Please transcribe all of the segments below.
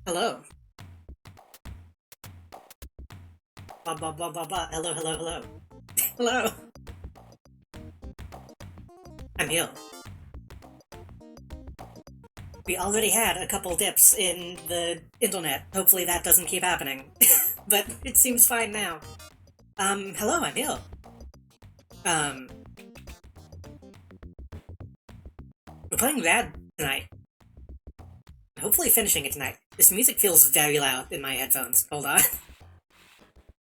Hello. Blah, blah, blah, blah, blah. Hello, hello, hello. Hello. I'm Gil. We already had a couple dips in the internet. Hopefully that doesn't keep happening. But it seems fine now. Hello, I'm Gil. Um, we're playing Rad tonight. Hopefully finishing it tonight. This music feels very loud in my headphones. Hold on.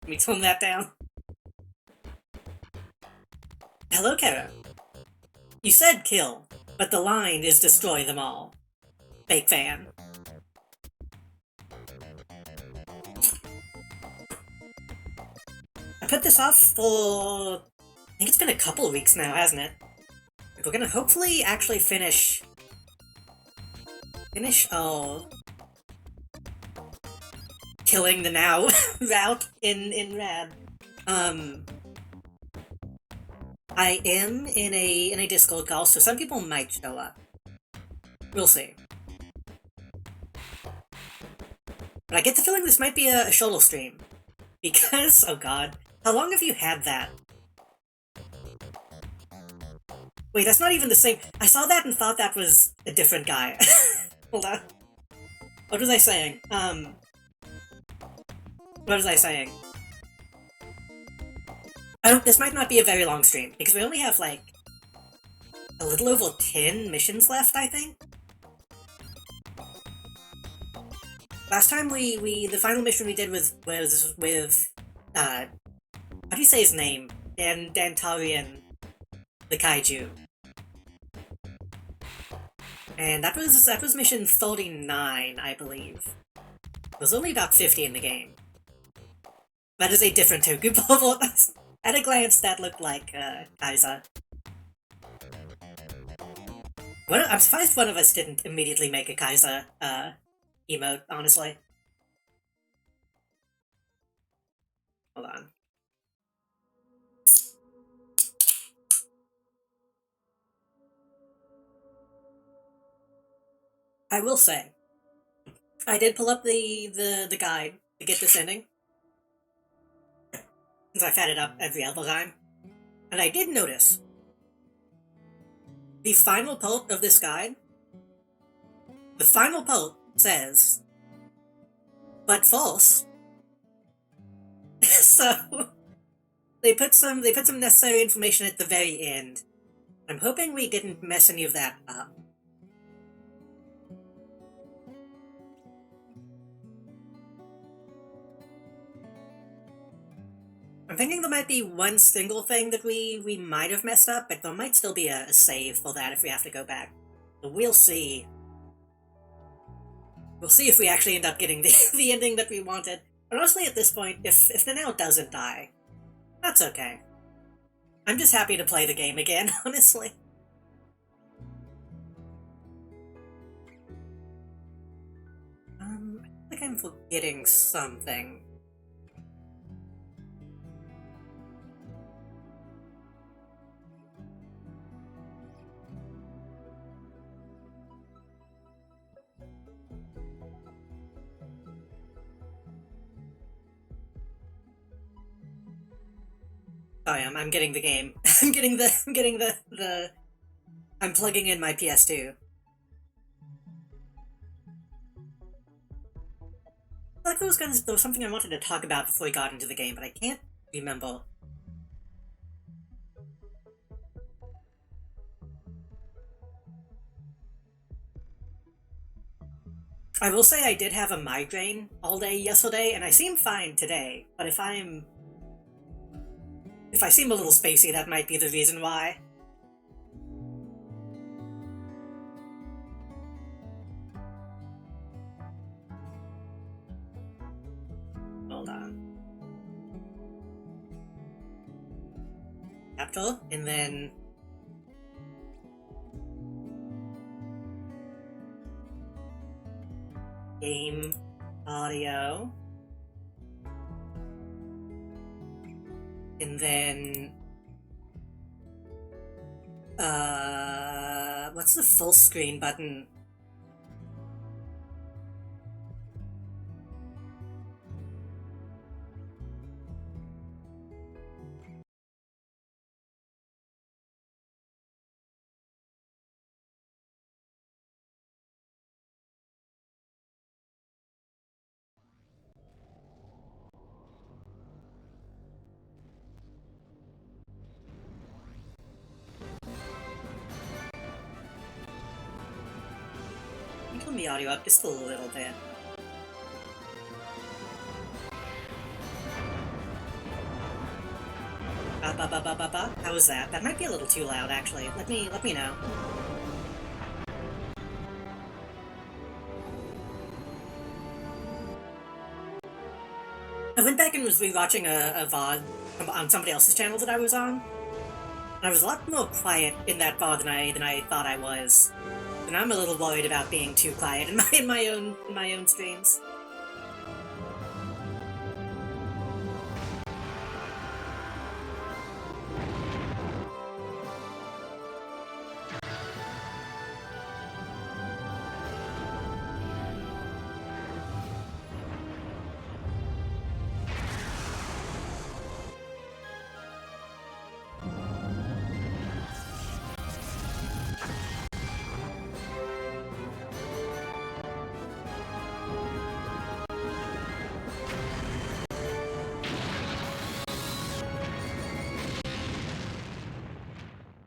Let me tone that down. Hello, Kara. You said kill, but the line is destroy them all. Fake fan. I put this off for... I think it's been a couple of weeks now, hasn't it? We're gonna hopefully actually finish... killing the now route in Rad. I am in a Discord call, so some people might show up. We'll see. But I get the feeling this might be a solo stream. Because, oh god, how long have you had that? Wait, that's not even the same. I saw that and thought that was a different guy. Hold on. What was I saying? What was I saying? This might not be a very long stream, because we only have, like, a little over 10 missions left, I think? Last time the final mission we did was with, how do you say his name? Dantarian, the kaiju. And that was mission 39, I believe. There's only about 50 in the game. That is a different Toku bubble. At a glance, that looked like, Kaiser. I'm surprised one of us didn't immediately make a Kaiser, emote, honestly. Hold on. I will say, I did pull up the guide to get this ending, since I've had it up every other time, and I did notice the final part of this guide. The final part says, but false. So they put some necessary information at the very end. I'm hoping we didn't mess any of that up. I'm thinking there might be one single thing that we might have messed up, but there might still be a save for that if we have to go back. But we'll see. We'll see if we actually end up getting the ending that we wanted. But honestly, at this point, if Nanao doesn't die, that's okay. I'm just happy to play the game again, honestly. I think I'm forgetting something. Sorry, I'm getting the game. I'm plugging in my PS2. Like there was something I wanted to talk about before we got into the game, but I can't remember. I will say I did have a migraine all day yesterday, and I seem fine today, but if I seem a little spacey, that might be the reason why. Hold on. Chapter, and then... game, audio... and then... what's the full screen button? turn the audio up just a little bit. How was that? That might be a little too loud, actually. Let me know. I went back and was rewatching a VOD on somebody else's channel that I was on, and I was a lot more quiet in that VOD than I thought I was. And I'm a little worried about being too quiet in my own streams.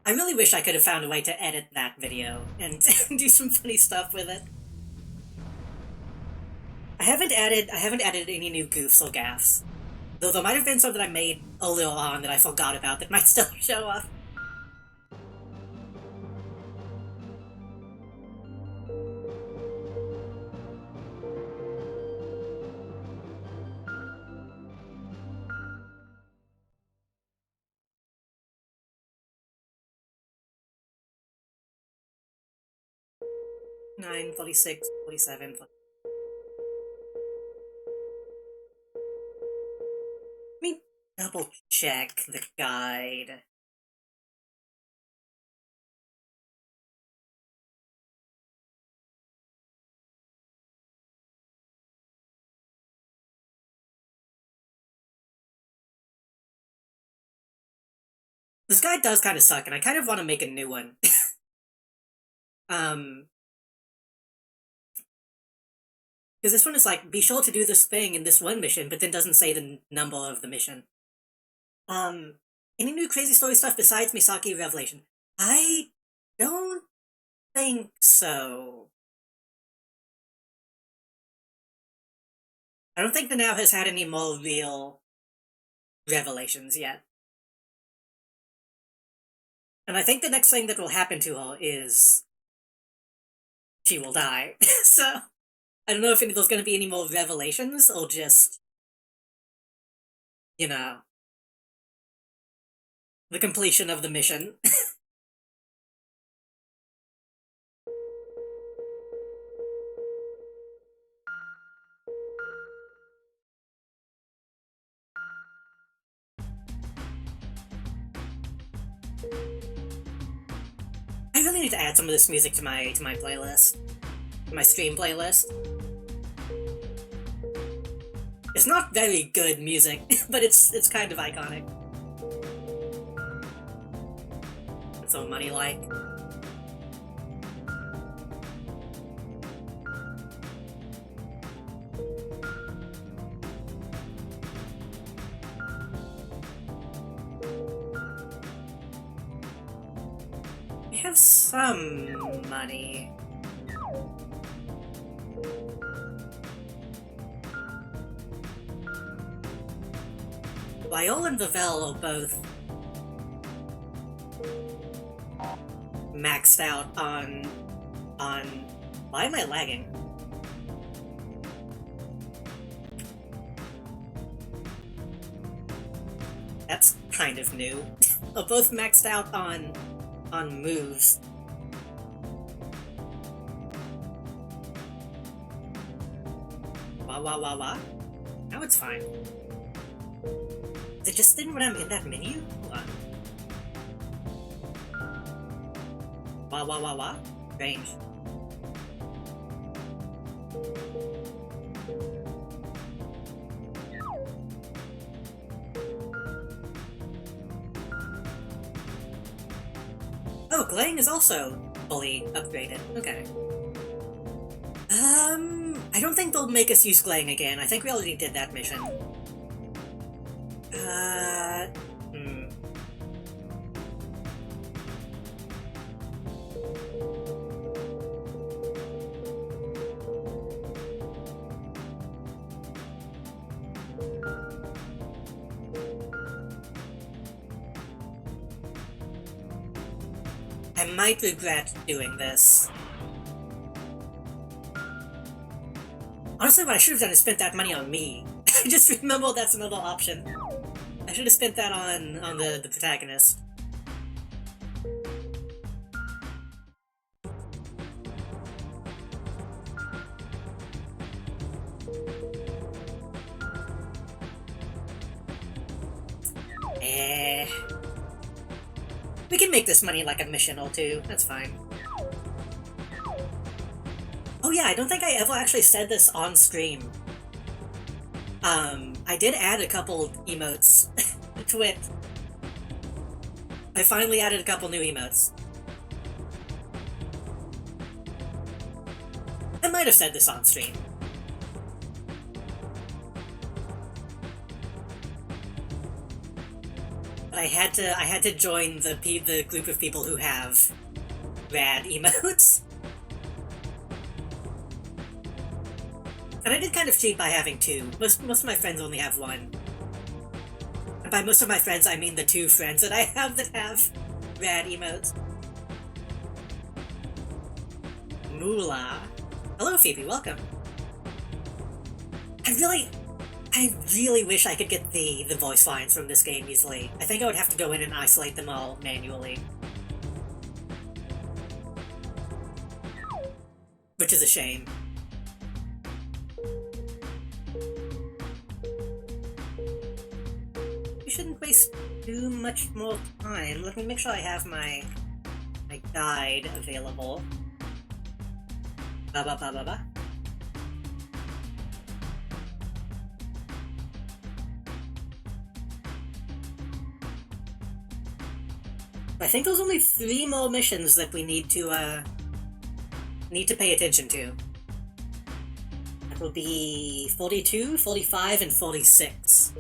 I really wish I could have found a way to edit that video and do some funny stuff with it. I haven't added any new goofs or gaffs. Though there might have been some that I made earlier on that I forgot about that might still show up. Nine, 46, 47. Let me double check the guide. This guide does kind of suck, and I kind of want to make a new one. Because this one is like, be sure to do this thing in this one mission, but then doesn't say the number of the mission. Any new crazy story stuff besides Misaki Revelation? I don't think so. I don't think the Now has had any more real revelations yet. And I think the next thing that will happen to her is she will die. So, I don't know if there's going to be any more revelations, or just, you know, the completion of the mission. I really need to add some of this music to my playlist. My stream playlist. It's not very good music, but it's kind of iconic. It's so money-like. We have some money. Viol and Vivel are both maxed out on... Why am I lagging? That's kind of new. Are both maxed out on moves. Wah. Now it's fine. Is it just then when I'm in that menu? Hold on. Wah. Range. Oh, Glang is also fully upgraded. Okay. I don't think they'll make us use Glang again. I think we already did that mission. I might regret doing this. Honestly, what I should have done is spent that money on me. I just remember that's another option. I should have spent that on the protagonist. We can make this money like a mission or two, that's fine. Oh yeah, I don't think I ever actually said this on stream. I did add a couple emotes to it. I finally added a couple new emotes. I might have said this on stream. But I had to join the group of people who have rad emotes. And I did kind of cheat by having two. Most of my friends only have one. And by most of my friends, I mean the two friends that I have that have rad emotes. Moolah. Hello, Phoebe, welcome. I really wish I could get the voice lines from this game easily. I think I would have to go in and isolate them all manually. Which is a shame. We shouldn't waste too much more time. Let me make sure I have my guide available. Ba. I think there's only 3 more missions that we need to pay attention to. That will be 42, 45, and 46.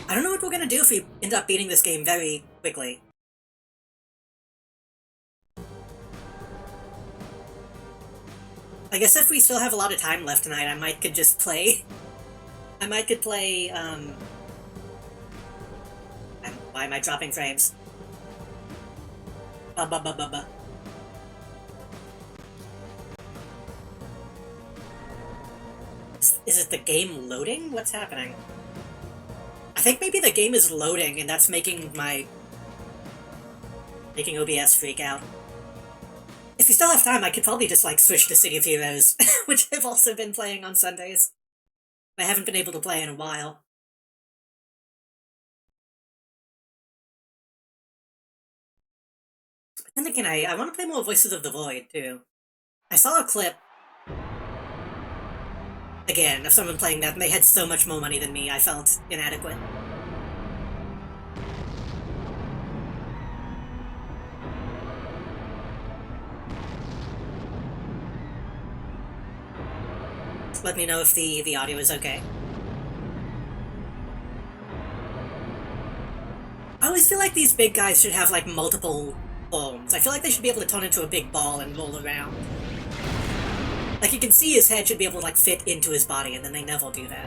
I don't know what we're gonna do if we end up beating this game very quickly. I guess if we still have a lot of time left tonight, I might could play, why am I dropping frames? Ba. Is it the game loading? What's happening? I think maybe the game is loading and that's making OBS freak out. If you still have time, I could probably just switch to City of Heroes, which I've also been playing on Sundays. I haven't been able to play in a while. But then again, I want to play more Voices of the Void, too. I saw a clip, again, of someone playing that, and they had so much more money than me, I felt inadequate. Let me know if the audio is okay. I always feel like these big guys should have, multiple forms. I feel like they should be able to turn into a big ball and roll around. You can see his head should be able to, fit into his body, and then they never do that.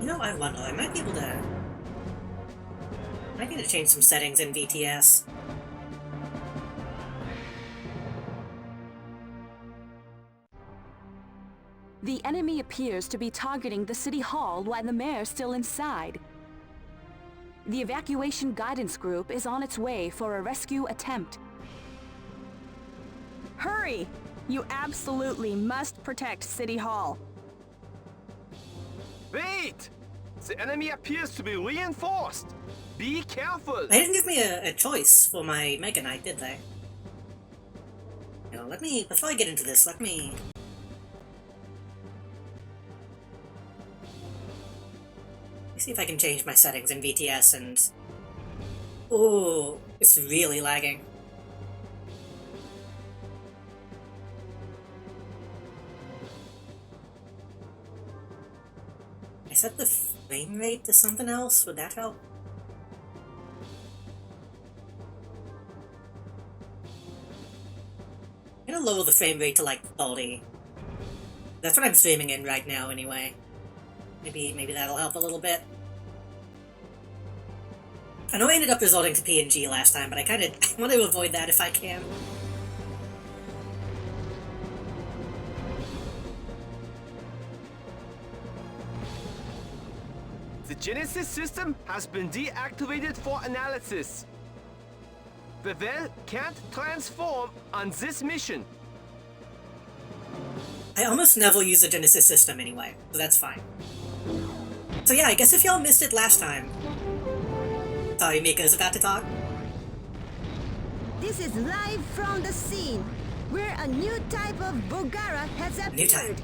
You know, I wonder, I might be able to... I might need to change some settings in VTS. The enemy appears to be targeting the City Hall while the mayor's still inside. The evacuation guidance group is on its way for a rescue attempt. Hurry! You absolutely must protect City Hall. Wait! The enemy appears to be reinforced. Be careful! They didn't give me a choice for my Mega Knight, did they? You know, before I get into this, let me see if I can change my settings in VTS and... Ooh, it's really lagging. I set the frame rate to something else? Would that help? gonna lower the frame rate to like 30. That's what I'm streaming in right now anyway. Maybe that'll help a little bit. I know I ended up resorting to PNG last time, but I want to avoid that if I can. The Genesis system has been deactivated for analysis. Bevel can't transform on this mission. I almost never use the Genesis system anyway, so that's fine. So yeah, I guess if y'all missed it last time... Sorry, Mika's about to talk. This is live from the scene, where a new type of Volgara has New type. appeared.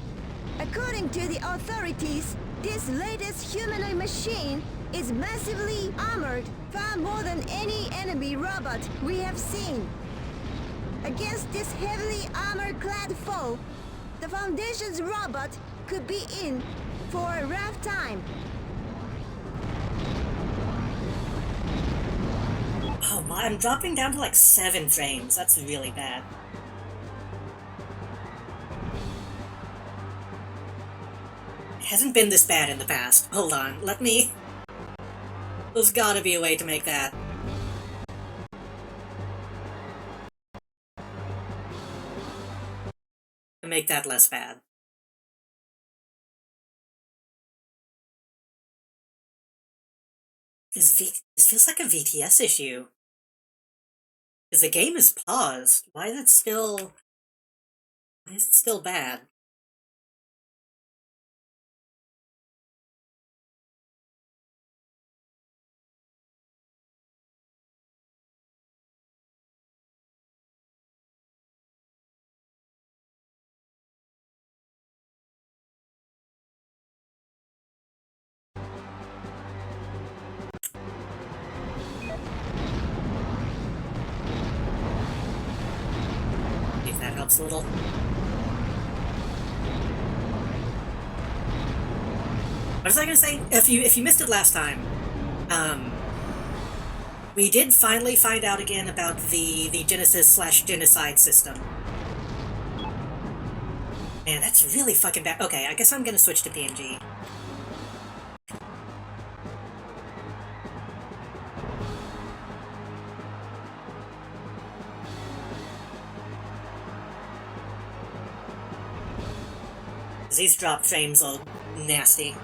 According to the authorities, this latest humanoid machine is massively armored, far more than any enemy robot we have seen. Against this heavily armor-clad foe, the Foundation's robot could be in for a rough time. Oh my, I'm dropping down to like 7 frames. That's really bad. It hasn't been this bad in the past. Hold on, let me... There's gotta be a way to make that. To make that less bad. This feels like a VTS issue. Because the game is paused. Why is it still bad? If that helps a little. What was I gonna say? If you missed it last time, we did finally find out again about the Genesis/genocide system. Man, that's really fucking bad. Okay, I guess I'm gonna switch to PNG. These drop frames are nasty.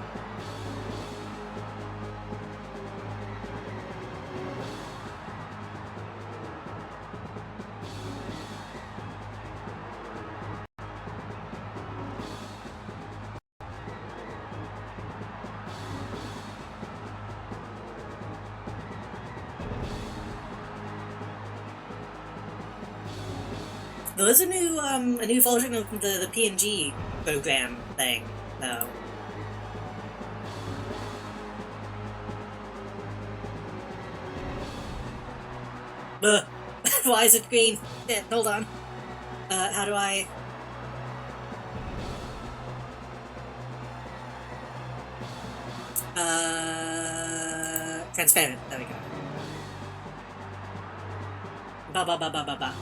There is a new version of the PNG program thing, though. Why is it green? Shit, hold on. How do I... Transparent, there we go. Ba.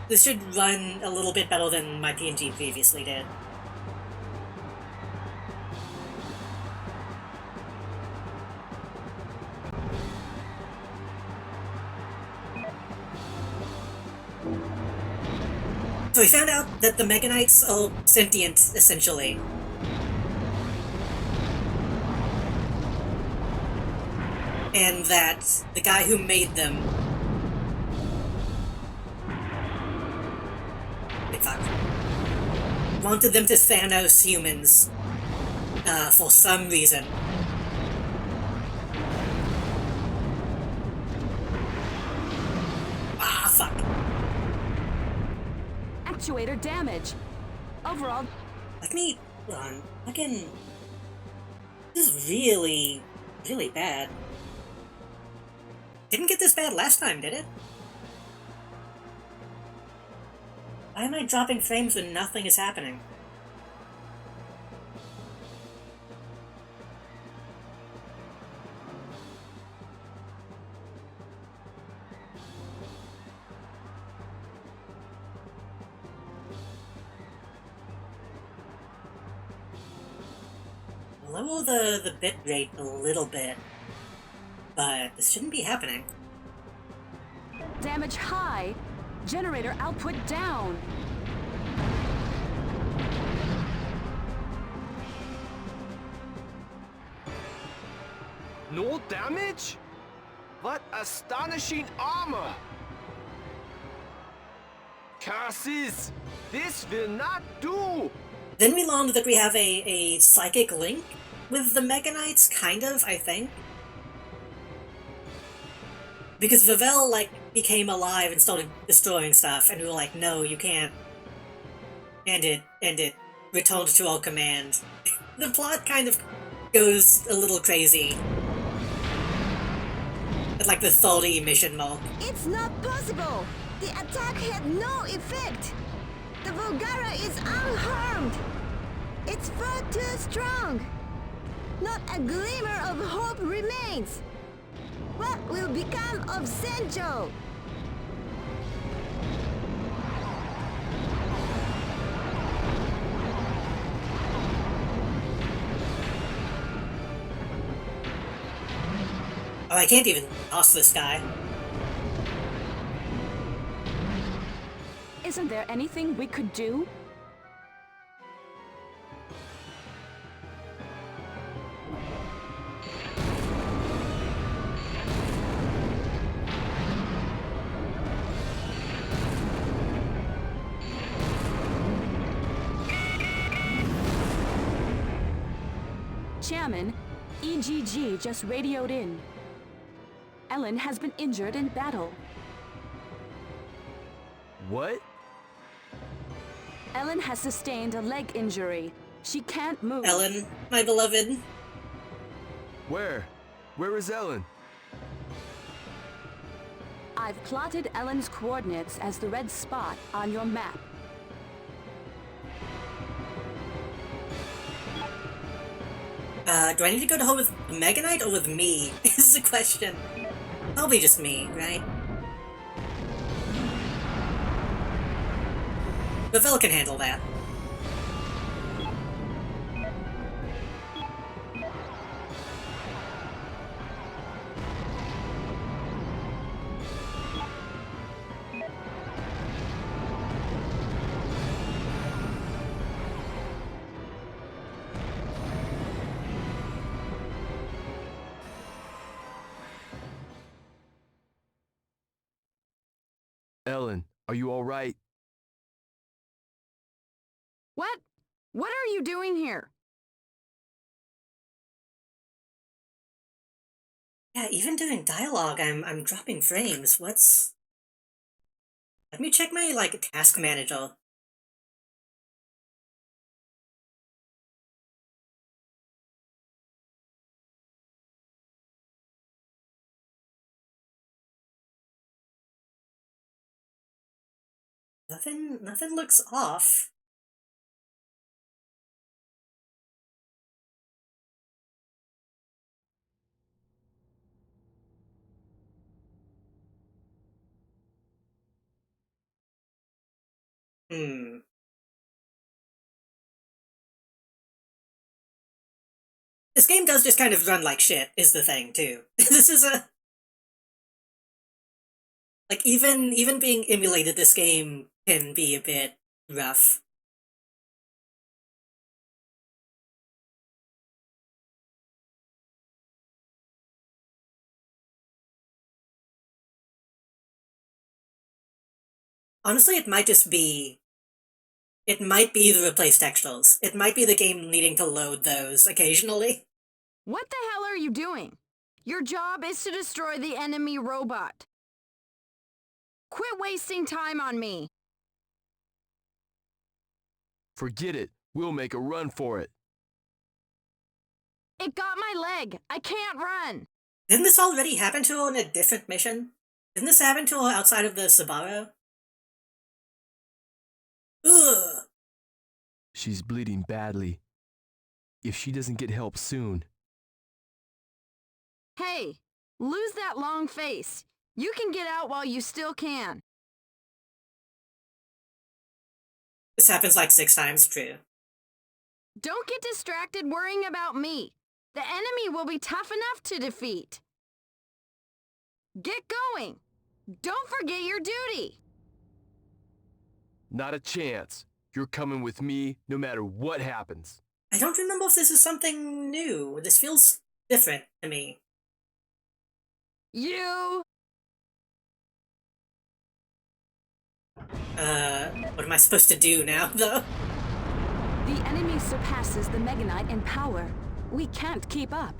This should run a little bit better than my PNG previously did. So we found out that the Mega Knights are sentient, essentially. And that the guy who made them... wanted them to Thanos humans, for some reason. Ah, fuck. Actuator damage. Overall... Let me... hold on. Fucking... This is really, really bad. Didn't get this bad last time, did it? Why am I dropping frames when nothing is happening? lower the bit rate a little bit, but this shouldn't be happening. Damage high. Generator output down. No damage? What astonishing armor! Curses! This will not do! Then we learned that we have a psychic link with the Mega Knights, kind of, I think. Because Vavel, like, became alive and started destroying stuff, and we were like, no, you can't. And it returned to our command. The plot kind of goes a little crazy. At like the 30 mission mark. It's not possible! The attack had no effect! The Volgara is unharmed! It's far too strong! Not a glimmer of hope remains! What will become of Senjo? Oh, I can't even toss this guy. Isn't there anything we could do? Chairman, EGG just radioed in. Ellen has been injured in battle. What? Ellen has sustained a leg injury. She can't move. Ellen, my beloved. Where? Where is Ellen? I've plotted Ellen's coordinates as the red spot on your map. Do I need to go to home with Mega Knight or with me? Is the question. Probably just me, right? Vavel can handle that. Ellen, are you all right? What? What are you doing here? Yeah, even doing dialogue, I'm dropping frames. What's... Let me check my, like, task manager. Nothing looks off. This game does just kind of run like shit, is the thing, too. This is a... Like, even being emulated, this game can be a bit rough. Honestly, it might just be... It might be the replaced textuals. It might be the game needing to load those occasionally. What the hell are you doing? Your job is to destroy the enemy robot. Quit wasting time on me. Forget it. We'll make a run for it. It got my leg. I can't run. Didn't this already happen to her on a different mission? Didn't this happen to her outside of the Sabaro? Ugh. She's bleeding badly. If she doesn't get help soon. Hey, lose that long face. You can get out while you still can. This happens like 6 times, true. Don't get distracted worrying about me. The enemy will be tough enough to defeat. Get going. Don't forget your duty. Not a chance. You're coming with me no matter what happens. I don't remember if this is something new. This feels different to me. You... What am I supposed to do now, though? The enemy surpasses the Mega Knight in power. We can't keep up.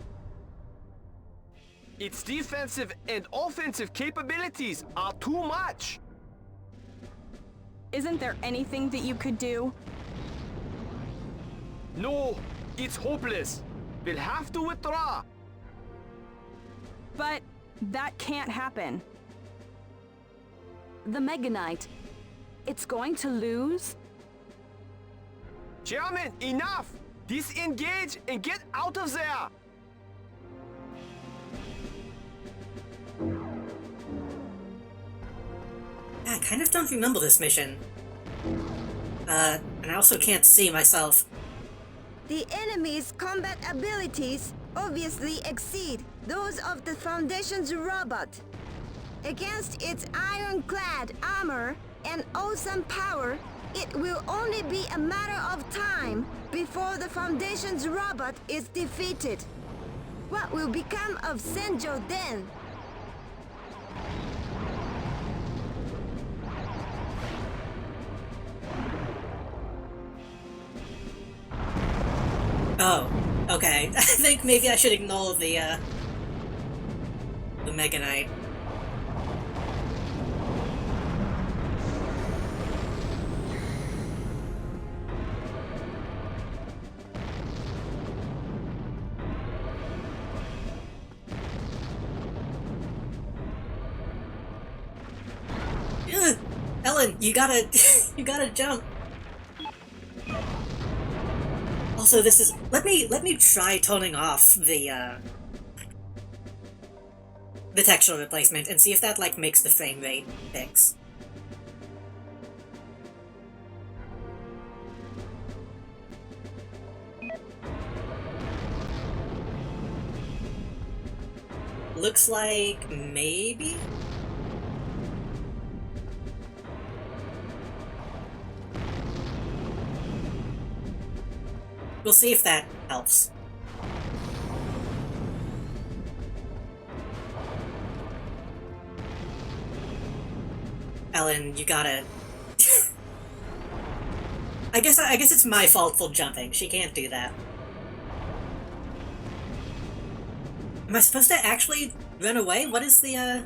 Its defensive and offensive capabilities are too much. Isn't there anything that you could do? No, it's hopeless. We'll have to withdraw. But that can't happen. The Mega Knight. It's going to lose? Chairman, enough! Disengage and get out of there! I kind of don't remember this mission. And I also can't see myself. The enemy's combat abilities obviously exceed those of the Foundation's robot. Against its ironclad armor and awesome power, it will only be a matter of time before the Foundation's robot is defeated. What will become of Senjo then? Oh, okay. I think maybe I should ignore the Mega Knight. Ugh! Ellen, you gotta, you gotta jump. Also, this is let me try turning off the texture replacement and see if that like makes the frame rate fix. Looks like maybe. We'll see if that helps. Ellen, you gotta... I guess it's my fault for jumping. She can't do that. Am I supposed to actually run away? What is the,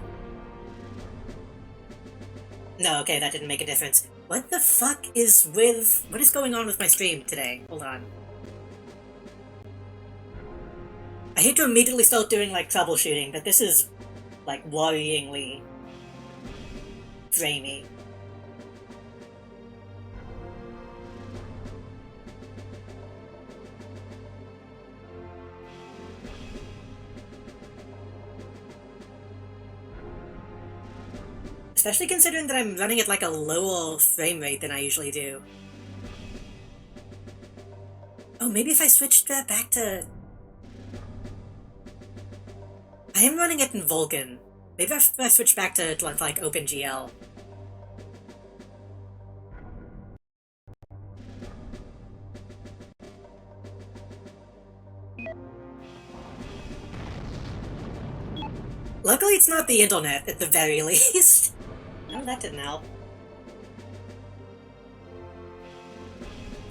No, okay, that didn't make a difference. What the fuck is with... What is going on with my stream today? Hold on. I hate to immediately start doing, like, troubleshooting, but this is, like, worryingly framey. Especially considering that I'm running at, like, a lower frame rate than I usually do. Oh, maybe if I switched that back to... I am running it in Vulkan. Maybe if I switch back to, like, OpenGL. Luckily it's not the internet, at the very least. No, that didn't help.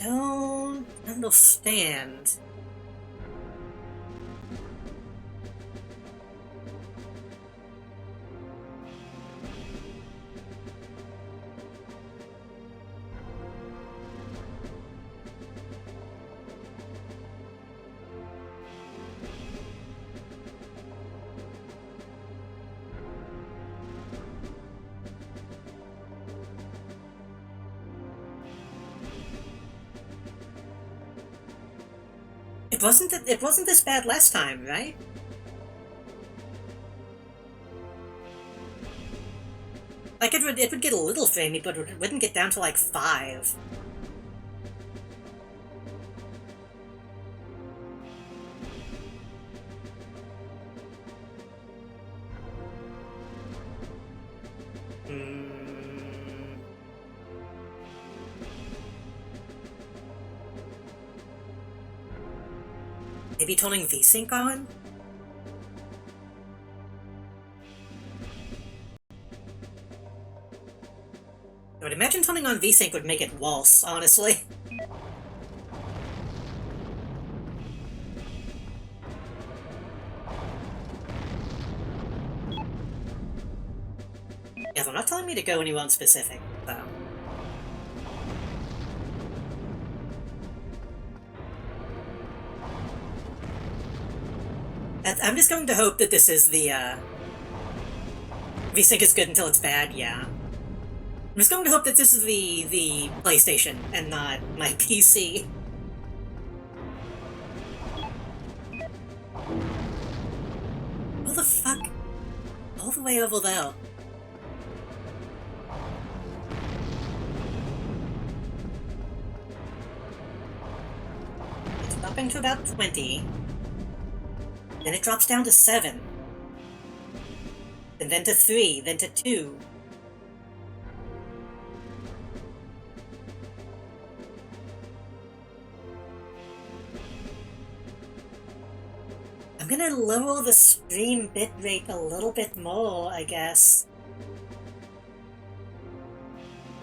Don't understand. It wasn't this bad last time, right? Like it would get a little framey, but it wouldn't get down to like 5. Maybe turning VSync on? I would imagine turning on VSync would make it waltz, honestly. Yeah, they're not telling me to go anywhere specific, so... I'm just going to hope that this is the, VSync is good until it's bad, yeah. I'm just going to hope that this is the PlayStation, and not my PC. What the fuck? All the way over there. It's dropping to about 20. Then it drops down to 7. And then to 3, then to 2. I'm gonna lower the stream bitrate a little bit more, I guess.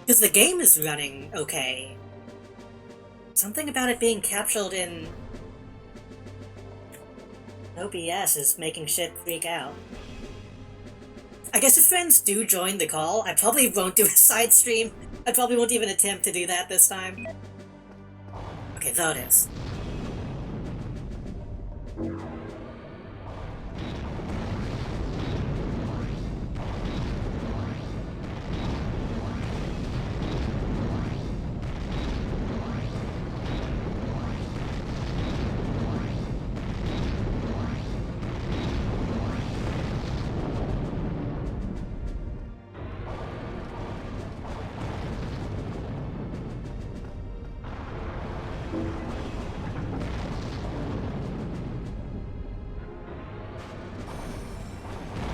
Because the game is running okay. Something about it being captured in OBS is making shit freak out. I guess if friends do join the call, I probably won't do a side stream. I probably won't even attempt to do that this time. Okay, there it is.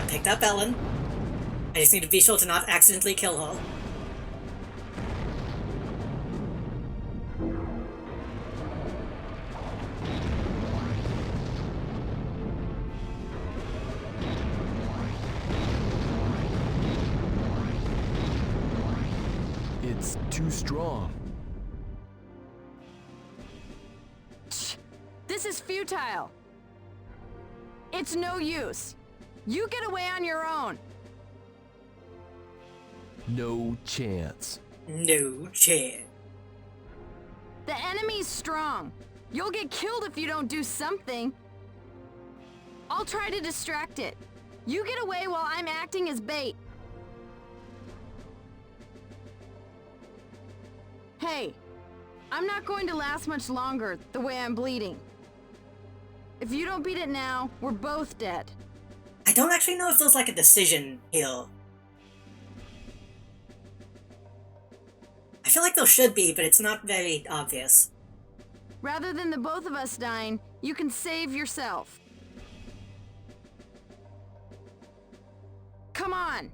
Picked up Ellen. I just need to be sure to not accidentally kill her. It's too strong. This is futile. It's no use. You get away on your own. No chance. No chance. The enemy's strong. You'll get killed if you don't do something. I'll try to distract it. You get away while I'm acting as bait. Hey, I'm not going to last much longer the way I'm bleeding. If you don't beat it now, we're both dead. I don't actually know if there's like a decision here. I feel like there should be, but it's not very obvious. Rather than the both of us dying, you can save yourself. Come on,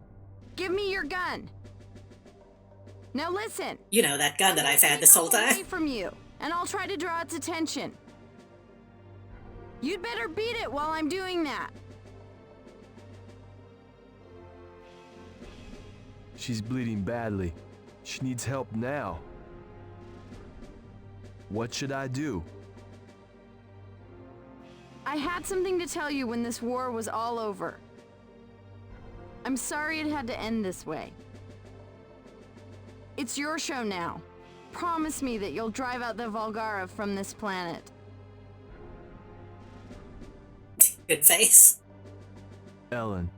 give me your gun. Now listen. You know, that gun that I've had this whole Away time. from you, and I'll try to draw its attention. You'd better beat it while I'm doing that. She's bleeding badly. She needs help now. What should I do? I had something to tell you when this war was all over. I'm sorry it had to end this way. It's your show now. Promise me that you'll drive out the Volgara from this planet. Good face. Ellen,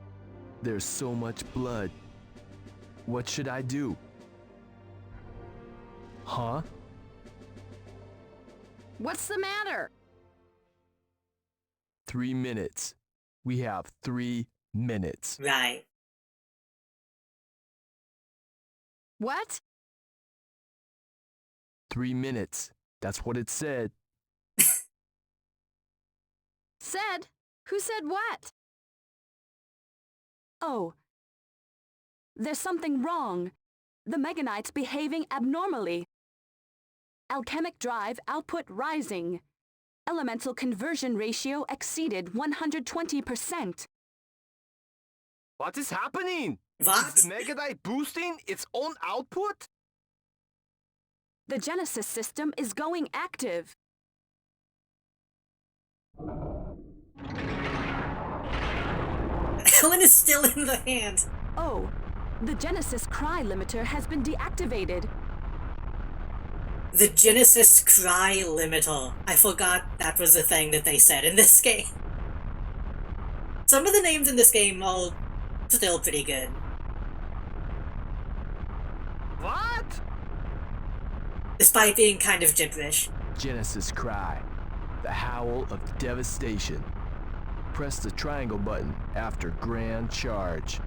there's so much blood. What should I do? Huh? What's the matter? 3 minutes. We have 3 minutes. Right. What? 3 minutes. That's what it said. Said? Who said what? Oh. There's something wrong. The Meganite's behaving abnormally. Alchemic Drive output rising. elemental conversion ratio exceeded 120%. What is happening? What? Is the Mega Knight boosting its own output? The Genesis system is going active. Ellen is still in the hand. Oh, the Genesis cry limiter has been deactivated. The Genesis Cry Limiter. I forgot that was a thing that they said in this game. Some of the names in this game are still pretty good. What? Despite being kind of gibberish. Genesis cry. The howl of devastation. Press the triangle button after grand charge.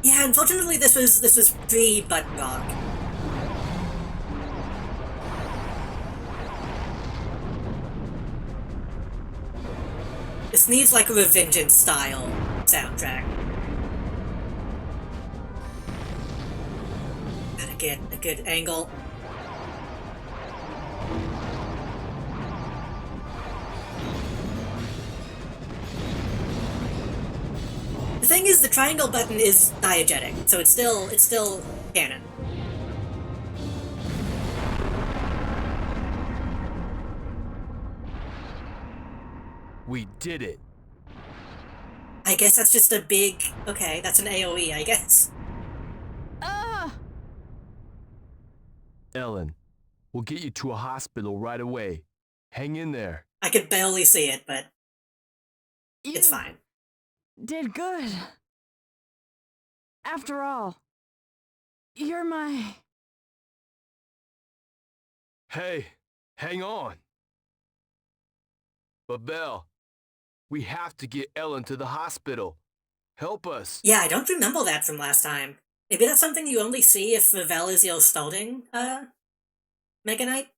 Yeah, unfortunately this was pre-button rock. This needs like a Revengeance style soundtrack. Gotta get a good angle. The thing is, the triangle button is diegetic, so it's still canon. We did it. I guess that's just a big... Okay, that's an AoE, I guess. Ellen, we'll get you to a hospital right away. Hang in there. I could barely see it, but it's You fine. did good. After all, you're my... Hey, hang on. But Belle, we have to get Ellen to the hospital. Help us. Yeah, I don't remember that from last time. Maybe that's something you only see if Vel is your starting, Mega Knight?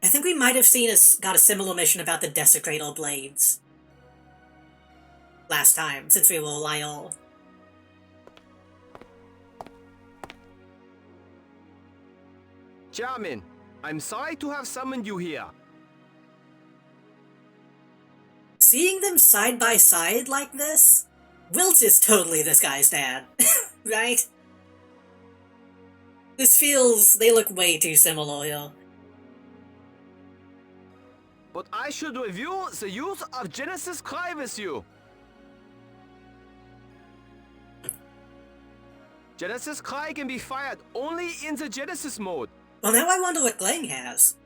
I think we might have got a similar mission about the Desecrator Blades. Last time, since we were Lyell. Chairman, I'm sorry to have summoned you here. Seeing them side by side like this? Wilt is totally this guy's dad, right? They look way too similar here. But I should review the use of Genesis Cry with you. Genesis Cry can be fired only in the Genesis mode. Well, now I wonder what Glang has.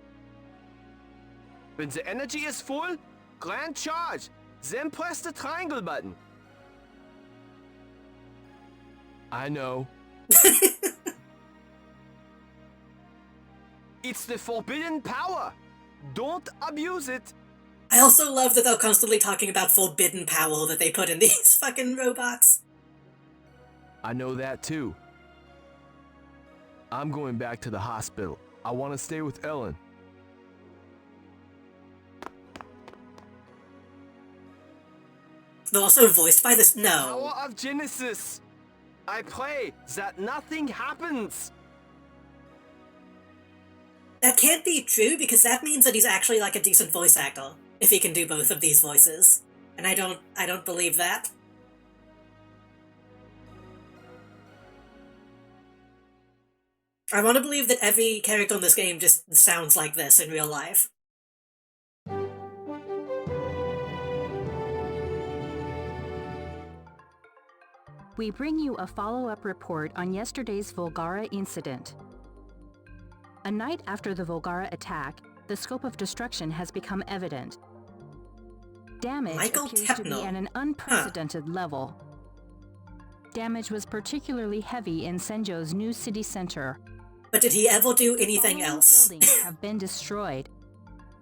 When the energy is full, grand charge, then press the triangle button. I know. It's the forbidden power. Don't abuse it. I also love that they're constantly talking about forbidden power that they put in these fucking robots. I know that too. I'm going back to the hospital. I want to stay with Ellen. They're also voiced by this. No. Power of Genesis. I pray that nothing happens. That can't be true because that means that he's actually like a decent voice actor if he can do both of these voices. And I don't believe that. I want to believe that every character in this game just sounds like this in real life. We bring you a follow-up report on yesterday's Volgara incident. A night after the Volgara attack, the scope of destruction has become evident. Damage Michael appears to be Tepno. at an unprecedented level. Damage was particularly heavy in Senjo's new city center. But did he ever do anything Following else? buildings have been destroyed.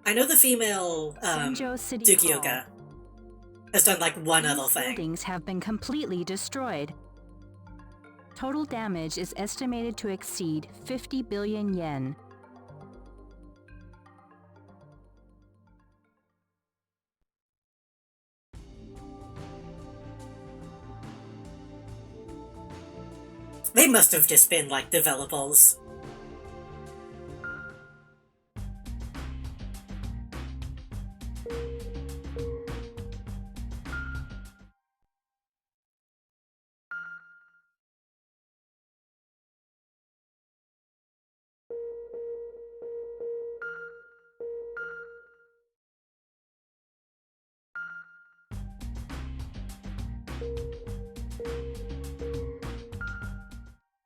I know the female, Senjo City Tsukioka has done like one other These thing. buildings have been completely destroyed. Total damage is estimated to exceed 50 billion yen. They must have just been, like, developers.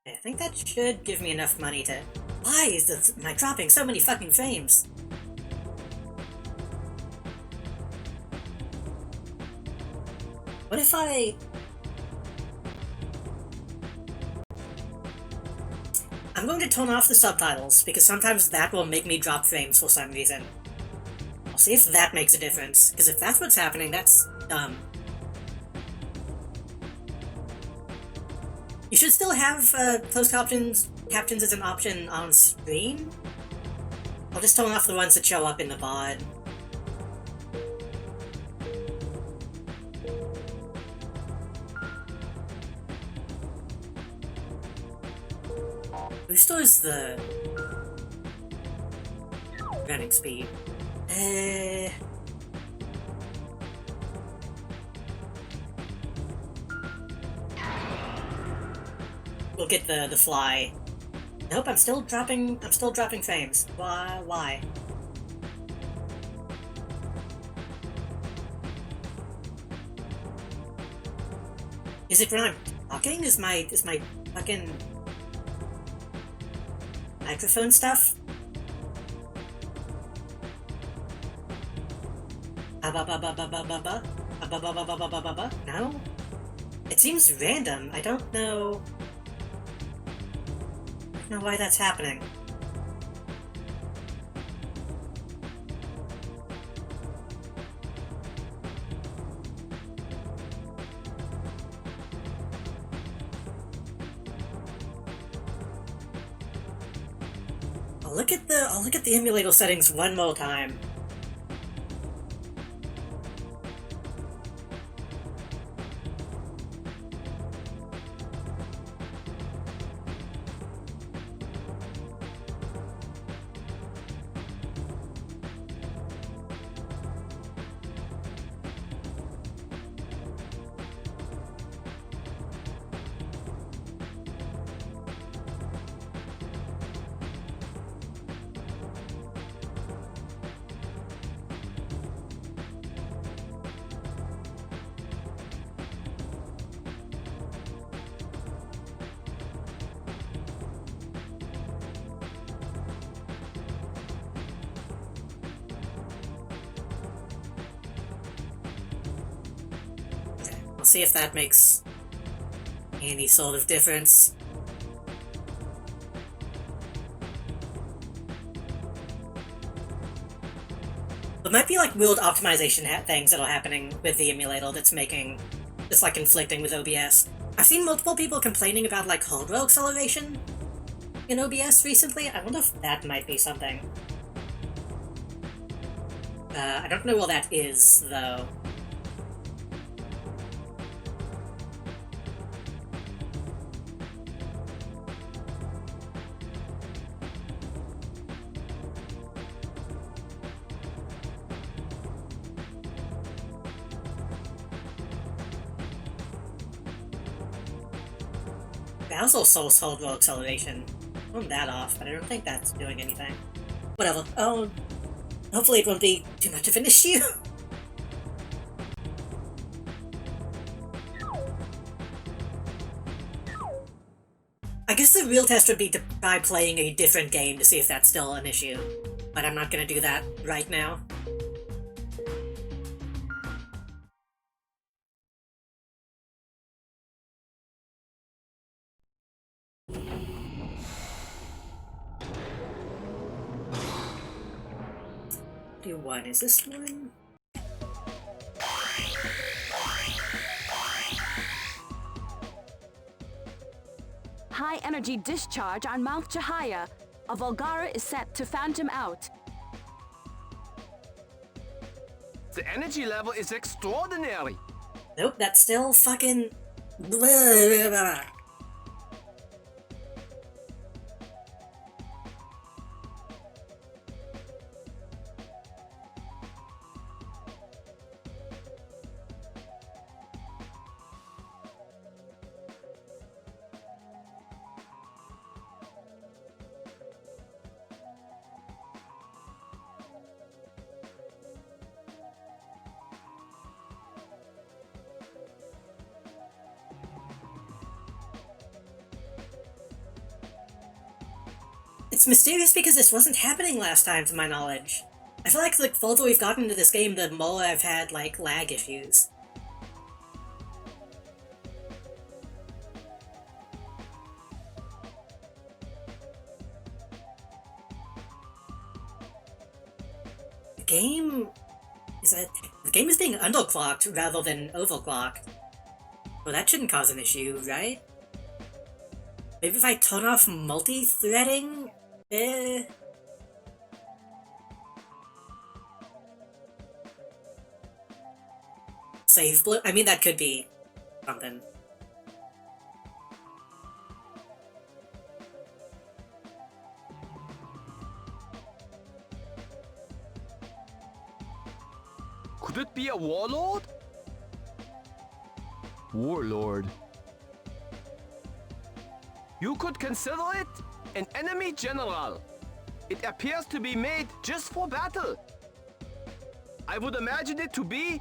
I think that should give me enough money to... Why am I dropping so many fucking frames? What if I'm going to turn off the subtitles, because sometimes that will make me drop frames for some reason. I'll see if that makes a difference, because if that's what's happening, that's dumb. You should still have closed captions as an option on screen. I'll just turn off the ones that show up in the VOD. Who stores the running speed? We'll get the fly. Nope, I'm still dropping frames. Why? Is it when I'm talking? Is my fucking microphone stuff? No? It seems random. I don't know why that's happening. I'll look at the emulator settings one more time. See if that makes any sort of difference. There might be like weird optimization things that are happening with the emulator that's like conflicting with OBS. I've seen multiple people complaining about like hardware acceleration in OBS recently. I wonder if that might be something. I don't know what that is though. I also saw hardware acceleration. Turn that off, but I don't think that's doing anything. Whatever. Oh, hopefully it won't be too much of an issue. I guess the real test would be to try playing a different game to see if that's still an issue. But I'm not gonna do that right now. What is this one? high energy discharge on Mount Chahaya. A Volgara is set to phantom out. The energy level is extraordinary. Nope, that's still fucking... It's mysterious because this wasn't happening last time, to my knowledge. I feel like the further we've gotten into this game, the more I've had, like, lag issues. The game is being underclocked rather than overclocked. Well, that shouldn't cause an issue, right? Maybe if I turn off multi-threading? Save blue? I mean, that could be something. Could it be a warlord? Warlord. You could consider it an enemy general. It appears to be made just for battle. I would imagine it to be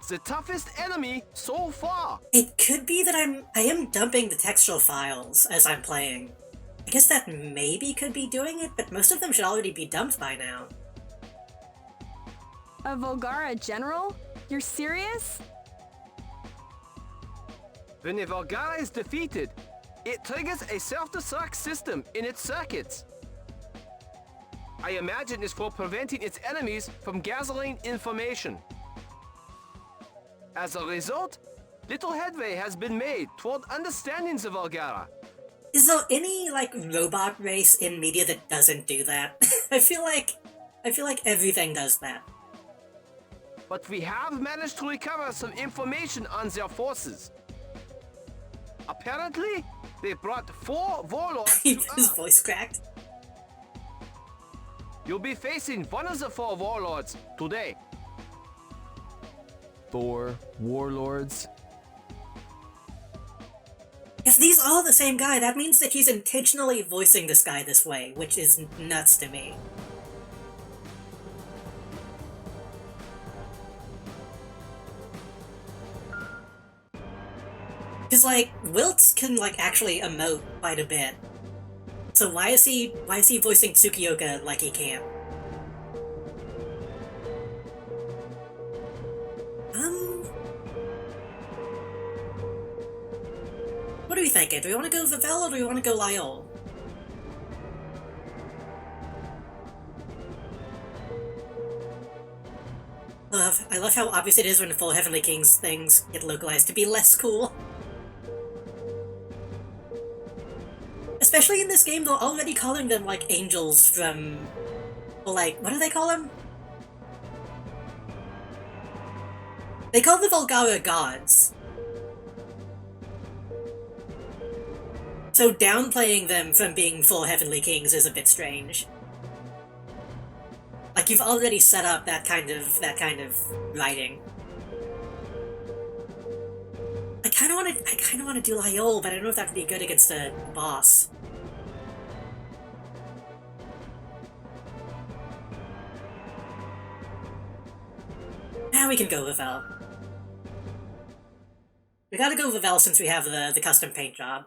the toughest enemy so far. It could be that I am dumping the textual files as I'm playing. I guess that maybe could be doing it, but most of them should already be dumped by now. A Volgara general? You're serious? When a Volgara is defeated, it triggers a self-destruct system in its circuits. I imagine it's for preventing its enemies from gathering information. As a result, little headway has been made toward understanding the Volgara. Is there any, like, robot race in media that doesn't do that? I feel like everything does that. But we have managed to recover some information on their forces. Apparently, they brought 4 warlords to His Earth. voice cracked. You'll be facing one of the 4 warlords today. 4 warlords. If these are the same guy, that means that he's intentionally voicing this guy this way, which is nuts to me. Because, like, Wilts can, like, actually emote quite a bit. So why is he voicing Tsukioka like he can't? What are we thinking? Do we want to go Vivel or do we want to go Lyol? I love how obvious it is when the full Heavenly Kings things get localized to be less cool. Especially in this game, they're already calling them, like, angels from... Well, like, what do they call them? They call the Volgara gods. So downplaying them from being full Heavenly Kings is a bit strange. Like, you've already set up that kind of writing. I kinda wanna do Lyol, but I don't know if that would be good against the boss. Now we can go Vivel. We gotta go Vivel since we have the custom paint job.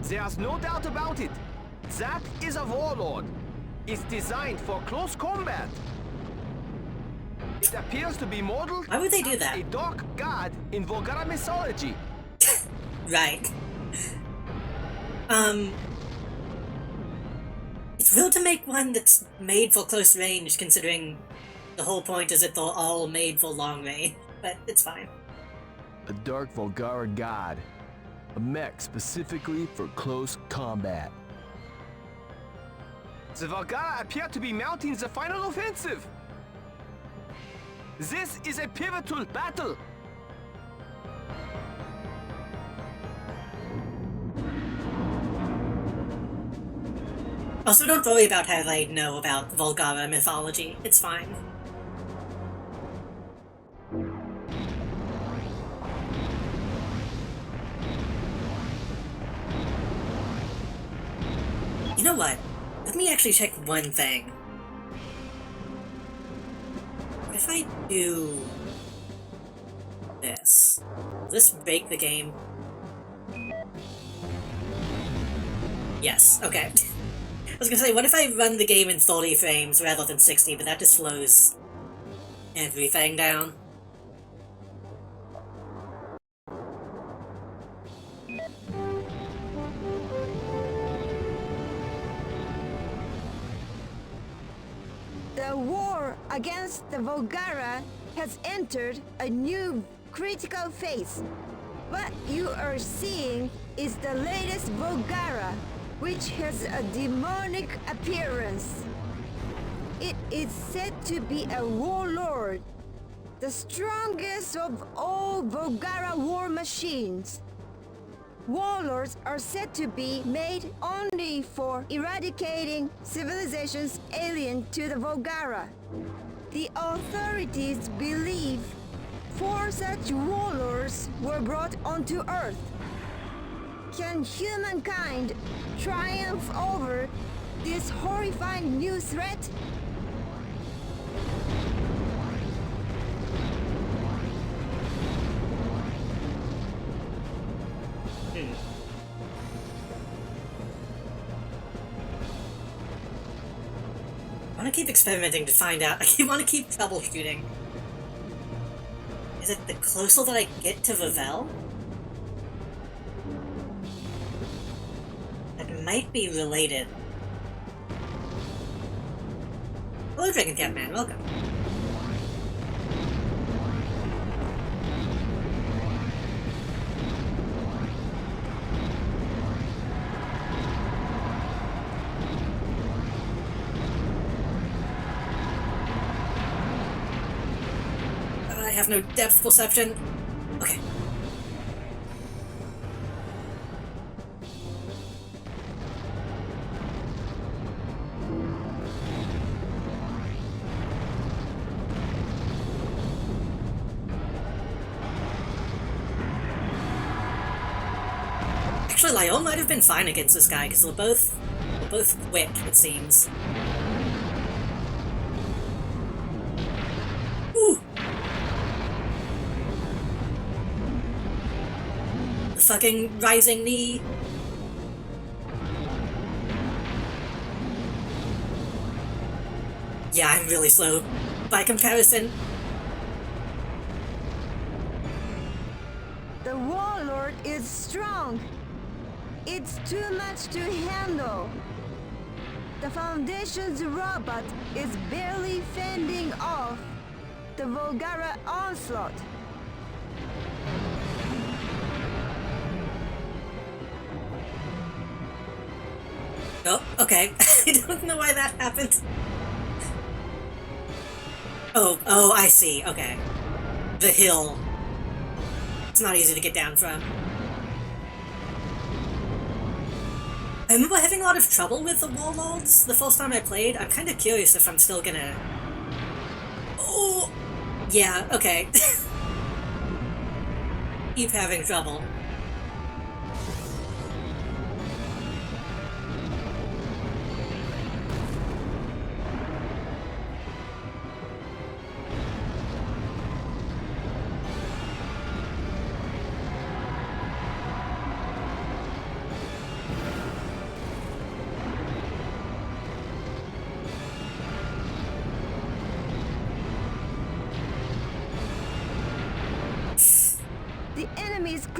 There's no doubt about it. That is a warlord. It's designed for close combat. It appears to be modeled Why would they do after that? a dark god in Volgara mythology. Right. It's weird to make one that's made for close range, considering the whole point is that they're all made for long range, but it's fine. A dark Volgara god. A mech specifically for close combat. The Volgara appear to be mounting the final offensive. This is a pivotal battle. Also, don't worry about how they know about Volgara mythology. It's fine. You know what? Let me actually check one thing. What if I do this? Will this break the game? Yes, okay. I was gonna say, what if I run the game in 30 frames rather than 60, but that just slows everything down? The war against the Volgara has entered a new critical phase. What you are seeing is the latest Volgara, which has a demonic appearance. It is said to be a warlord, the strongest of all Volgara war machines. Warlords are said to be made only for eradicating civilizations alien to the Volgara. The authorities believe 4 such warlords were brought onto Earth. Can humankind triumph over this horrifying new threat? I want to keep experimenting to find out. I want to keep troubleshooting. Is it the closer that I get to Vavel? That might be related. Hello, Dragon Cat Man. Welcome. I have no depth perception. Okay. Actually, Lyon might have been fine against this guy, because they're both quick, it seems. Ooh! The fucking rising knee. Yeah, I'm really slow by comparison. The warlord is strong. It's too much to handle. The Foundation's robot is barely fending off the Volgara onslaught. Oh, okay. I don't know why that happened. Oh, I see. Okay. The hill. It's not easy to get down from. I remember having a lot of trouble with the warlords the first time I played. I'm kind of curious if I'm still gonna... Oh! Yeah, okay. Keep having trouble.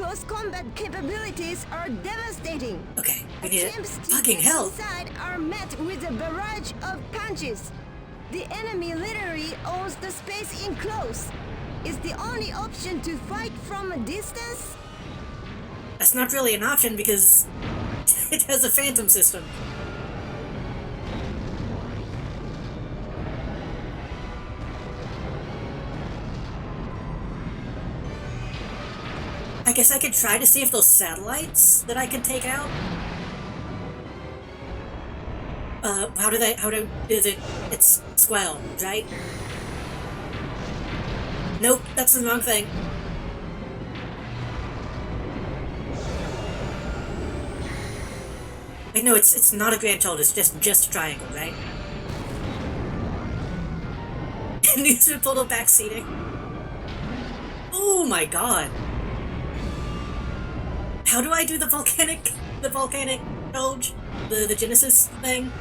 close combat capabilities are devastating. Okay, we need it. Attempts to Fucking get hell! inside are met with a barrage of punches. The enemy literally owns the space enclosed. Is the only option to fight from a distance? That's not really an option because it has a phantom system. I guess I could try to see if those satellites that I could take out. It's Squall, right? Nope, that's the wrong thing. Wait, no, it's not a grand total, it's just a triangle, right? Needs to pull back seating. Oh my god. How do I do the volcanic bulge? The Genesis thing?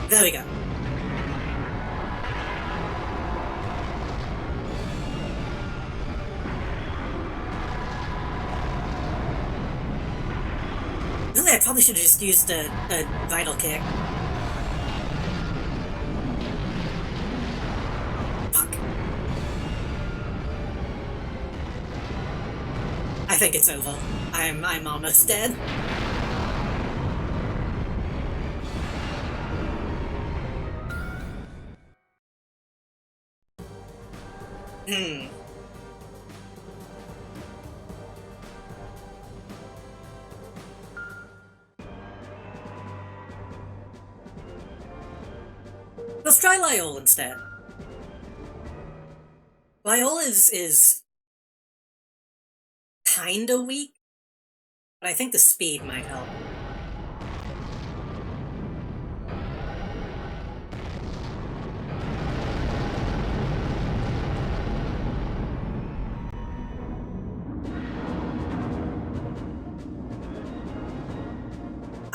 There we go. Really, I probably should have just used a vital kick. Fuck. I think it's over. I'm almost dead. Let's try Lyol instead. Lyol is kinda weak, but I think the speed might help.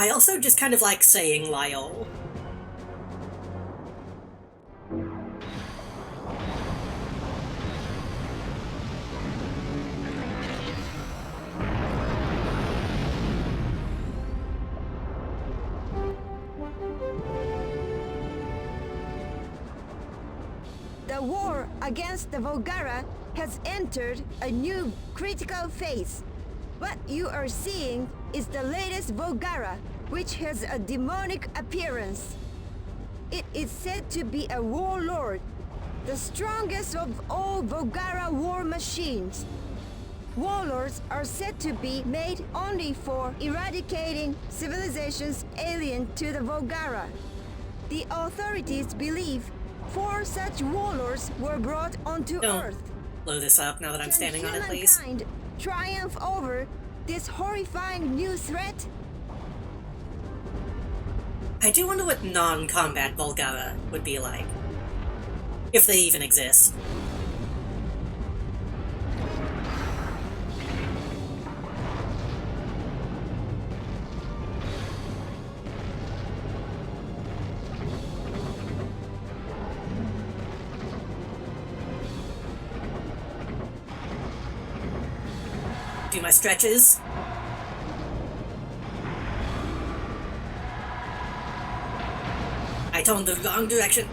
I also just kind of like saying Lyol. The war against the Volgara has entered a new critical phase. What you are seeing is the latest Volgara, which has a demonic appearance. It is said to be a warlord, the strongest of all Volgara war machines. Warlords are said to be made only for eradicating civilizations alien to the Volgara. The authorities believe 4 such warlords were brought onto Don't Earth. blow this up now that I'm standing on it, please. Can humankind triumph over this horrifying new threat? I do wonder what non-combat Volgara would be like. If they even exist. Do my stretches. I told the wrong direction.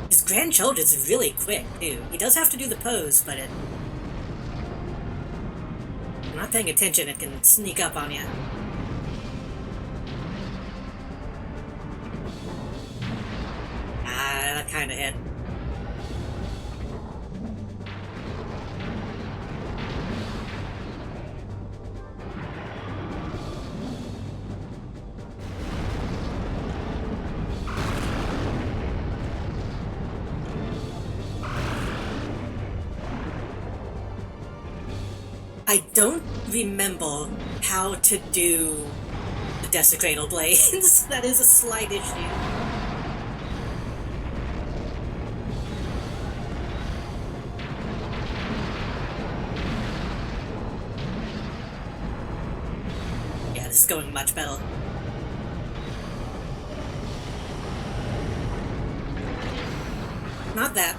His grandchildren's really quick, too. He does have to do the pose, but if you're not paying attention, it can sneak up on you. That kinda hit. I don't remember how to do the Desecratal Blades. That is a slight issue. this is going much better. Not that.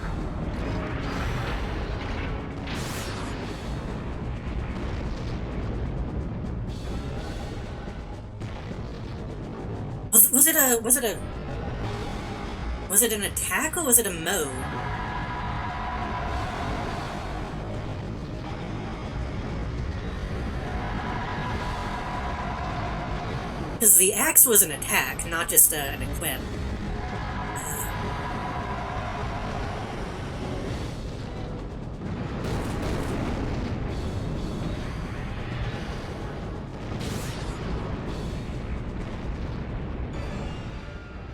Was it an attack or was it a mode? Because the axe was an attack, not just an equip.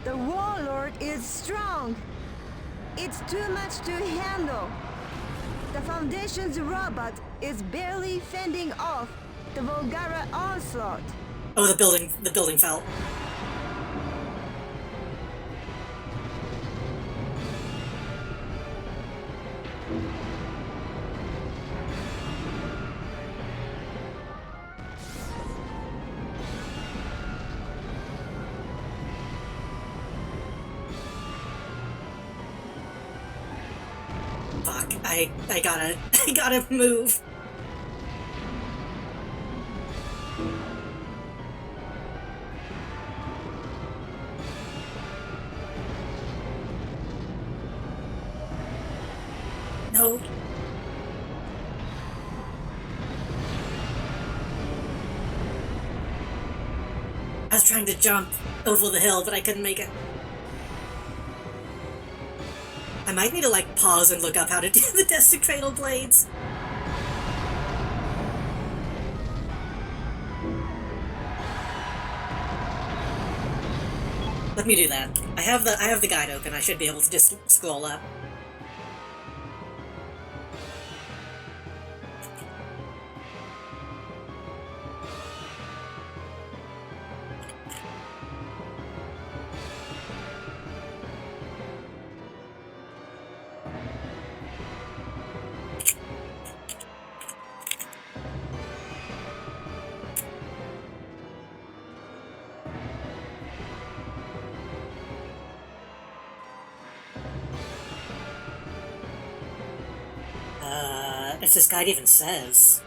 The warlord is strong. It's too much to handle. The Foundation's robot is barely fending off the Volgara onslaught. Oh, the building fell. Fuck, I gotta move. No. I was trying to jump over the hill, but I couldn't make it. I might need to, like, pause and look up how to do the Desecratal Blades. Let me do that. I have the guide open. I should be able to just scroll up. If this guide even says.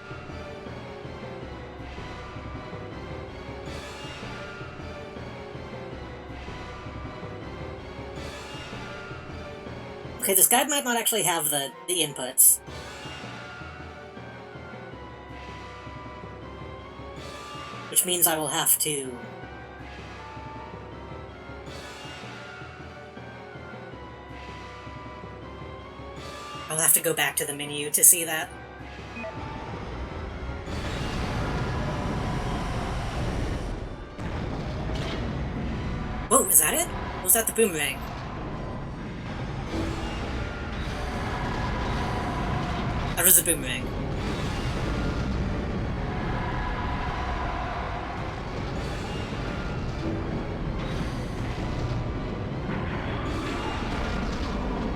Okay, this guide might not actually have the inputs. Which means I will have to... I'll have to go back to the menu to see that. Whoa, is that it? Or was that the boomerang? That was the boomerang.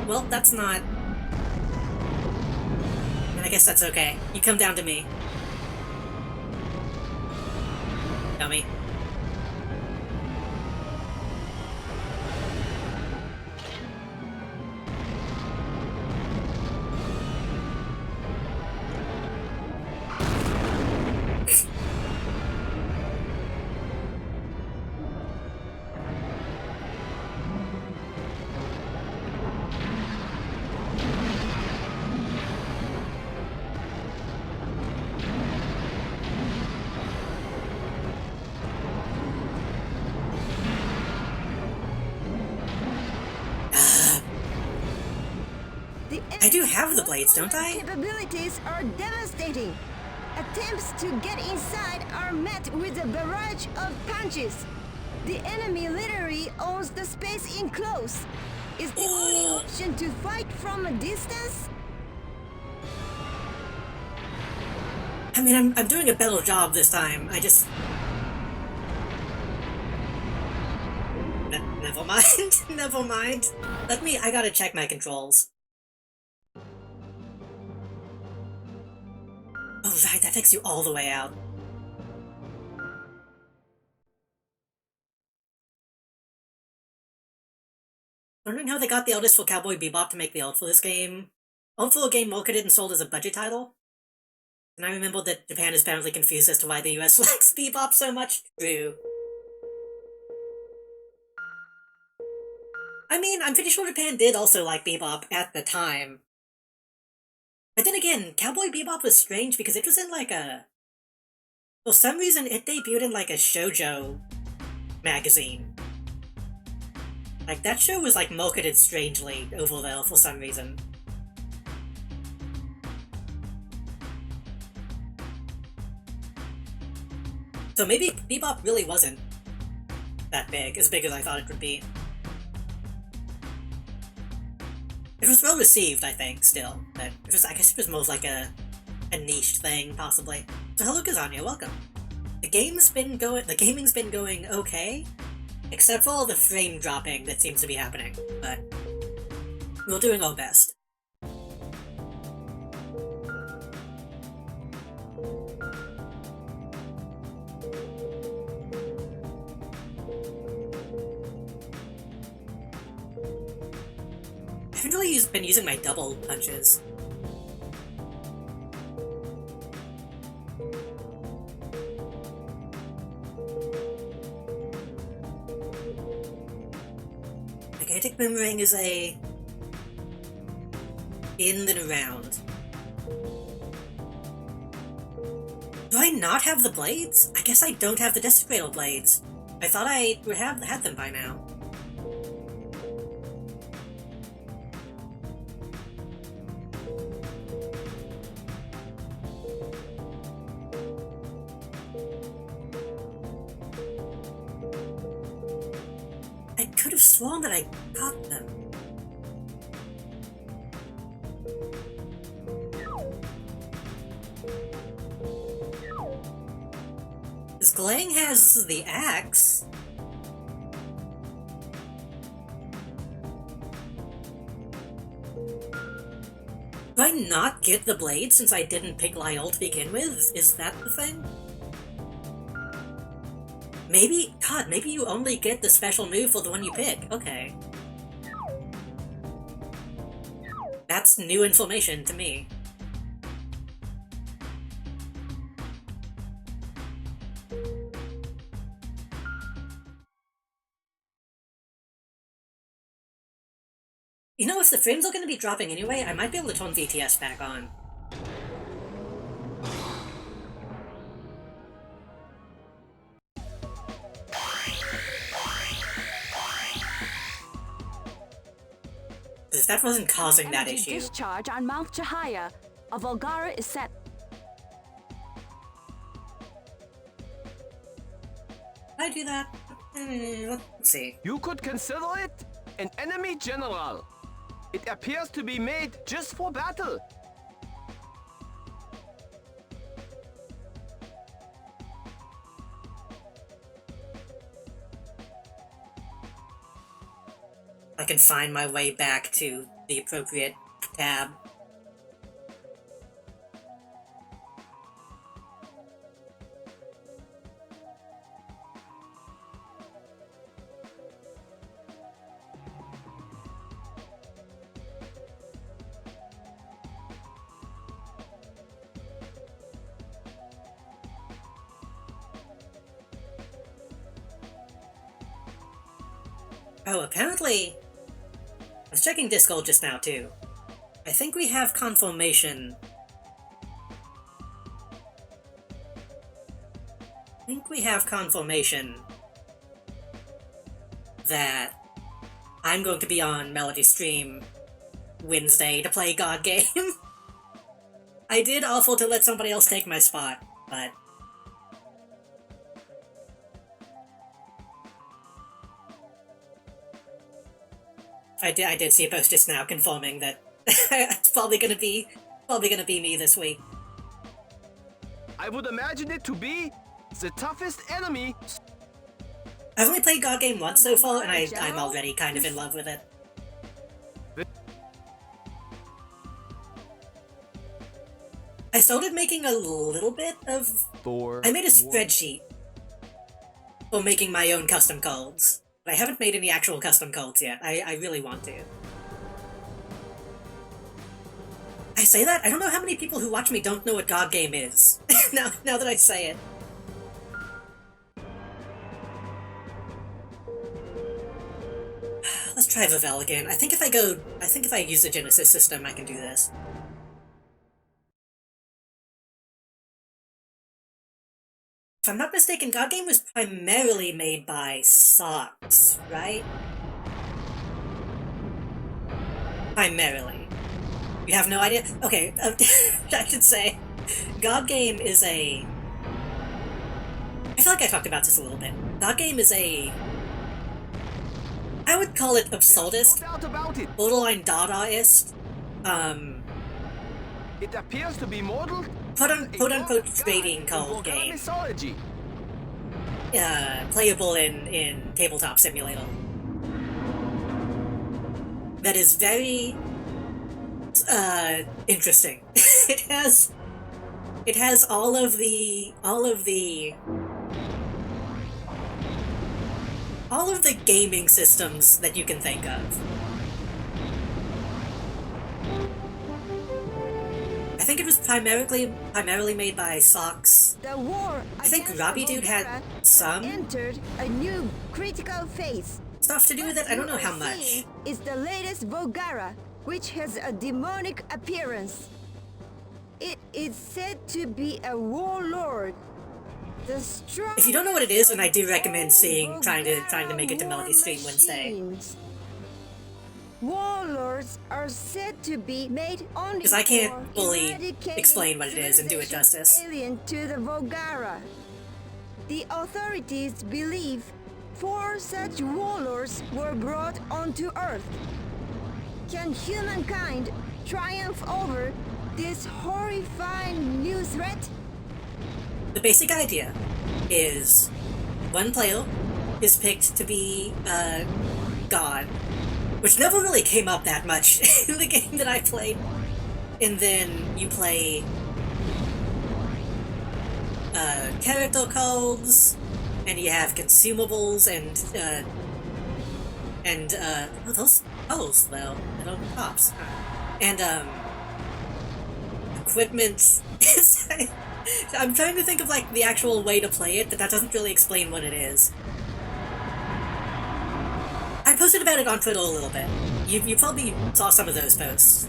Well, that's not... I guess that's okay. You come down to me. Dummy. I do have the blades, don't I? Capabilities are devastating. Attempts to get inside are met with a barrage of punches. The enemy literally owns the space enclosed. Is the only option to fight from a distance? I mean, I'm doing a better job this time. I just... Never mind. Never mind. I gotta check my controls. Oh, right, that takes you all the way out. Wondering how they got the artist for Cowboy Bebop to make the art for this game. Art for a game marketed and sold as a budget title. And I remember that Japan is apparently confused as to why the US likes Bebop so much. True. I mean, I'm pretty sure Japan did also like Bebop at the time. But then again, Cowboy Bebop was strange because it was in like a... For some reason, it debuted in like a shoujo magazine. Like, that show was like marketed strangely over there for some reason. So maybe Bebop really wasn't that big, as big as I thought it would be. It was well received, I think, still, but it was, I guess it was more like a niche thing, possibly. So hello Kazanya, welcome. The gaming's been going okay, except for all the frame dropping that seems to be happening, but we're doing our best. I haven't really been using my double punches. The kinetic boomerang is a... in and around. Do I not have the blades? I guess I don't have the Desecrator blades. I thought I would have had them by now. I could have sworn that I got them. This Glang has the axe. Do I not get the blade since I didn't pick Lyle to begin with? Is that the thing? Maybe, God, maybe you only get the special move for the one you pick. Okay. That's new information to me. You know, if the frames are going to be dropping anyway, I might be able to turn VTS back on. If that wasn't causing that Energy issue. Discharge on Mount Chahaya. A Volgara is set. Did I do that? Let's see. You could consider it an enemy general. It appears to be made just for battle. I can find my way back to the appropriate tab. Oh, apparently... I was checking Discord just now, too. I think we have confirmation. That I'm going to be on Melody Stream Wednesday to play God Game. I did offer to let somebody else take my spot, but... I did see a post just now confirming that it's probably gonna be me this week. I would imagine it to be the toughest enemy. I've only played God Game once so far, and I'm already kind of in love with it. I started making a little bit of... I made a spreadsheet for making my own custom cards. But I haven't made any actual custom cults yet. I really want to. I say that? I don't know how many people who watch me don't know what God Game is. now that I say it. Let's try Vavel again. I think if I use the Genesis system, I can do this. If I'm not mistaken, God Game was primarily made by Sox, right? Primarily. You have no idea? Okay, I should say, God Game is a... I feel like I talked about this a little bit. God Game is a... I would call it absurdist, No doubt about it. borderline Dadaist, It appears to be modeled quote-unquote trading card game. Mythology. Playable in Tabletop Simulator. That is very interesting. it has all of the gaming systems that you can think of. I think it was primarily made by Sox. The war I think against Robbie the Dude had Volgara some entered a new critical phase. stuff to do with it. I don't know how much. Seeing is the latest Volgara, which has a demonic appearance. It is said to be a warlord. The strong. If you don't know what it is, then I do recommend trying to make it to Melody Stream Wednesday. Warlords are said to be made only 'Cause I can't for fully eradicating explain what it is and do it justice. Alien to the Volgara. The authorities believe 4 such warlords were brought onto Earth. Can humankind triumph over this horrifying new threat? The basic idea is one player is picked to be God, which never really came up that much in the game that I played. And then you play character cards, and you have consumables and oh, those O's though, I don't know, pops. And equipment. I'm trying to think of like the actual way to play it, but that doesn't really explain what it is. I posted about it on Twitter a little bit. You probably saw some of those posts.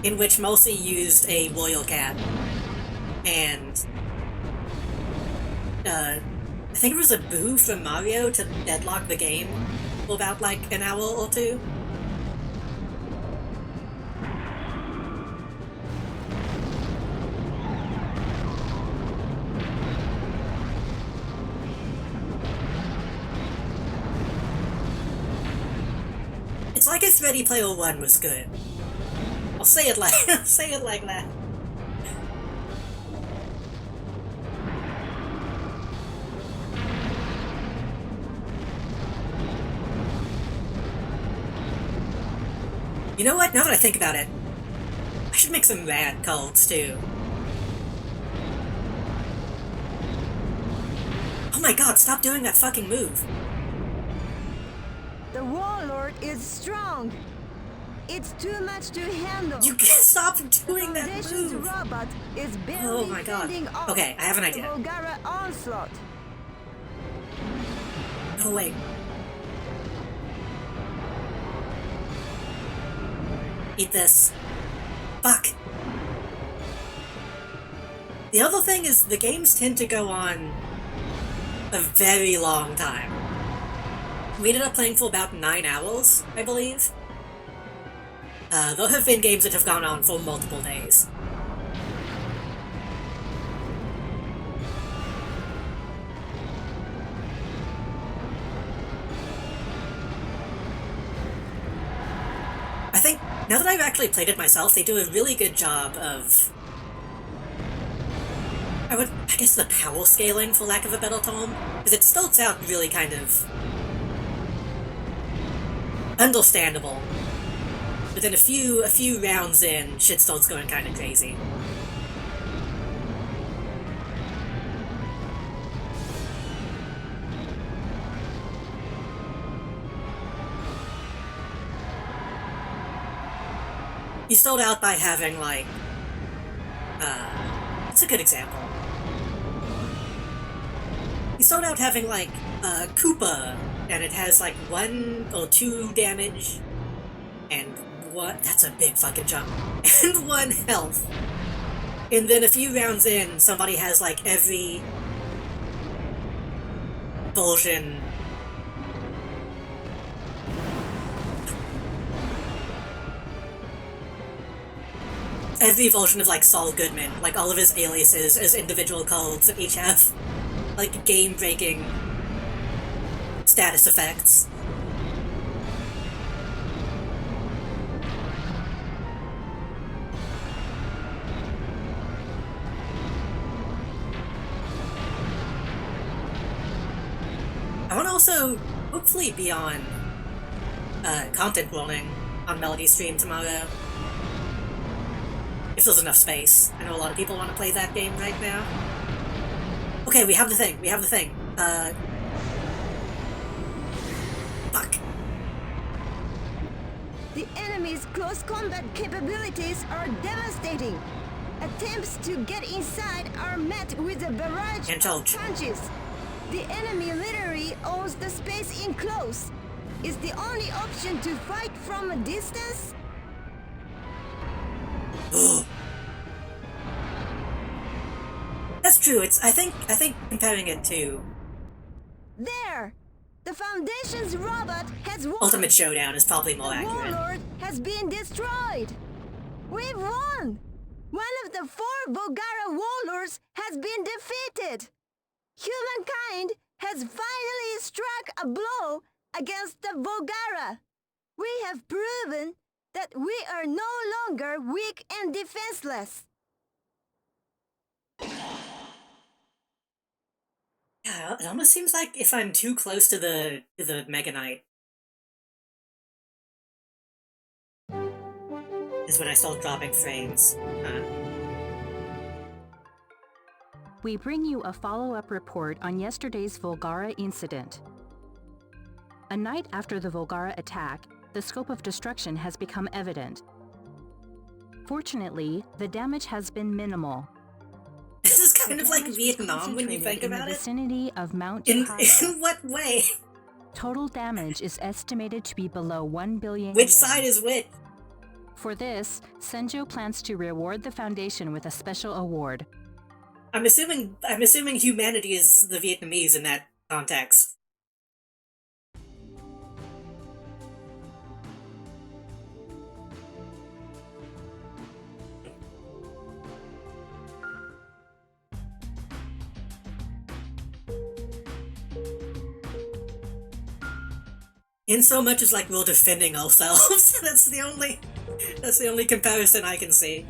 In which mostly used a royal cat. And I think it was a boo from Mario to deadlock the game for about like an hour or two. It's like if Ready Player One was good. I'll say it like that. You know what? Now that I think about it, I should make some rad cults too. Oh my god, stop doing that fucking move. The warlord is strong. It's too much to handle. You can't stop doing that Foundation's move. robot is barely Oh my god. fending off Okay, I have an the idea. Volgara onslaught. Oh wait. Eat this. Fuck. The other thing is the games tend to go on a very long time. We ended up playing for about 9 hours, I believe. There have been games that have gone on for multiple days. I think, now that I've actually played it myself, they do a really good job of... I guess the power scaling, for lack of a better term, because it starts out really kind of... understandable. But then a few rounds in, shit starts going kind of crazy. You start out by having, like, it's a good example. You start out having, like, Koopa, and it has, like, 1 or 2 damage, and that's a big fucking jump, and 1 health. And then a few rounds in, somebody has, like, every version of, like, Saul Goodman, like, all of his aliases as individual codes that each have, like, game-breaking status effects. I want to also hopefully be on content warning on Melody's stream tomorrow. If there's enough space. I know a lot of people want to play that game right now. Okay, we have the thing. Fuck. The enemy's close combat capabilities are devastating. Attempts to get inside are met with a barrage of punches. The enemy literally owns the space enclosed. Is the only option to fight from a distance? That's true. I think comparing it to There! The Foundation's robot has won! Ultimate Showdown is probably more The accurate. Warlord has been destroyed! We've won! One of the 4 Volgara warlords has been defeated! Humankind has finally struck a blow against the Volgara! We have proven that we are no longer weak and defenseless! Yeah, it almost seems like if I'm too close to the Mega Knight is when I start dropping frames. We bring you a follow-up report on yesterday's Volgara incident. A night after the Volgara attack, the scope of destruction has become evident. Fortunately, the damage has been minimal. This is kind of like Vietnam when you think about in the it. vicinity of Mount In Chihaya. what way? Total damage is estimated to be below 1 billion Which yen. side is which? For this, Senjo plans to reward the Foundation with a special award. I'm assuming humanity is the Vietnamese in that context. In so much as like we're defending ourselves. That's the only comparison I can see.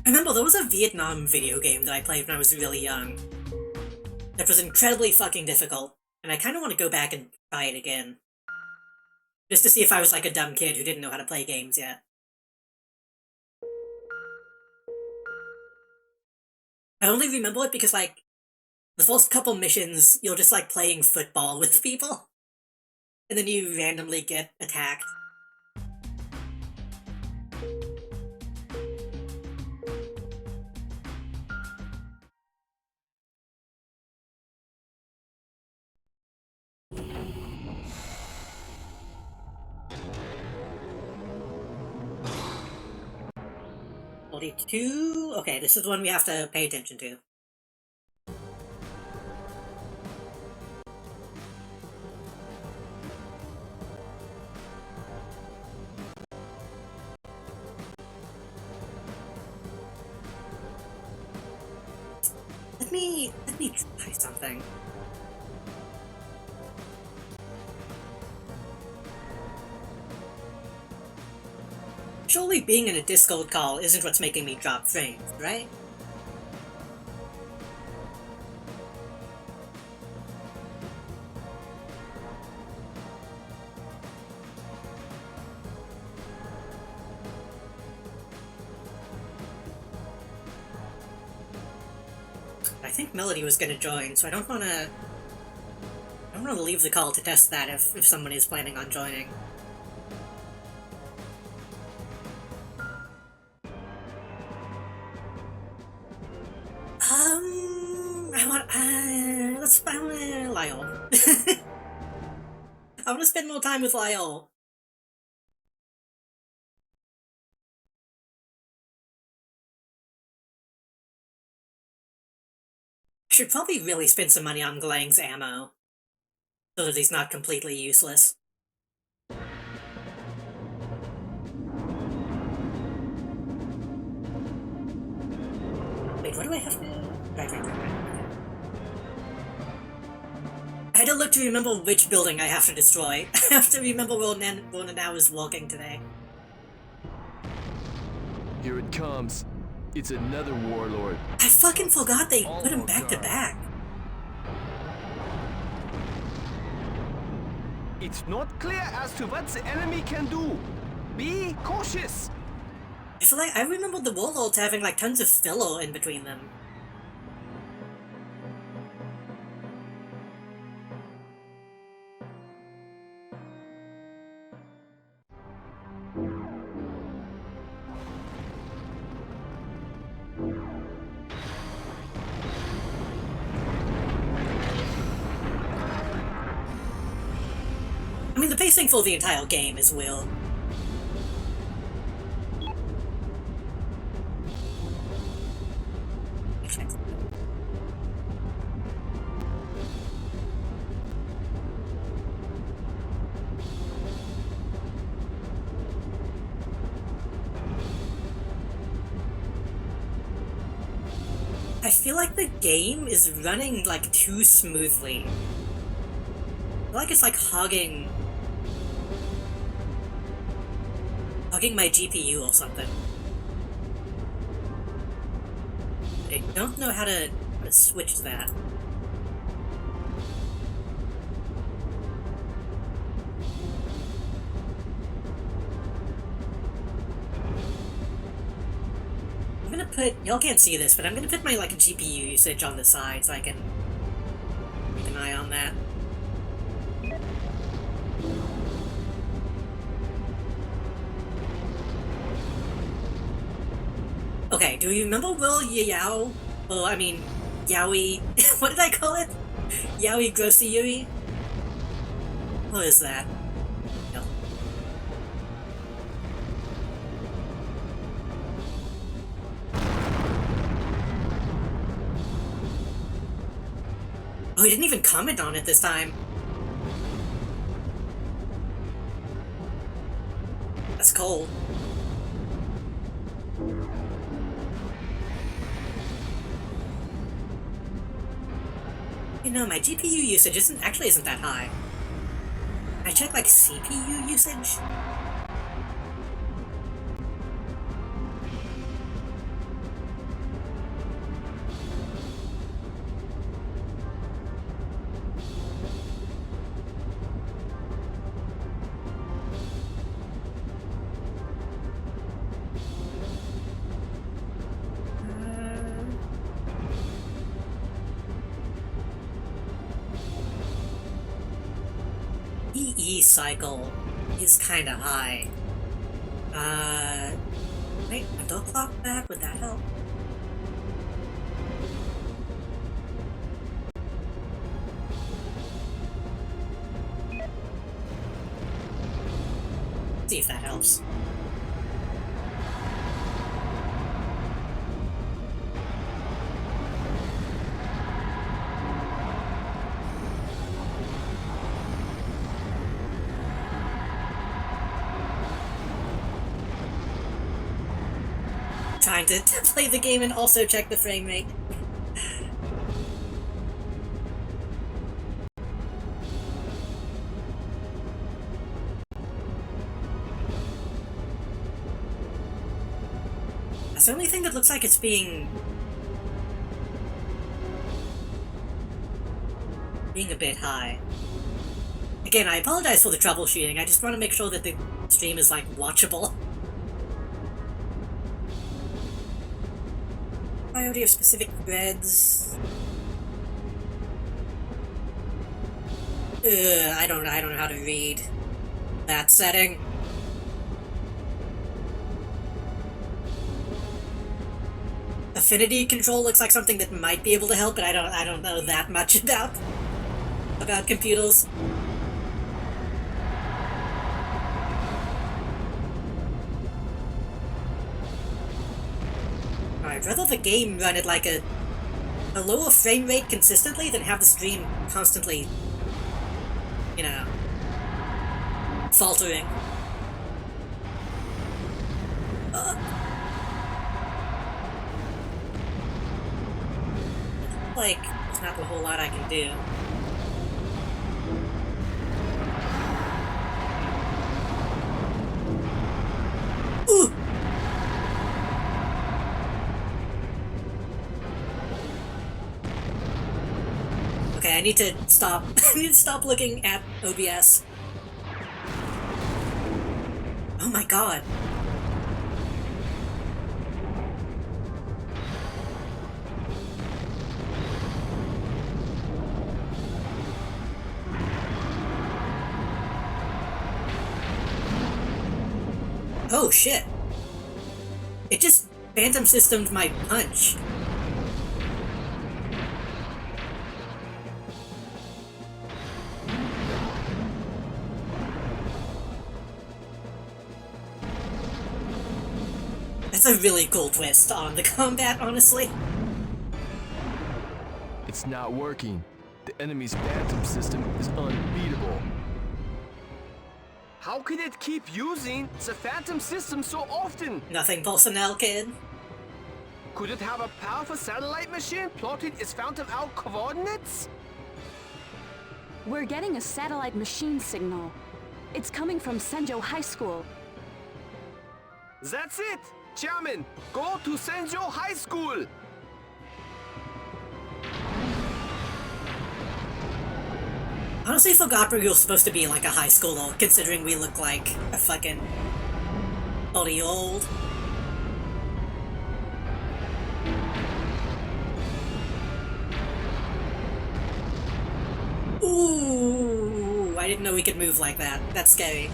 I remember there was a Vietnam video game that I played when I was really young that was incredibly fucking difficult, and I kind of want to go back and try it again. Just to see if I was like a dumb kid who didn't know how to play games yet. I only remember it because, like, the first couple missions, you're just, like, playing football with people. And then you randomly get attacked. Okay, this is the one we have to pay attention to. Let me try something. Surely being in a Discord call isn't what's making me drop frames, right? I think Melody was gonna join, so I don't wanna leave the call to test that if someone is planning on joining. I want Lyle. I want to spend more time with Lyle. I should probably really spend some money on Glang's ammo, so that he's not completely useless. Wait, what do I have to... Right. I had to look to remember which building I have to destroy. I have to remember where Now is walking today. Here it comes. It's another warlord. I fucking forgot they put him back to back. It's not clear as to what the enemy can do. Be cautious. I feel like I remember the warlords having like tons of filler in between them. I mean, the pacing for the entire game is weird. I feel like the game is running like too smoothly. I feel like it's like hogging my GPU or something. I don't know how to switch that. I'm gonna put, y'all can't see this, but I'm gonna put my like GPU usage on the side so I can keep an eye on that. Okay, do you remember Will Yao? Well, I mean, Yaoi... what did I call it? Yaoi Grossiyui? What is that? No. Oh, he didn't even comment on it this time. That's cold. You know, my GPU usage isn't that high. I check like CPU usage. EE cycle is kinda high. Wait, a dog clock back? Would that help? See if that helps. Trying to play the game and also check the frame rate. That's the only thing that looks like it's being a bit high. Again, I apologize for the troubleshooting, I just want to make sure that the stream is, like, watchable. Priority of specific threads. I don't know how to read that setting. Affinity control looks like something that might be able to help, but I don't know that much about computers. I'd rather the game run at like a lower frame rate consistently than have the stream constantly, you know, faltering. Like, there's not a whole lot I can do. Ooh! Okay, I need to stop. I need to stop looking at OBS. Oh my god. Oh shit. It just phantom systemed my punch. That's a really cool twist on the combat, honestly. It's not working. The enemy's phantom system is unbeatable. How can it keep using the phantom system so often? Nothing personnel, kid. Could it have a powerful satellite machine plotting its phantom out coordinates? We're getting a satellite machine signal. It's coming from Senjo High School. That's it! Chairman, go to Senjo High School! Honestly, forgot we were supposed to be like a high schooler, considering we look like a fucking 40-year-old. Ooh, I didn't know we could move like that. That's scary.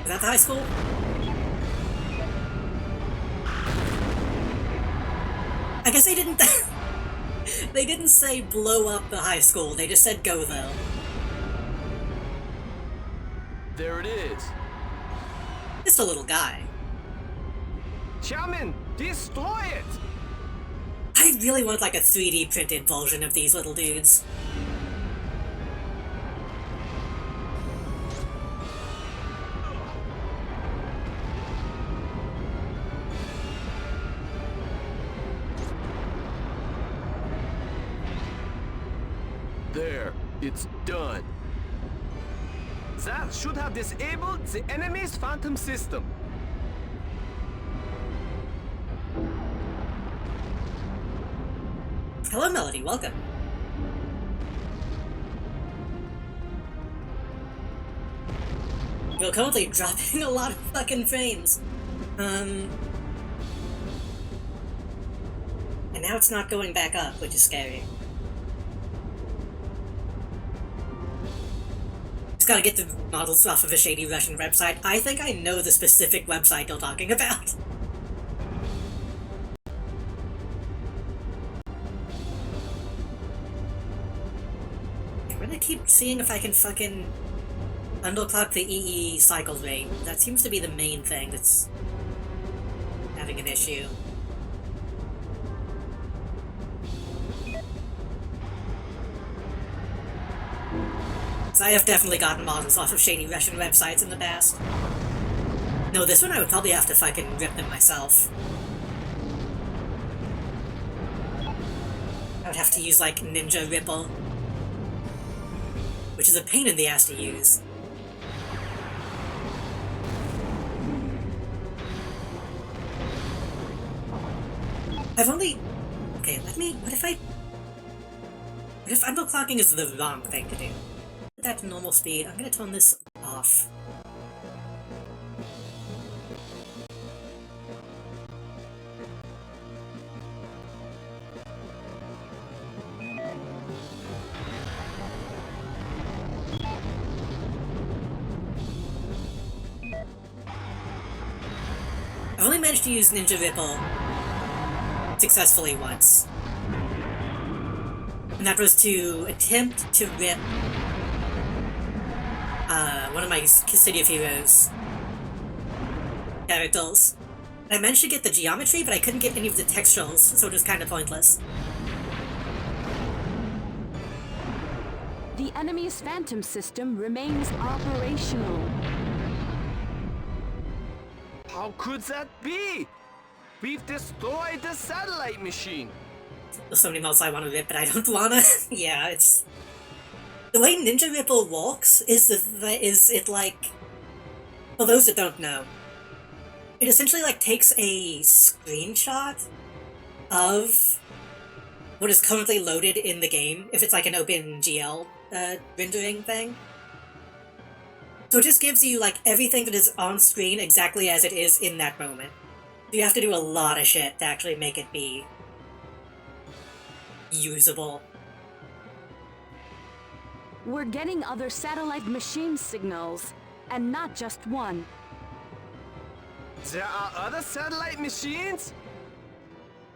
Is that the high school? I guess they didn't... They didn't say blow up the high school, they just said go though. There it is. Just a little guy. Chairman, destroy it! I really want like a 3D printed version of these little dudes. There, it's done. That should have disabled the enemy's phantom system. Hello Melody, welcome. We're currently dropping a lot of fucking frames. And now it's not going back up, which is scary. Just gotta get the models off of a shady Russian website. I think I know the specific website you're talking about. I'm gonna keep seeing if I can fucking underclock the EE cycle rate. That seems to be the main thing that's having an issue. So I have definitely gotten models off of shady Russian websites in the past. No, this one I would probably have to fucking rip them myself. I would have to use, like, Ninja Ripple. Which is a pain in the ass to use. I've only... Okay, let me... What if underclocking is the wrong thing to do? Put that to normal speed. I'm gonna turn this off. I've only managed to use Ninja Ripple successfully once. And that was to attempt to rip one of my City of Heroes characters. And I managed to get the geometry, but I couldn't get any of the texturals, so it was kind of pointless. The enemy's phantom system remains operational. How could that be? We've destroyed the satellite machine. There's so many mods I want to rip, but I don't wanna. Yeah, it's... The way Ninja Ripple works is it like... For those that don't know, it essentially like takes a screenshot of what is currently loaded in the game, if it's like an OpenGL rendering thing. So it just gives you like everything that is on screen exactly as it is in that moment. You have to do a lot of shit to actually make it be usable. We're getting other satellite machine signals, and not just one. There are other satellite machines?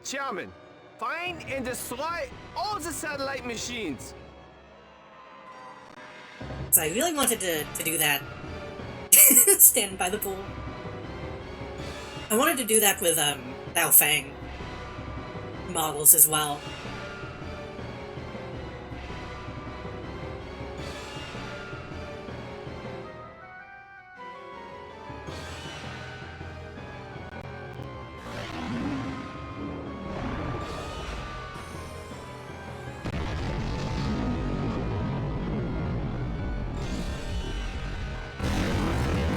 Chairman, find and destroy all the satellite machines. So I really wanted to do that. Stand by the pool. I wanted to do that with Bao Fang models as well.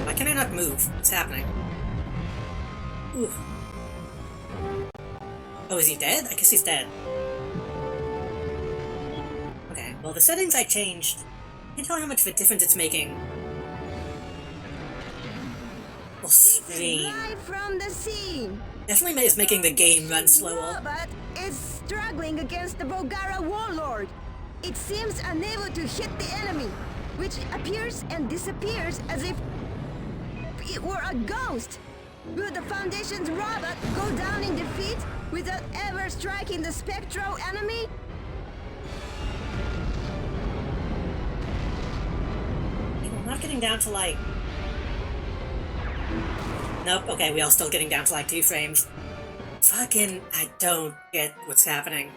Why can I not move? What's happening? Ooh. Oh, is he dead? I guess he's dead. Okay, well the settings I changed, I can't tell how much of a difference it's making. Well, screen. Live from the scene. Definitely is making the game run slower. Robot is struggling against the Volgara warlord. It seems unable to hit the enemy, which appears and disappears as if it were a ghost. Will the Foundation's robot go down in defeat without ever striking the spectral enemy? I'm not getting down to like... Nope, okay, we are still getting down to like 2 frames. Fucking, I don't get what's happening.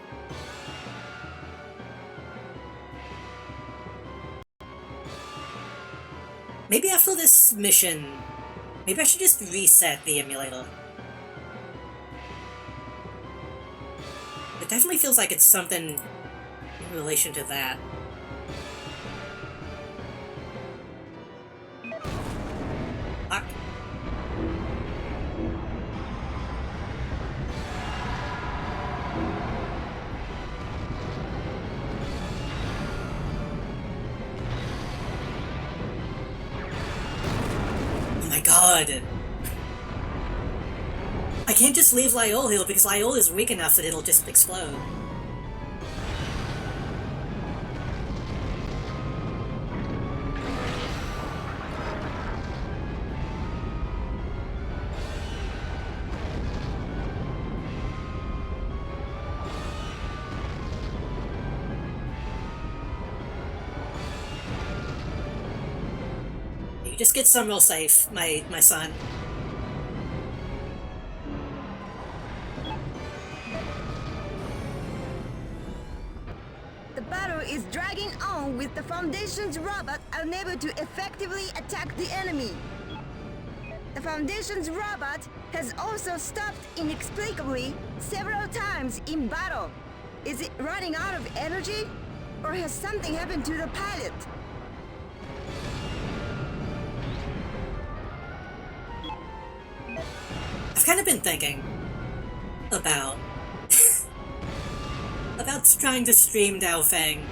Maybe after this mission, maybe I should just reset the emulator. It definitely feels like it's something in relation to that. Fuck. Oh my god! I can't just leave Lyol here because Lyol is weak enough that it'll just explode. You just get somewhere safe, my son. The battle is dragging on with the Foundation's robot unable to effectively attack the enemy. The Foundation's robot has also stopped inexplicably several times in battle. Is it running out of energy? Or has something happened to the pilot? I've kind of been thinking about trying to stream Dao Feng.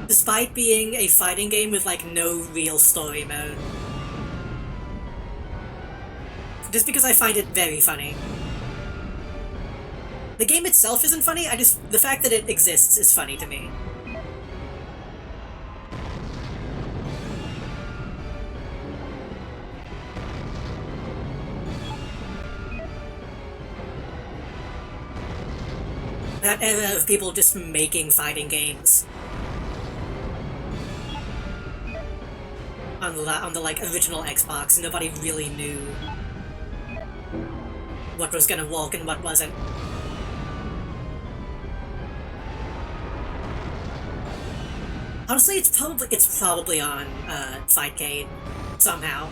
Despite being a fighting game with like no real story mode. Just because I find it very funny. The game itself isn't funny, the fact that it exists is funny to me. That era of people just making fighting games. On the like original Xbox, nobody really knew what was gonna work and what wasn't. Honestly, it's probably on Fightcade somehow.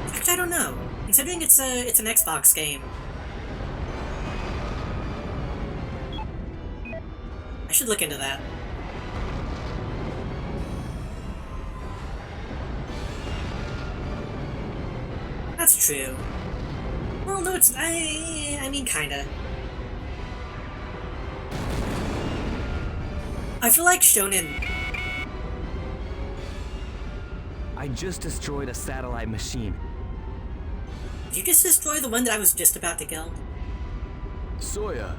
In fact, I don't know. Considering it's an Xbox game, I should look into that. That's true. Well, no, it's... I mean, kinda. I feel like Shonen... I just destroyed a satellite machine. Did you just destroy the one that I was just about to kill? Soya,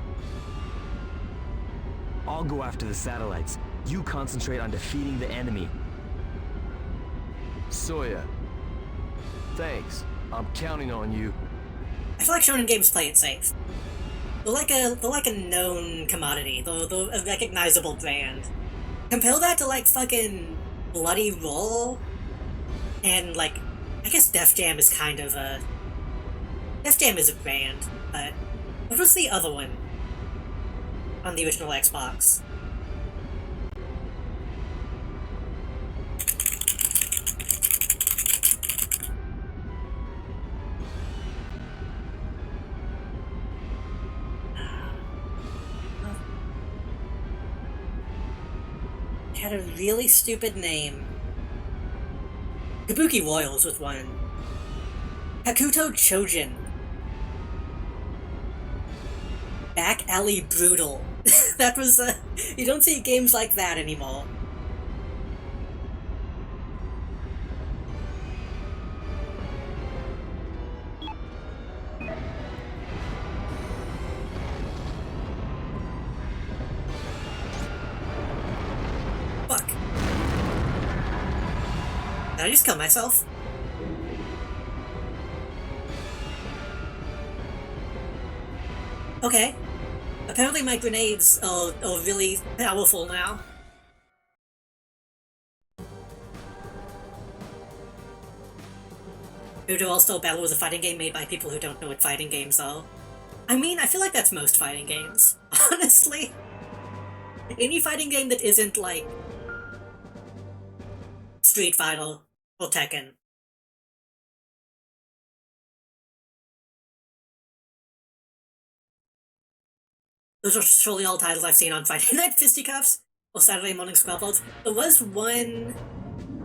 I'll go after the satellites. You concentrate on defeating the enemy. Soya. Thanks. I'm counting on you. I feel like Shonen games play it safe. They're like a known commodity. They're a recognizable brand. Compare that to like fucking Bloody Roar, and like, I guess Def Jam is kind of a... Def Jam is a brand, but what was the other one on the original Xbox? It had a really stupid name. Kabuki Royals was one. Hakuto Chojin. Back Alley Brutal. That was, you don't see games like that anymore. Fuck. Did I just kill myself? Okay. Apparently my grenades are really powerful now. Voodoo All-Star Battle was a fighting game made by people who don't know what fighting games are. I mean, I feel like that's most fighting games. Honestly. Any fighting game that isn't, like, Street Fighter or Tekken. Those are surely all titles I've seen on Friday Night Fisticuffs or Saturday Morning Scrabbles. There was one...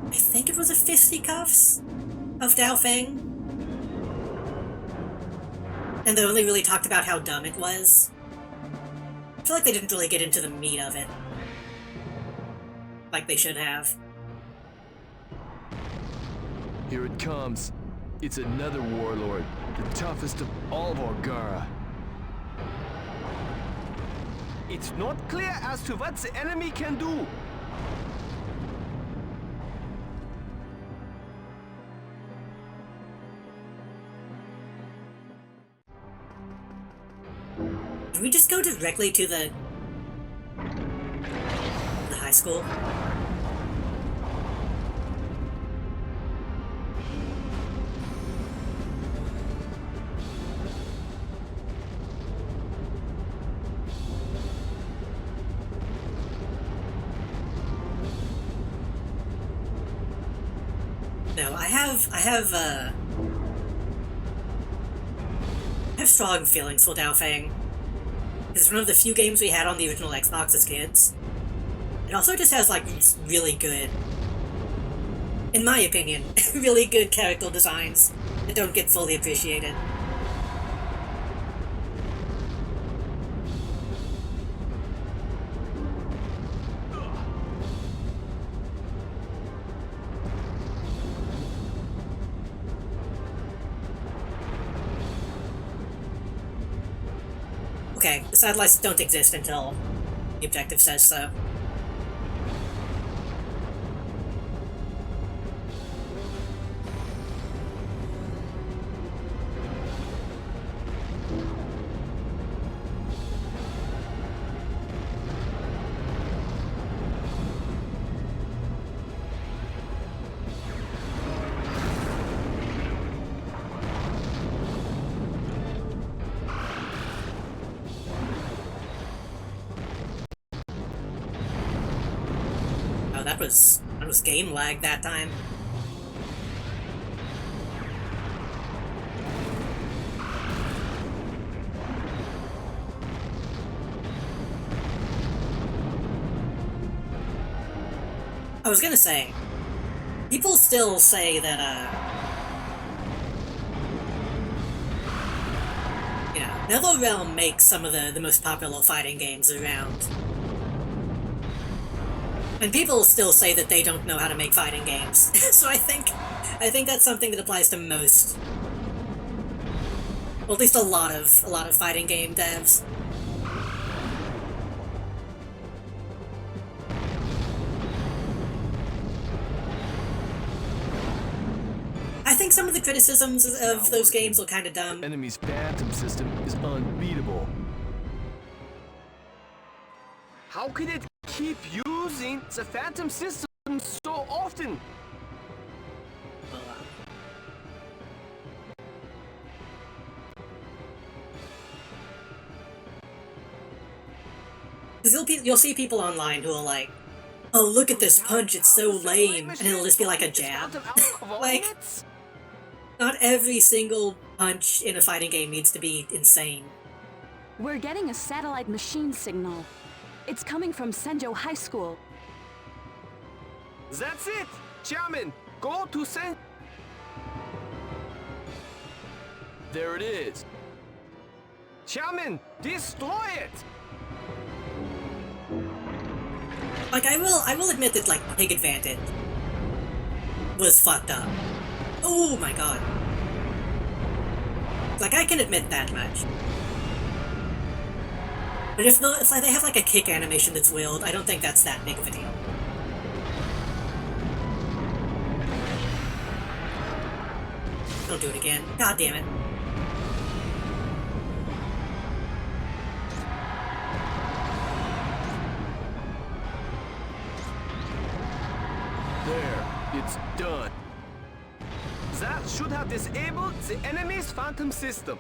I think it was a Fisticuffs of Dao Feng. And they only really talked about how dumb it was. I feel like they didn't really get into the meat of it. Like they should have. Here it comes. It's another warlord, the toughest of all Volgara. It's not clear as to what the enemy can do. Did we just go directly to the high school? No, I have strong feelings for Dao Feng. It's one of the few games we had on the original Xbox as kids. It also just has, like, really good, in my opinion, really good character designs that don't get fully appreciated. Okay, the satellites don't exist until the objective says so. no, that was game lag that time. I was gonna say, people still say that, you know, NetherRealm makes some of the most popular fighting games around. And people still say that they don't know how to make fighting games. So I think that's something that applies to most, or at least a lot of fighting game devs. I think some of the criticisms of those games are kind of dumb. Enemy's phantom system is unbeatable. How can it keep using the phantom system so often? You'll see people online who are like, oh, look at this punch, it's so lame, and it'll just be like a jab. Like, not every single punch in a fighting game needs to be insane. We're getting a satellite machine signal. It's coming from Senjo High School. That's it! Chairman, go to Sen... There it is. Chairman, destroy it! Like, I will admit that, like, Pig Advantage was fucked up. Oh my god. Like, I can admit that much. But if they have, like, a kick animation that's willed, I don't think that's that big of a deal. Don't do it again. God damn it. There, it's done. That should have disabled the enemy's phantom system.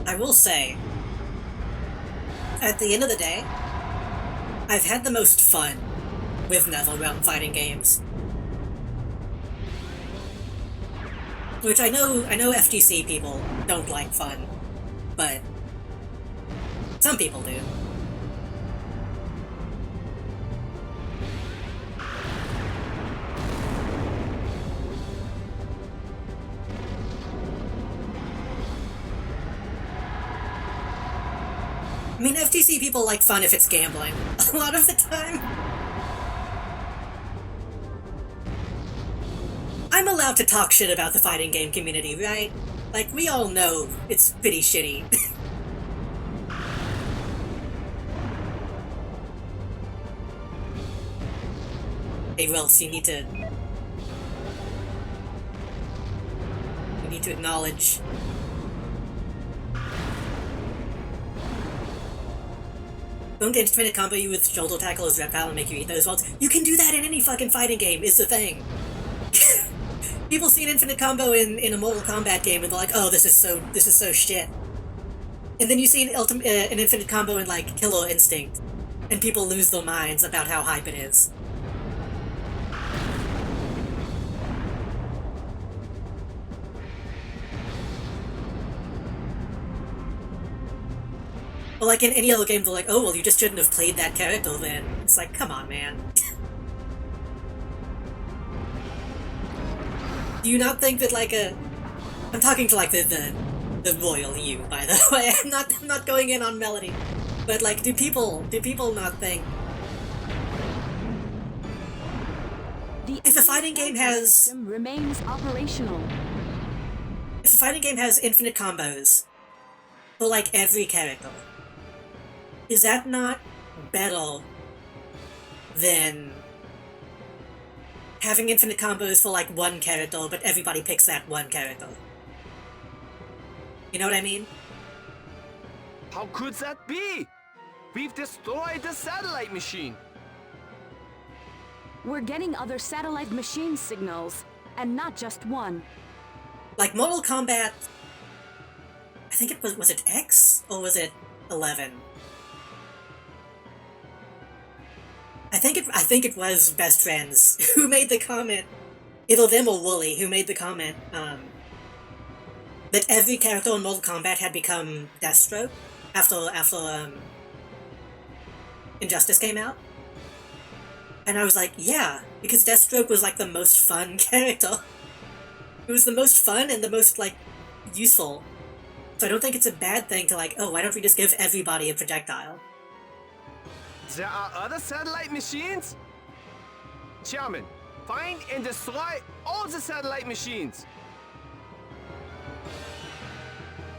I will say, at the end of the day, I've had the most fun with NetherRealm fighting games. Which I know FGC people don't like fun, but some people do. I mean, FTC people like fun if it's gambling, a lot of the time. I'm allowed to talk shit about the fighting game community, right? Like, we all know it's pretty shitty. Hey, Welts, you need to acknowledge. Don't infinite combo you with shoulder tackle as reptile and make you eat those walls. You can do that in any fucking fighting game, is the thing. People see an infinite combo in a Mortal Kombat game and they're like, oh, this is so shit. And then you see an infinite combo in, like, Killer Instinct, and people lose their minds about how hype it is. Or like in any other game, they're like, oh, well, you just shouldn't have played that character then. It's like, come on, man. Do you not think that, like, I'm talking to, like, the royal you, by the way. I'm not going in on Melody. But, like, do people not think... If a fighting game has... remains operational. If a fighting game has infinite combos for, like, every character, is that not better than having infinite combos for, like, one character, but everybody picks that one character? You know what I mean? How could that be? We've destroyed the satellite machine. We're getting other satellite machine signals, and not just one. Like Mortal Kombat, I think it was it X or was it 11? I think it was Best Friends who made the comment, either them or Wooly, who made the comment that every character in Mortal Kombat had become Deathstroke after Injustice came out. And I was like, yeah, because Deathstroke was like the most fun character. It was the most fun and the most like useful. So I don't think it's a bad thing to like, oh, why don't we just give everybody a projectile? There are other satellite machines? Chairman, find and destroy all the satellite machines.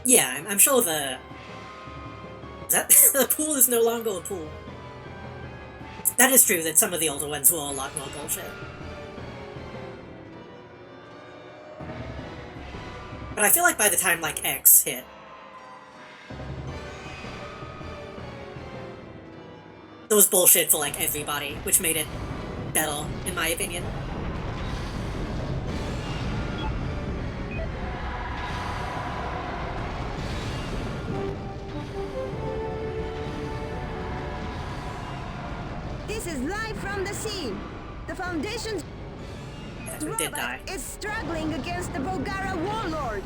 Yeah, I'm sure the pool is no longer a pool. That is true that some of the older ones were a lot more bullshit. But I feel like by the time like X hit, there was bullshit for like everybody, which made it better, in my opinion. This is live from the scene. The Foundation's Who did die? robot is struggling against the Volgara warlord.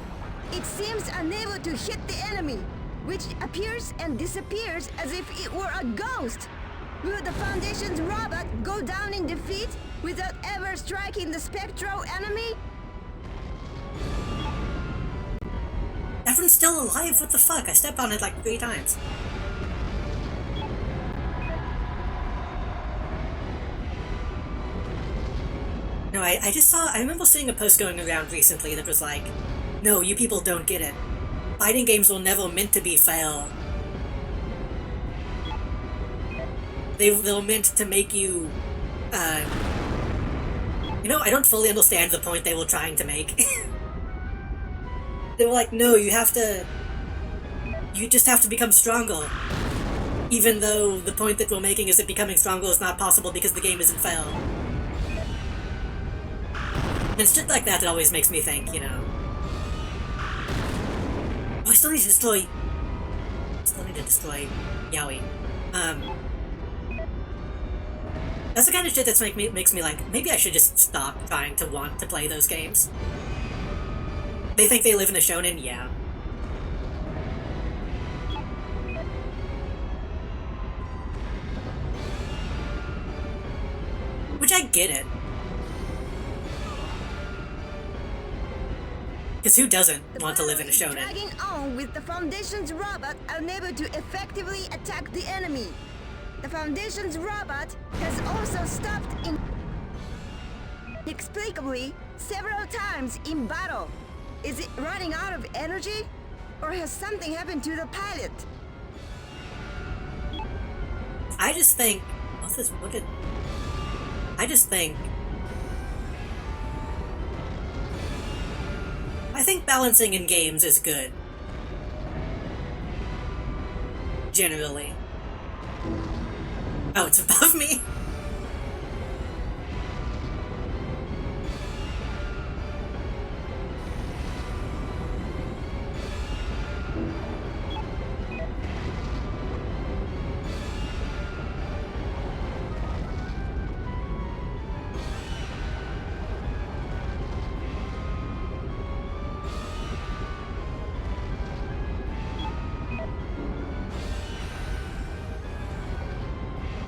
It seems unable to hit the enemy, which appears and disappears as if it were a ghost. Will the Foundation's robot go down in defeat without ever striking the spectral enemy? That one's still alive? What the fuck? I stepped on it like 3 times. No, I remember seeing a post going around recently that was like, no, you people don't get it. Fighting games were never meant to be fair. They were meant to make you, you know, I don't fully understand the point they were trying to make. They were like, no, you just have to become stronger. Even though the point that we're making is that becoming stronger is not possible because the game isn't fair. And it's shit like that that always makes me think, you know. Oh, I still need to destroy Yowie. That's the kind of shit that makes me like, maybe I should just stop trying to want to play those games. They think they live in a shonen? Yeah. Which I get it. Because who doesn't want to live in a shonen? Dragging on with the Foundation's robot unable to effectively attack the enemy. The Foundation's robot has also stopped inexplicably several times in battle. Is it running out of energy? Or has something happened to the pilot? I just think balancing in games is good. Generally. Oh, it's above me?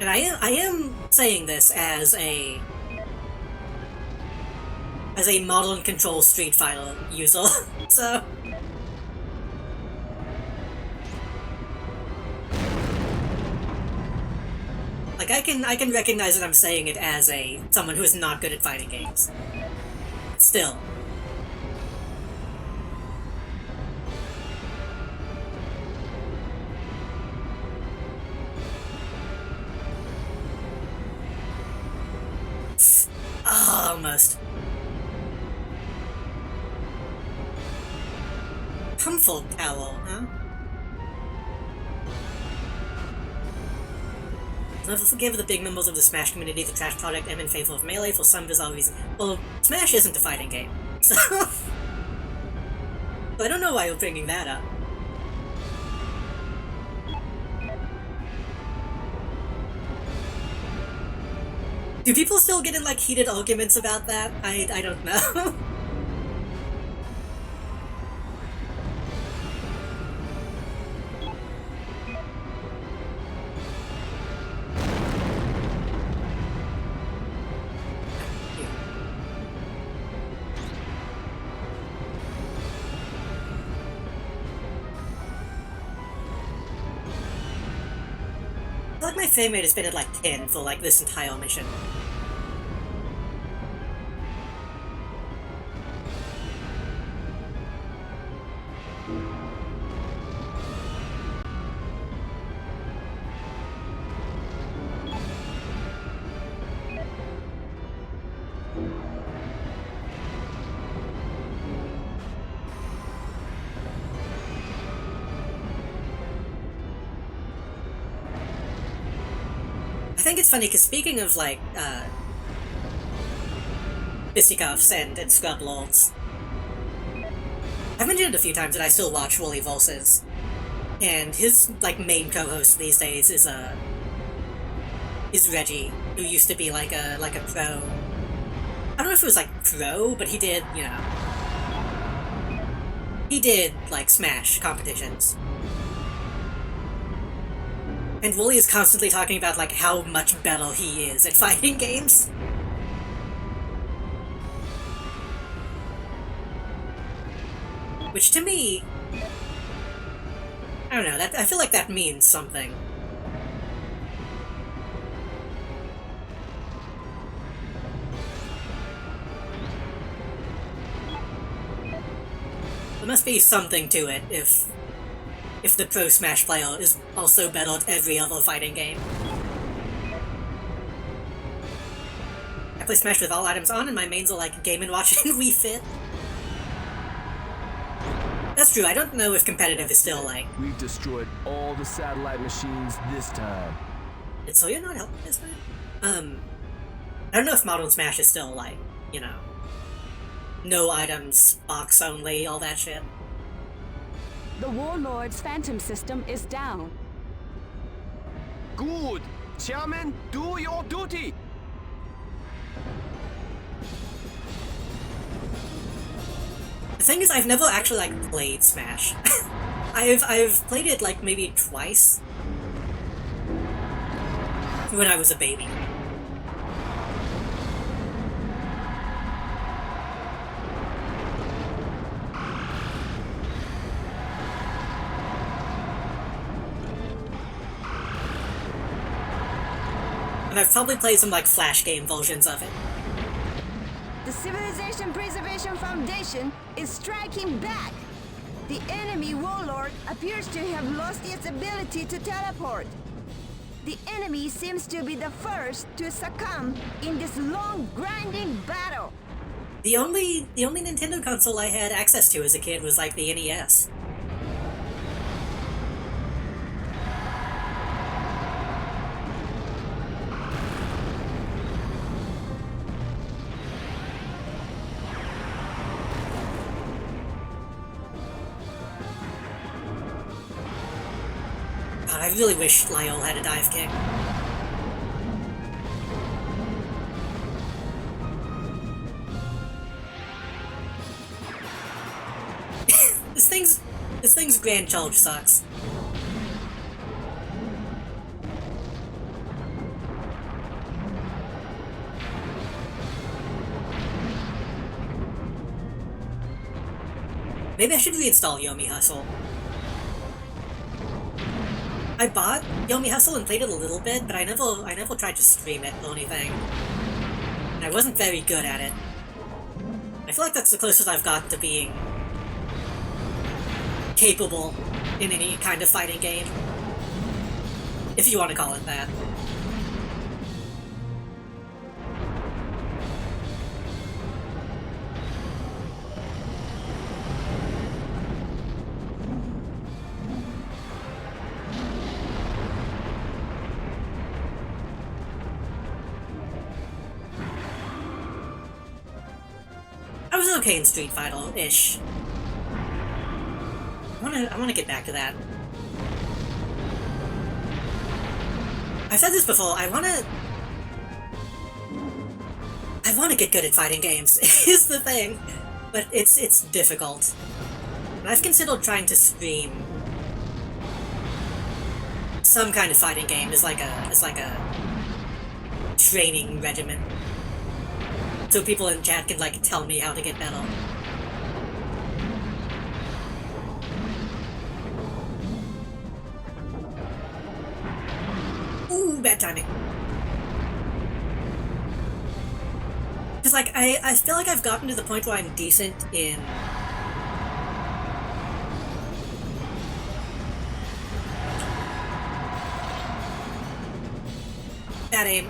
And I am saying this as a modern control Street Fighter user, so like I can recognize that I'm saying it as someone who is not good at fighting games. Still. Oh, almost. Comfort towel, huh? never forgive the big members of the Smash community the trash product am in favor of Melee for some bizarre reason. Well, Smash isn't a fighting game, so... I don't know why you're bringing that up. Do people still get in, like, heated arguments about that? I don't know. I feel like my frame rate has been at like 10 for like this entire mission. I think it's funny, because speaking of, like, fisticuffs and scrub lords, I've mentioned it a few times that I still watch Wooly Volses, and his, like, main co-host these days is Reggie, who used to be, like a pro. I don't know if it was, like, pro, but he did, you know, he did, like, Smash competitions. And Wooly is constantly talking about, like, how much better he is at fighting games. Which, to me... I don't know, I feel like that means something. There must be something to it if the pro Smash player is also better at every other fighting game. I play Smash with all items on, and my mains are like Game & Watch and Wii Fit. That's true, I don't know if competitive is still like... We've destroyed all the satellite machines this time. Did Sawyer not help this time? I don't know if Modern Smash is still like, you know, no items, box only, all that shit. The Warlord's Phantom system is down. Good! Chairman, do your duty! The thing is, I've never actually, like, played Smash. I've played it, like, maybe twice. When I was a baby. And I've probably played some, like, Flash game versions of it. The Civilization Preservation Foundation is striking back. The enemy warlord appears to have lost its ability to teleport. The enemy seems to be the first to succumb in this long, grinding battle. The only Nintendo console I had access to as a kid was, like, the NES. God, I really wish Lyle had a dive kick. This thing's grand charge sucks. Maybe I should reinstall Yomi Hustle. I bought Yomi Hustle and played it a little bit, but I never tried to stream it or anything. And I wasn't very good at it. I feel like that's the closest I've got to being capable in any kind of fighting game. If you want to call it that. was okay in Street Fighter-ish. I wanna get back to that. I've said this before, I wanna get good at fighting games, is the thing. But it's difficult. And I've considered trying to stream some kind of fighting game as like a training regimen. So people in chat can like tell me how to get better. Ooh, bad timing. Because, like, I feel like I've gotten to the point where I'm decent in... bad aim.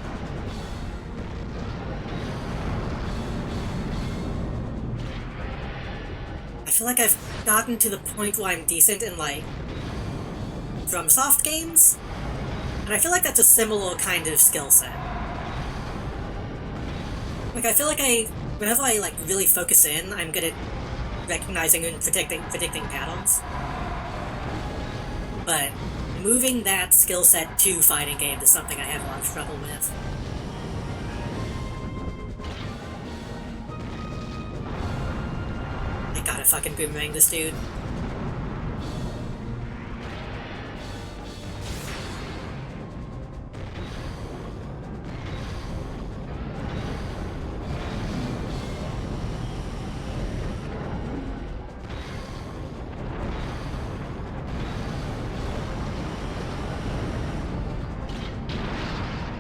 I feel like I've gotten to the point where I'm decent in, like, FromSoft games. And I feel like that's a similar kind of skill set. Like, I feel like whenever I, like, really focus in, I'm good at recognizing and predicting patterns. But moving that skill set to fighting games is something I have a lot of trouble with. I gotta fucking boomerang this dude.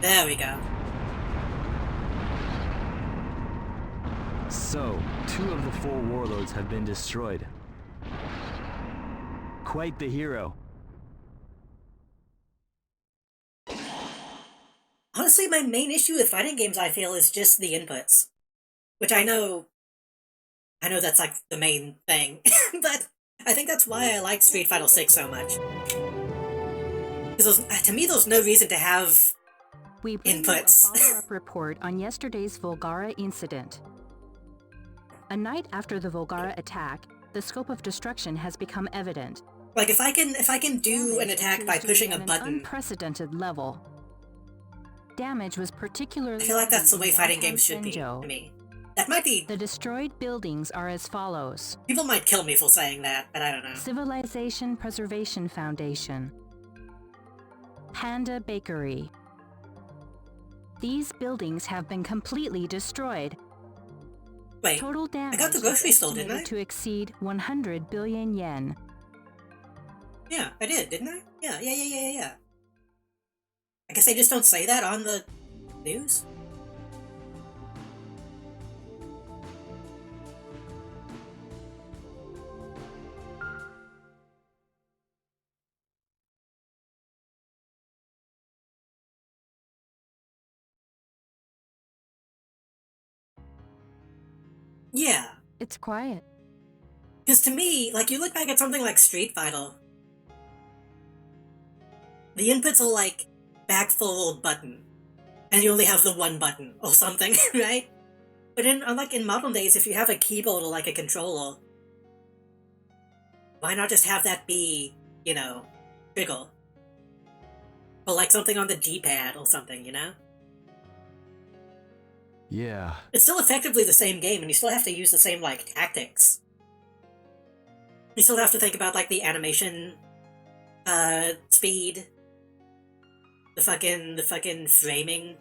There we go. So, 2 of the 4 warlords have been destroyed. Quite the hero. Honestly, my main issue with fighting games, I feel, is just the inputs. Which I know that's like the main thing, but I think that's why I like Street Fighter 6 so much. Because to me, there's no reason to have We bring inputs. you a follow-up report on yesterday's Volgara incident. A night after the Volgara attack, the scope of destruction has become evident. Like, if I can do an attack by pushing a At an button, unprecedented level. Damage was particularly I feel like that's the way evident in fighting downtown games should be, Shenzhou. to me. That might be... The destroyed buildings are as follows. people might kill me for saying that, but I don't know. Civilization Preservation Foundation. Panda Bakery. These buildings have been completely destroyed. Wait, Total damage got the grocery is store, didn't estimated I? to exceed 100 billion yen. yeah, I did, didn't I? Yeah. I guess they just don't say that on the news? Yeah. It's quiet. Because to me, like, you look back at something like Street Fighter, the inputs are like back forward button, and you only have the one button or something, right? But unlike in modern days, if you have a keyboard or like a controller, why not just have that be, you know, trigger? Or like something on the D-pad or something, you know? Yeah, It's still effectively the same game, and you still have to use the same, like, tactics. You still have to think about, like, the animation, speed, the fucking framing.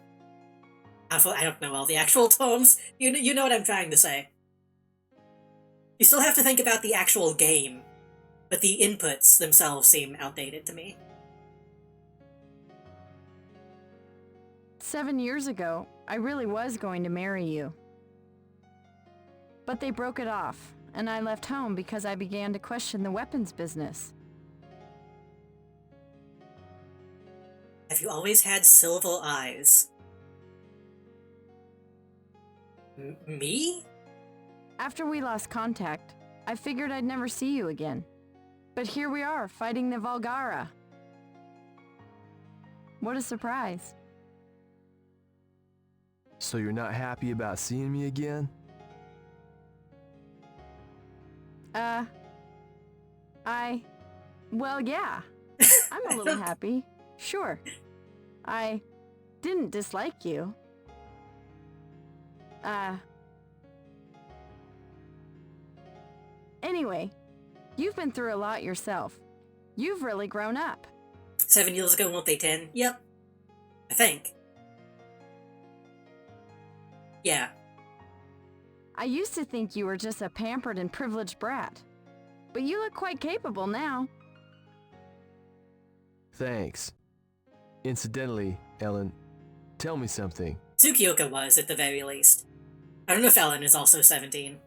I don't know all the actual terms. You know what I'm trying to say. You still have to think about the actual game, but the inputs themselves seem outdated to me. 7 years ago, I really was going to marry you. But they broke it off, and I left home because I began to question the weapons business. Have you always had silver eyes? Me? After we lost contact, I figured I'd never see you again. But here we are, fighting the Volgara. What a surprise. so you're not happy about seeing me again? Well, yeah. I'm a little happy. Sure. I didn't dislike you. Anyway, you've been through a lot yourself. You've really grown up. 7 years ago, won't they 10? Yep. I think. Yeah. I used to think you were just a pampered and privileged brat. But you look quite capable now. Thanks. Incidentally, Ellen, tell me something. Tsukioka was, at the very least. I don't know if Ellen is also 17.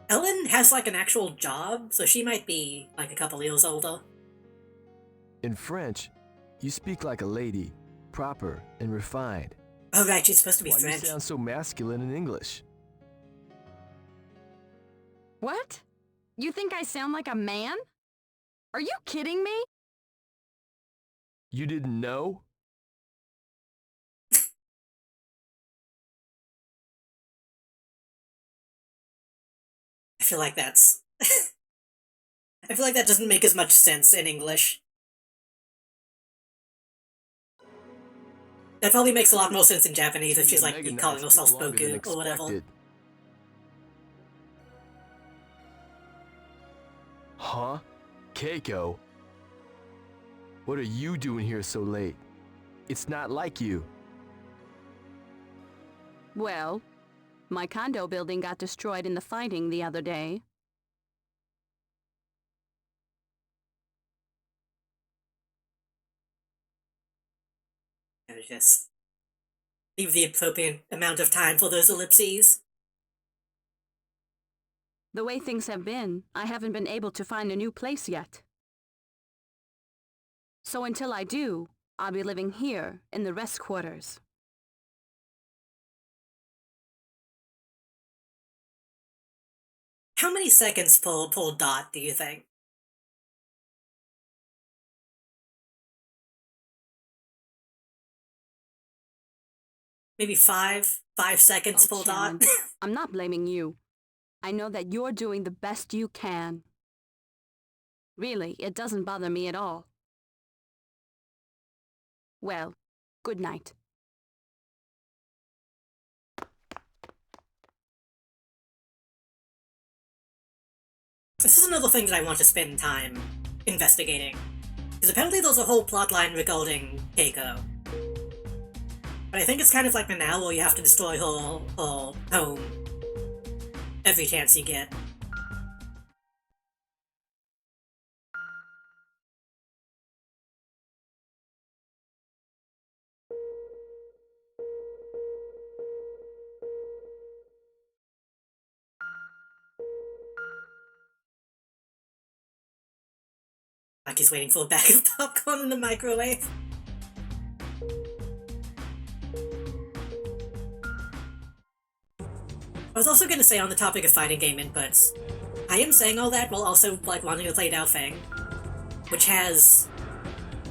Ellen has, like, an actual job, so she might be, like, a couple years older. In French, you speak like a lady, proper and refined. Oh, right, she's supposed to be Why French. you sound so masculine in English? What? You think I sound like a man? Are you kidding me? You didn't know? I feel like that's... I feel like that doesn't make as much sense in English. That probably makes a lot more sense in Japanese if she's, like, Mega calling Knights herself took longer than Boku or whatever. expected. Huh? Keiko? What are you doing here so late? It's not like you. Well, my condo building got destroyed in the fighting the other day. And just leave the appropriate amount of time for those ellipses. The way things have been, I haven't been able to find a new place yet. So until I do, I'll be living here in the rest quarters. How many seconds per dot do you think? Maybe 5 seconds per dot? Shannon, I'm not blaming you. I know that you're doing the best you can. Really, it doesn't bother me at all. Well, good night. This is another thing that I want to spend time investigating. Because apparently there's a whole plotline regarding Keiko. But I think it's kind of like Manal where you have to destroy her home every chance you get. Like he's waiting for a bag of popcorn in the microwave. I was also going to say on the topic of fighting game inputs, I am saying all that while also like wanting to play Dao Feng, which has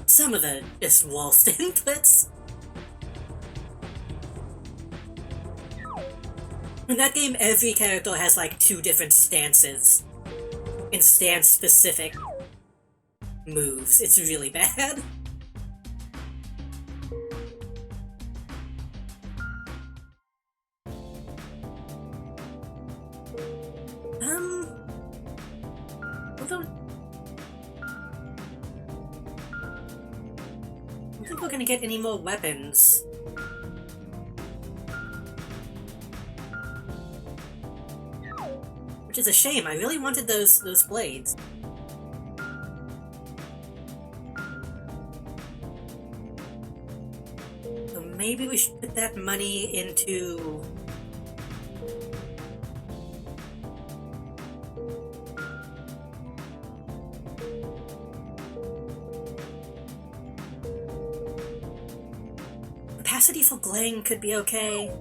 some of the just worst inputs. In that game, every character has like 2 different stances and stance-specific moves. It's really bad. I don't think we're gonna get any more weapons. Which is a shame, I really wanted those blades. So maybe we should put that money into... Capacity for Glang could be okay.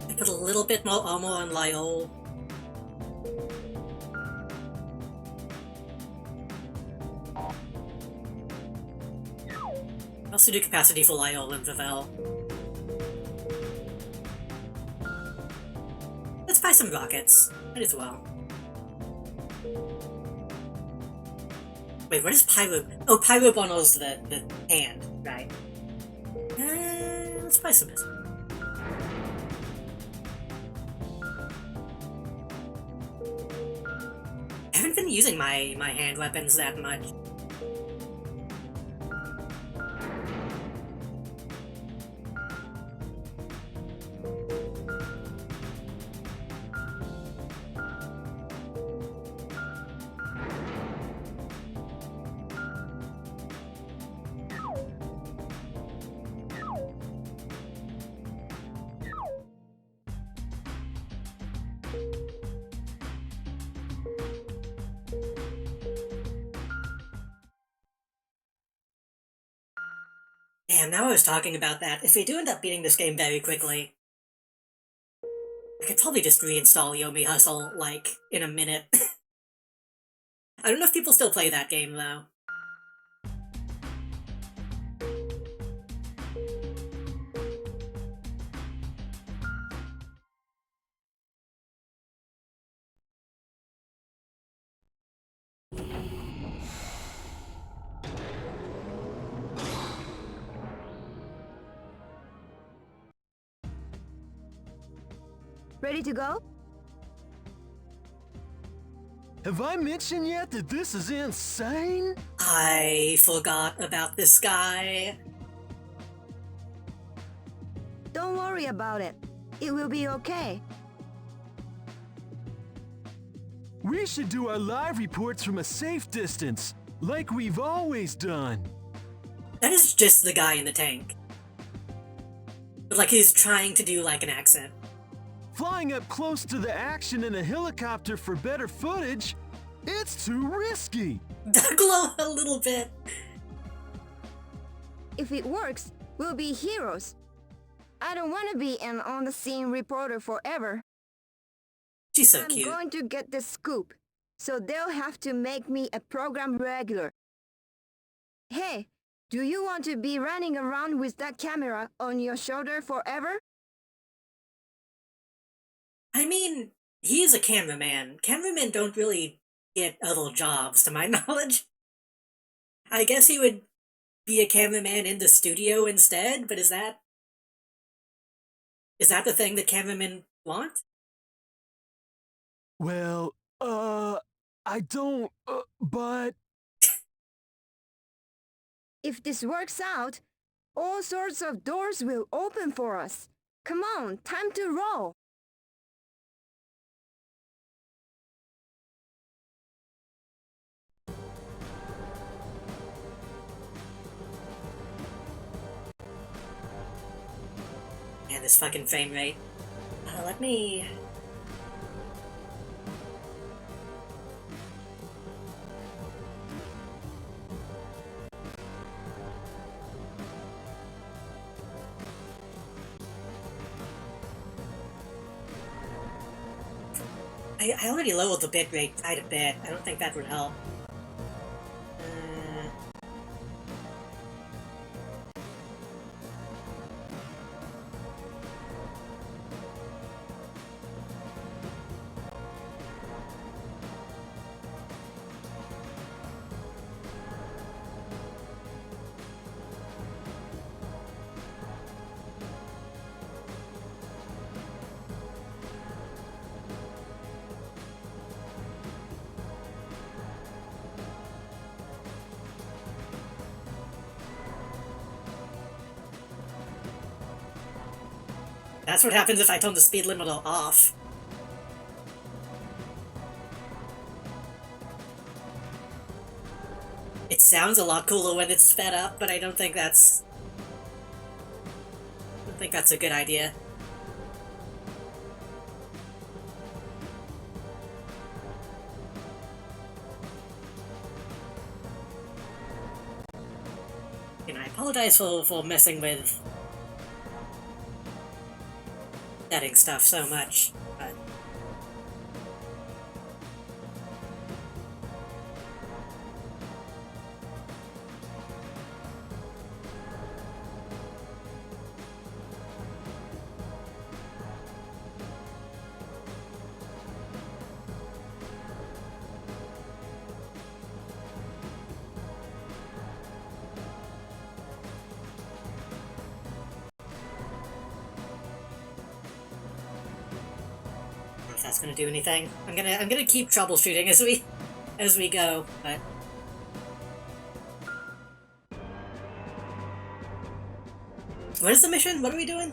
I put a little bit more armor on Lyol. I also do capacity for Lyol and Vivel. buy some rockets. Might as well. Wait, what is Pyro? Oh, Pyro Bono's the hand, right? Let's buy some missiles. I haven't been using my hand weapons that much. Damn, now I was talking about that. If we do end up beating this game very quickly, I could probably just reinstall Yomi Hustle, like, in a minute. I don't know if people still play that game, though. Ready to go? Have I mentioned yet that this is insane? I forgot about this guy. Don't worry about it. It will be okay. We should do our live reports from a safe distance, like we've always done. That is just the guy in the tank. But like he's trying to do like an accent. Flying up close to the action in a helicopter for better footage? It's too risky! Glow a little bit. If it works, we'll be heroes. I don't want to be an on-the-scene reporter forever. She's so I'm cute. going to get the scoop, so they'll have to make me a program regular. Hey, do you want to be running around with that camera on your shoulder forever? I mean, he is a cameraman. Cameramen don't really get other jobs, to my knowledge. I guess he would be a cameraman in the studio instead, but is that the thing that cameramen want? Well, I don't, but... If this works out, all sorts of doors will open for us. Come on, time to roll. Man, this fucking frame rate. Let me... I already lowered the bitrate quite a bit. I don't think that would help. That's what happens if I turn the speed limiter off. It sounds a lot cooler when it's sped up, but I don't think that's a good idea. And I apologize for messing with setting stuff so much, but... that's gonna do anything. I'm gonna keep troubleshooting as we go, but what is the mission? What are we doing?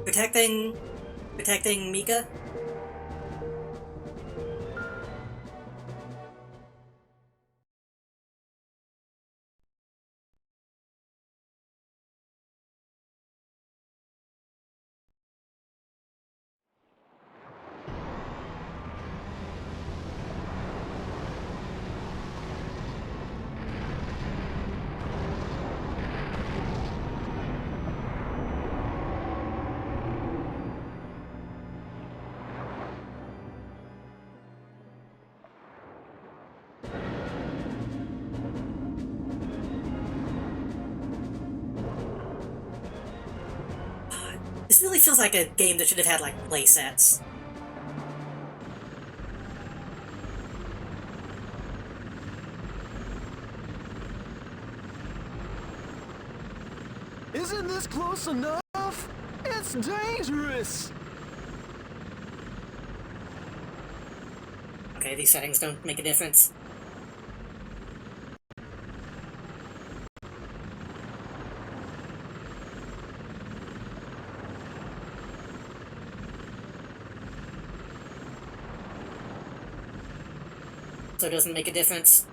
Protecting Mika? This really feels like a game that should have had, like, playsets. Isn't this close enough? It's dangerous! Okay, these settings don't make a difference. So it doesn't make a difference.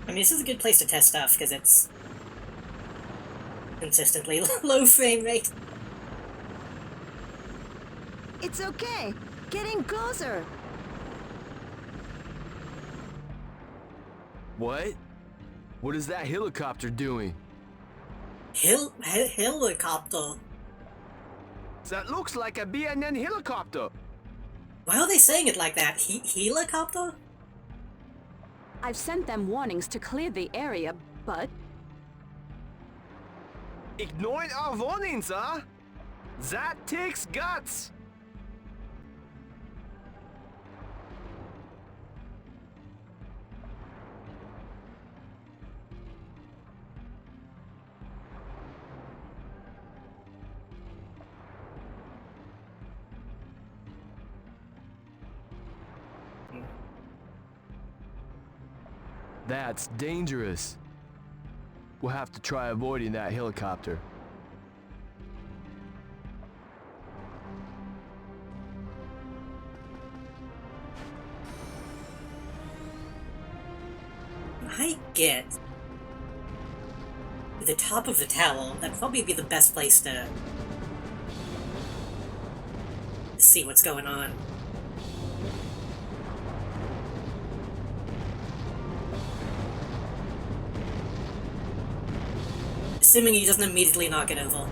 I mean, this is a good place to test stuff, because it's consistently low frame rate. It's okay. Getting closer. What? What is that helicopter doing? Helicopter? That looks like a BNN helicopter. Why are they saying it like that? Helicopter? I've sent them warnings to clear the area, but Ignoring our warnings, huh? That takes guts. That's dangerous. We'll have to try avoiding that helicopter. I get the top of the tower. That'd probably be the best place to see what's going on. Assuming he doesn't immediately knock it over.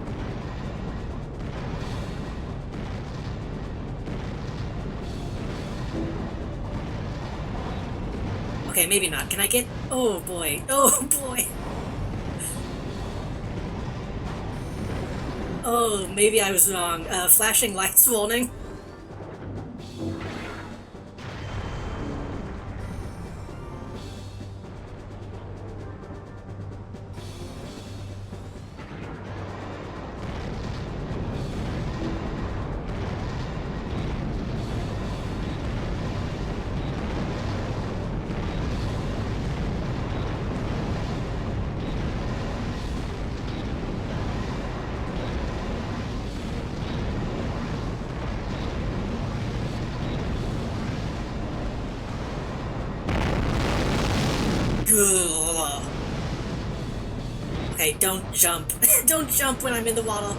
Okay, maybe not. Can I get... Oh boy. Oh boy. Oh, maybe I was wrong. Flashing lights warning. Okay, don't jump. Don't jump when I'm in the water.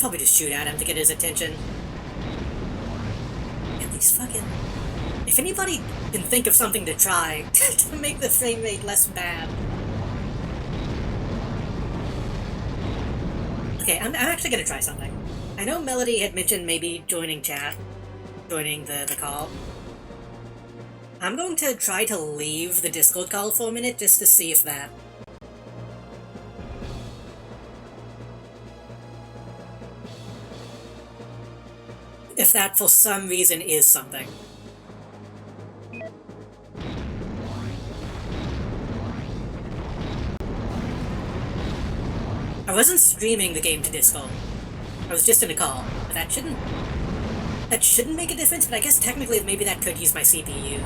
probably just shoot at him to get his attention. At least fucking... If anybody can think of something to try to make the frame rate less bad. Okay, I'm actually gonna try something. I know Melody had mentioned maybe joining chat, joining the call. I'm going to try to leave the Discord call for a minute just to see if that... If that for some reason is something. I wasn't streaming the game to Discord. I was just in a call, but that shouldn't make a difference, but I guess technically maybe that could use my CPU.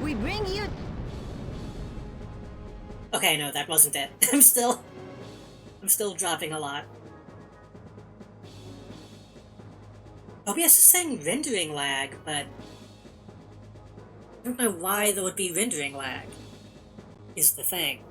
We bring you... Okay, no, that wasn't it. I'm still dropping a lot. OBS is saying rendering lag, but I don't know why there would be rendering lag, is the thing.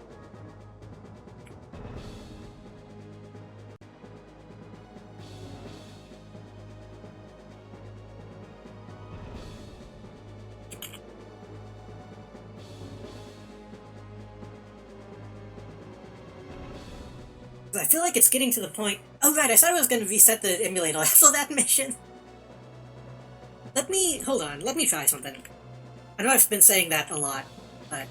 I feel like it's getting to the point... Oh right, I said I was gonna reset the emulator after that mission. Hold on, let me try something. I know I've been saying that a lot, but...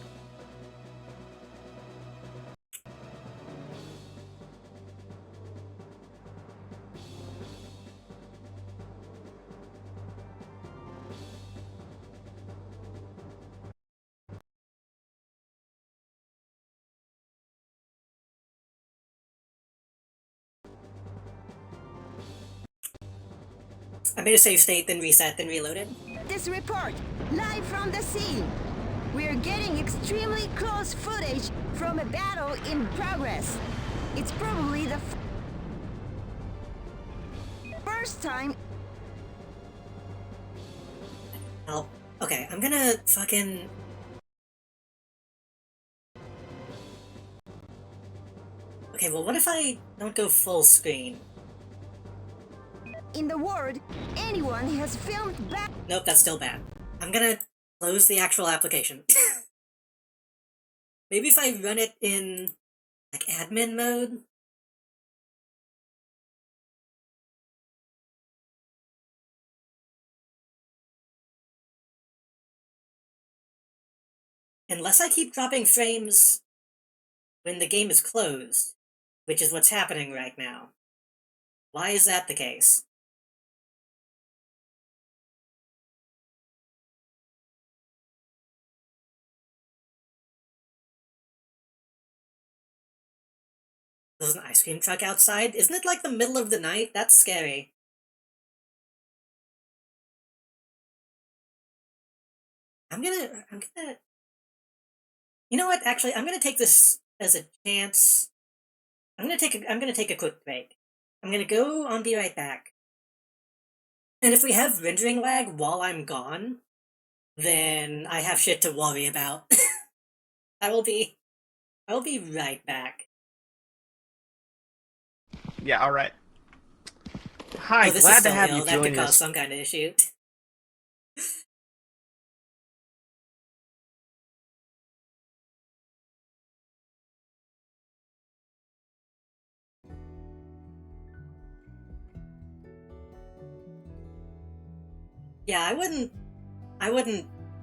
I made a save state, then reset, then reloaded. This report, live from the scene. We're getting extremely close footage from a battle in progress. It's probably the first time... Oh, okay, I'm gonna fucking... Okay, well what if I don't go full screen? In the world, anyone has filmed back... Nope, that's still bad. I'm gonna close the actual application. Maybe if I run it in, like, admin mode? Unless I keep dropping frames when the game is closed, which is what's happening right now. Why is that the case? There's an ice cream truck outside? Isn't it like the middle of the night? That's scary. I'm gonna... You know what, actually, I'm gonna take this as a chance. I'm gonna take a quick break. I'm gonna go on Be Right Back. And if we have rendering lag while I'm gone, then I have shit to worry about. I will be right back. Yeah, alright. Hi, this glad is to so have ill. you That join could cause us. some kind of issue. Yeah, I wouldn't...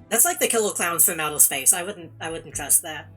That's like the killer clowns from outer space. I wouldn't trust that.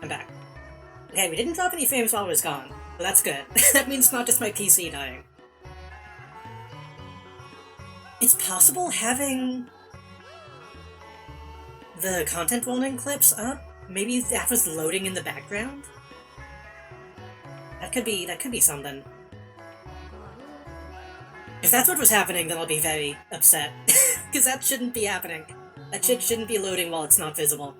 I'm back. Okay, we didn't drop any frames while I was gone, but that's good. That means it's not just my PC dying. It's possible having the content warning clips up? Maybe that was loading in the background? That could be something. If that's what was happening, then I'll be very upset. Because that shouldn't be happening. That shit shouldn't be loading while it's not visible.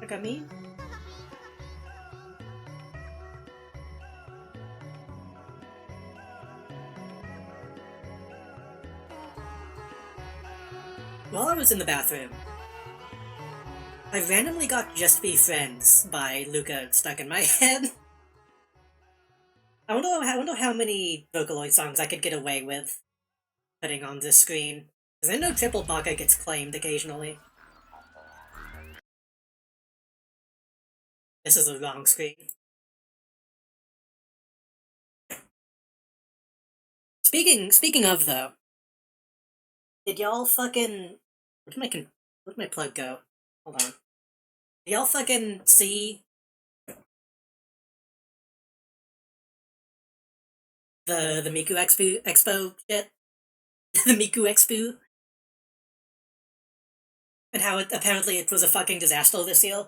Look at me. While I was in the bathroom, I randomly got Just Be Friends by Luca stuck in my head. I wonder how many Vocaloid songs I could get away with putting on this screen. Because I know Triple Baka gets claimed occasionally. This is the wrong screen. Speaking of though, did y'all fucking where'd my plug go? Hold on. Did y'all fucking see the Miku Expo shit? The Miku Expo? And how apparently it was a fucking disaster this year?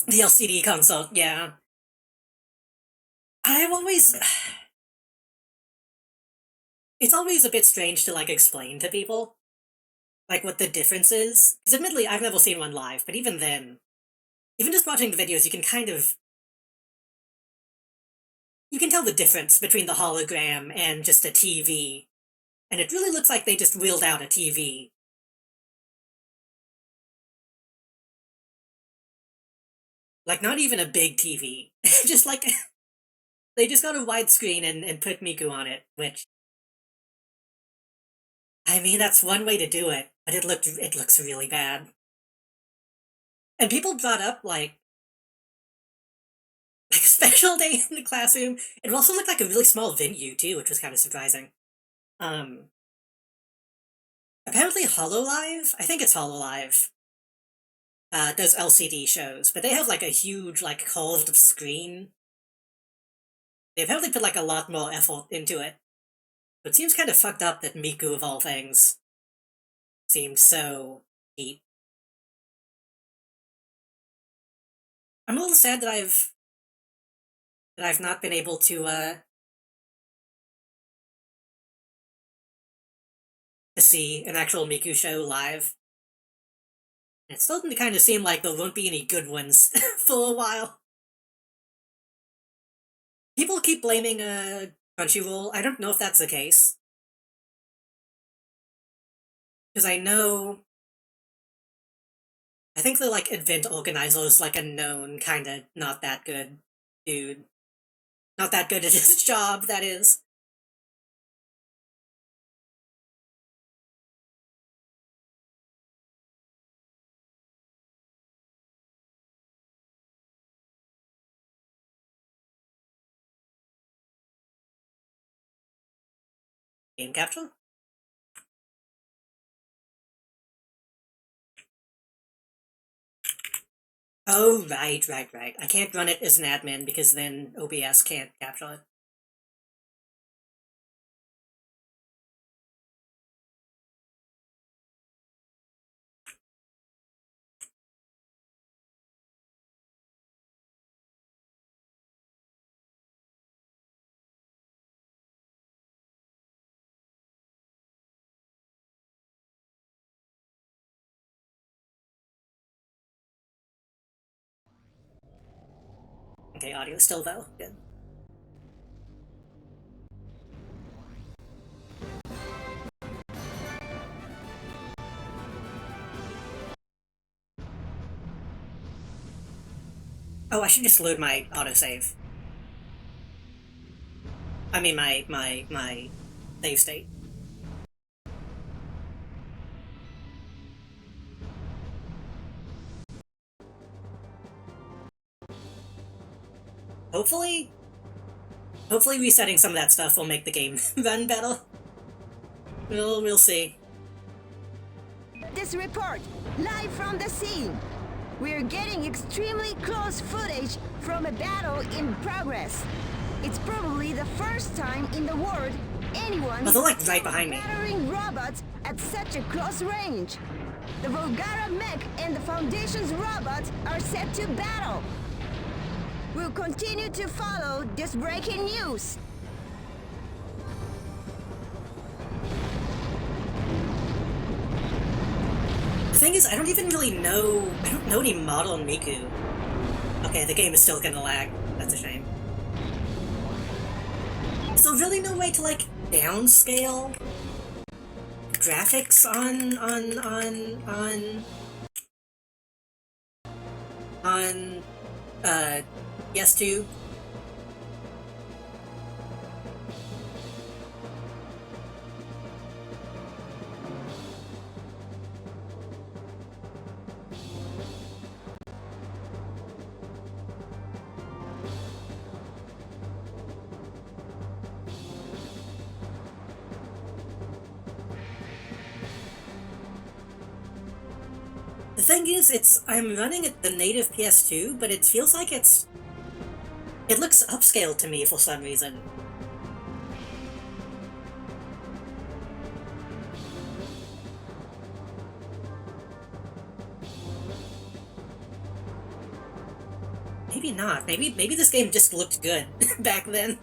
The LCD console, yeah. I've always... It's always a bit strange to, like, explain to people, like, what the difference is. Because admittedly, I've never seen one live, but even then, even just watching the videos, you can kind of... You can tell the difference between the hologram and just a TV. And it really looks like they just wheeled out a TV. Like, not even a big TV. Just like... They just got a widescreen and put Miku on it, which... I mean, that's one way to do it, but it looks really bad. And people brought up, like a special day in the classroom. It also looked like a really small venue, too, which was kind of surprising. Apparently HoloLive, I think it's HoloLive, does LCD shows, but they have, like, a huge, like, curved screen. They apparently put, like, a lot more effort into it. But it seems kind of fucked up that Miku, of all things, seems so deep. I'm a little sad that I've not been able to see an actual Miku show live. It's starting to kind of seem like there won't be any good ones for a while. People keep blaming Crunchyroll. I don't know if that's the case. Because I think the, like, event organizer is, like, a known kinda not that good dude. Not that good at his job, that is. Game capture? Oh, right. I can't run it as an admin because then OBS can't capture it. Okay, audio still though. Good. Oh, I should just load my autosave. I mean my save state. Hopefully resetting some of that stuff will make the game run better. We'll see. This report, live from the scene. We're getting extremely close footage from a battle in progress. It's probably the first time in the world anyone Oh, they're like right behind me. battering robots at such a close range. The Volgara mech and the Foundation's robots are set to battle. We'll continue to follow this breaking news. The thing is, I don't even really know... I don't know any model Miku. Okay, the game is still gonna lag. That's a shame. So really no way to, like, downscale graphics on PS2? The thing is, I'm running at the native PS2, but it feels like it looks upscaled to me for some reason. Maybe not. Maybe this game just looked good back then.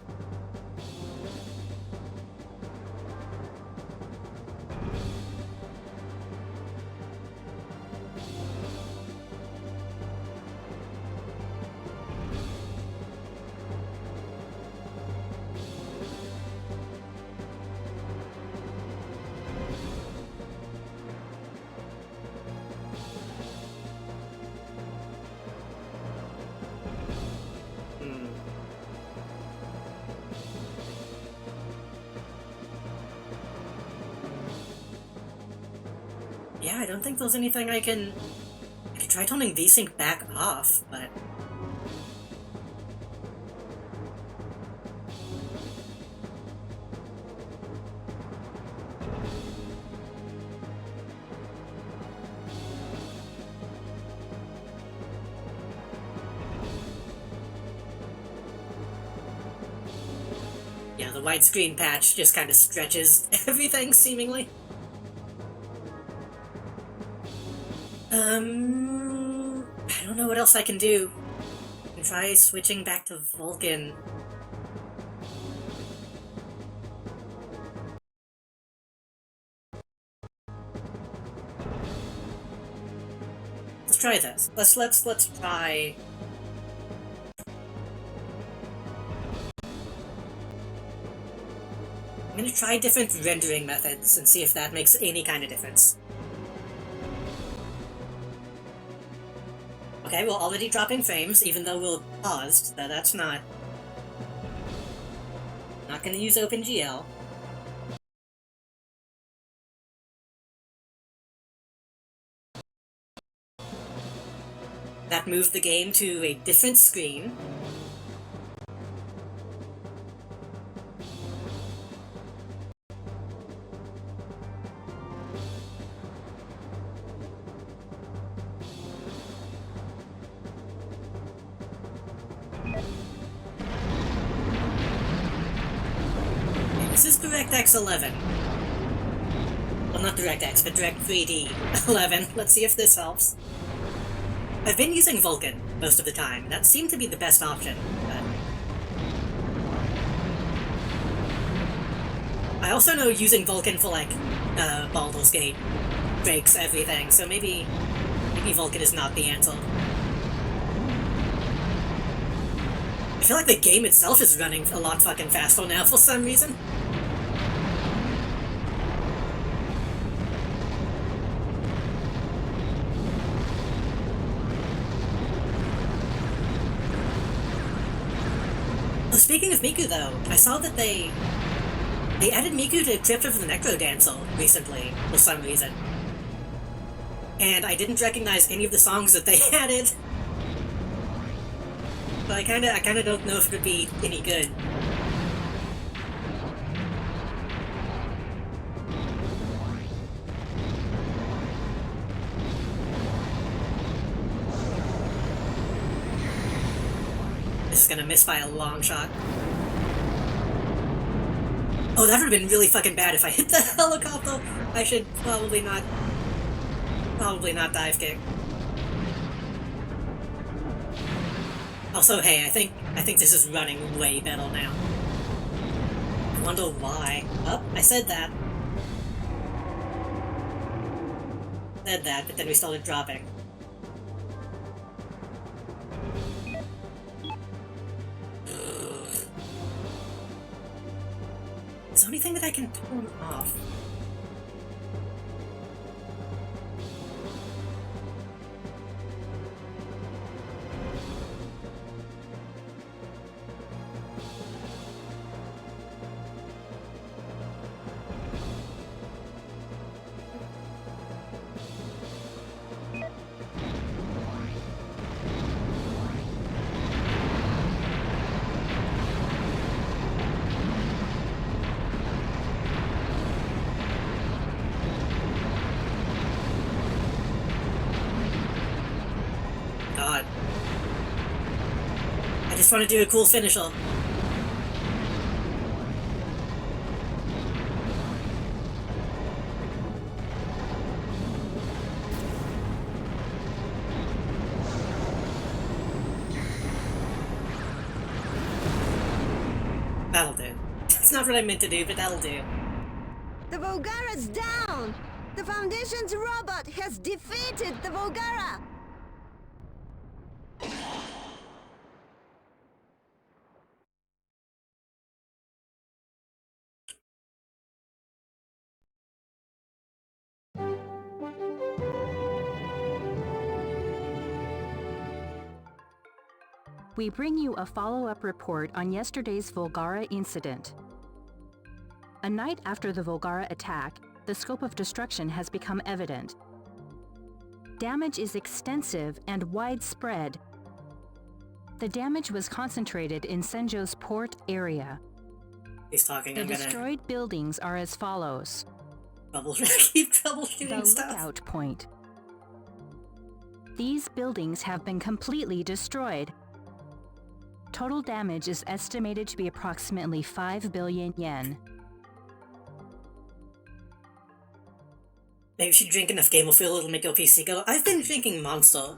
Yeah, I don't think there's anything I can try turning VSync back off, but... Yeah, the widescreen patch just kind of stretches everything, seemingly. I don't know what else I can do. I can try switching back to Vulcan. Let's try this. Let's try... I'm gonna try different rendering methods and see if that makes any kind of difference. Okay, we're already dropping frames, even though we're paused, so that's not gonna use OpenGL. That moved the game to a different screen. This is DirectX 11. Well, not DirectX, but Direct 3D 11. Let's see if this helps. I've been using Vulkan most of the time. That seemed to be the best option, but... I also know using Vulkan for, like, Baldur's Gate breaks everything, so maybe Vulkan is not the answer. I feel like the game itself is running a lot fucking faster now for some reason. Oh, speaking of Miku though, I saw that they added Miku to Crypt of the Necro Dancer recently, for some reason. And I didn't recognize any of the songs that they added. But I kinda don't know if it would be any good. This is gonna miss by a long shot. Oh, that would've been really fucking bad if I hit the helicopter. I should probably not dive kick. Also, hey, I think this is running way better now. I wonder why. Oh, I said that. But then we started dropping. Is there anything that I can turn off? God. I just want to do a cool finisher. That'll do. That's not what I meant to do, but that'll do. The Volgara's down! The Foundation's robot has defeated the Volgara! We bring you a follow-up report on yesterday's Volgara incident. A night after the Volgara attack, the scope of destruction has become evident. Damage is extensive and widespread. The damage was concentrated in Senjo's port area. He's talking. The destroyed buildings are as follows. Keep troubleshooting The stuff. lookout point. These buildings have been completely destroyed. Total damage is estimated to be approximately 5 billion yen. Maybe you should drink enough Game of Fuel, it'll make your PC go. I've been drinking Monster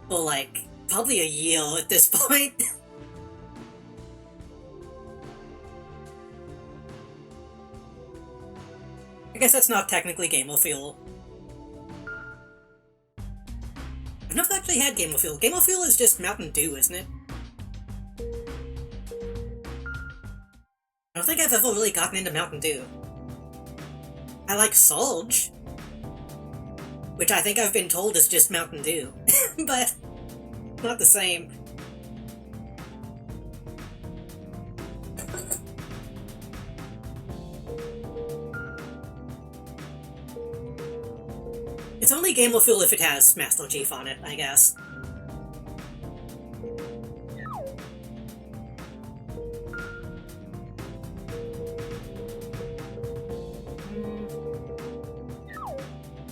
for like probably a year at this point. I guess that's not technically Game of Fuel. I've never actually had Game of Fuel. Game of Fuel is just Mountain Dew, isn't it? I don't think I've ever really gotten into Mountain Dew. I like Surge, which I think I've been told is just Mountain Dew, but not the same. It's only Game of Fuel if it has Master Chief on it, I guess.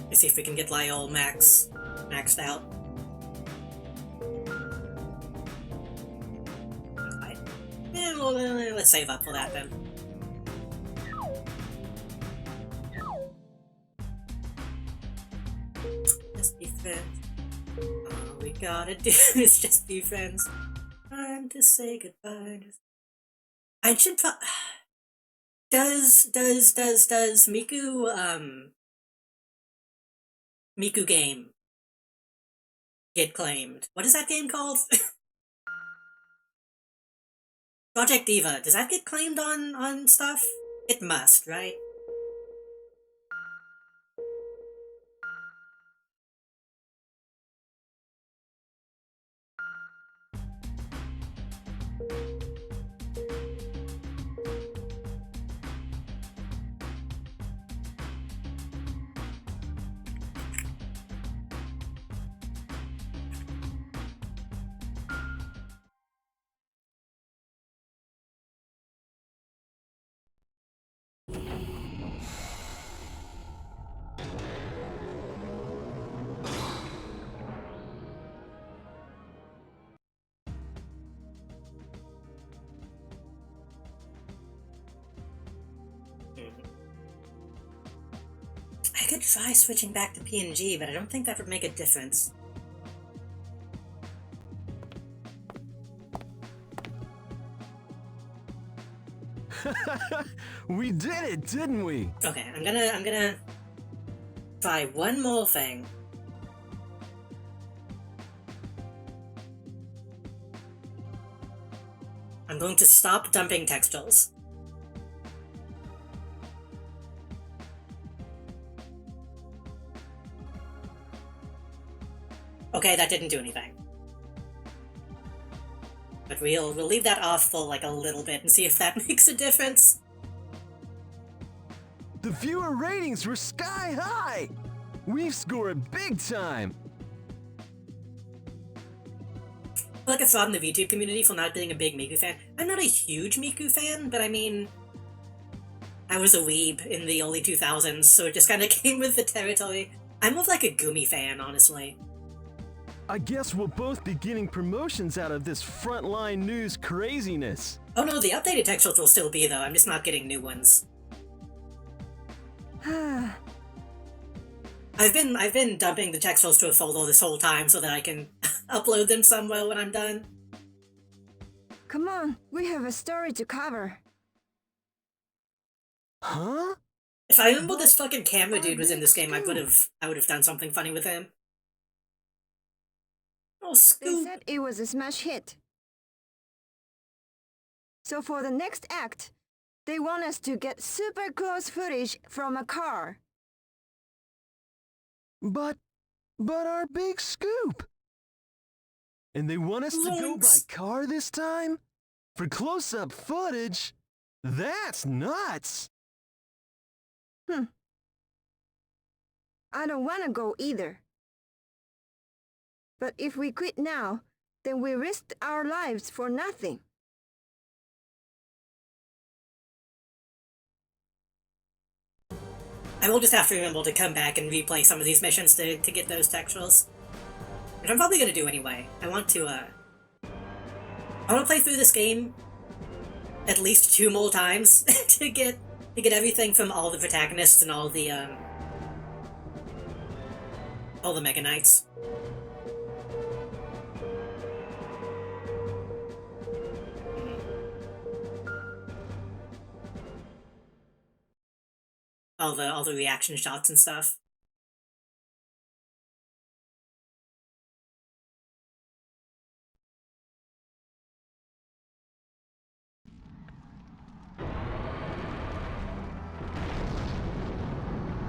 Let's see if we can get Lyell maxed out. Right. Yeah, well, let's save up for that then. Just be friends. All we gotta do is just be friends. Time to say goodbye. I should Does Miku game get claimed? What is that game called? Project Diva, does that get claimed on stuff? It must, right? I could try switching back to PNG, but I don't think that would make a difference. We did it, didn't we? Okay, I'm gonna try one more thing. I'm going to stop dumping textiles. Okay, that didn't do anything. But we'll leave that off for like a little bit and see if that makes a difference. The viewer ratings were sky high! We've scored big time! Like I saw in the VTube community for not being a big Miku fan. I'm not a huge Miku fan, but I mean, I was a weeb in the early 2000s, so it just kind of came with the territory. I'm more of like a Gumi fan, honestly. I guess we'll both be getting promotions out of this frontline news craziness. Oh no, the updated textiles will still be though, I'm just not getting new ones. I've been dumping the textiles to a folder this whole time so that I can upload them somewhere when I'm done. Come on, we have a story to cover. Huh? If I remember this fucking camera dude was in this game, I would have done something funny with him. Oh, They Scoop! said it was a smash hit. So for the next act, they want us to get super close footage from a car. But our big scoop! And they want us to go by Zoinks. car this time? For close-up footage? That's nuts! I don't want to go either. But if we quit now, then we risked our lives for nothing. I will just have to remember to come back and replay some of these missions to get those textuals. Which I'm probably gonna do anyway. I want to play through this game at least 2 more times to get everything from all the protagonists and all the Mega Knights. All the reaction shots and stuff.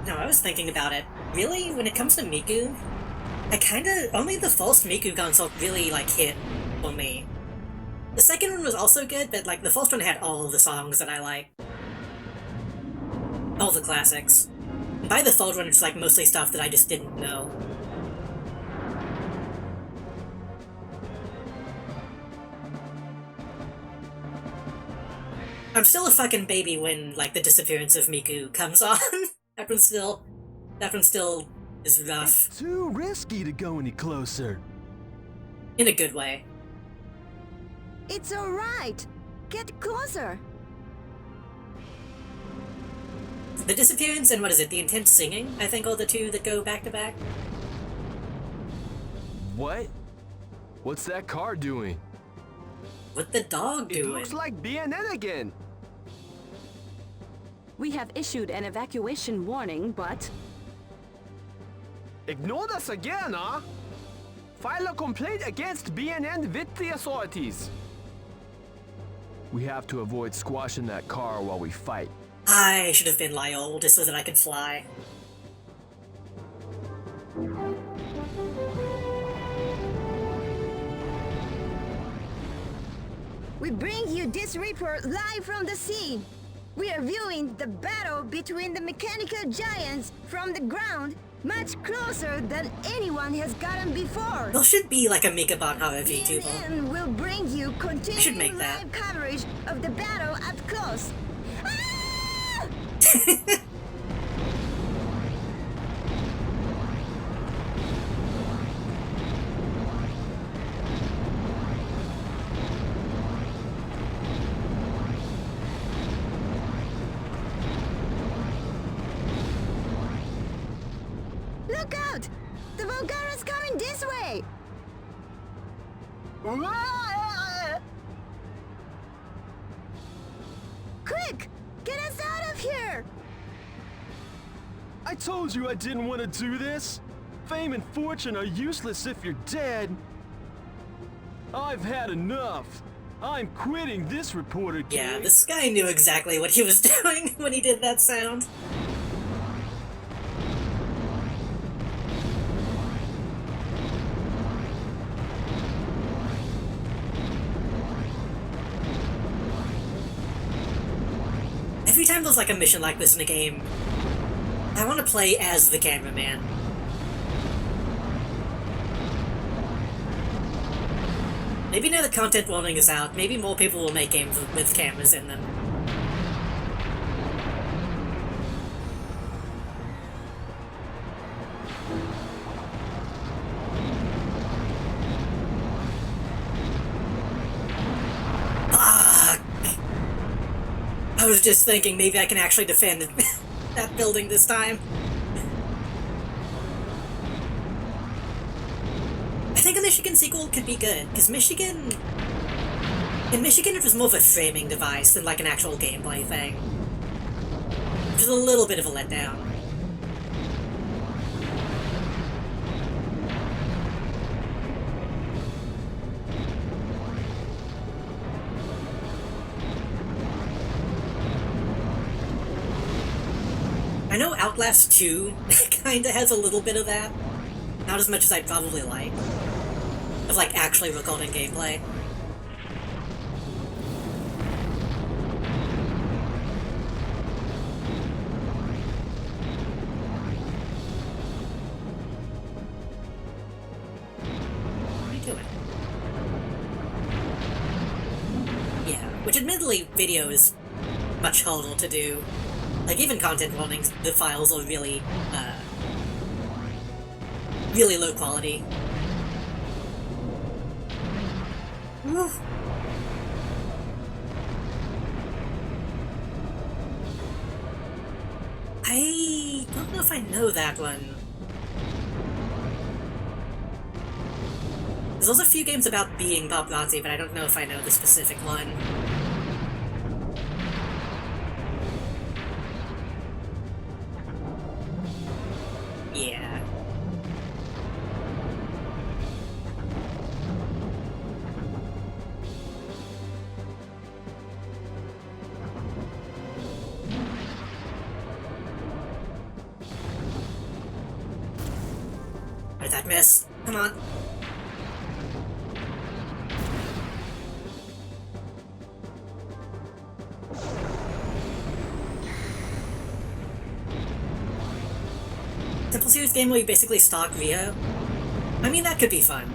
No, I was thinking about it. Really, when it comes to Miku, only the first Miku console really, like, hit for me. The second one was also good, but, like, the first one had all the songs that I like. All the classics. By the third one, it's, like, mostly stuff that I just didn't know. I'm still a fucking baby when, like, the disappearance of Miku comes on. That one still is rough. It's too risky to go any closer. In a good way. It's all right. Get closer. The disappearance and what is it, the intense singing, I think are the two that go back to back. What? What's that car doing? What the dog It doing? looks like BNN again. We have issued an evacuation warning, but Ignored us again, huh? File a complaint against BNN with the authorities. We have to avoid squashing that car while we fight. I should have been Lyol just so that I could fly. We bring you this report live from the scene. We are viewing the battle between the mechanical giants from the ground, much closer than anyone has gotten before. There should be like a Megabot horror VTuber. CNN will bring you should continuous make that. live coverage of the battle up close. Ah! Look out! The Volgara's coming this way! Quick! Get us out of here! I told you I didn't want to do this. Fame and fortune are useless if you're dead. I've had enough. I'm quitting this reporter gig. Yeah, this guy knew exactly what he was doing when he did that sound. Every time there's like a mission like this in a game, I want to play as the cameraman. Maybe now the content warning is out, maybe more people will make games with cameras in them. Fuck! I was just thinking maybe I can actually defend that building this time. I think a Michigan sequel could be good, because in Michigan it was more of a framing device than like an actual gameplay thing. Which is a little bit of a letdown. I know Outlast 2 kinda has a little bit of that. Not as much as I'd probably like. Of like actually recording gameplay. What are you doing? Yeah, which admittedly video is much harder to do. Like even content warnings, the files are really, really low quality. Woo. I don't know if I know that one. There's also a few games about being paparazzi, but I don't know if I know the specific one. Yeah. Where'd that miss? Come on. Simple Series game where you basically stalk Rio? I mean, that could be fun.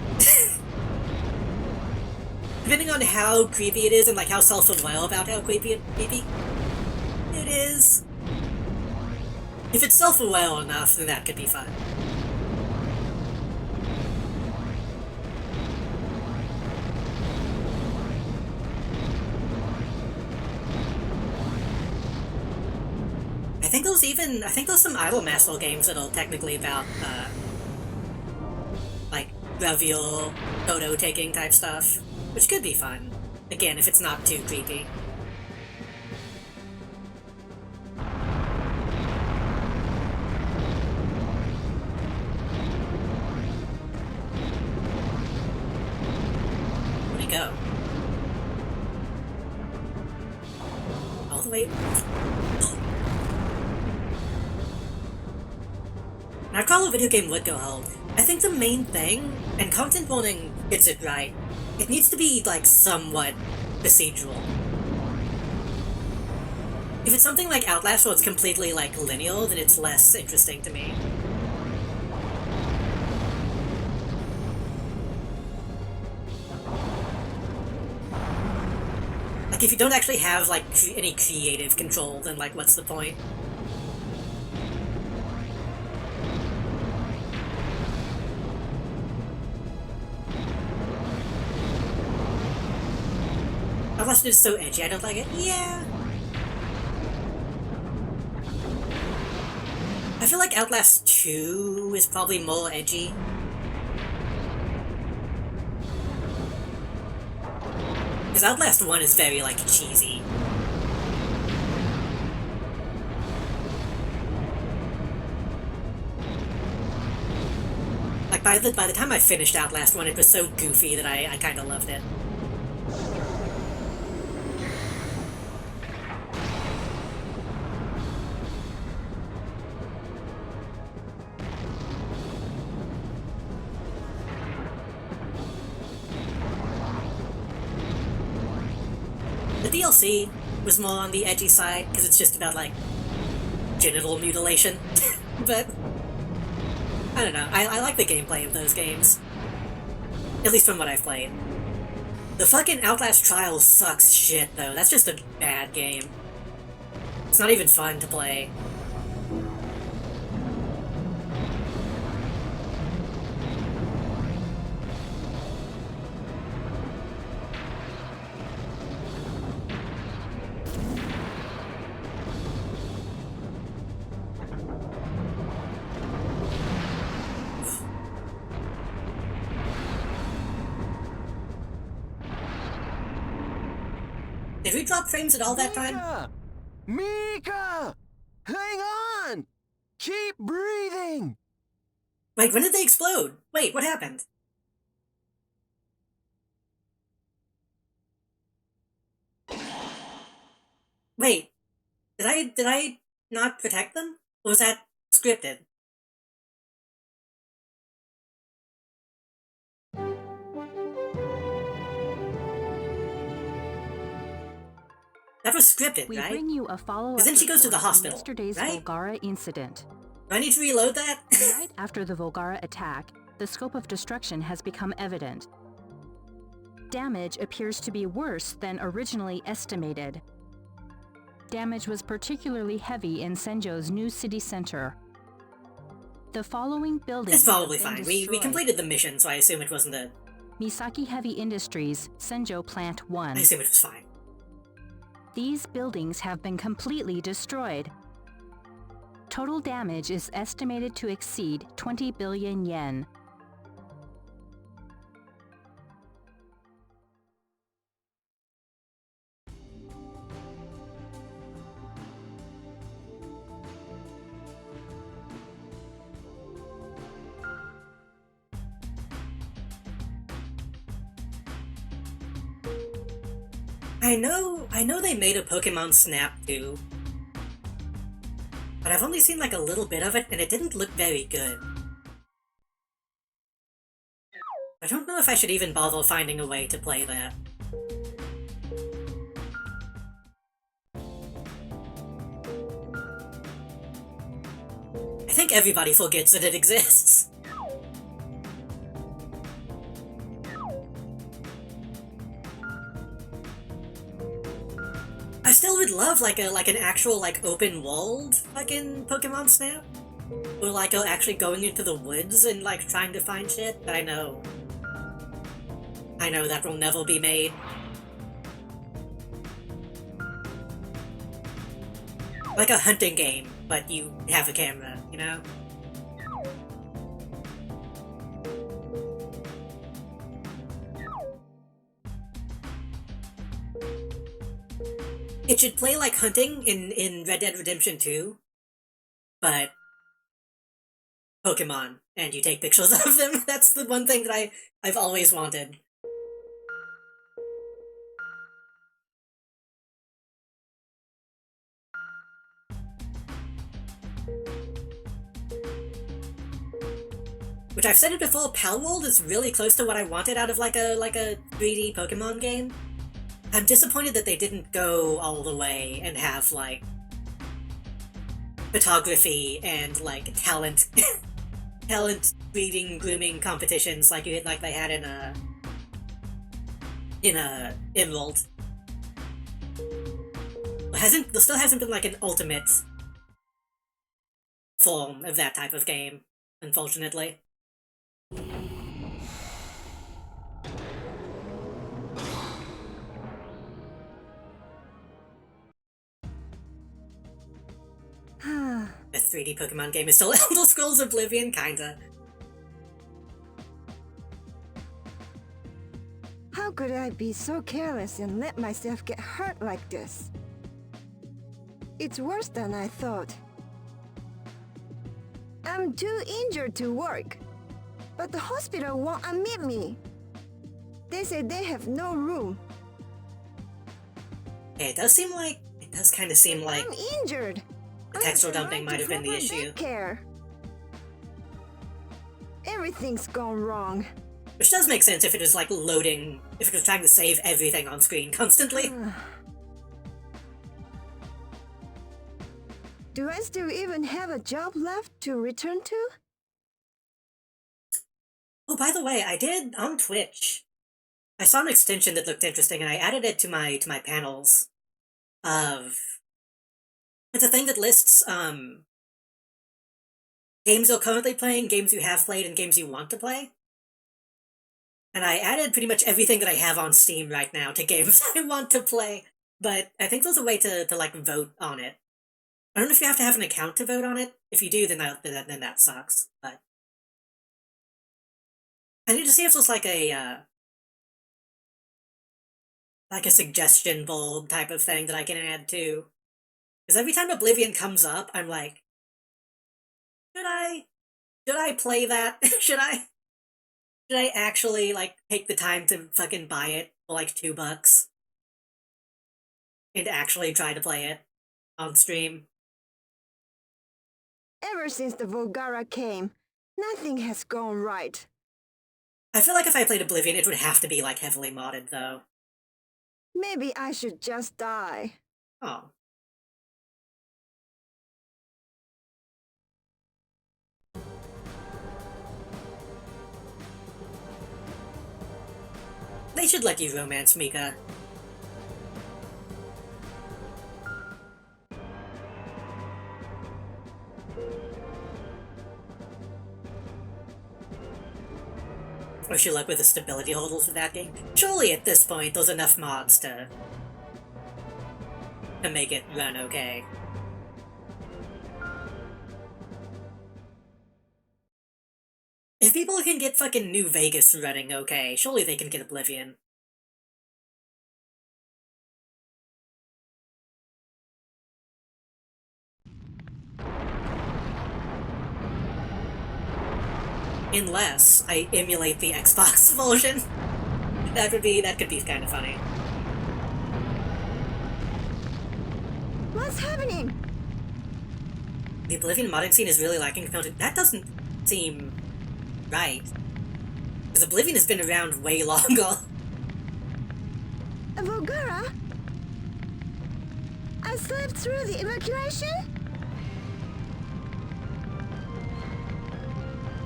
Depending on how creepy it is and like how self-aware about how creepy it is. If it's self-aware enough, then that could be fun. I think there's some Idolmaster games that are technically about, like, reveal, photo-taking type stuff, which could be fun. Again, if it's not too creepy. Where'd he go? wait. Nightcrawler video game would go hold. I think the main thing, and content warning gets it right, it needs to be, like, somewhat procedural. If it's something like Outlast where it's completely, like, linear, then it's less interesting to me. Like, if you don't actually have, like, any creative control, then, like, what's the point? Outlast is so edgy, I don't like it. Yeah. I feel like Outlast 2 is probably more edgy. Because Outlast 1 is very, like, cheesy. Like, by the time I finished Outlast 1, it was so goofy that I kinda loved it. The DLC was more on the edgy side, because it's just about, like, genital mutilation. But, I don't know, I like the gameplay of those games. At least from what I've played. The fucking Outlast Trials sucks shit, though. That's just a bad game. It's not even fun to play. Did we drop frames at all that time? Mika! Hang on! Keep breathing! Wait, when did they explode? Wait, what happened? Wait, did I not protect them? Or was that scripted? That was scripted, We right? bring you a follow-up Because then she goes to the report on hospital, yesterday's right? Volgara incident. Do I need to reload that? Right after the Volgara attack, the scope of destruction has become evident. Damage appears to be worse than originally estimated. Damage was particularly heavy in Senjo's new city center. The following buildings It's probably have been fine. We destroyed. completed the mission, so I assume it wasn't a... Misaki Heavy Industries, Senjo Plant 1. I assume it was fine. These buildings have been completely destroyed. Total damage is estimated to exceed 20 billion yen. I know they made a Pokemon Snap too. But I've only seen like a little bit of it, and it didn't look very good. I don't know if I should even bother finding a way to play that. I think everybody forgets that it exists. I still would love like an actual like open world fucking Pokemon Snap. Or like actually going into the woods and like trying to find shit, but I know that will never be made. Like a hunting game, but you have a camera, you know? It should play like hunting in Red Dead Redemption 2, but Pokemon, and you take pictures of them. That's the one thing that I've always wanted. Which I've said it before, Palworld is really close to what I wanted out of like a 3D Pokemon game. I'm disappointed that they didn't go all the way and have like photography and like talent breeding grooming competitions like they had in Emerald. There still hasn't been like an ultimate form of that type of game, unfortunately. The 3D Pokemon game is still Elder Scrolls Oblivion, kinda. How could I be so careless and let myself get hurt like this? It's worse than I thought. I'm too injured to work, but the hospital won't admit me. They say they have no room. Okay, it does kind of seem like I'm injured. the textual dumping might have been the issue. Care. Everything's gone wrong. Which does make sense if it was like loading, if it was trying to save everything on screen constantly. Do I still even have a job left to return to? Oh, by the way, I did on Twitch. I saw an extension that looked interesting, and I added it to my panels. It's a thing that lists games you're currently playing, games you have played, and games you want to play. And I added pretty much everything that I have on Steam right now to games I want to play. But I think there's a way to like vote on it. I don't know if you have to have an account to vote on it. If you do, then that sucks. But I need to see if there's like a suggestion board type of thing that I can add to. Because every time Oblivion comes up, I'm like, should I play that? Should I actually like take the time to fucking buy it for like $2 and actually try to play it on stream? Ever since the Volgara came, nothing has gone right. I feel like if I played Oblivion, it would have to be like heavily modded though. Maybe I should just die. Oh. They should let you romance Mika. Wish you luck with the stability holders for that game. Surely at this point there's enough mods to make it run okay. If people can get fucking New Vegas running okay, surely they can get Oblivion. Unless I emulate the Xbox version. That could be kind of funny. What's happening? The Oblivion modding scene is really lacking content. That doesn't seem right. Because Oblivion has been around way longer. Volgara? I slept through the evacuation?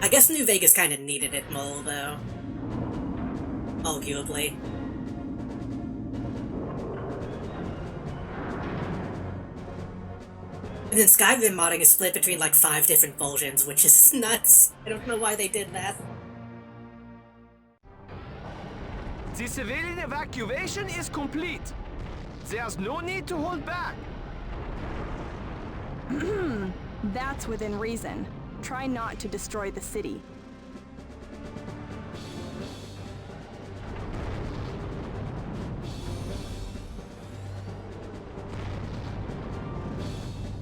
I guess New Vegas kind of needed it more, though. Arguably. And then Skyrim modding is split between like 5 different versions, which is nuts. I don't know why they did that. The civilian evacuation is complete. There's no need to hold back. That's within reason. Try not to destroy the city.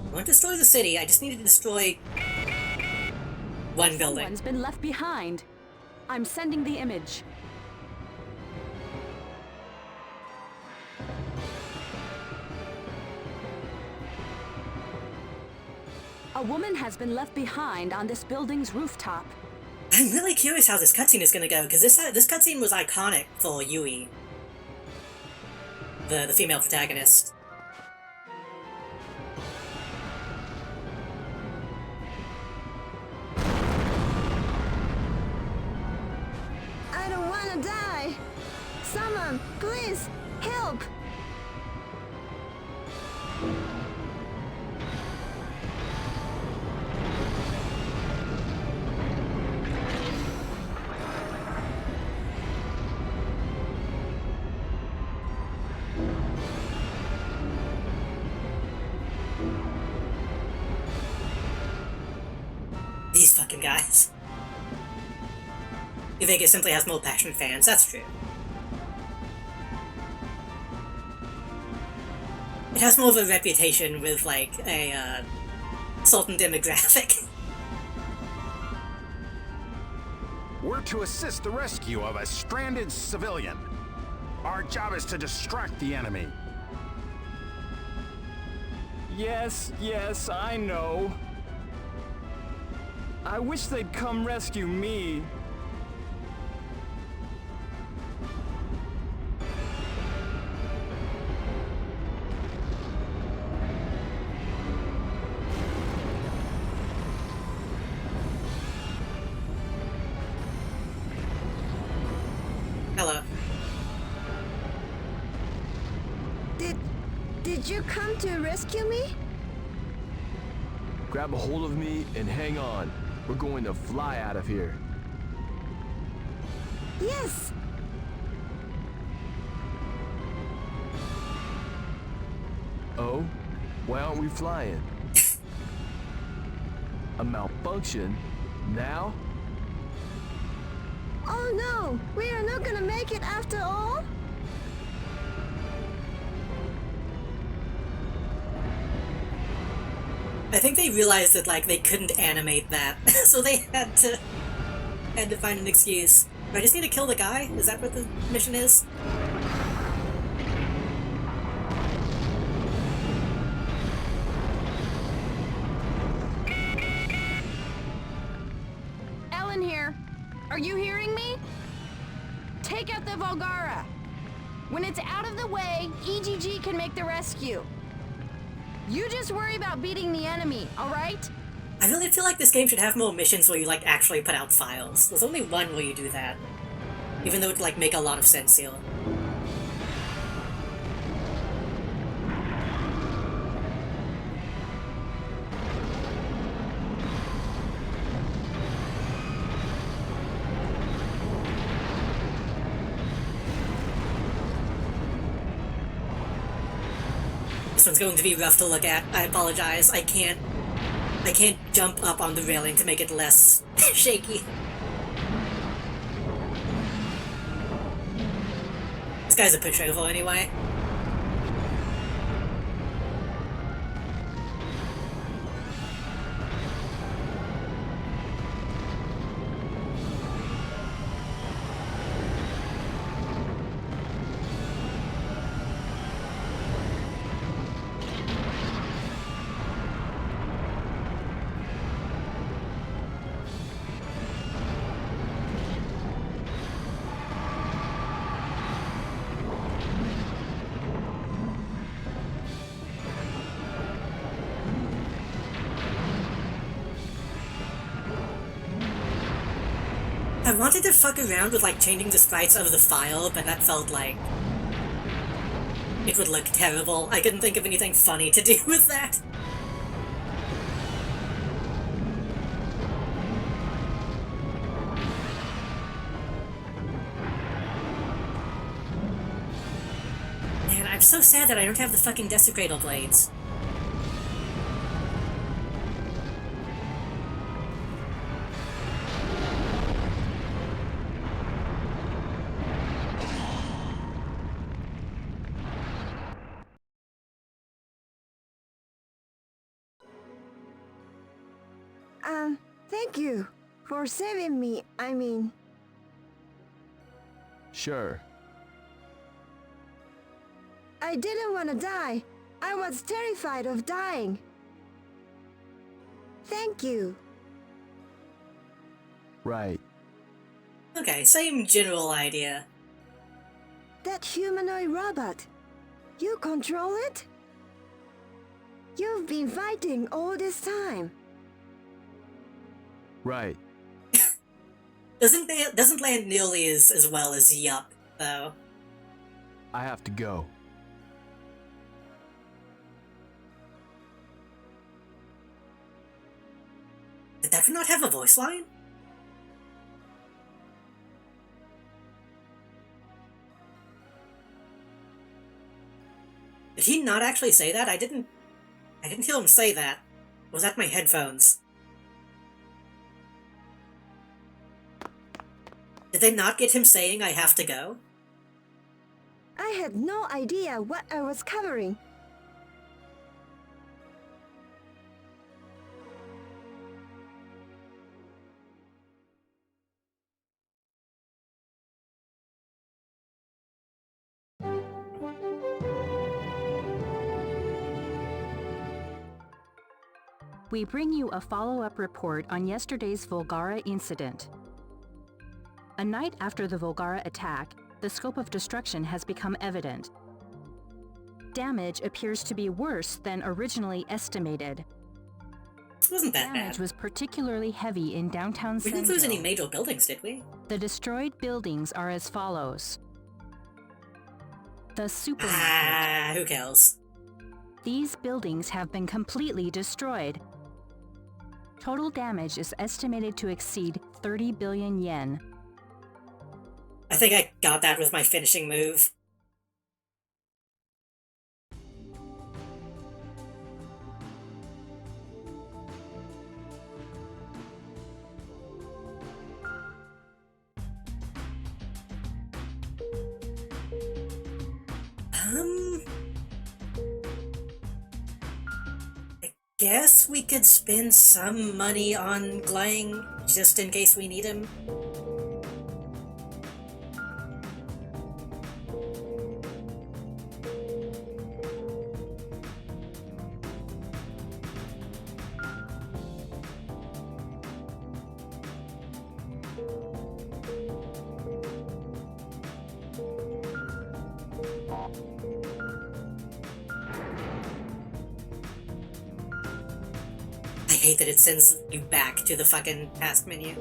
I won't destroy the city, I just need to destroy one building. Someone's been left behind. I'm sending the image. A woman has been left behind on this building's rooftop. I'm really curious how this cutscene is gonna go, because this cutscene was iconic for Yui, the female protagonist. I don't wanna die! Someone, please, help! These fucking guys. Vegas simply has more passionate fans, that's true. It has more of a reputation with, like, a, certain demographic. We're to assist the rescue of a stranded civilian. Our job is to distract the enemy. Yes, I know. I wish they'd come rescue me. Hello. Did you come to rescue me? Grab a hold of me and hang on. We're going to fly out of here. Yes! Oh? Why aren't we flying? A malfunction? Now? Oh no! We are not gonna make it after all? I think they realized that, like, they couldn't animate that, so they had to find an excuse. Do I just need to kill the guy? Is that what the mission is? Ellen here. Are you hearing me? Take out the Volgara. When it's out of the way, EGG can make the rescue. You just worry about beating the enemy, alright? I really feel like this game should have more missions where you, like, actually put out files. There's only one where you do that. Even though it would, like, make a lot of sense here. This one's going to be rough to look at. I apologize. I can't jump up on the railing to make it less shaky. This guy's a pushover anyway. I wanted to fuck around with, like, changing the sprites of the file, but that felt like it would look terrible. I couldn't think of anything funny to do with that. Man, I'm so sad that I don't have the fucking desecrator blades. Thank you for saving me, I mean. Sure. I didn't want to die. I was terrified of dying. Thank you. Right. Okay, same general idea. That humanoid robot. You control it? You've been fighting all this time. Right. Doesn't land nearly as well as Yup, though. I have to go. Did that not have a voice line? Did he not actually say that? I didn't hear him say that. Was that my headphones? Did they not get him saying I have to go? I had no idea what I was covering. We bring you a follow-up report on yesterday's Volgara incident. A night after the Volgara attack, the scope of destruction has become evident. Damage appears to be worse than originally estimated. It wasn't that Damage bad. was particularly heavy in downtown We didn't lose any Senville. major buildings, did we? The destroyed buildings are as follows. The supermarket. Ah, who cares? These buildings have been completely destroyed. Total damage is estimated to exceed 30 billion yen. I think I got that with my finishing move. I guess we could spend some money on Glang, just in case we need him. I hate that it sends you back to the fucking task menu.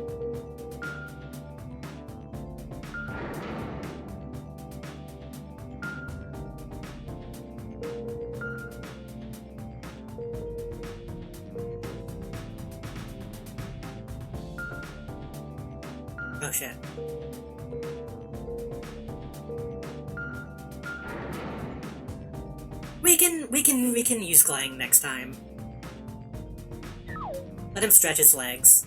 Oh shit. We can use Glang next time. Let him stretch his legs.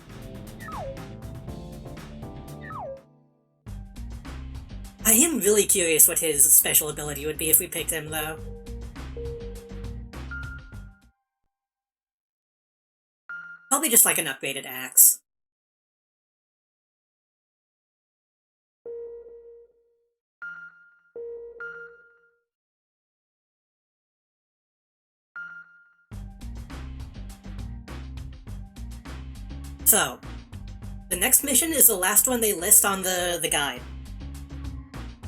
I am really curious what his special ability would be if we picked him, though. Probably just like an upgraded axe. So, the next mission is the last one they list on the guide.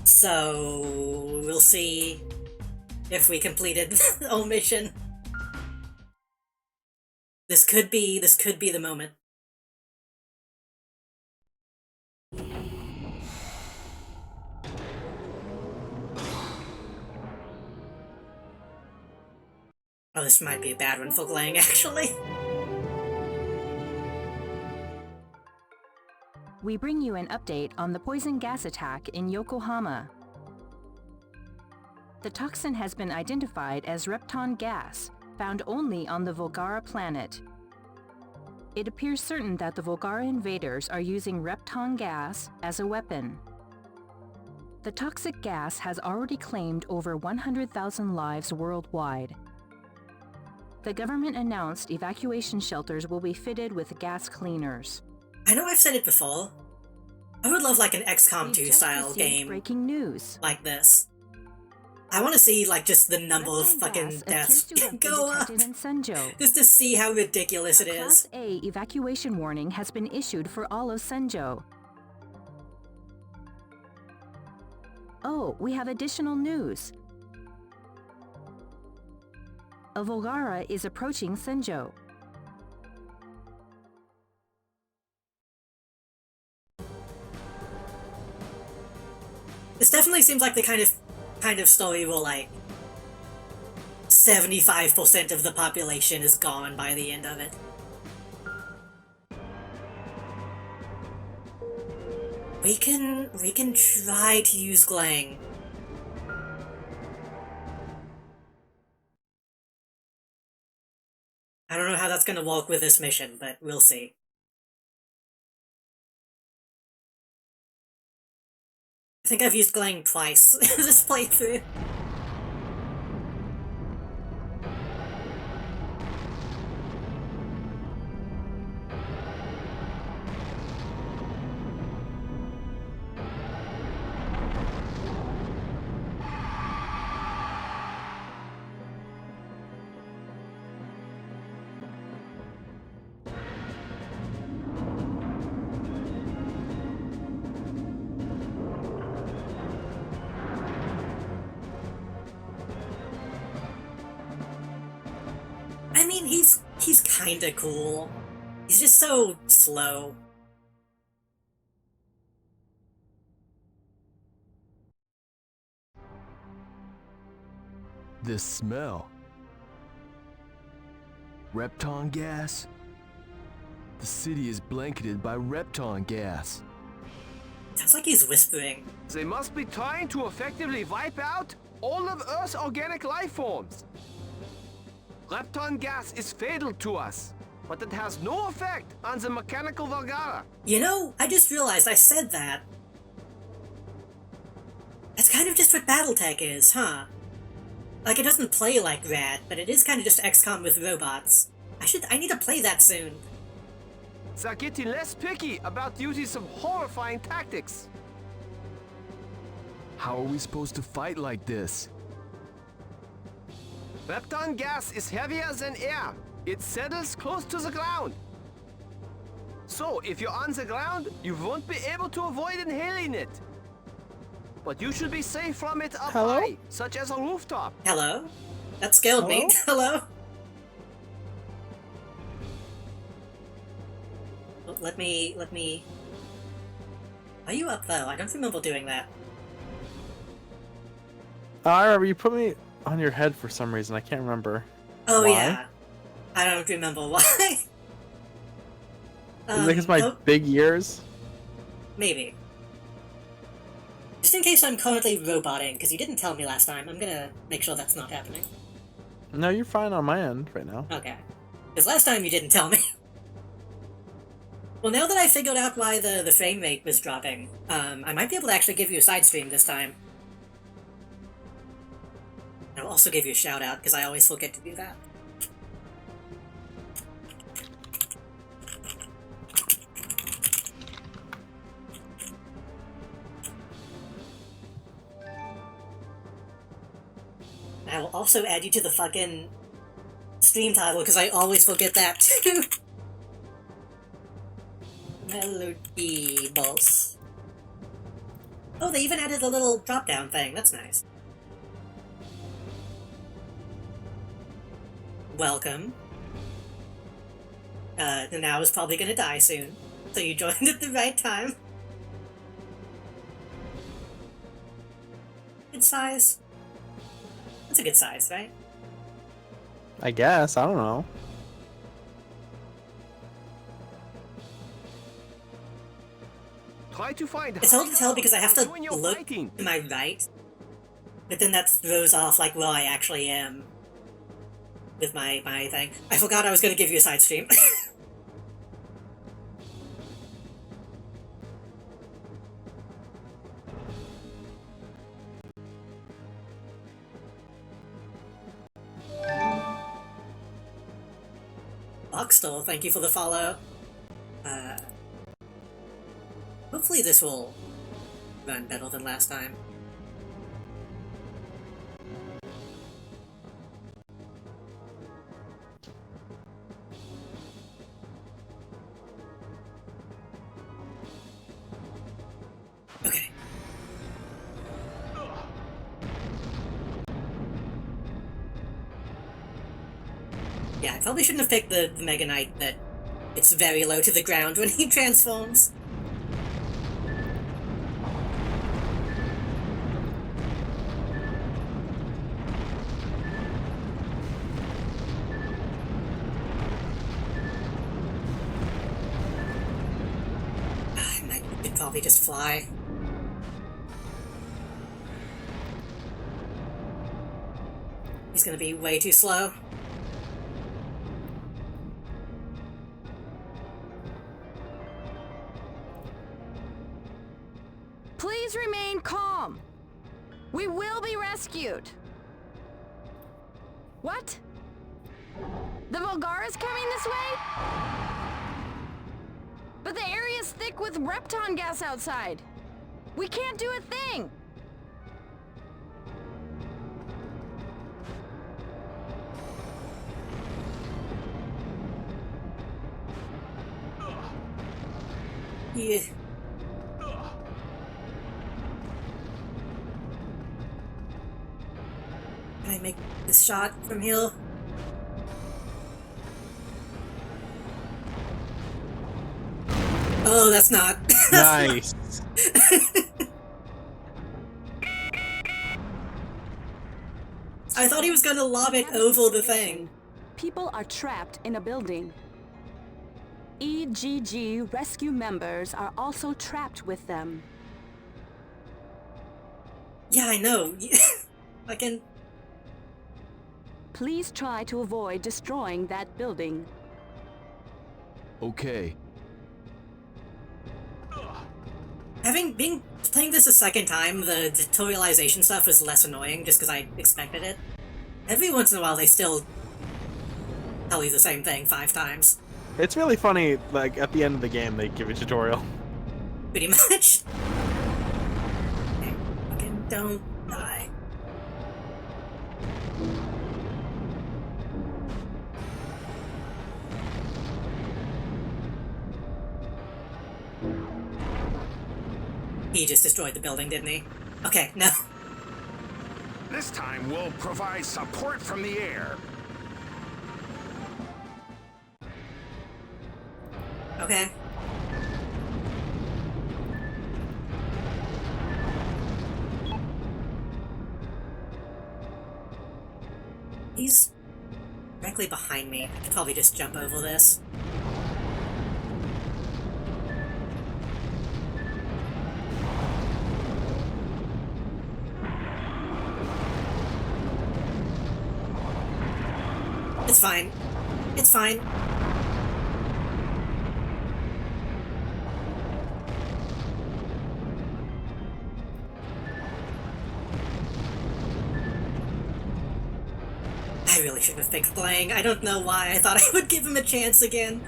So, we'll see if we completed the whole mission. This could be the moment. Oh, this might be a bad one for Glang, actually. We bring you an update on the poison gas attack in Yokohama. The toxin has been identified as Repton gas, found only on the Volgara planet. It appears certain that the Volgara invaders are using Repton gas as a weapon. The toxic gas has already claimed over 100,000 lives worldwide. The government announced evacuation shelters will be fitted with gas cleaners. I know I've said it before. I would love like an XCOM We've 2 just style received game breaking news. like this. I want to see, like, just the number of Reptile fucking gas deaths appears to have been go up. detected in Senjo. Just to see how ridiculous it A is. Class A evacuation warning has been issued for all of Senjo. Oh, we have additional news. A Volgara is approaching Senjo. This definitely seems like the kind of story where, like, 75% of the population is gone by the end of it. We can try to use Glang. I don't know how that's gonna work with this mission, but we'll see. I think I've used Glang twice this playthrough. I mean, he's kinda cool. He's just so slow. This smell. Repton gas? The city is blanketed by Repton gas. Sounds like he's whispering. They must be trying to effectively wipe out all of Earth's organic life forms. Repton gas is fatal to us, but it has no effect on the mechanical Volgara. You know, I just realized I said that. That's kind of just what Battletech is, huh? Like, it doesn't play like that, but it is kind of just XCOM with robots. I need to play that soon. They're getting less picky about using some horrifying tactics. How are we supposed to fight like this? Repton gas is heavier than air. It settles close to the ground. So, if you're on the ground, you won't be able to avoid inhaling it. But you should be safe from it up high, such as a rooftop. Hello? That scared me. Hello? Let me... Are you up though? I don't remember doing that. I remember you put me on your head for some reason. I can't remember. Oh why. yeah. I don't remember why. Is it because my big ears? Maybe. Just in case I'm currently roboting, because you didn't tell me last time, I'm gonna make sure that's not happening. No, you're fine on my end right now. Okay. Because last time you didn't tell me. Well, now that I figured out why the frame rate was dropping, I might be able to actually give you a side stream this time. And I'll also give you a shout out, because I always forget to do that. I will also add you to the fucking stream title, because I always forget that too. Melody Boss. Oh, they even added a little drop-down thing. That's nice. Welcome. Now is probably gonna die soon, so you joined at the right time. Good size. That's a good size, right? I guess. I don't know. Try to find. It's hard to tell because I have to when you're look fighting. to my right, but then that throws off like where I actually am with my thing. I forgot I was going to give you a side stream. Boxstall, thank you for the follow. Hopefully this will run better than last time. Yeah, I probably shouldn't have picked the Mega Knight that it's very low to the ground when he transforms. I could probably just fly. He's gonna be way too slow. Please remain calm. We will be rescued. What? The Volgara's coming this way? But the area's thick with Repton gas outside. We can't do a thing. Yeah. Can I make this shot from here? Oh, that's not. Nice. I thought he was gonna lob it over the thing. People are trapped in a building. EGG rescue members are also trapped with them. Yeah, I know. I can. Please try to avoid destroying that building. Okay. Playing this a second time, the tutorialization stuff was less annoying just because I expected it. Every once in a while, they still tell you the same thing 5 times. It's really funny, like, at the end of the game, they give you a tutorial. Pretty much. Okay, fucking don't die. He just destroyed the building, didn't he? Okay, no. This time we'll provide support from the air. Okay. He's directly behind me. I could probably just jump over this. It's fine. It's fine. I really shouldn't have picked playing. I don't know why. I thought I would give him a chance again.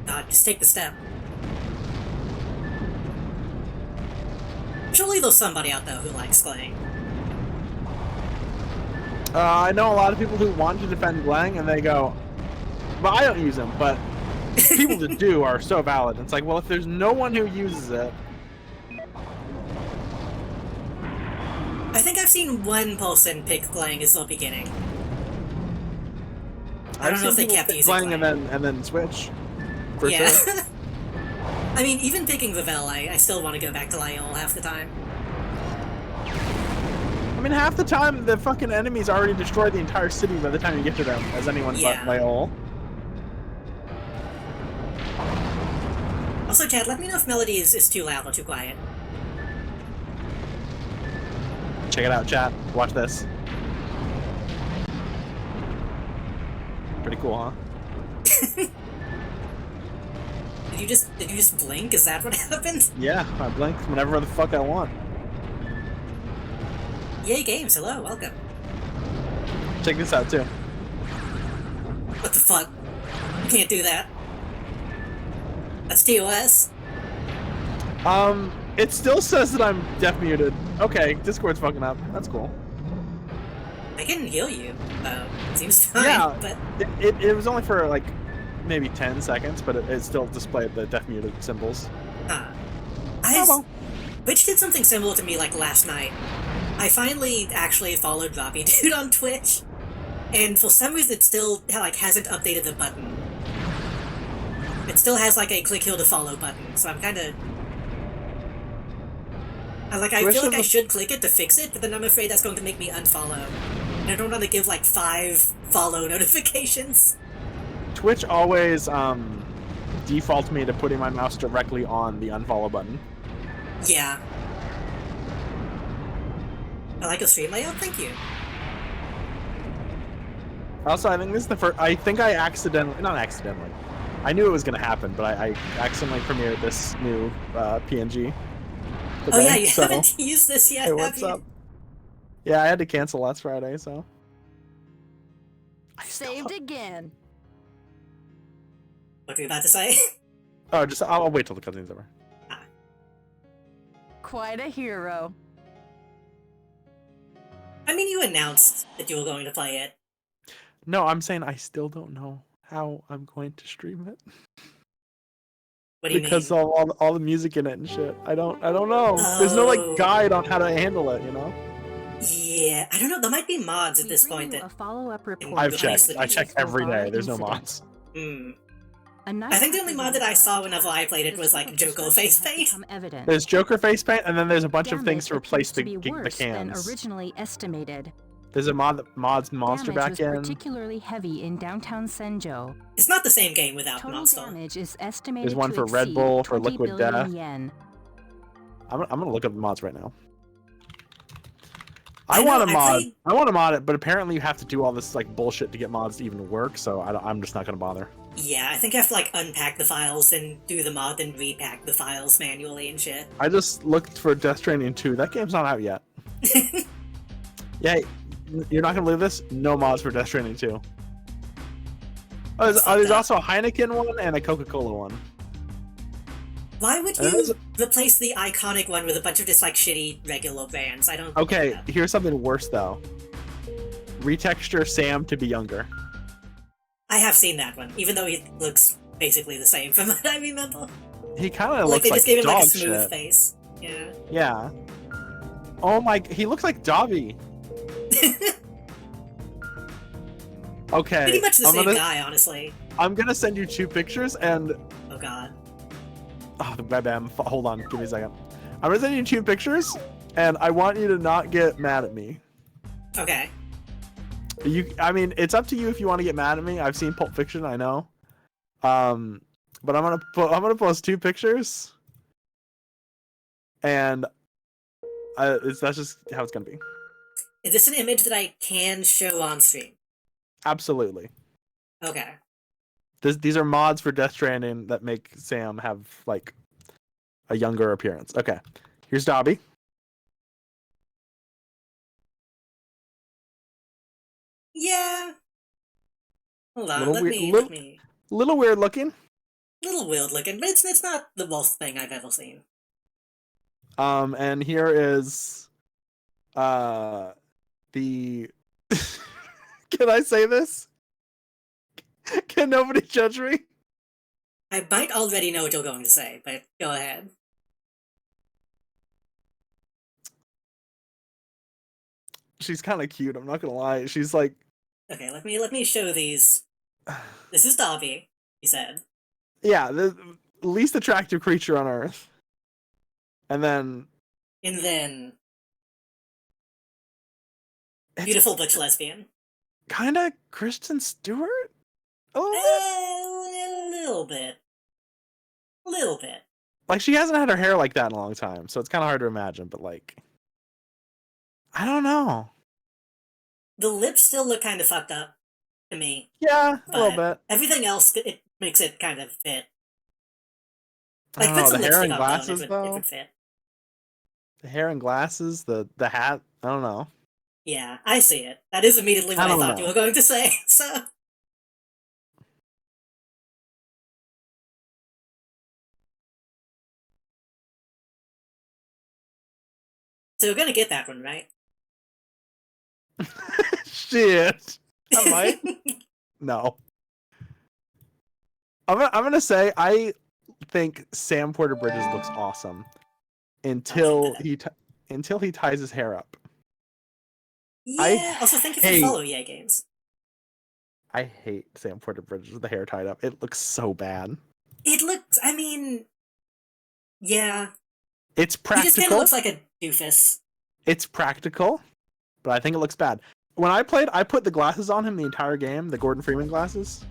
God, just take the step. Surely there's somebody out there who likes Glang. I know a lot of people who want to defend Glang, and they go, well, I don't use them, but people that do are so valid. It's like, well, if there's no one who uses it... I think I've seen one person pick Glang as the beginning. I don't know if they kept using Glang Glang. and then switch. For yeah. Sure. I mean, even picking Vivell, I still want to go back to Lyell half the time. I mean, half the time, the fucking enemies already destroyed the entire city by the time you get to them, as anyone but Lyell. Also, Chad, let me know if Melody is too loud or too quiet. Check it out, chat. Watch this. Pretty cool, huh? Did you just blink? Is that what happened? Yeah, I blink whenever the fuck I want. Yay Games, hello, welcome. Check this out, too. What the fuck? You can't do that. That's TOS. It still says that I'm deaf muted. Okay, Discord's fucking up. That's cool. I can heal you. Seems fine, Yeah, but... it was only for, like, maybe 10 seconds, but it still displayed the deaf muted symbols. Huh. Twitch did something similar to me like last night. I finally actually followed Robbie Dude on Twitch, and for some reason it still like hasn't updated the button. It still has like a click here to follow button, so I'm kind of I feel like I should click it to fix it, but then I'm afraid that's going to make me unfollow. And I don't want to give like 5 follow notifications. Twitch always defaults me to putting my mouse directly on the unfollow button. Yeah. I like a stream layout, thank you. Also, I think this is the first. I think I not accidentally. I knew it was going to happen, but I accidentally premiered this new PNG. Today, oh yeah, you haven't used this yet, hey, what's up? Yeah, I had to cancel last Friday, so. Saved again. What were you about to say? Oh, I'll wait till the cutscene's over. Quite a hero. I mean, you announced that you were going to play it. No, I'm saying I still don't know how I'm going to stream it. What do you because mean? all the music in it and shit. I don't know. Oh. There's no like guide on how to handle it, you know? Yeah, I don't know. There might be mods at this point that a follow-up report. I've checked. I check every day. There's no mods. I think the only mod that I saw whenever I played it was like Joker face paint. There's Joker face paint, and then there's a bunch of things to replace the cans. Than originally estimated. There's a mod that mods Monster Damage back was in. particularly heavy in downtown Senjo. It's not the same game without Total Monster. damage is estimated There's one to for Red exceed Bull, for 20 Liquid billion Death. yen. I'm gonna look up the mods right now. I want to mod it, but apparently you have to do all this like bullshit to get mods to even work. So I'm just not gonna bother. Yeah, I think you have to like unpack the files and do the mod, then repack the files manually and shit. I just looked for Death Stranding 2. That game's not out yet. Yeah, you're not gonna believe this? No mods for Death Stranding 2. Oh, there's also a Heineken one and a Coca-Cola one. Why would you replace the iconic one with a bunch of just like shitty regular brands? I don't. Okay, here's something worse though. Retexture Sam to be younger. I have seen that one, even though he looks basically the same from what I remember. He kind of like looks they just gave him like a smooth shit. face. Yeah. Yeah. Oh my! He looks like Dobby. Okay. Pretty much the same guy, honestly. I'm gonna send you 2 pictures and. Oh god. Oh, the webcam. Hold on, give me a second. I'm gonna send you 2 pictures, and I want you to not get mad at me. Okay. I mean, it's up to you if you want to get mad at me. I've seen Pulp Fiction, I know. But I'm gonna post 2 pictures, and that's just how it's gonna be. Is this an image that I can show on stream? Absolutely. Okay. These are mods for Death Stranding that make Sam have like a younger appearance. Okay, here's Dobby. Yeah. Hold on, Little let weird, me. Little weird looking. Little weird looking, but it's not the worst thing I've ever seen. And here is the can I say this? Can nobody judge me? I might already know what you're going to say, but go ahead. She's kind of cute, I'm not gonna lie. She's like... Okay, let me show these. This is Dobby, he said. Yeah, the least attractive creature on Earth. And then... Beautiful butch lesbian. Kinda Kristen Stewart? A little bit. Like, she hasn't had her hair like that in a long time, so it's kind of hard to imagine, but like... I don't know. The lips still look kind of fucked up to me. Yeah, a little bit. Everything else, it makes it kind of fit. Like, put some the hair and lipstick glasses, on, though. it would fit. The hair and glasses, the hat, I don't know. Yeah, I see it. That is immediately what I thought you were going to say, so... So we're gonna get that one, right? Shit. I might. No. I'm gonna say I think Sam Porter Bridges looks awesome. until he ties his hair up. Yeah. Also, thank you for the follow, EA Games. I hate Sam Porter Bridges with the hair tied up. It looks so bad. It looks. I mean, yeah. It's practical. He just kind of looks like a doofus. It's practical, but I think it looks bad. When I played, I put the glasses on him the entire game, the Gordon Freeman glasses.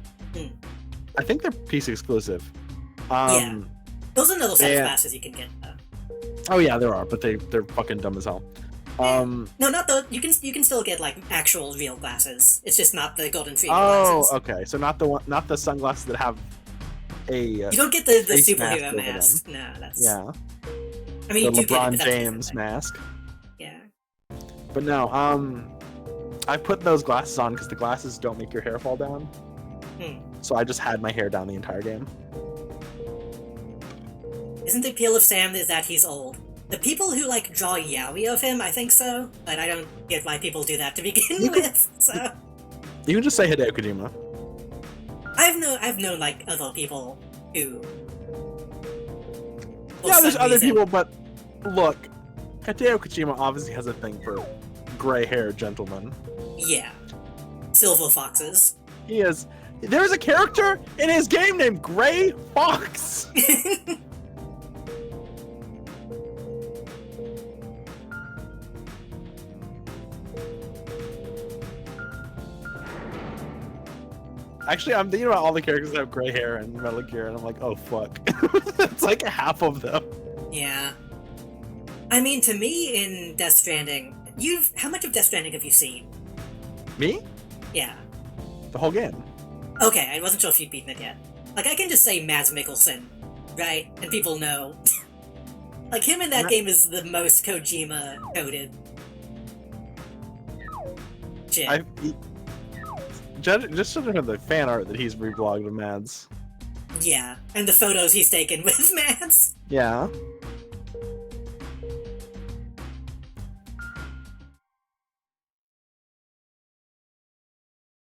I think they're PC exclusive. Yeah. Those are another set of glasses you can get. Oh yeah, there are, but they're fucking dumb as hell. No, not the. You can still get like actual real glasses. It's just not the Gordon Freeman glasses. Oh, okay. So not the sunglasses that have a. You don't get the superhero mask. No, that's. Yeah. I mean, the you do LeBron get it, James mask. Yeah. But no, I put those glasses on because the glasses don't make your hair fall down. So I just had my hair down the entire game. Isn't the appeal of Sam is that he's old? The people who like draw yaoi of him, I think so, but I don't get why people do that to begin with. So you can just say Hideo Kojima. I've known like other people who. Yeah, there's other people, but look, Hideo Kojima obviously has a thing for gray-haired gentlemen. Yeah, silver foxes. He is. There's a character in his game named Gray Fox. Actually, I'm thinking about all the characters that have gray hair in Metal Gear, and I'm like, oh fuck. It's like half of them. Yeah. I mean, to me, in Death Stranding, how much of Death Stranding have you seen? Me? Yeah. The whole game. Okay, I wasn't sure if you'd beaten it yet. Like, I can just say Mads Mikkelsen, right? And people know. Like, him in that game is the most Kojima-coded shit. Just sort of the fan art that he's reblogged of Mads. Yeah, and the photos he's taken with Mads. Yeah.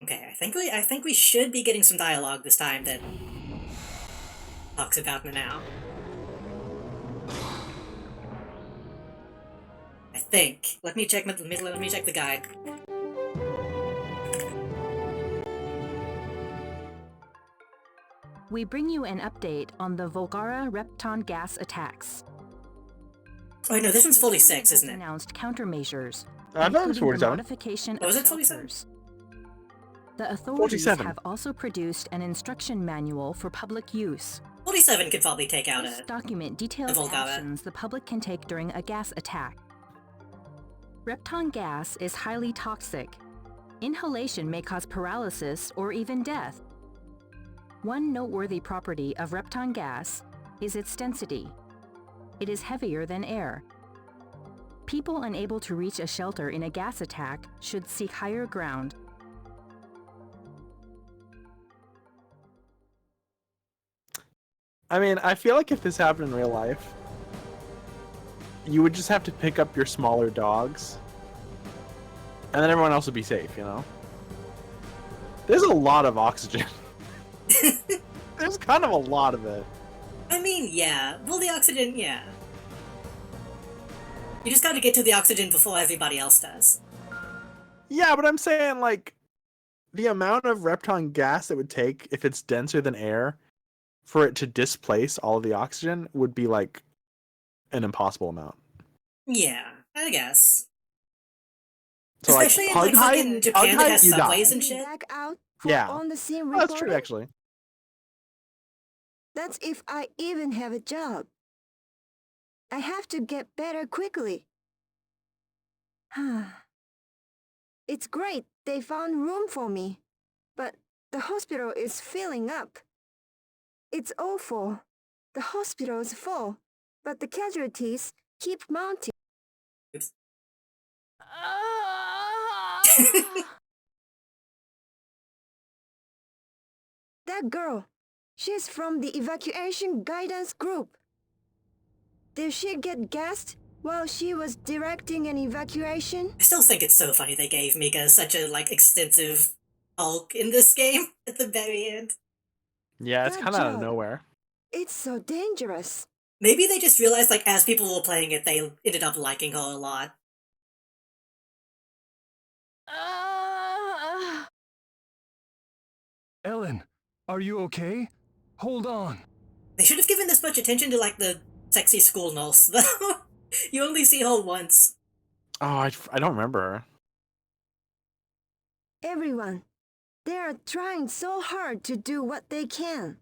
Okay, I think we should be getting some dialogue this time that talks about now. I think. Let me check the guide. We bring you an update on the Volgara Repton gas attacks. Oh no, this one's 46, isn't it? Announced countermeasures. I thought it was 47. Modification was of it 47? shelters. The authorities 47. have also produced an instruction manual for public use. 47 could probably take out This document details actions the public can take during a gas attack. Repton gas is highly toxic. Inhalation may cause paralysis or even death. One noteworthy property of Repton gas is its density. It is heavier than air. People unable to reach a shelter in a gas attack should seek higher ground. I mean, I feel like if this happened in real life, you would just have to pick up your smaller dogs, and then everyone else would be safe, you know? There's a lot of oxygen. There's kind of a lot of it. I mean, yeah. Well, the oxygen, yeah. You just gotta get to the oxygen before everybody else does. Yeah, but I'm saying, like, the amount of Repton gas it would take, if it's denser than air, for it to displace all of the oxygen would be, like, an impossible amount. Yeah, I guess. So, especially like, in, like, fucking Japan that has subways and shit. Back out for Yeah. on the scene Oh, that's true, recording? actually. That's if I even have a job. I have to get better quickly. It's great they found room for me, but the hospital is filling up. It's awful. The hospital's full, but the casualties keep mounting. Oops. That girl, she's from the evacuation guidance group. Did she get gassed while she was directing an evacuation? I still think it's so funny they gave Mika such a, like, extensive Hulk in this game at the very end. Yeah, it's That kind of out of job. nowhere. It's so dangerous. Maybe they just realized, like, as people were playing it, they ended up liking her a lot. Ellen, are you okay? Hold on. They should have given this much attention to, like, the sexy school nurse, though. You only see her once. Oh, I don't remember her. Everyone, they are trying so hard to do what they can.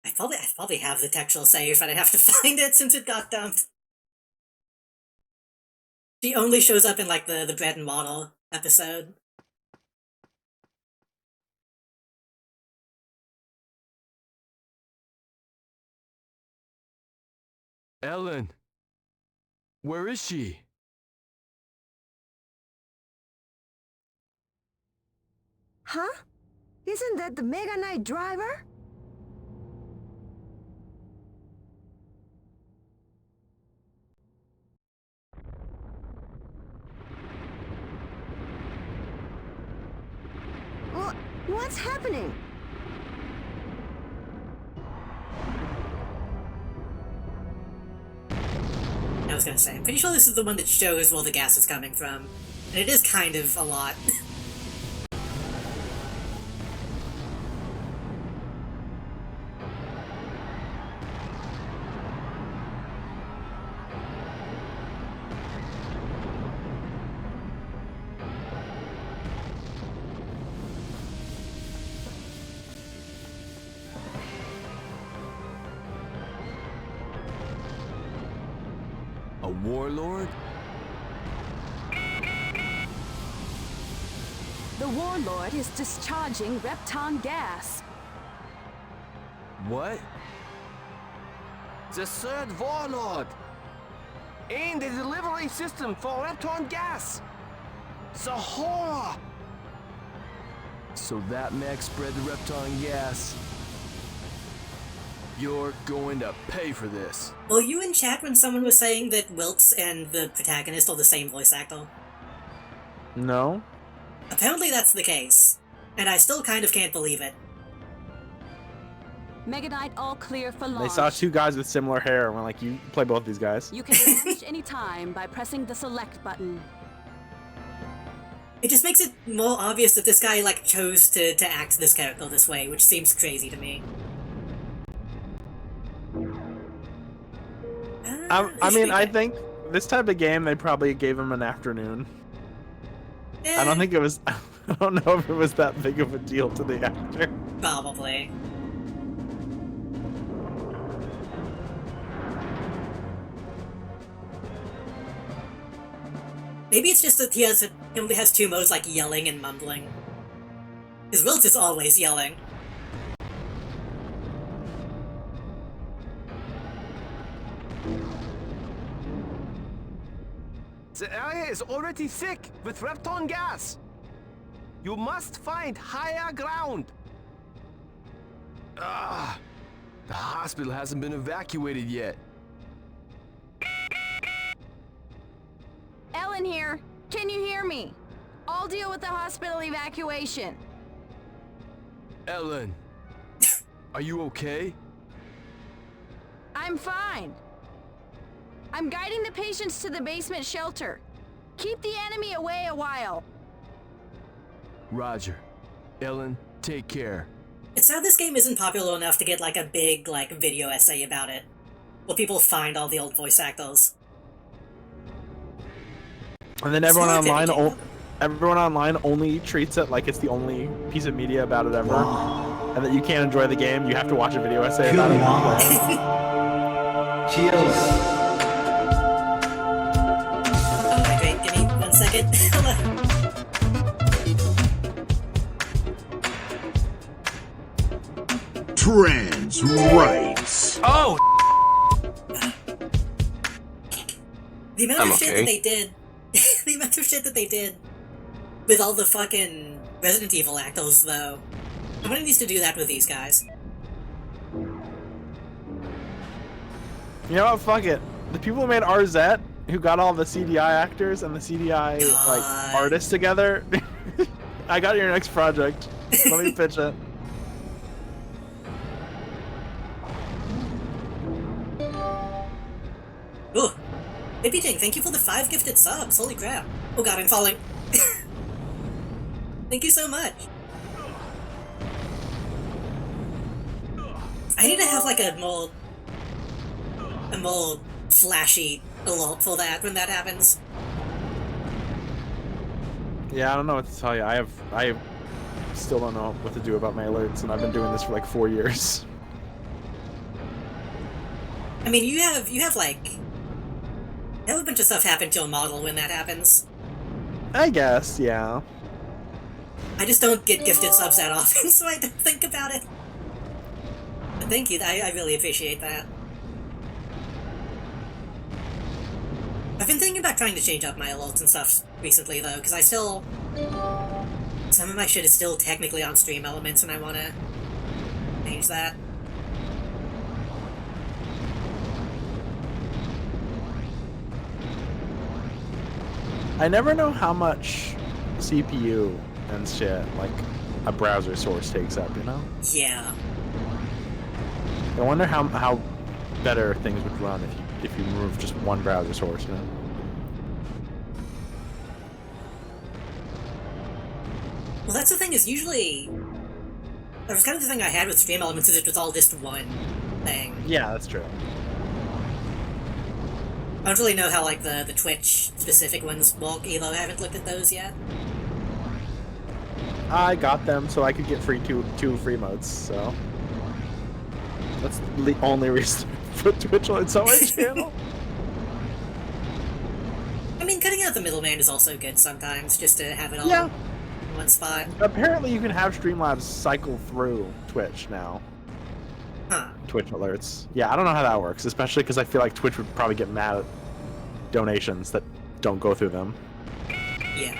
I probably have the textual save, but I have to find it since it got dumped. She only shows up in, like, the bread and water episode. Ellen, where is she? Huh? Isn't that the Mega Knight driver? What's happening? I was gonna say, I'm pretty sure this is the one that shows where the gas is coming from. And it is kind of a lot. A warlord? The warlord is discharging Repton gas. What? The third warlord! In the delivery system for Repton gas! The horror! So that mech spread the Repton gas. You're going to pay for this. Were you in chat when someone was saying that Wilkes and the protagonist are the same voice actor? No. Apparently that's the case. And I still kind of can't believe it. Mega Knight all clear for launch. They saw two guys with similar hair and were like, you play both these guys. You can launch anytime by pressing the select button. It just makes it more obvious that this guy, like, chose to act this character this way, which seems crazy to me. I mean, I think this type of game, they probably gave him an afternoon. I don't think it was... I don't know if it was that big of a deal to the actor. Probably. Maybe it's just that he only has two modes, like yelling and mumbling. His Wilkes is always yelling. The area is already thick with Repton gas. You must find higher ground. The hospital hasn't been evacuated yet. Ellen here. Can you hear me? I'll deal with the hospital evacuation. Ellen, are you okay? I'm fine. I'm guiding the patients to the basement shelter. Keep the enemy away a while. Roger. Ellen, take care. It's sad this game isn't popular enough to get, like, a big, like, video essay about it. Where people find all the old voice actors. And then everyone online only treats it like it's the only piece of media about it ever. And that you can't enjoy the game, you have to watch a video essay about it. Cheers. Oh, great, give me 1 second. Trans rights. Oh! The amount of shit that they did. The amount of shit that they did with all the fucking Resident Evil actors, though. Somebody needs to do that with these guys. You know what? Fuck it. The people who made RZ, who got all the CDI actors and the CDI like artists together, I got your next project. Let me pitch it. Ooh. Hey, BJ, thank you for the 5 gifted subs. Holy crap. Oh god, I'm falling. Thank you so much. I need to have like a more flashy alert for that when that happens. Yeah, I don't know what to tell you. I still don't know what to do about my alerts, and I've been doing this for like 4 years. I mean, you have like a bunch of stuff happen to your model when that happens. I guess, yeah. I just don't get gifted subs that often, so I don't think about it. But thank you, I really appreciate that. I've been thinking about trying to change up my alerts and stuff recently, though, because I still... Some of my shit is still technically on stream elements, and I want to change that. I never know how much CPU and shit, like, a browser source takes up, you know? Yeah. I wonder how better things would run if you remove just one browser source, you know? Well, that's the thing, is usually... That was kind of the thing I had with stream elements, is it was all just one thing. Yeah, that's true. I don't really know how, like, the Twitch-specific ones work either. I haven't looked at those yet. I got them so I could get two free modes, so... That's the only reason to put Twitch on my channel. I mean, cutting out the middleman is also good sometimes, just to have it all Yeah. in one spot. Apparently you can have Streamlabs cycle through Twitch now. Huh. Twitch alerts. Yeah, I don't know how that works, especially because I feel like Twitch would probably get mad at donations that don't go through them. Yeah.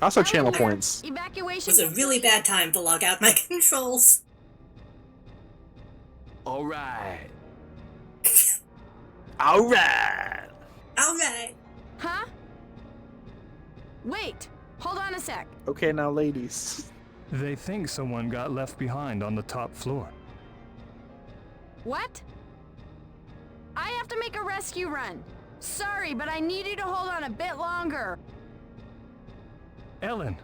Also, channel points. Evacuation. It was a really bad time to log out my controls. Alright. Alright! Alright! Huh? Wait, hold on a sec. Okay, now ladies. They think someone got left behind on the top floor. What? I have to make a rescue run. Sorry, but I need you to hold on a bit longer. Ellen,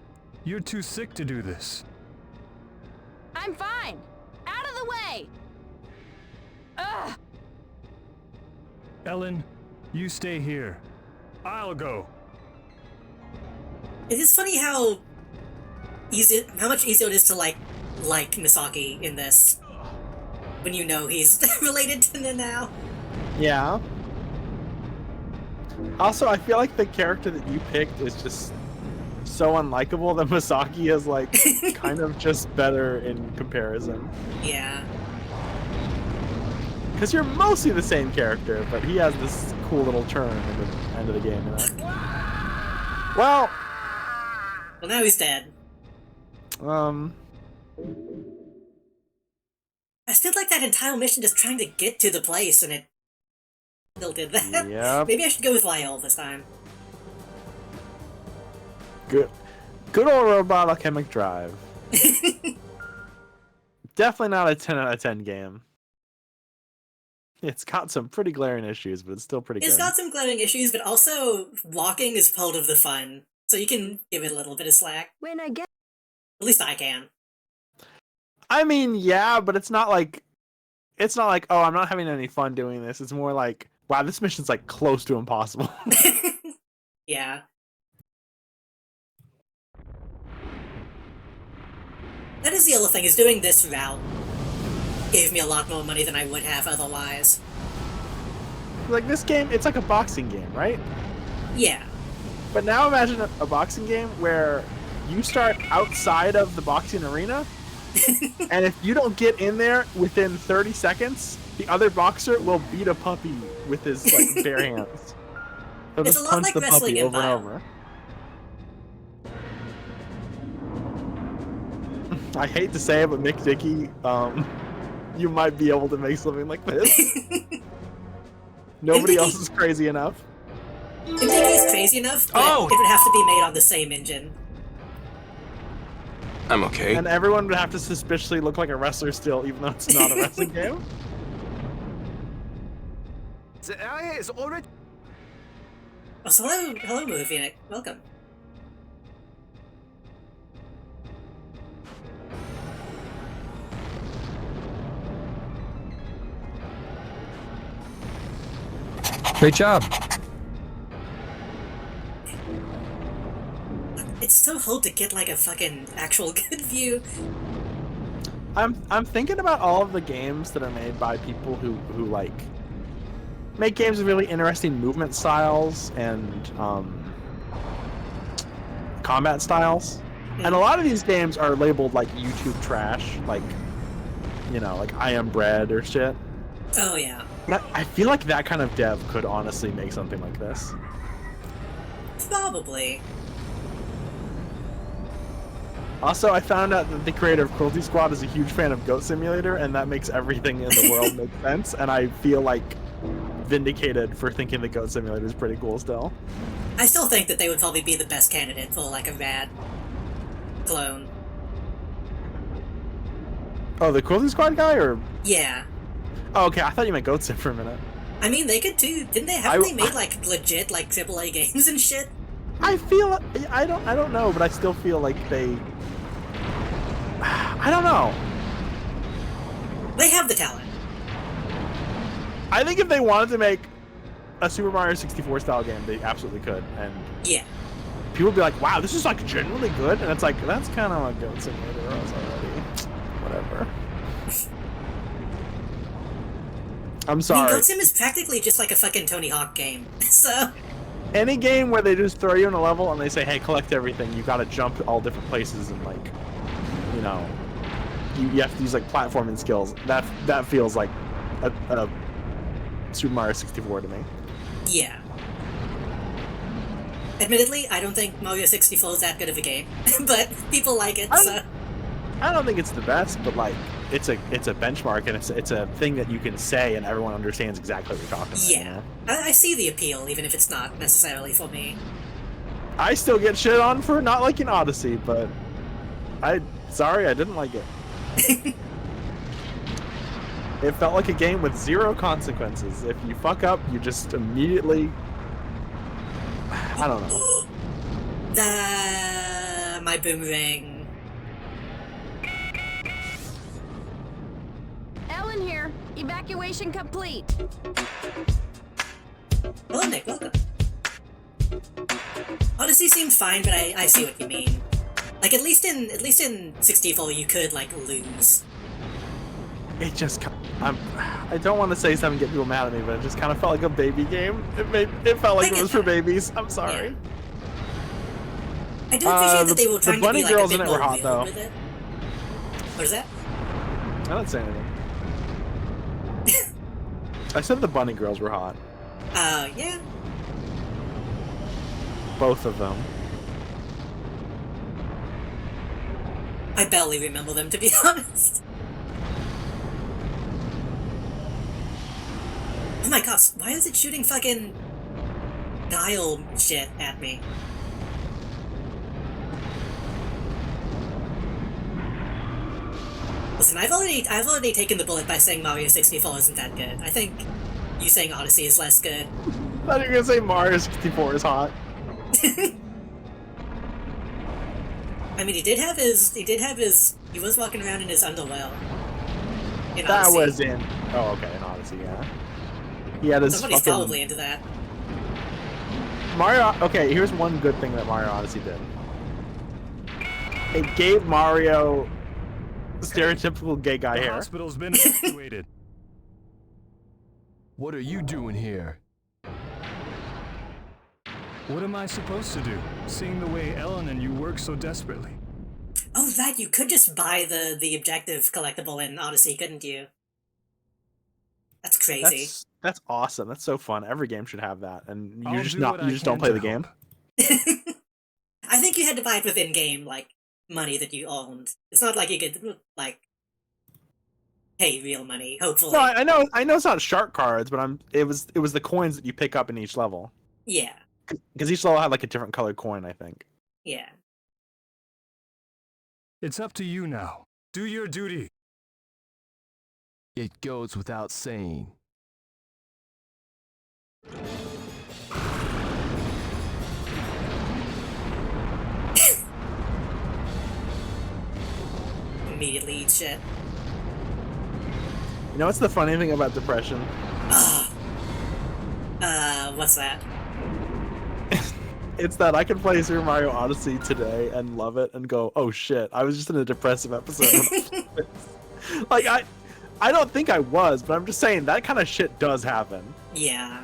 you're too sick to do this. I'm fine. Out of the way. Ugh. Ellen, you stay here. I'll go. It is funny how much easier it is to like Misaki in this when you know he's related to Nanao. Yeah. Also, I feel like the character that you picked is just so unlikable that Misaki is like kind of just better in comparison. Yeah. Because you're mostly the same character, but he has this cool little turn in the end of the game, you know? Well, now he's dead. I still like that entire mission just trying to get to the place, and it still did that. Yep. Maybe I should go with Lyle this time. Good old robot Alchemic Drive. Definitely not a 10 out of 10 game. It's got some pretty glaring issues, but it's still pretty good. It's got some glaring issues, but also walking is part of the fun, so you can give it a little bit of slack. When I get... At least I can. I mean, yeah, but it's not like, oh, I'm not having any fun doing this. It's more like, wow, this mission's like close to impossible. Yeah. That is the other thing, is doing this route gave me a lot more money than I would have otherwise. Like this game, it's like a boxing game, right? Yeah. But now imagine a boxing game where you start outside of the boxing arena, and if you don't get in there within 30 seconds, the other boxer will beat a puppy with his like bare hands. He'll It's just a lot punch like the wrestling puppy in over and Bio. over. I hate to say it, but Mick Dickey, you might be able to make something like this. Nobody else is crazy enough. If Dickey's crazy enough, but it would have to be made on the same engine. I'm okay. And everyone would have to suspiciously look like a wrestler still, even though it's not a wrestling game. The area is already... Oh, so hello, Movie. Welcome. Great job. It's so hard to get like a fucking actual good view. I'm thinking about all of the games that are made by people who like make games with really interesting movement styles and combat styles. And a lot of these games are labeled like YouTube trash, like, you know, like I Am Bread or shit. Oh yeah. But I feel like that kind of dev could honestly make something like this. Probably. Also, I found out that the creator of Cruelty Squad is a huge fan of Goat Simulator, and that makes everything in the world make sense, and I feel like vindicated for thinking that Goat Simulator is pretty cool still. I still think that they would probably be the best candidate for like a rad clone. Oh, the Cruelty Squad guy, or? Yeah. Oh, okay, I thought you meant Goat Sim for a minute. I mean, they could too. Didn't they? Haven't they made like legit like AAA games and shit? I feel I don't know, but I still feel like they. I don't know. They have the talent. I think if they wanted to make a Super Mario 64 style game, they absolutely could, and yeah, people would be like, "Wow, this is like genuinely good," and it's like that's kind of what Goat Simulator was already. Whatever. I'm sorry. I mean, Goat Sim is practically just like a fucking Tony Hawk game, so. Any game where they just throw you in a level and they say, "Hey, collect everything," you gotta jump all different places and like, you know, you have to use like platforming skills. That feels like a Super Mario 64 to me. Yeah. Admittedly, I don't think Mario 64 is that good of a game, but people like it, so. I don't think it's the best, but like it's a benchmark, and it's a thing that you can say and everyone understands exactly what you're talking about. Yeah, you know? I see the appeal, even if it's not necessarily for me. I still get shit on for not liking Odyssey, but sorry, I didn't like it. It felt like a game with zero consequences. If you fuck up, you just immediately... I don't know. My boomerang. Ellen here. Evacuation complete. Hello, Nick. Welcome. Odyssey seemed fine, but I see what you mean. Like at least in 64, you could like lose. It just, I don't want to say something to get people mad at me, but it just kind of felt like a baby game. It felt like it was for babies. I'm sorry. Yeah. I do appreciate that they were trying to be like a bit more hot, though. with it. What is that? I didn't say anything. I said the bunny girls were hot. Yeah. Both of them. I barely remember them, to be honest. Oh my gosh, why is it shooting fucking dial shit at me? Listen, I've already taken the bullet by saying Mario 64 isn't that good. I think you saying Odyssey is less good. I thought you were gonna say Mario 64 is hot. I mean, he was walking around in his underwear. In That Odyssey. was in, oh okay, in Odyssey, yeah. He had his Somebody's fucking... probably into that. Mario, okay, here's one good thing that Mario Odyssey did. It gave Mario stereotypical gay guy The hair. hospital's been evacuated. What are you doing here? What am I supposed to do, seeing the way Ellen and you work so desperately? Oh, that you could just buy the objective collectible in Odyssey, couldn't you? That's crazy. That's awesome. That's so fun. Every game should have that, and I'll you just don't play the game. I think you had to buy it with in-game like money that you owned. It's not like you could like pay real money. Hopefully. No, I know it's not shark cards, but it was the coins that you pick up in each level. Yeah. Because each level had like a different colored coin, I think. Yeah. It's up to you now. Do your duty. It goes without saying. immediately eats shit. You know what's the funny thing about depression? What's that? It's that I can play Super Mario Odyssey today and love it and go, oh shit, I was just in a depressive episode. Like, I don't think I was, but I'm just saying that kind of shit does happen. Yeah.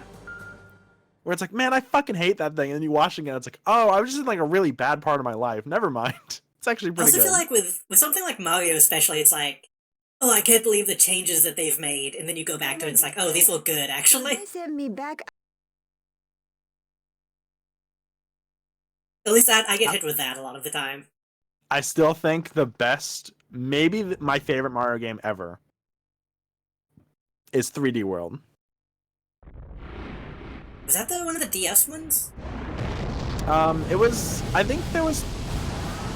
Where it's like, man, I fucking hate that thing, and then you watch it again, it's like, oh, I was just in like a really bad part of my life. Never mind. It's actually pretty good. I also feel like with something like Mario especially, it's like, oh, I can't believe the changes that they've made, and then you go back to it, and it's like, oh, these look good, actually. They sent me back. At least I get hit with that a lot of the time. I still think the best, maybe my favorite Mario game ever, is 3D World. Was that one of the DS ones? It was, I think there was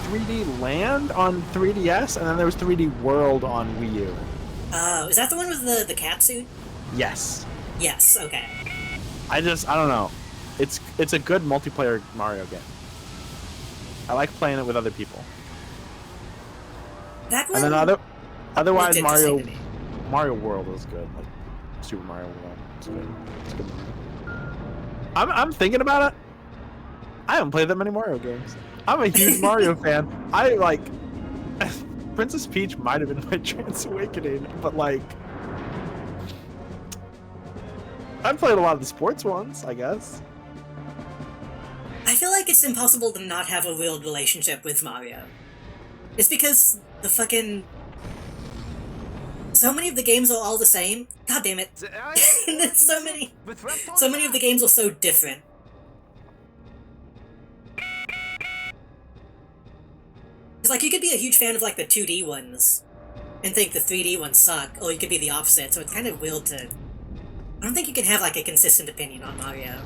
3D Land on 3DS, and then there was 3D World on Wii U. Oh, is that the one with the cat suit? Yes. Yes, okay. I don't know. It's a good multiplayer Mario game. I like playing it with other people. That one? And then otherwise Mario World was good. Like Super Mario World. It's good. It's good. I'm thinking about it. I haven't played that many Mario games. I'm a huge Mario fan. I like Princess Peach might have been my Trans Awakening, but like I've played a lot of the sports ones, I guess. I feel like it's impossible to not have a real relationship with Mario. It's because the fucking... So many of the games are all the same. God damn it. so many of the games are so different. It's like, you could be a huge fan of like the 2D ones and think the 3D ones suck, or you could be the opposite, so it's kind of weird to... I don't think you can have like a consistent opinion on Mario.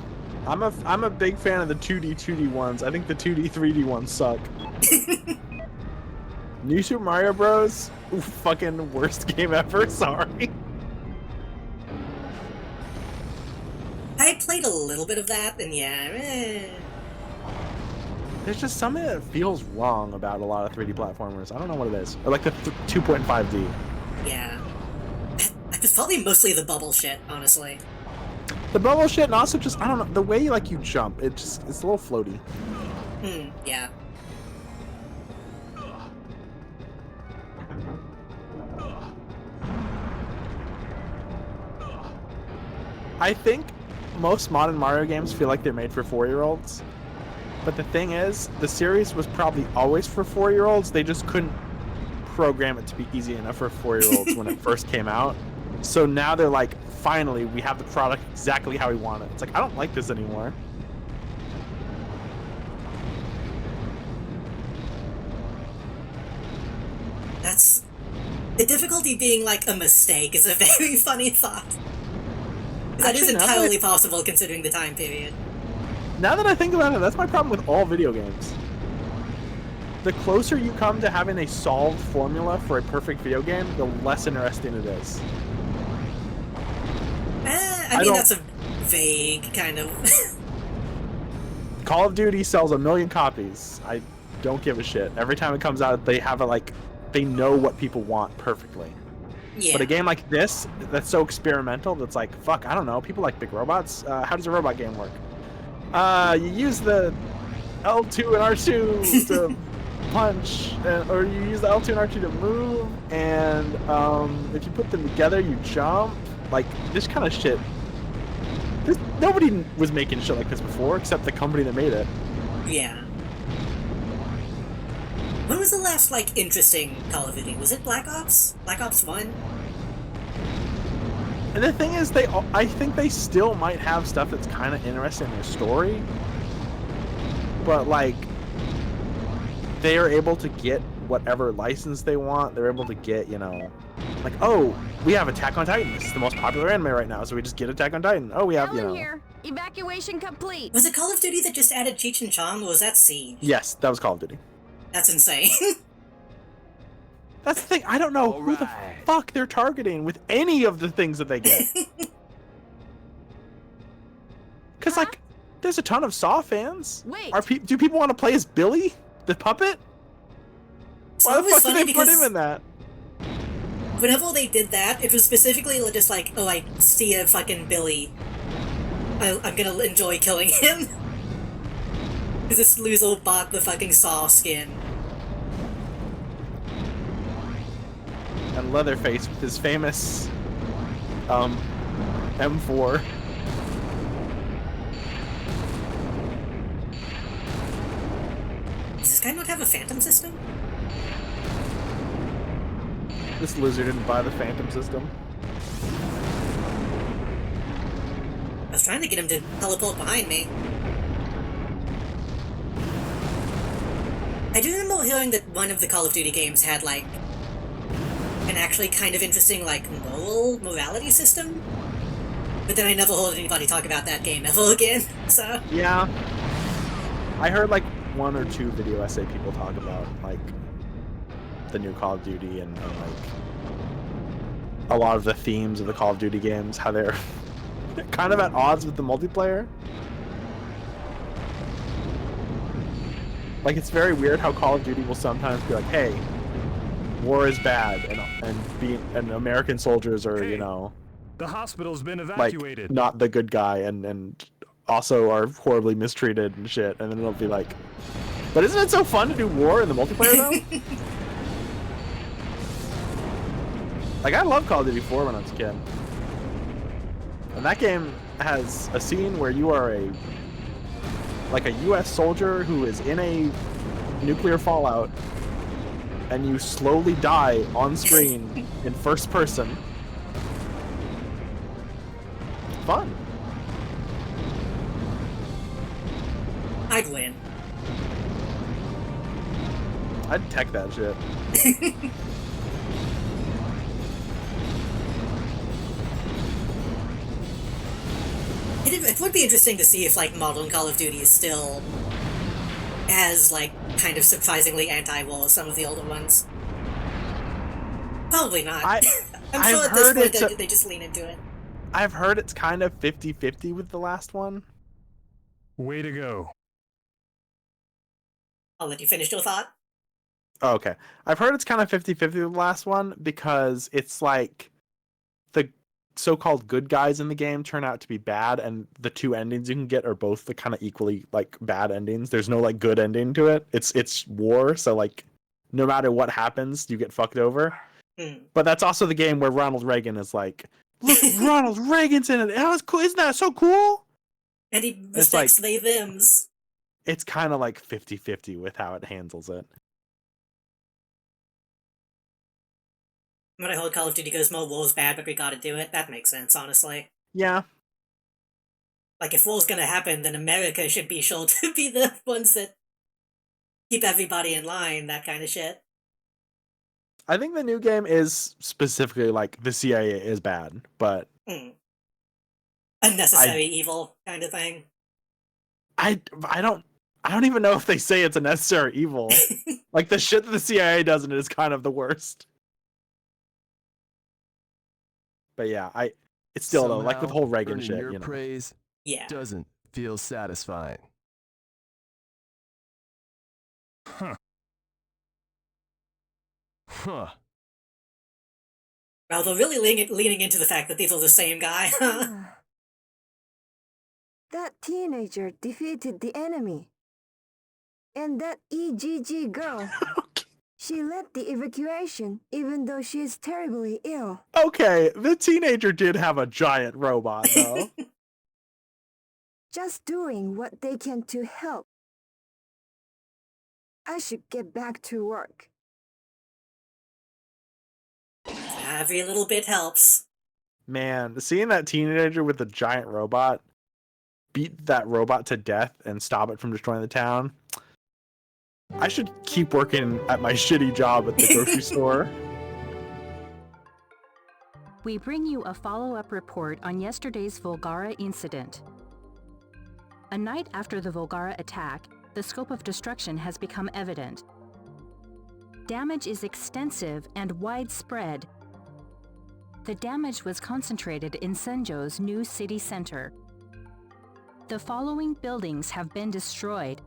I'm a big fan of the 2D ones. I think the 2D 3D ones suck. New Super Mario Bros. Ooh, fucking worst game ever. Sorry. I played a little bit of that, and yeah. There's just something that feels wrong about a lot of 3D platformers. I don't know what it is. Or like the 2.5D. Yeah. It's probably mostly the bubble shit, honestly. The bubble shit, and also just, I don't know, the way you jump, it's a little floaty. Yeah. I think most modern Mario games feel like they're made for 4-year-olds. But the thing is, the series was probably always for 4-year-olds. They just couldn't program it to be easy enough for 4-year-olds when it first came out. So now they're like, finally, we have the product exactly how we want it. It's like, I don't like this anymore. That's... The difficulty being like a mistake is a very funny thought. That is entirely possible considering the time period. Now that I think about it, that's my problem with all video games. The closer you come to having a solved formula for a perfect video game, the less interesting it is. I mean, that's a vague kind of... Call of Duty sells 1 million copies. I don't give a shit. Every time it comes out, they have it like... They know what people want perfectly. Yeah. But a game like this, that's so experimental, that's like, fuck, I don't know, people like big robots. How does a robot game work? You use the L2 and R2 to punch, or you use the L2 and R2 to move, and if you put them together, you jump. Like, this kind of shit. Nobody was making shit like this before, except the company that made it. Yeah. When was the last, like, interesting Call of Duty? Was it Black Ops? Black Ops 1? And the thing is, I think they still might have stuff that's kind of interesting in their story. But, like, they are able to get whatever license they want. They're able to get, you know, like, oh, we have Attack on Titan. This is the most popular anime right now, so we just get Attack on Titan. Oh, we have, you know. Here. Evacuation complete. Was it Call of Duty that just added Cheech and Chong, or was that Siege? Yes, that was Call of Duty. That's insane. That's the thing. I don't know who the fuck they're targeting with any of the things that they get. Because, like, there's a ton of Saw fans. Wait. Do people want to play as Billy, the puppet? Why the fuck did they put him in that? whenever they did that, it was specifically just like, oh, I see a fucking Billy. I'm gonna enjoy killing him. Because this loser bought the fucking Saw skin. And Leatherface with his famous M4. Does this guy not have a Phantom system? This loser didn't buy the Phantom system. I was trying to get him to teleport behind me. I do remember hearing that one of the Call of Duty games had, like, an actually kind of interesting, like, morality system. But then I never heard anybody talk about that game ever again, so... Yeah. I heard, like, 1 or 2 video essay people talk about, like, the new Call of Duty and like, a lot of the themes of the Call of Duty games, how they're kind of at odds with the multiplayer. Like, it's very weird how Call of Duty will sometimes be like, hey, war is bad, and American soldiers are, you know... The hospital's been like, evacuated. not the good guy, and also are horribly mistreated and shit, and then it'll be like... But isn't it so fun to do war in the multiplayer, though? Like, I love Call of Duty 4 when I was a kid. And that game has a scene where you are a US soldier who is in a nuclear fallout, and you slowly die on screen in first person. Fun. I'd win. I'd tech that shit. It would be interesting to see if, like, modern Call of Duty is still as, like, kind of surprisingly anti-war as some of the older ones. Probably not. I'm sure at this point they just lean into it. I've heard it's kind of 50-50 with the last one. Way to go. I'll let you finish your thought. Oh, okay. I've heard it's kind of 50-50 with the last one because it's like the so-called good guys in the game turn out to be bad, and the 2 endings you can get are both the kind of equally, like, bad endings. There's no, like, good ending to it. It's war, so, like, no matter what happens, you get fucked over. But that's also the game where Ronald Reagan is like, look, Ronald Reagan's in it. That was cool. Isn't that so cool? And he respects they thems. It's kind of like 50-50 with how it handles it. When I heard Call of Duty goes more war's bad, but we gotta do it, that makes sense, honestly. Yeah. Like, if war's gonna happen, then America should be sure to be the ones that keep everybody in line, that kind of shit. I think the new game is specifically like the CIA is bad, but unnecessary evil kind of thing. I don't even know if they say it's a necessary evil. Like, the shit that the CIA does in it is kind of the worst. But yeah, it's still though, like with whole Reagan shit, your you know. Praise doesn't feel satisfying. Huh. Huh. Well, they're really leaning into the fact that these are the same guy. That teenager defeated the enemy. And that EGG girl, she led the evacuation, even though she is terribly ill. Okay, the teenager did have a giant robot, though. Just doing what they can to help. I should get back to work. Every little bit helps. Man, seeing that teenager with the giant robot beat that robot to death and stop it from destroying the town. I should keep working at my shitty job at the grocery store. We bring you a follow-up report on yesterday's Volgara incident. A night after the Volgara attack, the scope of destruction has become evident. Damage is extensive and widespread. The damage was concentrated in Senjo's new city center. The following buildings have been destroyed: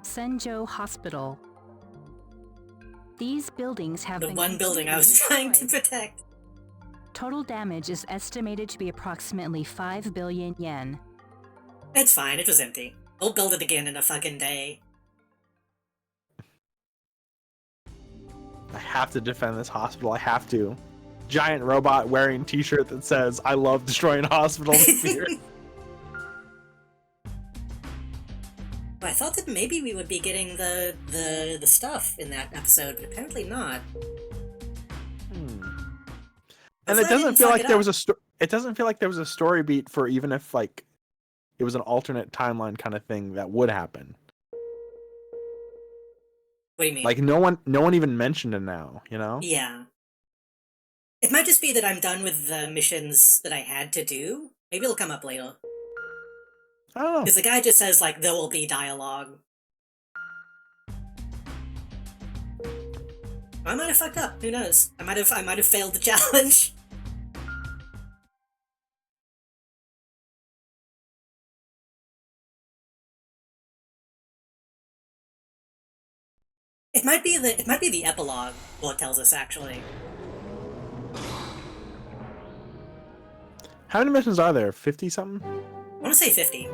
Senjo Hospital, These buildings have The been one building I was completely trying to destroyed. protect. Total damage is estimated to be approximately 5 billion yen. It's fine, it was empty. We'll build it again in a fucking day. I have to defend this hospital. I have to. Giant robot wearing t-shirt that says, I love destroying hospitals here. I thought that maybe we would be getting the stuff in that episode, but apparently not. And it doesn't feel like there was a it doesn't feel like there was a story beat for even if like it was an alternate timeline kind of thing that would happen. What do you mean? Like no one even mentioned it now, you know? Yeah. It might just be that I'm done with the missions that I had to do. Maybe it'll come up later. I don't know. Because the guy just says, like, there will be dialogue. I might have fucked up. Who knows? I might have failed the challenge. It might be the epilogue. What tells us actually. How many missions are there? 50 something? I want to say 50.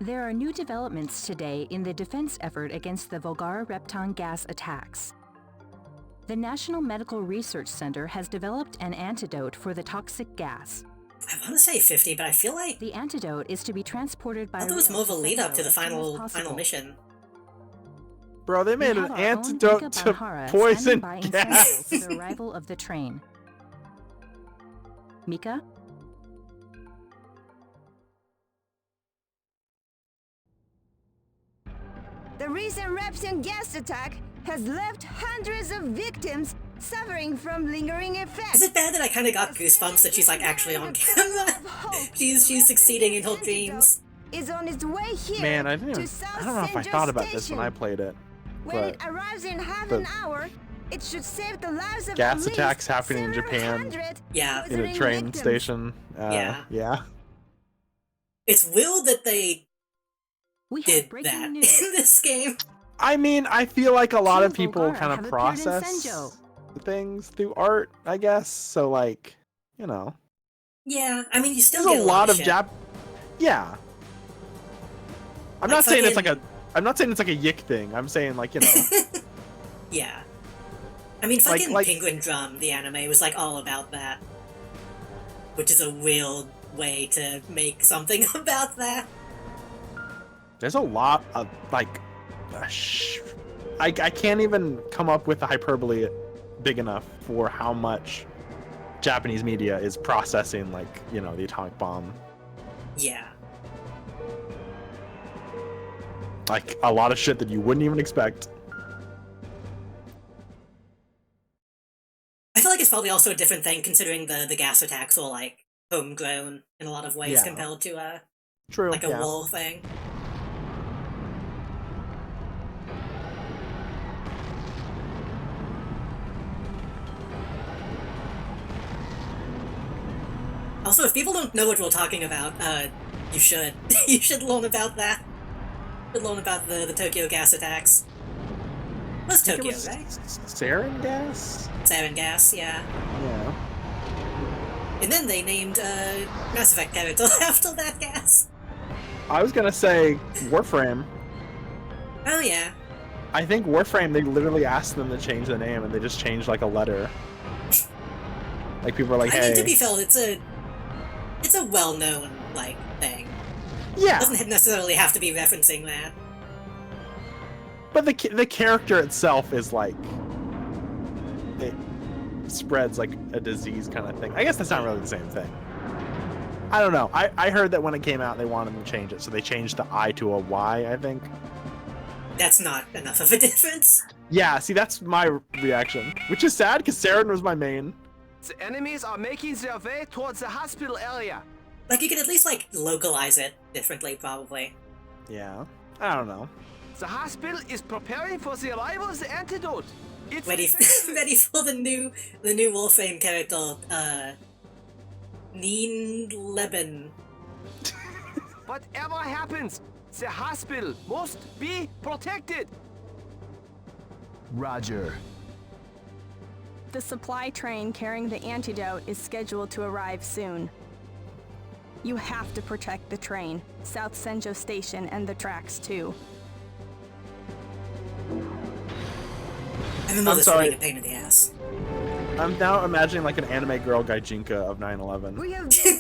There are new developments today in the defense effort against the Volgara Repton gas attacks. The National Medical Research Center has developed an antidote for the toxic gas. I want to say 50, but I feel like the antidote is to be transported by. I thought it was more of a lead up to the final mission. Bro, they made an antidote to poison gas. For the arrival of the train. Mika? The recent Repton gas attack has left hundreds of victims suffering from lingering effects. Is it bad that I kind of got goosebumps that she's like actually on camera? she's succeeding in her dreams. Is on its way here. Man, I don't know if I thought about this when I played it. When it arrives in half an hour, it should save the lives of gas attacks happening in Japan. Yeah. In a train station. Yeah. It's weird that they did breaking that news. in this game. I mean, I feel like a lot of Team people Volgara kind have of appeared in process Senjo. things through art, I guess. So, like, you know. Yeah, I mean, you still There's get a lot of shit. Yeah. I'm not saying it's like a yick thing. I'm saying, like, you know. Yeah. I mean, fucking like Penguin Drum, the anime, was like all about that. Which is a weird way to make something about that. There's a lot of, like, I can't even come up with a hyperbole big enough for how much Japanese media is processing, like, you know, the atomic bomb. Yeah. Like, a lot of shit that you wouldn't even expect. I feel like it's probably also a different thing considering the gas attacks were like homegrown in a lot of ways compared to a war thing. Also, if people don't know what we're talking about, you should. You should learn about that. You should learn about the Tokyo gas attacks. It was Tokyo, right? Sarin gas? Sarin gas, yeah. Yeah. And then they named Mass Effect character after that gas. I was gonna say Warframe. Oh yeah. I think Warframe, they literally asked them to change the name and they just changed like a letter. Like people are like, hey. I mean, to be fair, it's a well-known, like, thing. Yeah. It doesn't necessarily have to be referencing that. But the character itself is like, it spreads like a disease kind of thing. I guess that's not really the same thing. I don't know. I heard that when it came out, they wanted them to change it, so they changed the I to a Y, I think. That's not enough of a difference. Yeah, see, that's my reaction. Which is sad, because Saren was my main. The enemies are making their way towards the hospital area. Like, you could at least, like, localize it differently, probably. Yeah. I don't know. The hospital is preparing for the arrival of the antidote. It's ready for the new Warframe character, Neen Leben. Whatever happens, The hospital must be protected. Roger. The supply train carrying the antidote is scheduled to arrive soon. You have to protect the train, South Senjo Station, and the tracks too. I remember I'm this sorry. being a pain in the ass. I'm now imagining like an anime girl gaijinka of 9/11.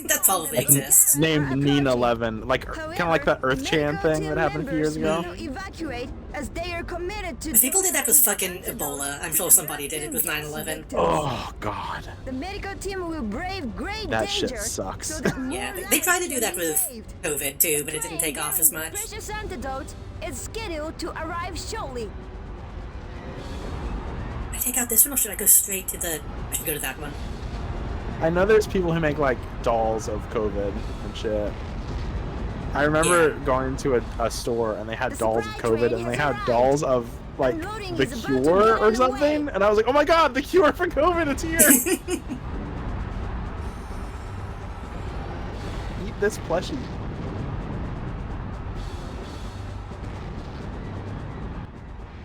That probably exists. Named Nina 11, like kind of like that Earth-chan thing that happened a few years ago. Evacuate as they are committed to. If people did that with fucking Ebola, I'm sure somebody did it with 9/11. Oh god. The medical team will brave great That danger. shit sucks. So that Yeah, more they tried to do lives that will be with saved. COVID too, but it didn't take off as much. Precious antidote is scheduled to arrive shortly. I take out this one, or should I go straight to the... I should go to that one. I know there's people who make like dolls of COVID and shit. I remember going to a store and they had dolls of COVID and they had dolls of like the cure or something, and I was like, oh my god, the cure for COVID, it's here! Eat this plushie.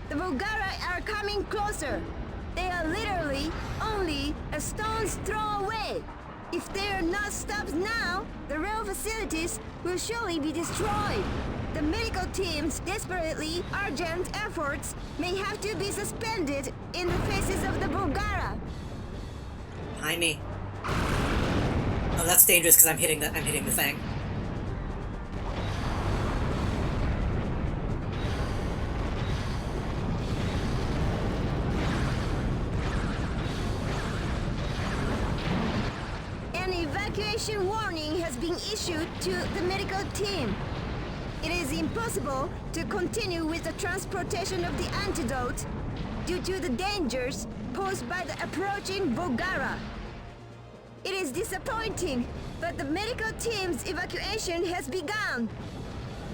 The Volgara are coming closer. They are literally only a stone's throw away. If they are not stopped now, the rail facilities will surely be destroyed. The medical team's desperately urgent efforts may have to be suspended in the faces of the Volgara. Behind me. Oh, that's dangerous because I'm hitting the thing. An evacuation warning has been issued to the medical team. It is impossible to continue with the transportation of the antidote due to the dangers posed by the approaching Volgara. It is disappointing, but the medical team's evacuation has begun.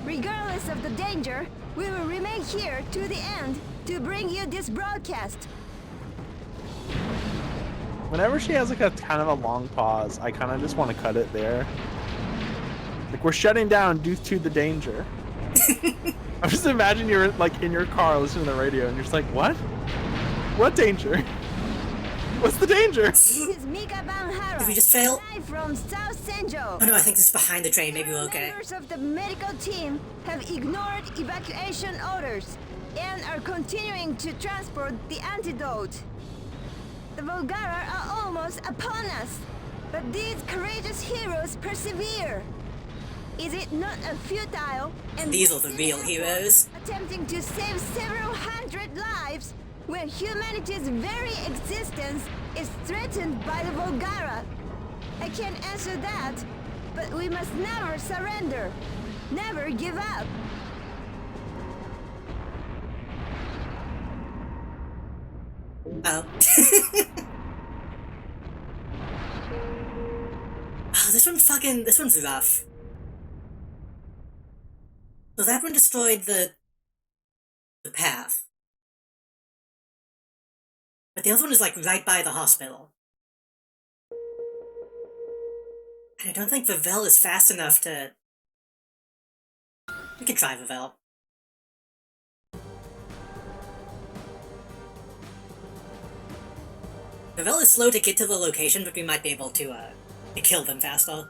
Regardless of the danger, we will remain here to the end to bring you this broadcast. Whenever she has like a kind of a long pause, I kind of just want to cut it there. Like, we're shutting down due to the danger. I'm just imagining you're like in your car listening to the radio and you're just like, what? What danger? What's the danger? This is Mika Banhara. Did we just fail? Live from South Senjo. Oh no, I think this is behind the train. Maybe we're okay. Members of the medical team have ignored evacuation orders and are continuing to transport the antidote. The Volgara are almost upon us, but these courageous heroes persevere. Is it not a futile and These are the real heroes. attempting to save several hundred lives when humanity's very existence is threatened by the Volgara? I can't answer that, but we must never surrender, never give up. Oh. Oh, this one's rough. So that one destroyed the path. But the other one is like right by the hospital. And I don't think Vavel is fast enough to... We could try Vavel. Vavel is slow to get to the location, but we might be able to kill them faster.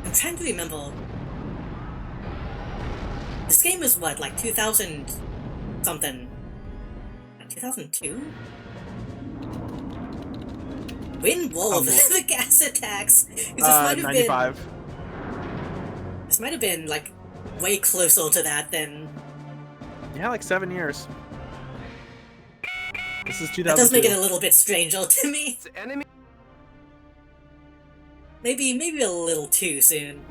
I'm trying to remember. This game was what, like 2000 something? 2002? When were the gas attacks? 'Cause this might have 95. This might have been like way closer to that than. Yeah, like 7 years. This is 2002. That does make it a little bit stranger to me. Enemy. Maybe a little too soon.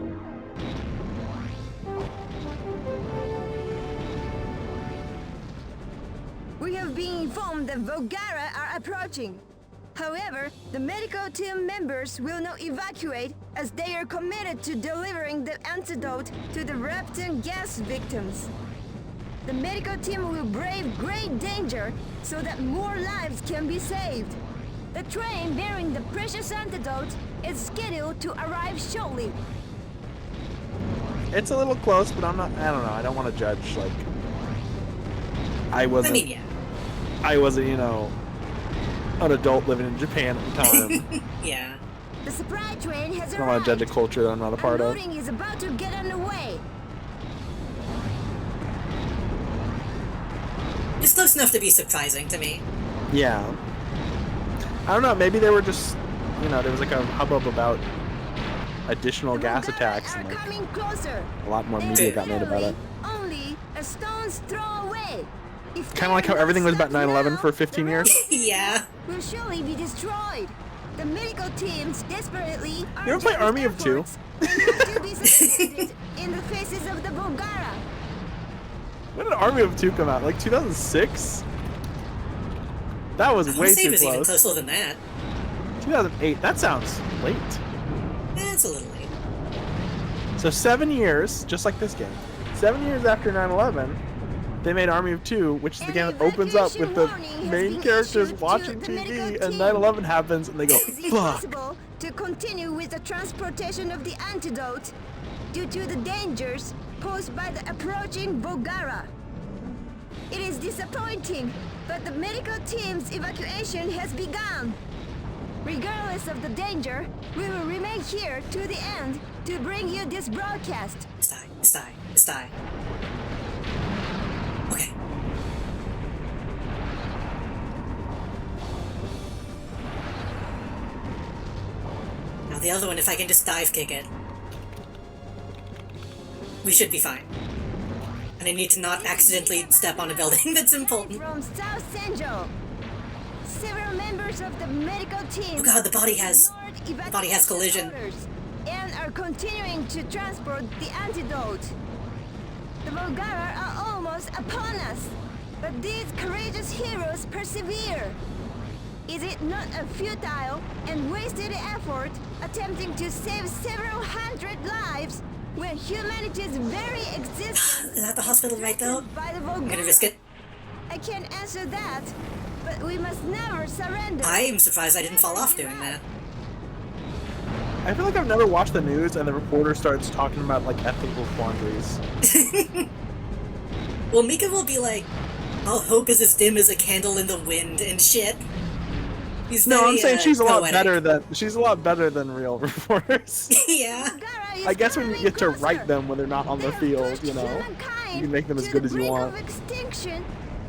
We have been informed that Volgara are approaching. However, the medical team members will not evacuate as they are committed to delivering the antidote to the Repton gas victims. The medical team will brave great danger so that more lives can be saved. The train bearing the precious antidote is scheduled to arrive shortly. It's a little close, but I don't know. I don't want to judge, like... I wasn't, you know, an adult living in Japan at the time. Yeah. The supply train has I don't want to judge a culture that I'm not a part of. Unloading is about to get underway. It's close enough to be surprising to me. Yeah. I don't know, maybe they were just, you know, there was like a hubbub about additional gas attacks and like a lot more media got made about it. Only a stone's throw away. Kind of like how everything was about 9/11 for 15 years. Yeah. Will surely be destroyed. The medical teams desperately You ever play Army of Two? to be succeeded in the faces of the Volgara. When did Army of Two come out? Like 2006? That was way too close. Even closer than that. 2008. That sounds late. It's a little late. So 7 years, just like this game. 7 years after 9/11, they made Army of Two, which is the game that opens up with the main characters watching TV, and 9/11 happens, and they go, It is fuck. impossible to continue with the transportation of the antidote due to the dangers posed by the approaching Volgara. It is disappointing, but the medical team's evacuation has begun. Regardless of the danger, we will remain here to the end to bring you this broadcast. It's die. Okay. Now the other one, if I can just dive kick it, we should be fine. And I need to not accidentally step on a building that's important. From South Central, several members of the medical team. Oh god, the body has collision. And are continuing to transport the antidote. The Volgara are almost upon us, but these courageous heroes persevere. Is it not a futile and wasted effort attempting to save several hundred lives when humanity's very existence is that the hospital right though? By the I'm gonna risk it. I can't answer that, but we must never surrender. I am surprised I didn't fall off doing that. I feel like I've never watched the news and the reporter starts talking about like ethical quandaries. Well, Mika will be like, "All hope is as dim as a candle in the wind" and shit. He's no, very, I'm saying she's a lot poetic. better than real reporters. Yeah. I guess when you get to write them when they're not on the field, you know, you can make them as good as you want. Of extinction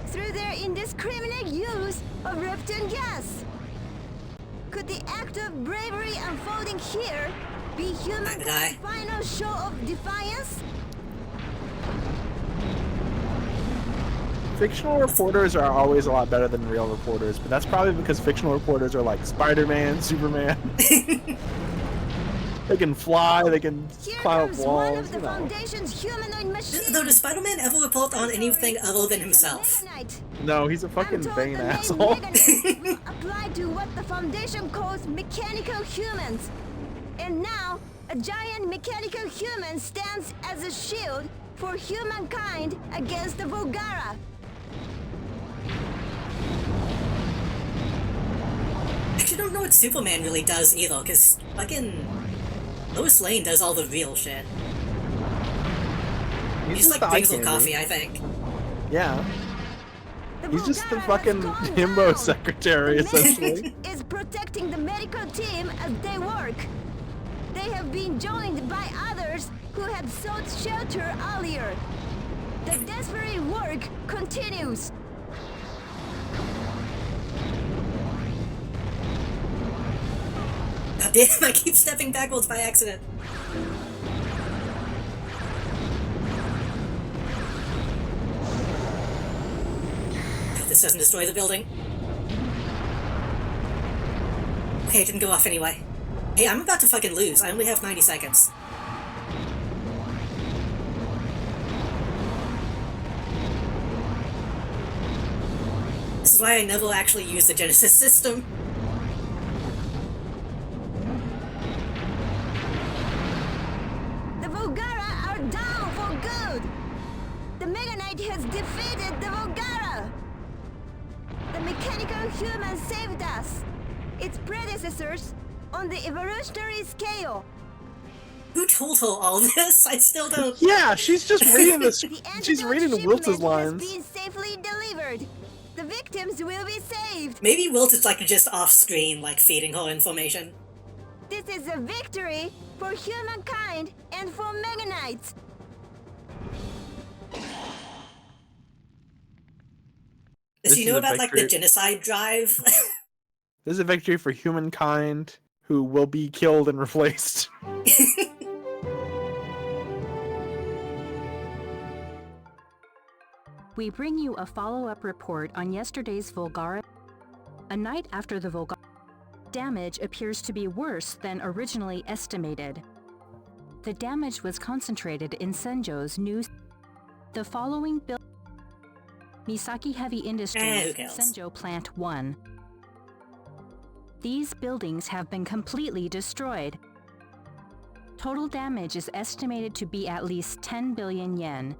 through their indiscriminate use of Repton gas. Could the act of bravery unfolding here be humankind's final show of defiance? Fictional reporters are always a lot better than real reporters, but that's probably because fictional reporters are like Spider-Man, Superman. They can fly, they can climb up walls, you know. Though, does Spider-Man ever report on anything other than himself? No, he's a fucking vain asshole. Apply to what the Foundation calls mechanical humans. And now, a giant mechanical human stands as a shield for humankind against the Volgara. I actually don't know what Superman really does either, because fucking Lois Lane does all the real shit. He's like brings her coffee, I think. Yeah. He's just the fucking himbo secretary, essentially. Is protecting the medical team as they work. They have been joined by others who had sought shelter earlier. The desperate work continues. God damn, I keep stepping backwards by accident. This doesn't destroy the building. Okay, it didn't go off anyway. Hey, I'm about to fucking lose. I only have 90 seconds. why I never actually used the Genesis system. The Volgara are down for good! The Mega Knight has defeated the Volgara! The mechanical human saved us! Its predecessors on the evolutionary scale! Who told her all this? I still don't... Yeah, she's just reading this. The She's antidote reading Wilt's shipment lines. has been safely delivered! The victims will be saved! Maybe Wilt is like just off-screen, like feeding her information. This is a victory for humankind and for Mega Knights! Does she know about like the genocide drive? This is a victory for humankind who will be killed and replaced. We bring you a follow-up report on yesterday's Volgara. A night after the Volgara, damage appears to be worse than originally estimated. The damage was concentrated in Senjo's new... The following Misaki Heavy Industries, Senjo Plant 1. These buildings have been completely destroyed. Total damage is estimated to be at least 10 billion yen.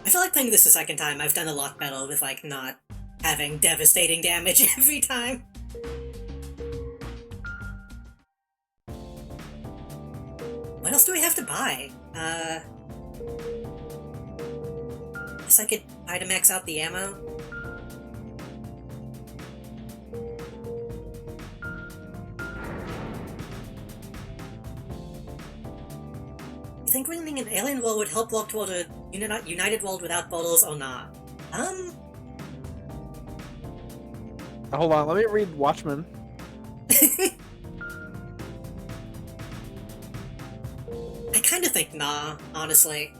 I feel like playing this the second time, I've done a lot better with like not having devastating damage every time. What else do we have to buy? Guess I could buy to max out the ammo. You think winning an alien world would help walk toward a united world without borders or not? Hold on, let me read Watchmen. I kind of think nah, honestly.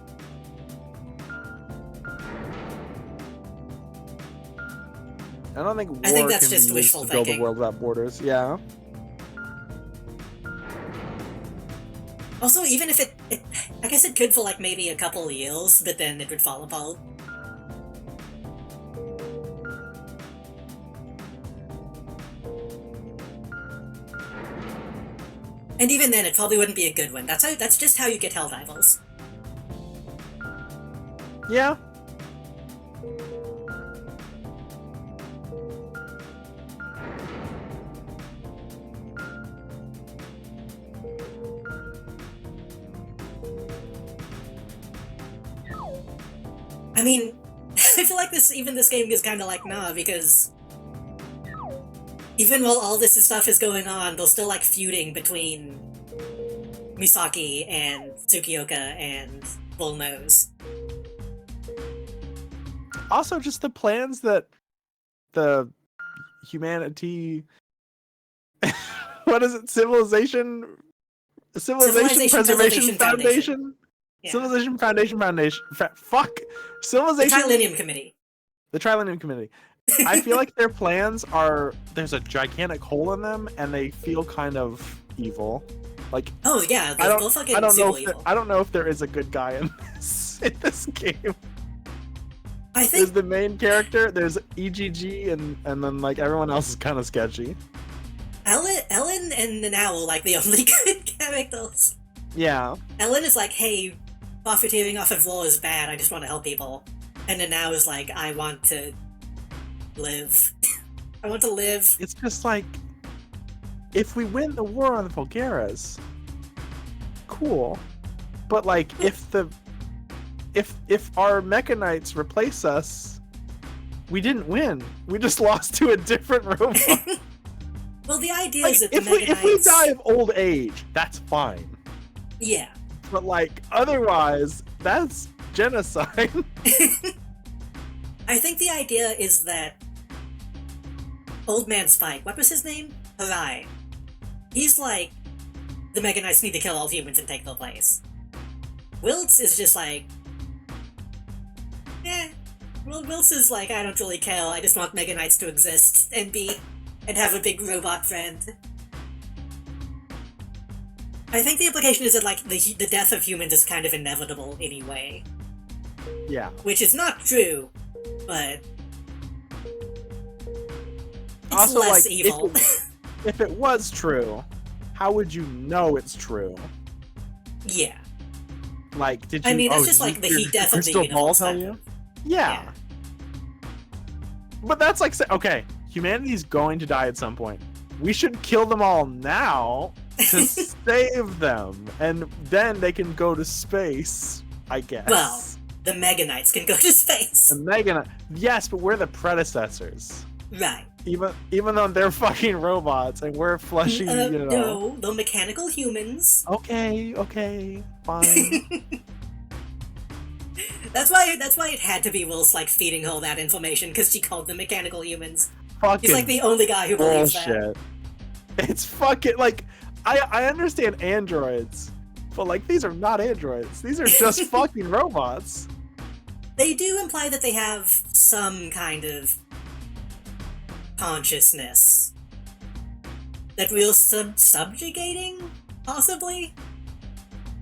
I don't think war I think that's can just be used wishful to build a thinking. world without borders. Yeah. Also, even if it I guess it could for like maybe a couple of years, but then it would fall apart. And even then, it probably wouldn't be a good one. That's just how you get Helldivers. Yeah. I mean, I feel like this game is kind of like nah, because even while all this stuff is going on, they're still like feuding between Misaki and Tsukioka and Bullnose. Also, just the plans that the humanity, what is it? Civilization Preservation Foundation. Yeah. Civilization Foundation. Fuck. The Civilization. Trilinium Committee. The Trilinium Committee. I feel like their plans are, there's a gigantic hole in them, and they feel kind of evil. Like, oh yeah, I they're fucking I don't know super if evil. I don't know if there is a good guy in this game. I think There's the main character, there's EGG, and then like everyone else is kind of sketchy. Ellen and Nanao are like the only good characters. Yeah. Ellen is like, hey, profiteering off of war is bad, I just want to help people. And Nanao is like, I want to live. I want to live. It's just like, if we win the war on the Volgaras, cool. But like, if our Mecha Knights replace us, we didn't win. We just lost to a different robot. Well, the idea Like, is that if we die of old age, that's fine. Yeah. But like, otherwise, that's genocide. I think the idea is that Old Man Spike, what was his name? Harai. He's like, the Mega Knights need to kill all humans and take their place. Wiltz is just like, Wiltz is like, I don't really care, I just want Mega Knights to exist and be and have a big robot friend. I think the implication is that, like, the death of humans is kind of inevitable anyway. Yeah. Which is not true, but it's Also, less like, evil. If it was true, how would you know it's true? Yeah. Like, did you? I mean, that's just did like the your heat death of the crystal ball universe. tell you? Yeah. But that's like, okay, humanity's going to die at some point. We should kill them all now to save them, and then they can go to space, I guess. Well, the Mega Knights can go to space. The Mega yes, but we're the predecessors. Right. Even though they're fucking robots and we're fleshy, No, the mechanical humans. Okay, fine. That's why it had to be Will's like feeding all that information, because she called them mechanical humans. Fucking He's like the only guy who believes bullshit. It's fucking like I understand androids, but like these are not androids. These are just fucking robots. They do imply that they have some kind of consciousness that we're subjugating, possibly.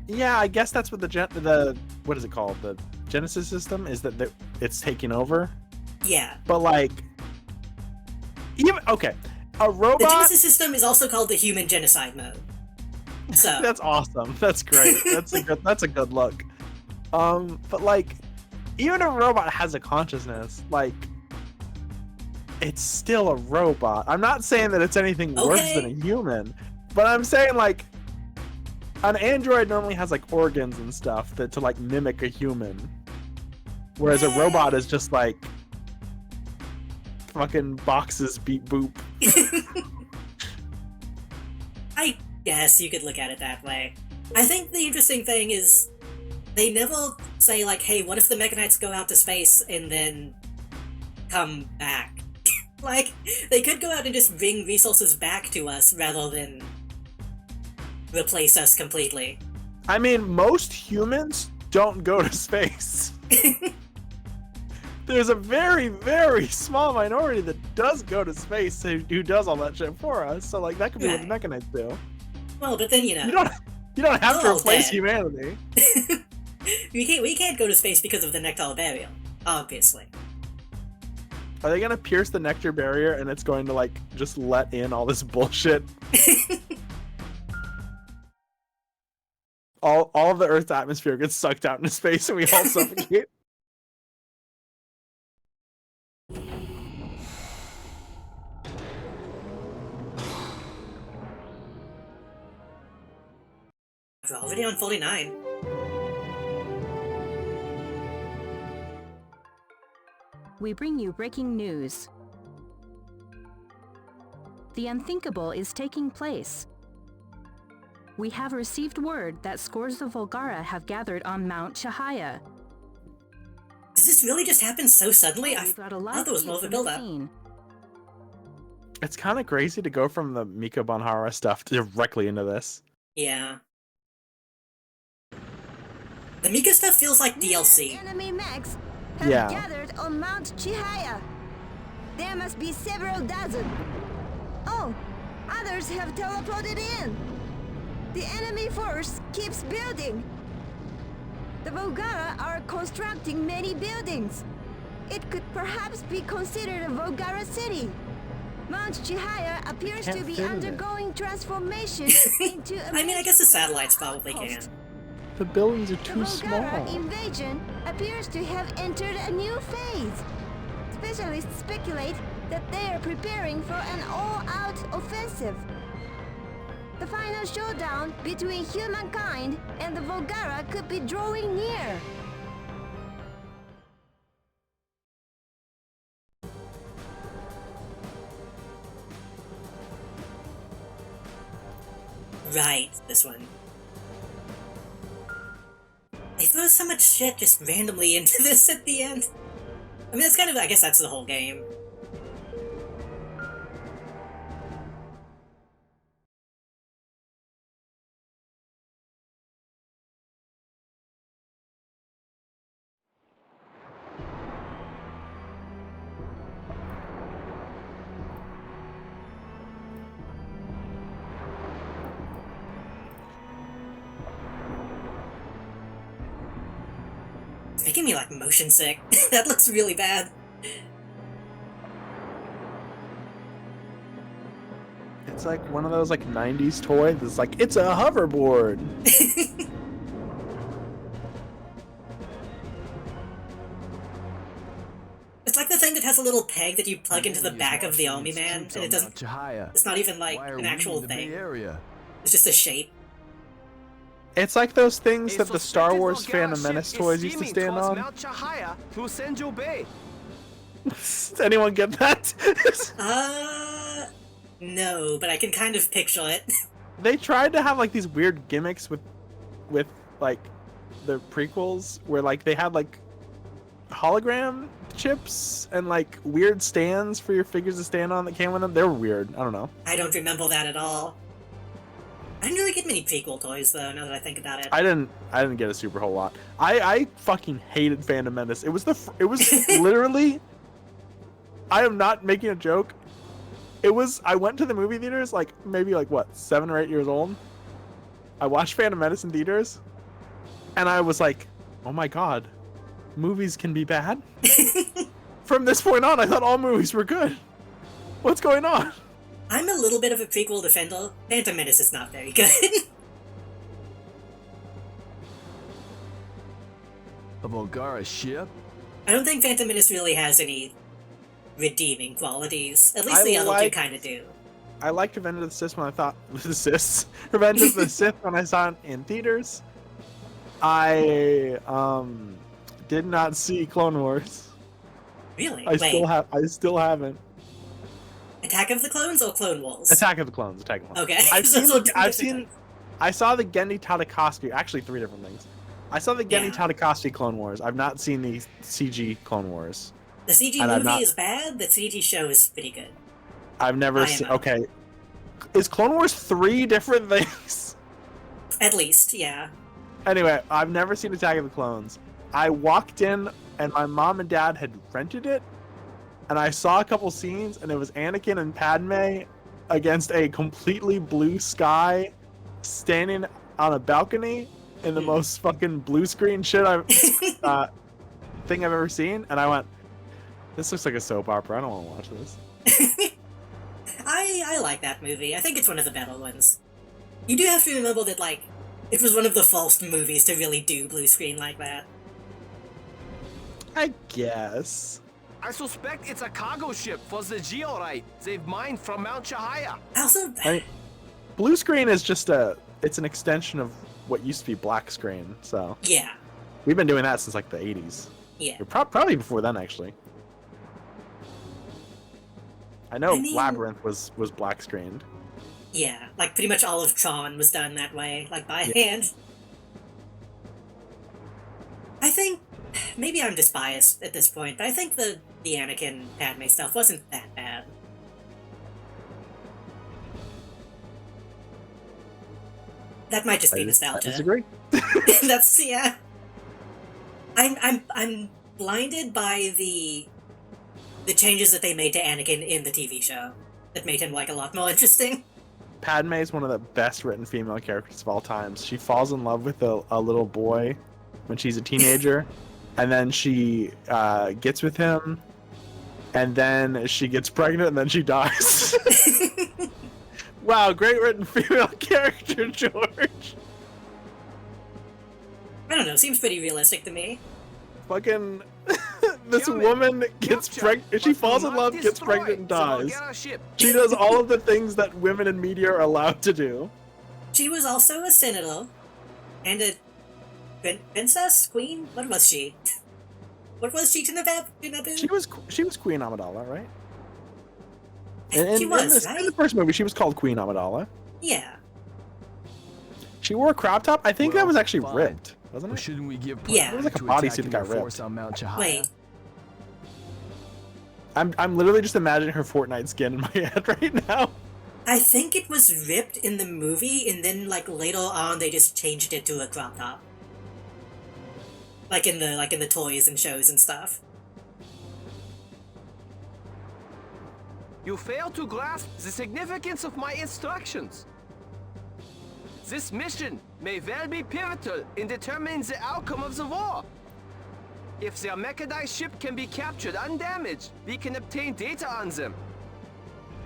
Yeah, I guess that's what the what is it called? The Genesis system is that it's taking over. Yeah. But like, even okay, a robot. The Genesis system is also called the human genocide mode. So that's awesome. That's great. That's a good look. But like, even a robot has a consciousness. Like, it's still a robot. I'm not saying that it's anything worse than a human, but I'm saying like, an android normally has like organs and stuff to like mimic a human, whereas a robot is just like fucking boxes beep boop. I guess you could look at it that way. I think the interesting thing is they never say like, hey, what if the Mega Knights go out to space and then come back? Like, they could go out and just bring resources back to us rather than replace us completely. I mean, most humans don't go to space. There's a very, very small minority that does go to space who does all that shit for us. So like that could be what the Mega Knights do. Well, but then you know, you don't have to replace humanity. we can't go to space because of the Nectar barrier, obviously. Are they gonna pierce the nectar barrier and it's going to like just let in all this bullshit? all of the Earth's atmosphere gets sucked out into space and we all suffocate. We're already on 49. We bring you breaking news. The unthinkable is taking place. We have received word that scores of Volgara have gathered on Mount Chihaya. Does this really just happen so suddenly? I thought there was more of a build-up. It's kind of crazy to go from the Mika Banhara stuff directly into this. Yeah. The Mika stuff feels like DLC. Enemy mechs have gathered on Mount Chihaya. There must be several dozen. Oh, others have teleported in. The enemy force keeps building. The Volgara are constructing many buildings. It could perhaps be considered a Volgara city. Mount Chihaya appears to be undergoing transformation into a I mean, I guess the satellites probably can. The buildings are too small. The invasion appears to have entered a new phase. Specialists speculate that they are preparing for an all-out offensive. The final showdown between humankind and the Volgara could be drawing near. Right, this one. They throw so much shit just randomly into this at the end. I mean, that's kind of, I guess that's the whole game. It's making me like motion sick. That looks really bad. It's like one of those like 90s toys that's like, it's a hoverboard. It's like the thing that has a little peg that you plug into the back of the Omni-Man, and it doesn't... It's not even like an actual thing. It's just a shape. It's like those things that the Star Wars Phantom Menace toys used to stand on. Does anyone get that? No, but I can kind of picture it. They tried to have like these weird gimmicks with like the prequels where like they had like hologram chips and like weird stands for your figures to stand on that came with them. They were weird. I don't know. I don't remember that at all. I didn't really get many prequel toys though, now that I think about it. I didn't get a super whole lot. I fucking hated Phantom Menace. It was literally, I am not making a joke. I went to the movie theaters like maybe like what, 7 or 8 years old. I watched Phantom Menace in theaters and I was like, oh my god, movies can be bad? From this point on, I thought all movies were good. What's going on? I'm a little bit of a prequel defender. Phantom Menace is not very good. A Volgara ship? I don't think Phantom Menace really has any redeeming qualities. At least the other two kind of do. I liked Revenge of the Sith when I thought... Revenge of the Sith when I saw it in theaters. I did not see Clone Wars. Really? I still haven't. Attack of the Clones or Clone Wars? Attack of the Clones. Okay. I saw the Genndy Tartakovsky. Actually, 3 different things. I saw the Genndy Tartakovsky Clone Wars. I've not seen the CG Clone Wars. The CG movie is bad. The CG show is pretty good. I've never seen. Okay, is Clone Wars 3 different things? At least, yeah. Anyway, I've never seen Attack of the Clones. I walked in and my mom and dad had rented it, and I saw a couple scenes, and it was Anakin and Padme against a completely blue sky, standing on a balcony in the most fucking blue screen shit thing I've ever seen, and I went, this looks like a soap opera. I don't want to watch this. I like that movie. I think it's one of the better ones. You do have to remember that, like, it was one of the first movies to really do blue screen like that. I guess. I suspect it's a cargo ship for the Georite they've mined from Mount Chahaya. Also, blue screen is just it's an extension of what used to be black screen, so. Yeah. We've been doing that since like the 80s. Yeah. Probably before then, actually. I know Labyrinth was black screened. Yeah, like pretty much all of Tron was done that way, like by hand. I think, maybe I'm just biased at this point, but I think the Anakin Padme stuff wasn't that bad. That might just be nostalgia. I disagree. That's, yeah. I'm blinded by the changes that they made to Anakin in the TV show that made him, like, a lot more interesting. Padme is one of the best written female characters of all time. She falls in love with a little boy when she's a teenager, and then she gets with him, and then she gets pregnant, and then she dies. Wow, great written female character, George. I don't know, seems pretty realistic to me. Fucking... this woman gets pregnant, she falls in love, gets pregnant, and dies. She does all of the things that women in media are allowed to do. She was also a senator, and a princess? Queen? What was she? What was she to Naboo? She was Queen Amidala, right? She was, right? In the first movie, she was called Queen Amidala. Yeah. She wore a crop top. I think that was actually ripped, wasn't it? Shouldn't we give yeah. It was like a bodysuit that got ripped. On Mount Chahaya? Wait. I'm literally just imagining her Fortnite skin in my head right now. I think it was ripped in the movie, and then like later on they just changed it to a crop top. Like in the toys and shows and stuff. You fail to grasp the significance of my instructions. This mission may well be pivotal in determining the outcome of the war. If their mechanized ship can be captured undamaged, we can obtain data on them.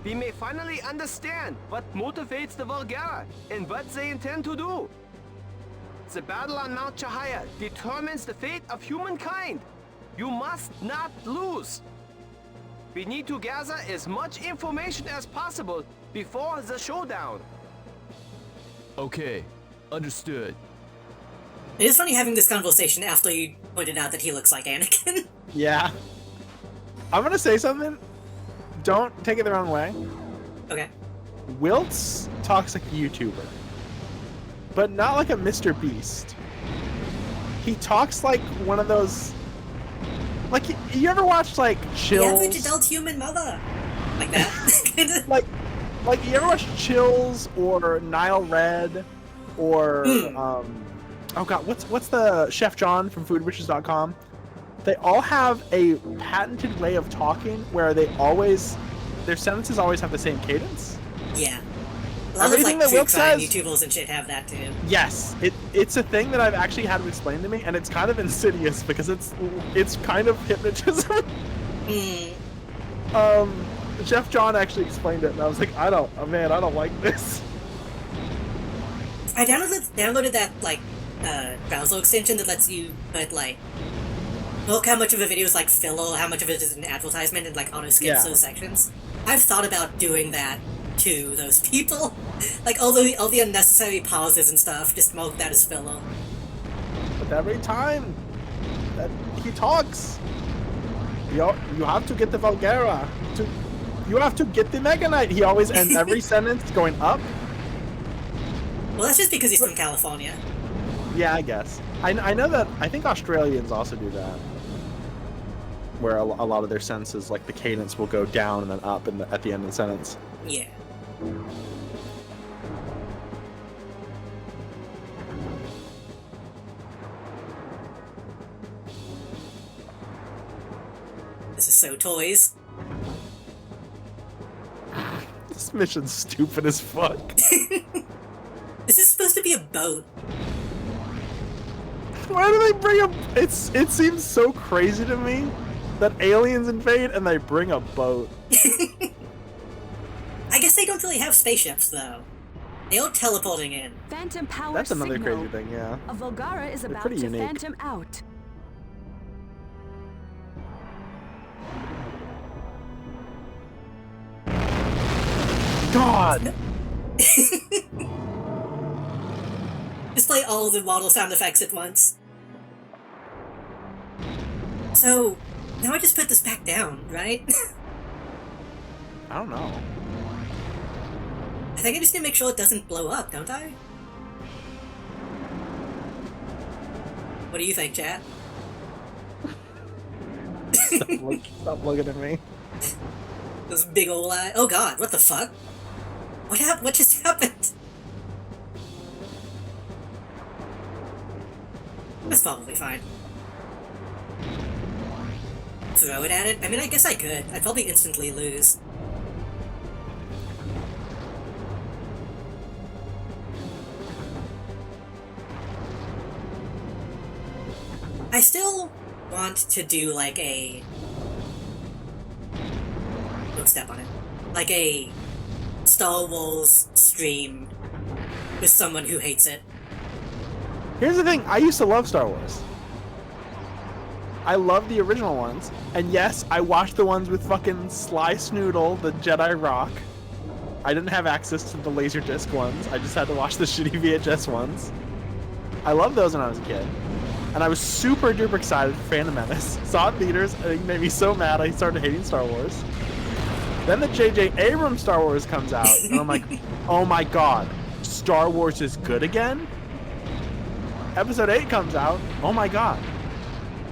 We may finally understand what motivates the Volgara and what they intend to do. The battle on Mount Chahaya determines the fate of humankind. You must not lose. We need to gather as much information as possible before the showdown. Okay, understood. It is funny having this conversation after you pointed out that he looks like Anakin. Yeah. I'm gonna say something. Don't take it the wrong way. Okay. Wilt's talks like a YouTuber, but not like a Mr. Beast. He talks like one of those. Like, you ever watched like Chills? The average adult human mother. Like that. like you ever watch Chills or Nile Red or oh god, what's the Chef John from foodwishes.com? They all have a patented way of talking where their sentences always have the same cadence. Yeah. A lot of like true crime YouTubers and shit have that too. Yes, it's a thing that I've actually had to explain to me, and it's kind of insidious because it's kind of hypnotism. Chef John actually explained it, and I was like, I don't like this. I downloaded that like browser extension that lets you put like look how much of a video is like filler, how much of it is an advertisement, and like auto skips those sections. I've thought about doing that to those people, like all the unnecessary pauses and stuff. Just mark that as filler. But every time that he talks, you have to get the Volgara. You have to get the Mega Knight. He always ends every sentence going up. Well, that's just because he's from California. Yeah, I guess. I know that. I think Australians also do that, where a lot of their sentences, like the cadence, will go down and then up at the end of the sentence. Yeah. This is so toys. This mission's stupid as fuck. This is supposed to be a boat. Why do they bring it seems so crazy to me that aliens invade and they bring a boat. I guess they don't really have spaceships, though. They are teleporting in. Phantom power That's another signal. crazy thing, yeah. A Volgara is They're about pretty to unique. phantom out. God! Just play all the waddle sound effects at once. So, now I just put this back down, right? I don't know. I think I just need to make sure it doesn't blow up, don't I? What do you think, chat? Stop looking at me. Those big ol' eyes. Oh god, what the fuck? What just happened? That's probably fine. Throw it at it? I mean, I guess I could. I'd probably instantly lose. I still want to do like a... Don't step on it. Like a Star Wars stream with someone who hates it. Here's the thing, I used to love Star Wars. I love the original ones. And yes, I watched the ones with fucking Sly Snoodle, the Jedi Rock. I didn't have access to the Laserdisc ones. I just had to watch the shitty VHS ones. I loved those when I was a kid. And I was super duper excited for Phantom Menace. Saw it in theaters, and it made me so mad I started hating Star Wars. Then the J.J. Abrams Star Wars comes out, and I'm like, oh my god, Star Wars is good again? Episode 8 comes out, oh my god.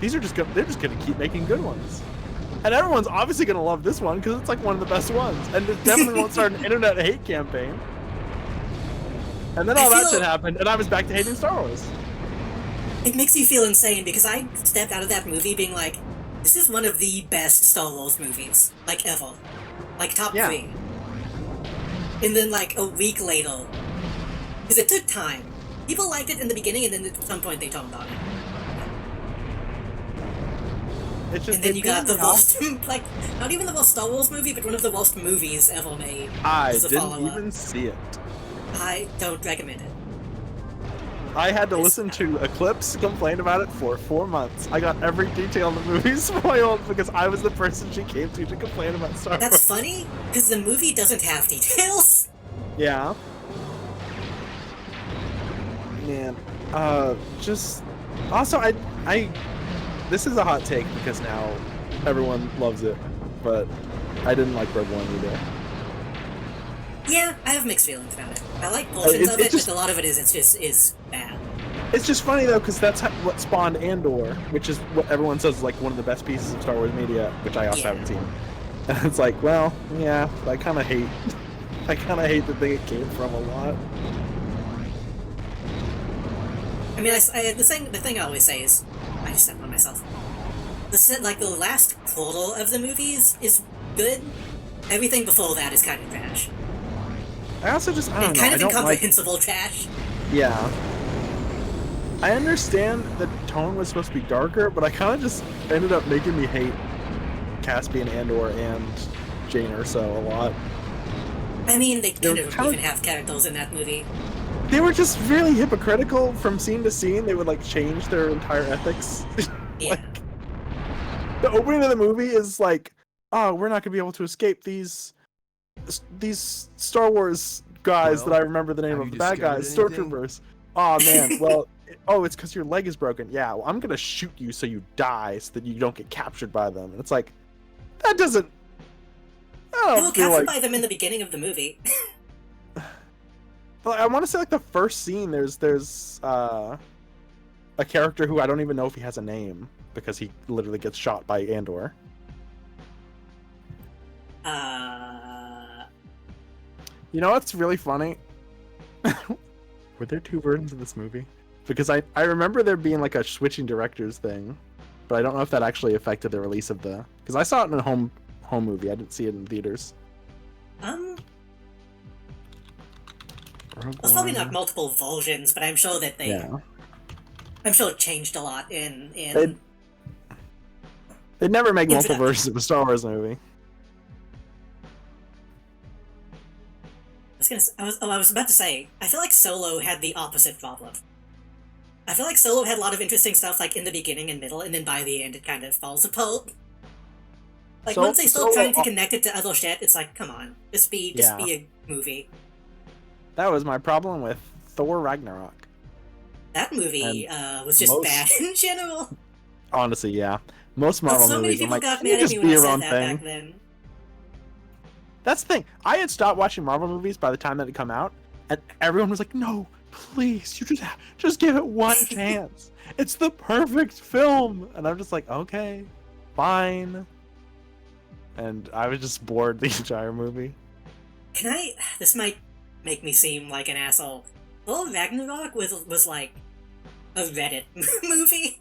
They're just gonna keep making good ones. And everyone's obviously gonna love this one, because it's like one of the best ones. And it definitely won't start an internet hate campaign. And then all that shit happened, and I was back to hating Star Wars. It makes you feel insane, because I stepped out of that movie being like, this is one of the best Star Wars movies, like, ever. Like, top 3. And then, like, a week later, because it took time. People liked it in the beginning, and then at some point they toned on it. It's just And then you got the pissed me off. worst, like, not even the worst Star Wars movie, but one of the worst movies ever made. I as a didn't follow-up. even see it. I don't recommend it. I had to listen to Eclipse complain about it for 4 months. I got every detail in the movie spoiled because I was the person she came to complain about Star Wars. That's funny, because the movie doesn't have details. Yeah. Man, just also I this is a hot take because now everyone loves it, but I didn't like Rogue One either. Yeah, I have mixed feelings about it. I like portions of it, just, but a lot of it is bad. It's just funny though, because that's what spawned Andor, which is what everyone says is like one of the best pieces of Star Wars media, which I also haven't seen. And it's like, well, yeah, I kind of hate the thing it came from a lot. I mean, the thing I always say is, I just said it on myself. The last quarter of the movies is good. Everything before that is kind of trash. I also just, I don't know. Kind of I don't incomprehensible trash. Yeah. I understand the tone was supposed to be darker, but I kind of just ended up making me hate Caspian Andor and Jane Erso a lot. I mean, they couldn't even have characters in that movie. They were just really hypocritical from scene to scene. They would like change their entire ethics. Yeah. The opening of the movie is like, oh, we're not gonna be able to escape these Star Wars guys that I remember the name of, the bad guys, Stormtroopers. Oh man, well, it's because your leg is broken. Yeah, well, I'm gonna shoot you so you die so that you don't get captured by them. And it's like, that doesn't. I You were captured by them in the beginning of the movie. Well, I want to say like the first scene. There's a character who I don't even know if he has a name because he literally gets shot by Andor. You know what's really funny? Were there two versions of this movie? Because I remember there being like a switching directors thing, but I don't know if that actually affected the release of the. Because I saw it in a home movie. I didn't see it in theaters. There's probably not multiple versions, but I'm sure that they. Yeah. I'm sure it changed a lot in. They'd never make multiple versions of a Star Wars movie. I was about to say, I feel like Solo had the opposite problem. I feel like Solo had a lot of interesting stuff, like, in the beginning and middle, and then by the end it kind of falls apart. Like, once they start trying to connect it to other shit, it's like, come on, just be a movie. That was my problem with Thor Ragnarok. That movie was just bad in general. Honestly, yeah. Most Marvel so movies, many I'm like, got can you mad at just me be when I your said own that thing? back then. That's the thing. I had stopped watching Marvel movies by the time that it come out, and everyone was like, "No, please, you just give it one chance. It's the perfect film." And I'm just like, "Okay, fine." And I was just bored the entire movie. This might make me seem like an asshole. Thor Ragnarok was like a Reddit movie.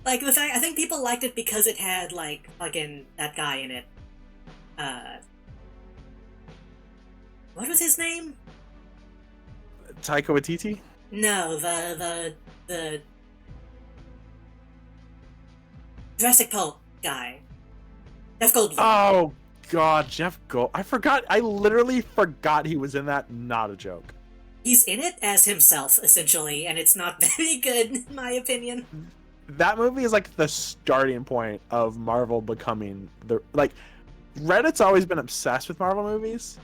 Like, I think people liked it because it had, like, fucking that guy in it. What was his name? Taika Waititi? No, the Jurassic Park guy. Jeff Goldblum. Oh god, Jeff Gold. I literally forgot he was in that. Not a joke. He's in it as himself, essentially, and it's not very good, in my opinion. That movie is like the starting point of Marvel becoming Reddit's always been obsessed with Marvel movies,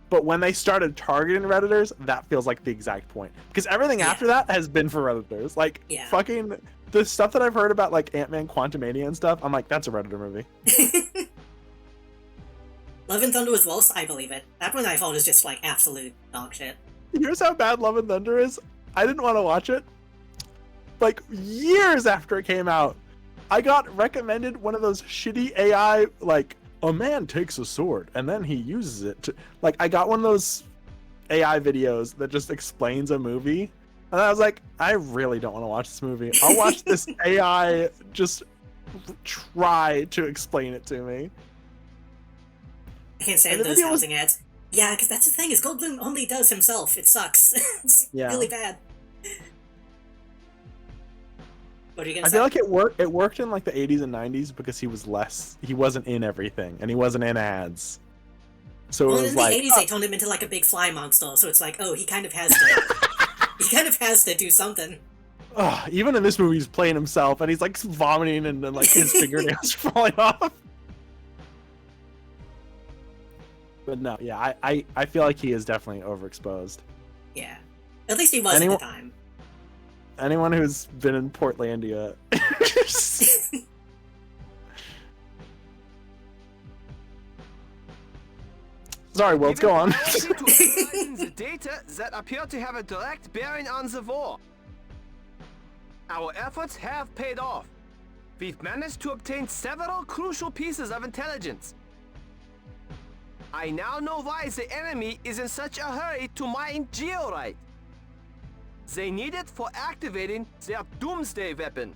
but when they started targeting Redditors, that feels like the exact point. Because everything after that has been for Redditors. Like, fucking the stuff that I've heard about, like Ant-Man Quantumania and stuff, I'm like, that's a Redditor movie. Love and Thunder was worse, I believe it. That one I thought was just like absolute dog shit. Here's how bad Love and Thunder is. I didn't want to watch it. Like, years after it came out, I got recommended one of those shitty AI, like, a man takes a sword and then he uses it to, like, I got one of those AI videos that just explains a movie, and I was like, I really don't want to watch this movie. I'll watch this AI just try to explain it to me. I can't stand those housing ads. Yeah, because that's the thing, is Goldblum only does himself. It sucks. It's really bad. What are you gonna I say? feel like it worked in like the 80s and 90s because he wasn't in everything and he wasn't in ads. So Well, it was in the like 80s they turned him into like a big fly monster, so it's like, oh, he kind of has to he kind of has to do something. even in this movie he's playing himself and he's like vomiting and then like his fingernails are falling off. But no, yeah, I feel like he is definitely overexposed. Yeah. At least he was at the time. Anyone who's been in Portlandia. Sorry, Will, go on. The data that appear to have a direct bearing on the war. Our efforts have paid off. We've managed to obtain several crucial pieces of intelligence. I now know why the enemy is in such a hurry to mine georite. They need it for activating their doomsday weapon.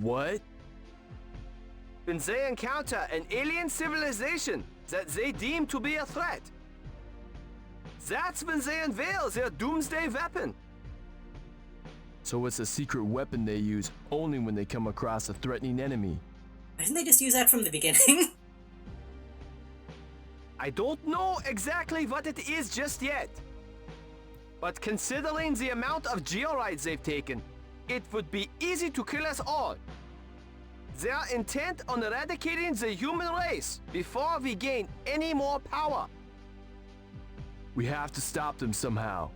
What? When they encounter an alien civilization that they deem to be a threat, that's when they unveil their doomsday weapon. So it's a secret weapon they use only when they come across a threatening enemy. Why didn't they just use that from the beginning? I don't know exactly what it is just yet. But considering the amount of georides they've taken, it would be easy to kill us all. They are intent on eradicating the human race before we gain any more power. We have to stop them somehow.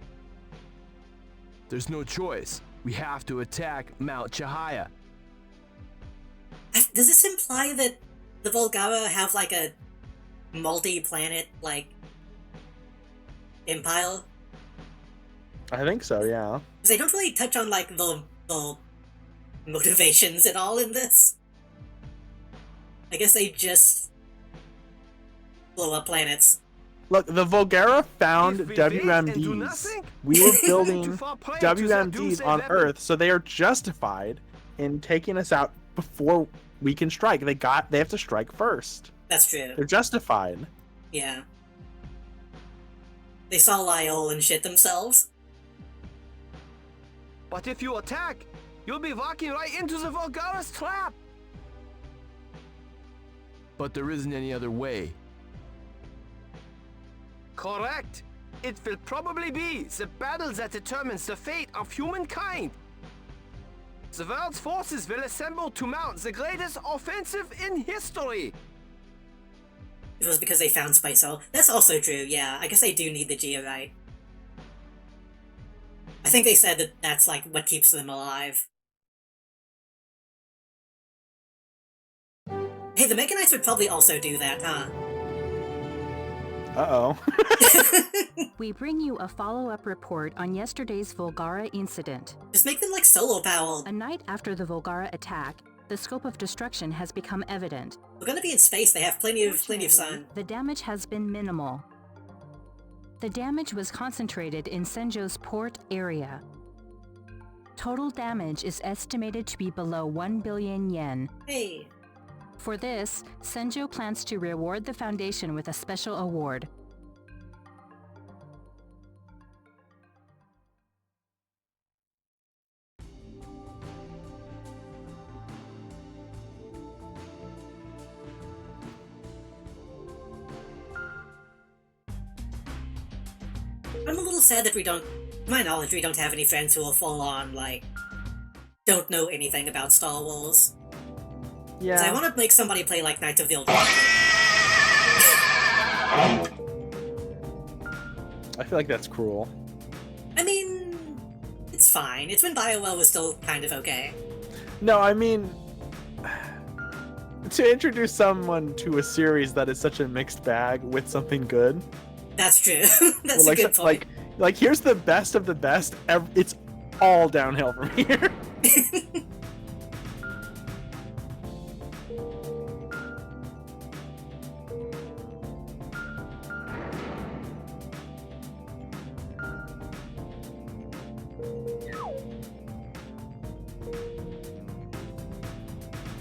There's no choice. We have to attack Mount Chahaya. Does this imply that the Volgara have like a multi-planet like empire? I think so, yeah. Because they don't really touch on like the motivations at all in this. I guess they just blow up planets. Look, the Volgara found WMDs. We were building WMDs on Earth, so they are justified in taking us out before we can strike. They have to strike first. That's true. They're justified. Yeah. They saw Lyell and shit themselves. But if you attack, you'll be walking right into the Volgara's trap. But there isn't any other way. Correct. It will probably be the battle that determines the fate of humankind. The world's forces will assemble to mount the greatest offensive in history. It was because they found Spicer. That's also true, yeah. I guess they do need the georite. I think they said that that's like what keeps them alive. Hey, the Mechanites would probably also do that, huh? Uh-oh. We bring you a follow-up report on yesterday's Volgara incident. Just make them like solar powered. A night after the Volgara attack, the scope of destruction has become evident. We're gonna be in space, they have plenty of sun. The damage has been minimal. The damage was concentrated in Senjo's port area. Total damage is estimated to be below 1 billion yen. Hey. For this, Senjo plans to reward the Foundation with a special award. I'm a little sad that to my knowledge, we don't have any friends who are full on, like, don't know anything about Star Wars. Yeah. So I want to make somebody play, like, Knights of the Old Republic. I feel like that's cruel. I mean, it's fine. It's when BioWare was still kind of okay. No, I mean, to introduce someone to a series that is such a mixed bag with something good. That's true. That's like, a good point. Like, here's the best of the best. It's all downhill from here.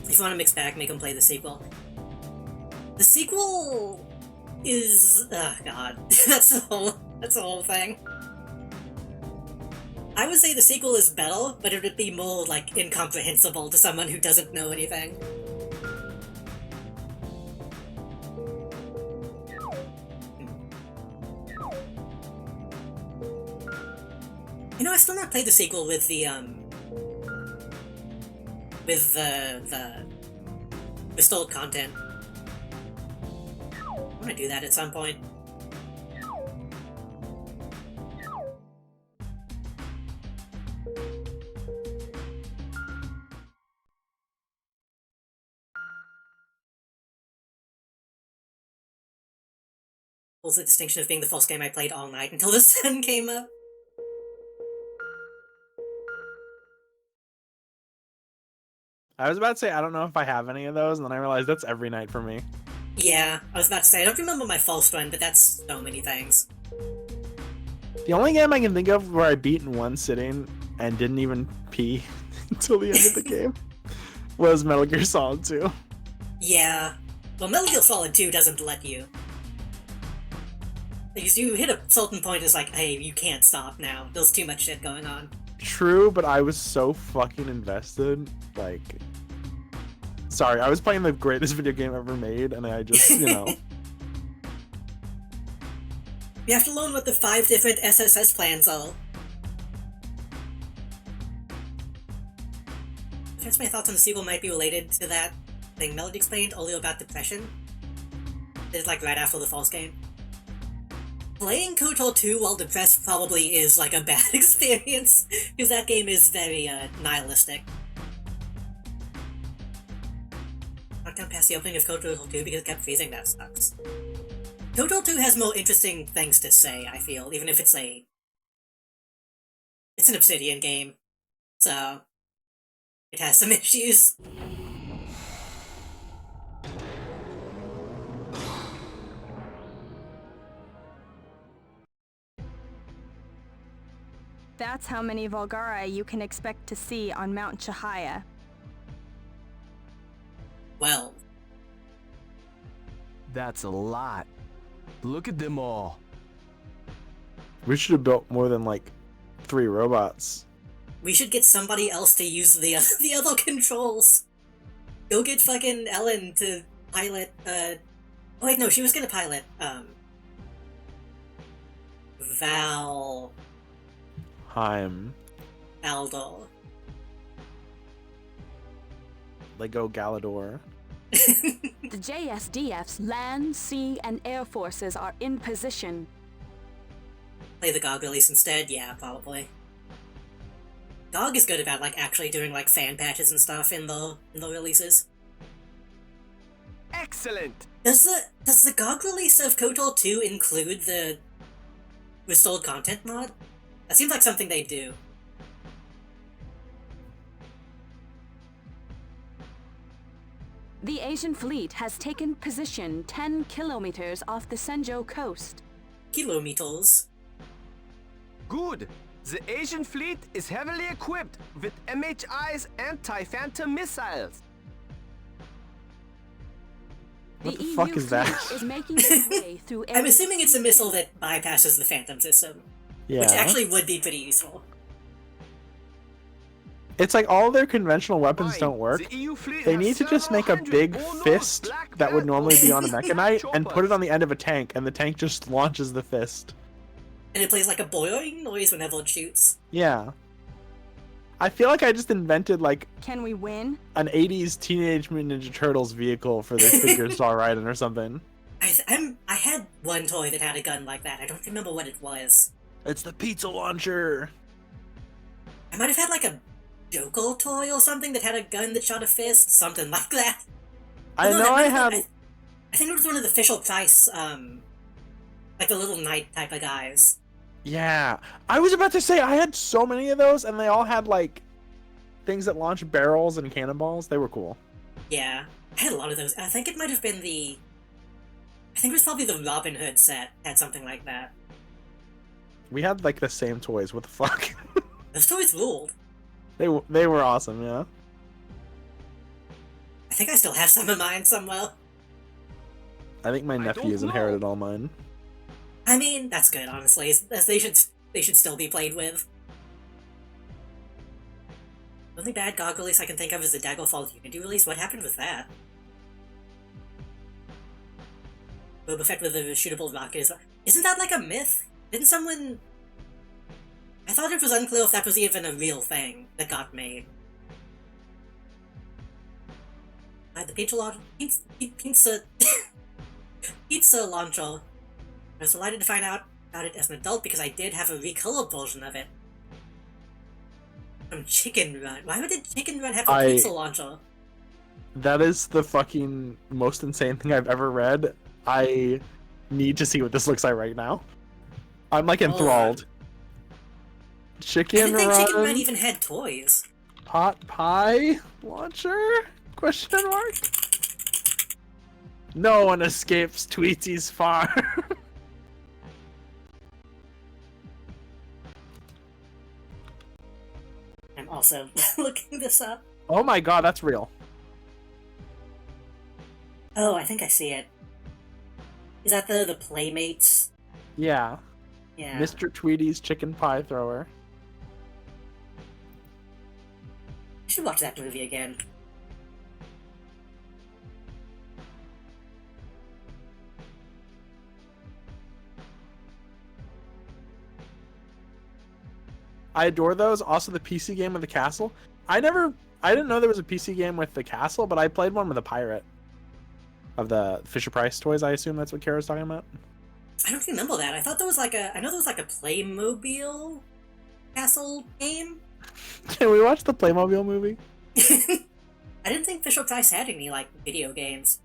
If you want to mix back, make them play the sequel. The sequel is... oh god. That's the whole thing. I would say the sequel is better, but it would be more, like, incomprehensible to someone who doesn't know anything. You know, I still not played the sequel with the restored content. I want to do that at some point. Was the distinction of being the first game I played all night until the sun came up. I was about to say, I don't know if I have any of those, and then I realized that's every night for me. Yeah, I was about to say, I don't remember my first one, but that's so many things. The only game I can think of where I beat in one sitting and didn't even pee until the end of the game was Metal Gear Solid 2. Yeah. Well, Metal Gear Solid 2 doesn't let you. Because you hit a certain point, it's like, hey, you can't stop now. There's too much shit going on. True, but I was so fucking invested, like... Sorry, I was playing the greatest video game ever made, and I just, you know... You have to learn what the 5 different SSS plans are. I guess my thoughts on the sequel might be related to that thing Melody explained earlier about depression. It's like right after the first game. Playing KOTOR 2 while depressed probably is like a bad experience, because that game is very nihilistic. I can't pass the opening of KOTOR 2 because it kept freezing, that sucks. KOTOR 2 has more interesting things to say, I feel, even if it's an Obsidian game, so it has some issues. That's how many Volgara you can expect to see on Mount Chahaya. Well. That's a lot. Look at them all. We should have built more than, like, 3 robots. We should get somebody else to use the other controls. Go get fucking Ellen to pilot, Oh wait, no, she was gonna pilot, Aldor. Lego Galador. The JSDF's land, sea, and air forces are in position. Play the GOG release instead? Yeah, probably. GOG is good about, like, actually doing, like, fan patches and stuff in the releases. Excellent! Does the GOG release of KOTOR 2 include the restored content mod? That seems like something they do. The Asian fleet has taken position 10 kilometers off the Senjo coast. Kilometers? Good! The Asian fleet is heavily equipped with MHI's anti-phantom missiles. What the fuck is that? Is making its way through I'm assuming it's a missile that bypasses the Phantom system. Yeah. Which actually would be pretty useful. It's like all their conventional weapons don't work. They need to just make a big fist that would normally be on a mechanite and put it on the end of a tank, and the tank just launches the fist. And it plays like a boing noise whenever it shoots. Yeah. I feel like I just invented, like... Can we win? An 80s Teenage Mutant Ninja Turtles vehicle for their figures Star Raiden or something. I had one toy that had a gun like that. I don't remember what it was. It's the pizza launcher! I might have had like a Joker toy or something that had a gun that shot a fist. Something like that. I think it was one of the official price, like the little knight type of guys. Yeah, I was about to say I had so many of those, and they all had like things that launch barrels and cannonballs. They were cool. Yeah, I had a lot of those. I think it might have been I think it was probably the Robin Hood set had something like that. We had like the same toys. What the fuck? Those toys ruled. They were awesome. Yeah. I think I still have some of mine somewhere. I think my nephews inherited all mine. I mean, that's good, honestly. They should still be played with. The only bad GOG release I can think of is the Daggerfall Unity release. What happened with that? Boba Fett with the shootable rocket isn't that like a myth? Didn't someone... I thought it was unclear if that was even a real thing that got made. The pizza launcher. I was delighted to find out about it as an adult because I did have a recolored version of it. From Chicken Run. Why would Chicken Run have a pizza launcher? That is the fucking most insane thing I've ever read. I need to see what this looks like right now. I'm like enthralled. Chicken Run. I didn't think Chicken Run even had toys. Pot pie launcher? Question mark? No one escapes Tweetsy's farm. I'm also looking this up. Oh my god, that's real. Oh, I think I see it. Is that the Playmates? Yeah. Yeah. Mr. Tweety's chicken pie thrower. I should watch that movie again. I adore those. Also, the PC game with the castle. I didn't know there was a PC game with the castle, but I played one with a pirate. Of the Fisher-Price toys, I assume that's what Kara's talking about. I don't remember that. I thought there was like a... I know there was like a Playmobil castle game. Can we watch the Playmobil movie? I didn't think Fisher-Price had any, like, video games.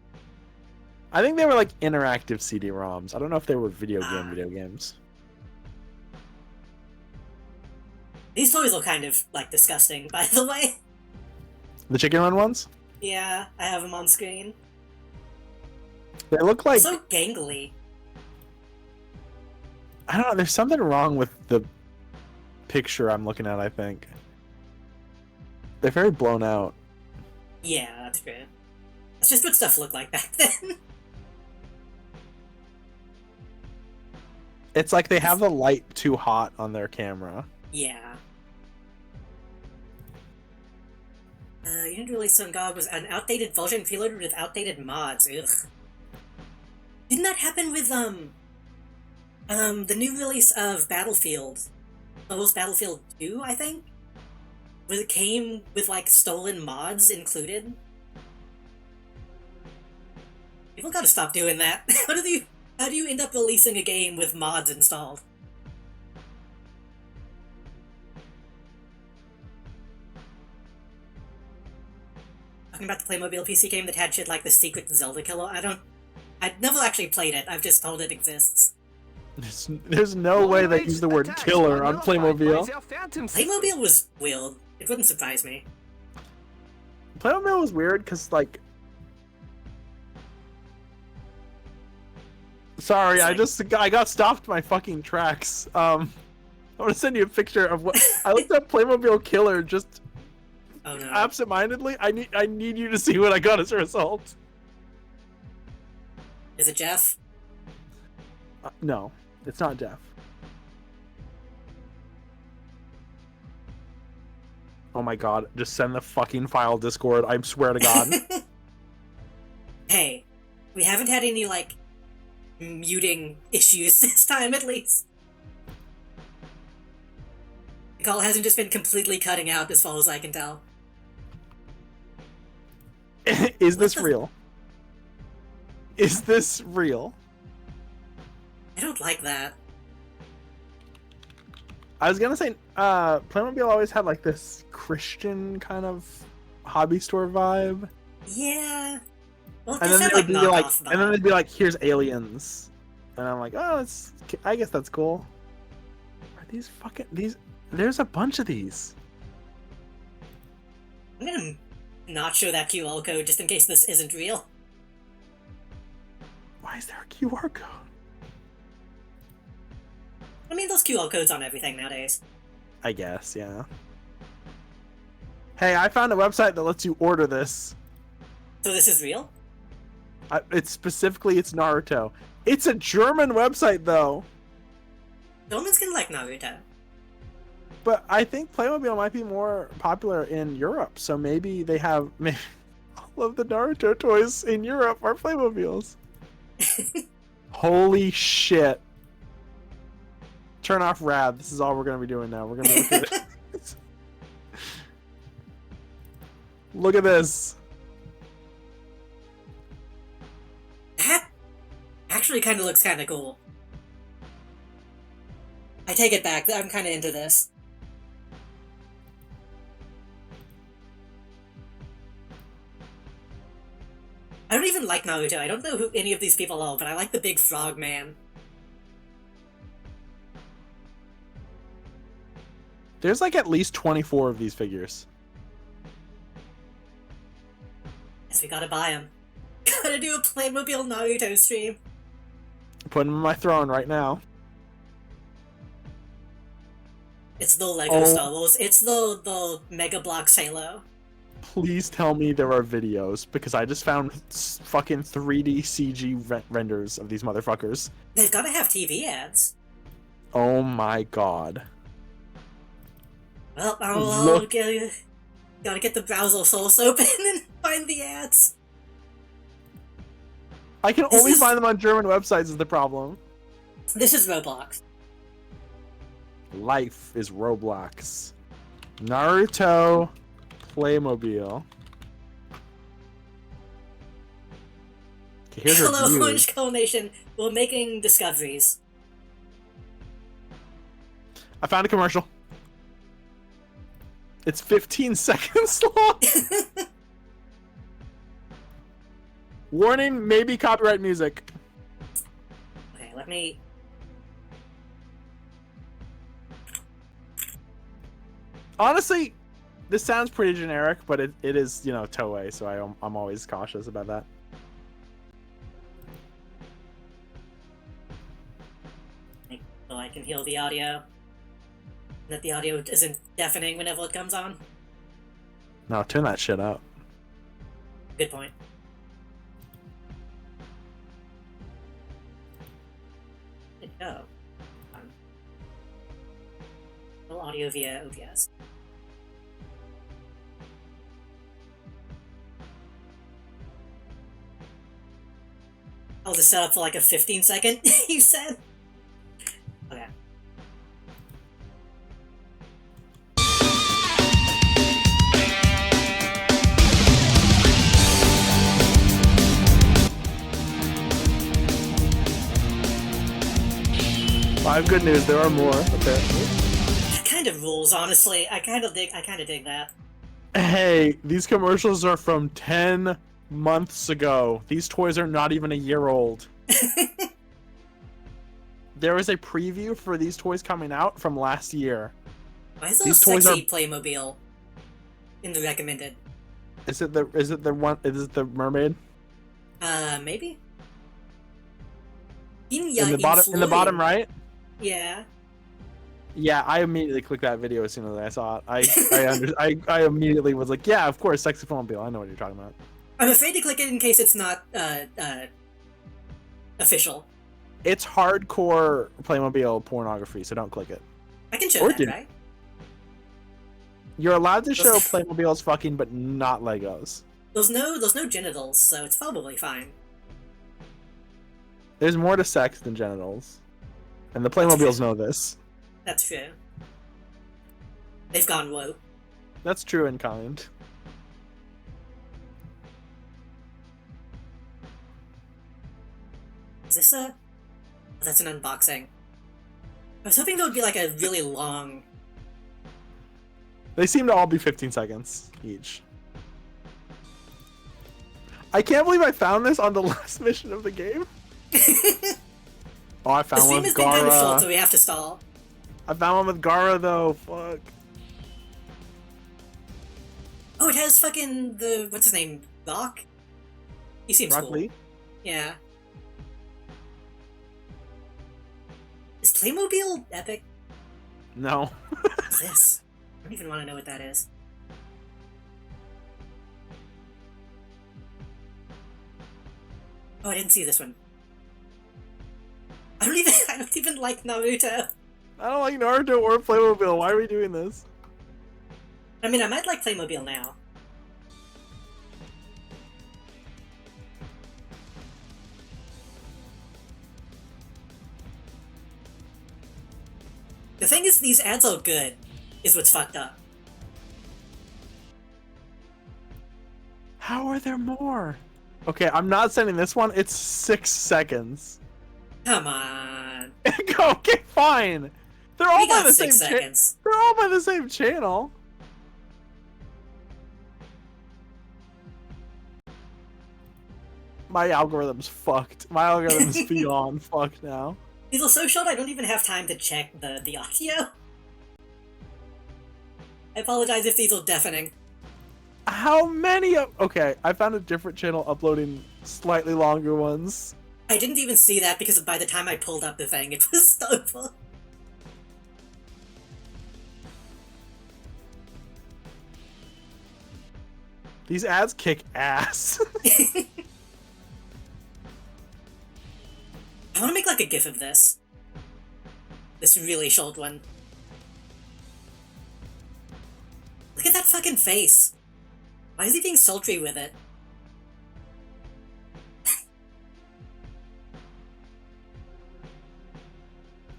I think they were like interactive CD-ROMs. I don't know if they were video games. These toys look kind of, like, disgusting, by the way. The Chicken Run ones? Yeah, I have them on screen. They look like... So gangly. I don't know, there's something wrong with the picture I'm looking at, I think. They're very blown out. Yeah, that's true. That's just what stuff looked like back then. It's like they have the light too hot on their camera. Yeah. Unity release on GOG was an outdated version preloaded with outdated mods. Ugh. Didn't that happen with, the new release of Battlefield? Almost Battlefield 2, I think? Where it came with, like, stolen mods included? People gotta stop doing that. How do you end up releasing a game with mods installed? Talking about the Playmobil PC game that had shit like the Secret Zelda Killer, I've never actually played it, I've just told it exists. There's no way they use the word killer on Playmobil. Playmobil was weird. It wouldn't surprise me. Playmobil was weird because, like... Sorry, I got stopped my fucking tracks. I want to send you a picture of what... I looked up Playmobil killer just... Oh no. Absentmindedly. I need you to see what I got as a result. Is it Jeff? No, it's not Jeff. Oh my god, just send the fucking file Discord, I swear to god. Hey, we haven't had any, like, muting issues this time, at least. The call hasn't just been completely cutting out as far as I can tell. Is this real? Is this real? I don't like that. I was gonna say, Playmobil always had like this Christian kind of hobby store vibe. Yeah. Well, And then they'd be like, they'd be like, "Here's aliens," and I'm like, "Oh, I guess that's cool." Are these fucking these? There's a bunch of these. I'm gonna not show that QR code just in case this isn't real. Why is there a QR code? I mean, there's QR codes on everything nowadays. I guess, yeah. Hey, I found a website that lets you order this. So this is real? It's Naruto. It's a German website, though. Germans can like Naruto. But I think Playmobil might be more popular in Europe, so maybe they have maybe all of the Naruto toys in Europe are Playmobiles. Holy shit! Turn off Rad. This is all we're gonna be doing now. We're gonna look at it. Look at this. That actually kind of looks kind of cool. I take it back. I'm kind of into this. I don't even like Naruto. I don't know who any of these people are, but I like the big frog man. There's like at least 24 of these figures. Guess we gotta buy them. Gotta do a Playmobil Naruto stream. Putting them on my throne right now. It's the Lego Star Wars. It's the Mega Bloks Halo. Please tell me there are videos, because I just found fucking 3D CG renders of these motherfuckers. They've gotta have TV ads. Oh my god. Well, I'll gotta get the browser source open and find the ads. I can only find them on German websites is the problem. This is Roblox. Life is Roblox. Naruto Playmobil. Okay, here's our Hello, view. Orange Skull Nation. We're making discoveries. I found a commercial. It's 15 seconds long. Warning, maybe copyright music. Okay, let me... Honestly, this sounds pretty generic, but it is, you know, Toei, so I'm always cautious about that. So I can hear the audio. That the audio isn't deafening whenever it comes on. No, turn that shit up. Good point. Oh. No audio via OBS. I'll just set up for like a 15-second, you said? Okay. I have good news, there are more, apparently. That kind of rules, honestly. I kind of dig that. Hey, these commercials are from 10 months ago. These toys are not even a year old. There is a preview for these toys coming out from last year. Why is there a sexy Playmobil in the recommended? Is it the mermaid? Maybe? In the bottom right? Yeah. Yeah, I immediately clicked that video as soon as I saw it. I immediately was like, yeah, of course, sexy Playmobil. I know what you're talking about. I'm afraid to click it in case it's not official. It's hardcore Playmobil pornography, so don't click it. I can show that, right? You're allowed to show Playmobil's fucking, but not Legos. There's no genitals, so it's probably fine. There's more to sex than genitals. And the Playmobils know this. That's true. They've gone woke. That's true in kind. Is this a... Oh, that's an unboxing. I was hoping there would be like a really long... They seem to all be 15 seconds each. I can't believe I found this on the last mission of the game. Oh, I found one with Gara. Kind of short, so we have to stall. I found one with Gara though. Fuck. Oh, it has fucking the what's his name? Rock. He seems Rock cool. Lee? Yeah. Is Playmobil epic? No. What's this? I don't even want to know what that is. Oh, I didn't see this one. I don't even like Naruto. I don't like Naruto or Playmobil. Why are we doing this? I mean, I might like Playmobil now. The thing is, these ads are good, is what's fucked up. How are there more? Okay, I'm not sending this one. It's 6 seconds. Come on. Okay, fine. They're all We by got the 6 same seconds. They're all by the same channel. My algorithm's fucked. My algorithm's beyond fucked now. These are so short I don't even have time to check the audio. I apologize if these are deafening. How many of... Okay, I found a different channel uploading slightly longer ones. I didn't even see that because by the time I pulled up the thing, it was over. These ads kick ass. I want to make like a gif of this. This really short one. Look at that fucking face. Why is he being sultry with it?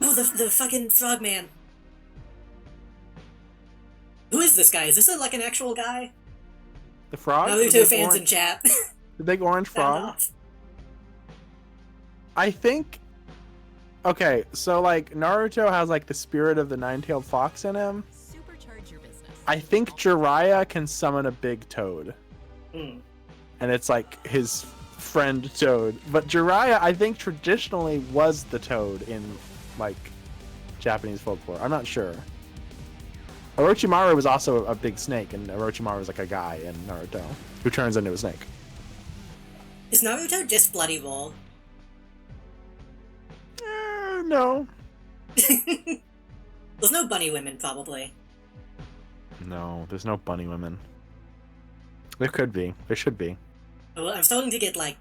Oh, the fucking frogman. Who is this guy? Is this like an actual guy? The frog? Naruto fans in chat. The big orange frog? I think... Okay, so like Naruto has like the spirit of the nine-tailed fox in him. Supercharge your business. I think Jiraiya can summon a big toad. Mm. And it's like his friend toad. But Jiraiya, I think traditionally was the toad in like Japanese folklore. I'm not sure. Orochimaru was also a big snake, and Orochimaru was like a guy in Naruto who turns into a snake. Is Naruto just bloody raw? No. There's no bunny women, probably. No, there's no bunny women. There could be. There should be. Well, I'm starting to get, like,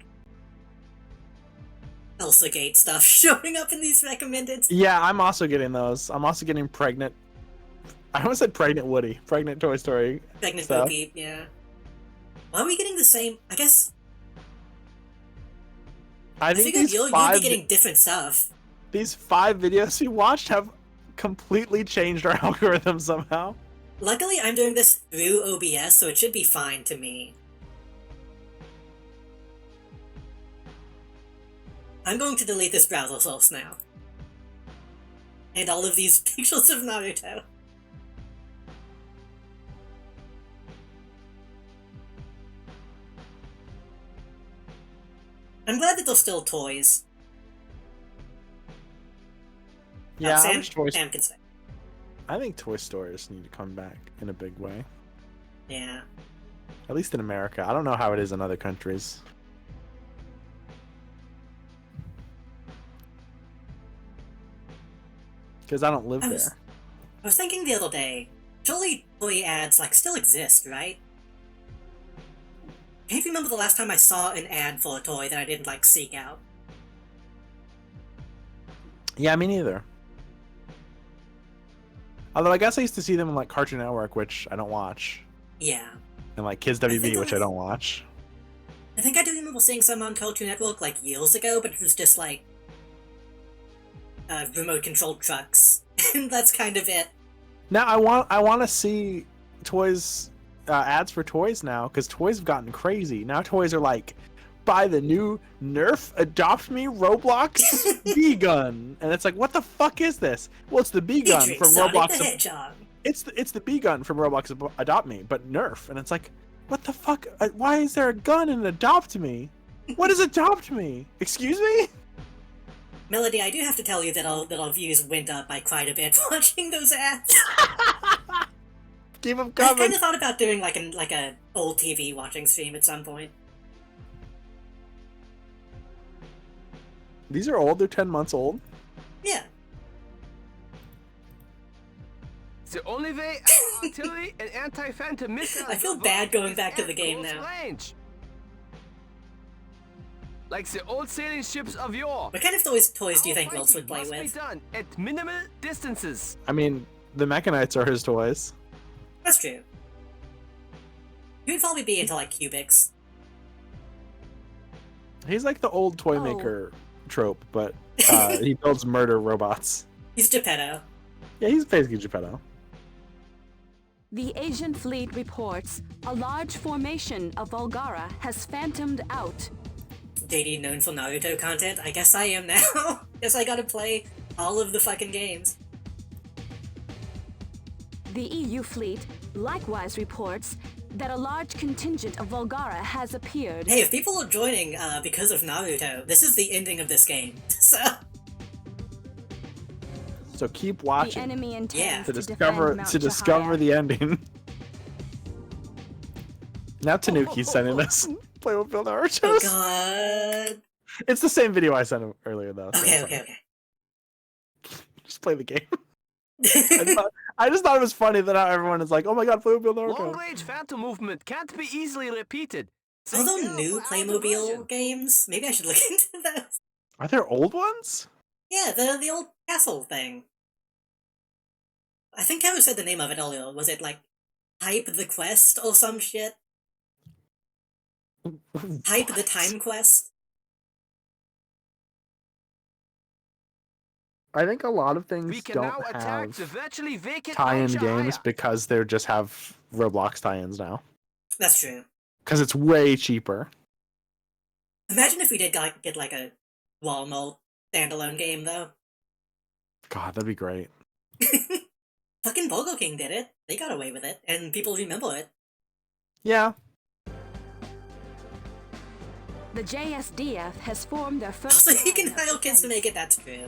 Elsa Gate stuff showing up in these recommended. Yeah, I'm also getting those. I'm also getting pregnant. I almost said pregnant Woody. Pregnant Toy Story. Pregnant stuff. Bo Peep, yeah. Why are we getting the same? I guess. I think figured these you'll five, be getting different stuff. these 5 videos we watched have completely changed our algorithm somehow. Luckily, I'm doing this through OBS, so it should be fine to me. I'm going to delete this browser source now. And all of these pictures of Naruto. I'm glad that they're still toys. Yeah, Sam, I wish Toy Sam can say. I think toy stores need to come back in a big way. Yeah. At least in America. I don't know how it is in other countries. Because I don't live there. I was thinking the other day, surely toy ads like still exist, right? I can't remember the last time I saw an ad for a toy that I didn't like seek out. Yeah, me neither. Although I guess I used to see them in like Cartoon Network, which I don't watch. Yeah. And like Kids WB, which I don't watch. I think I do remember seeing some on Cartoon Network like years ago, but it was just like remote controlled trucks. And that's kind of it. Now I want to see toys ads for toys now, because toys have gotten crazy. Now toys are like, buy the new Nerf Adopt Me Roblox B-Gun, and it's like, what the fuck is this? Well, it's the B-Gun from Roblox. It's the B-Gun from Roblox Adopt Me, but Nerf, and it's like, what the fuck? Why is there a gun in Adopt Me? What is Adopt Me? Excuse me? Melody, I do have to tell you that our views went up by quite a bit watching those ads. Keep them coming. I kind of thought about doing like a old TV watching stream at some point. These are old. They're 10 months old. Yeah. The only way artillery and anti-phantom missiles. I feel bad going back to the game now. Range. like the old sailing ships of yore. What kind of toys do you think Our Wills would fighting play must with? be done at minimal distances. I mean, the Mechanites are his toys. That's true. He would probably be into like cubics. He's like the old toy maker trope, but he builds murder robots. He's Geppetto. Yeah, he's basically Geppetto. The Asian fleet reports a large formation of Volgara has phantomed out. JD known for Naruto content? I guess I am now. Guess I gotta play all of the fucking games. The EU fleet likewise reports that a large contingent of Volgara has appeared. Hey, if people are joining because of Naruto, this is the ending of this game. So keep The watching enemy intends to to discover defend Mount discover the ending. Now Tanuki's sending us Playmobil Naruto. Oh god. It's the same video I sent him earlier though. So Okay. just play the game. I just thought it was funny that how everyone is like, oh my god, Playmobil Naruto. Long-range phantom movement can't be easily repeated. Although new Playmobil games, maybe I should look into those. Are there old ones? Yeah, the old castle thing. I think Kevin said the name of it earlier. Was it like Hype the Quest or some shit? Hype the Time Quest? I think a lot of things We can don't now attack have the virtually vacant tie-in Mount games Chahaya. because they just have Roblox tie-ins now. That's true. Because it's way cheaper. Imagine if we did get like a Walmart standalone game, though. God, that'd be great. Fucking Burger King did it. They got away with it, and people remember it. Yeah. The JSDF has formed their first. So you can hire kids to make it, that's true.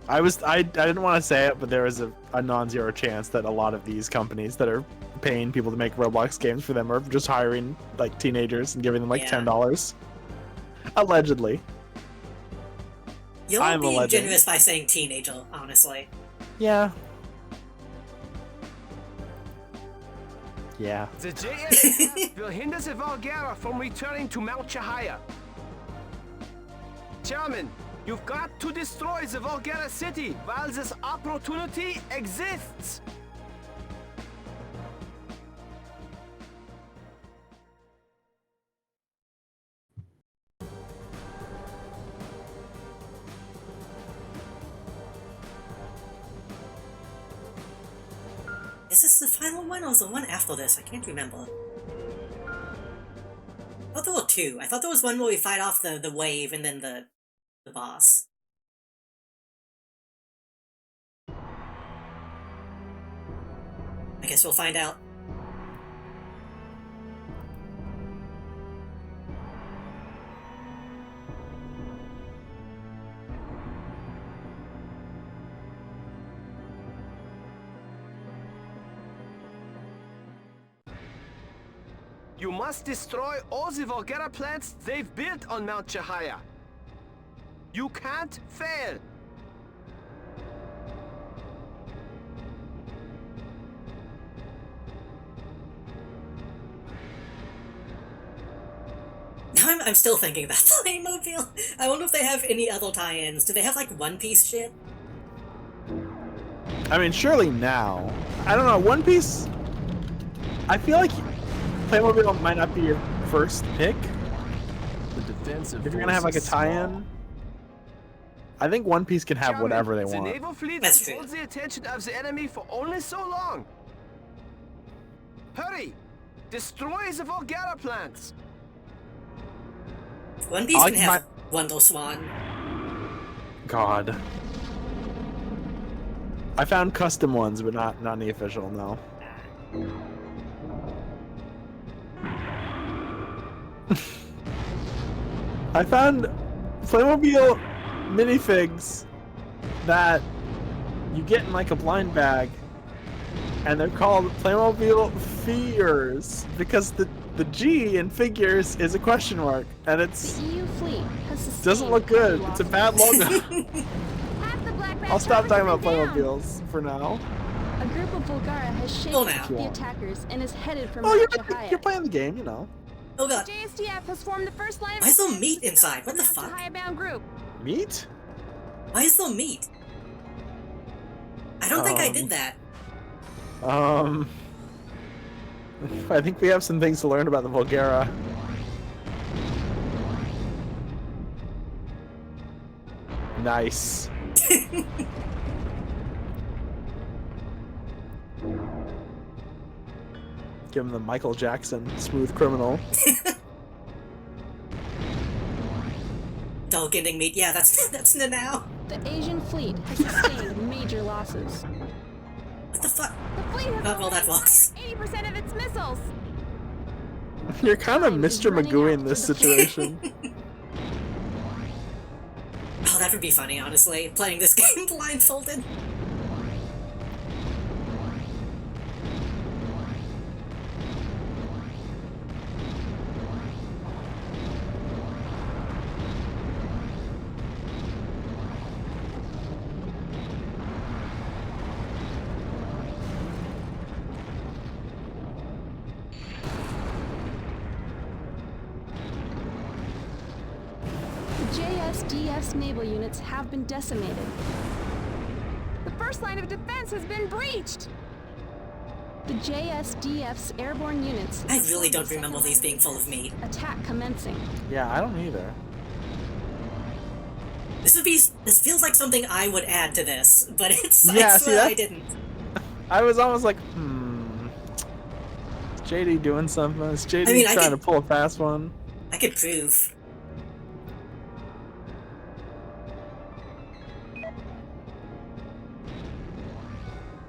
I didn't want to say it, but there was a non-zero chance that a lot of these companies that are paying people to make Roblox games for them are just hiring like teenagers and giving them like $10. Allegedly. You're I'm being alleged. generous by saying teenager, honestly. Yeah. Yeah. The JSDF will hinder the Volgara from returning to Mount Chahaya. Chairman, you've got to destroy the Volgara city while this opportunity exists. Is this the final one or the one after this? I can't remember. I thought there were two. I thought there was one where we fight off the wave and then the boss. I guess we'll find out. You must destroy all the Volgara plants they've built on Mount Chahaya. You can't fail. Now I'm still thinking about Playmobil. I wonder if they have any other tie-ins. Do they have like One Piece shit? I mean, surely now. I don't know. One Piece. I feel like Playmobil might not be your first pick. The defensive If you're gonna have like a tie-in, I think One Piece can have whatever they The want. naval fleet has held the attention of the enemy for only so long. Hurry! Destroy the Volgara plants! One Piece can have Wonder Swan. God. I found custom ones, but not any official. No. I found Playmobil minifigs that you get in like a blind bag, and they're called Playmobil Fears because the G in figures is a question mark, and it's The EU fleet has doesn't look good. It's a bad logo. Half the black I'll stop talking about down. Playmobiles for now. A group of Volgara has shaken Oh, now. off the attackers and is headed for Oh, Mount you're Chahaya. playing the game, you know. Oh god. JSDF has formed the first line of Why is there defense meat to inside? stop What the Mount fuck? Chihaya-bound group. Meat? Why is there meat? I don't think I did that. I think we have some things to learn about the Volgara. Nice. Give him the Michael Jackson smooth criminal. Dull getting meat. Yeah, that's the now. The Asian fleet has sustained major losses. What the fuck? The fleet has Not well that works. 80% of its missiles. You're kind of Time is Mr. running Magoo out in this for the situation. Oh, that would be funny, honestly. Playing this game blindfolded. JSDF's naval units have been decimated. The first line of defense has been breached. The JSDF's airborne units. I really don't remember these being full of meat. Attack commencing. Yeah, I don't either. This feels like something I would add to this, but it's Yeah, I see, swear I that- didn't. I was almost like, Is JD doing something? Is JD I mean, I trying could- to pull a fast one? I could prove.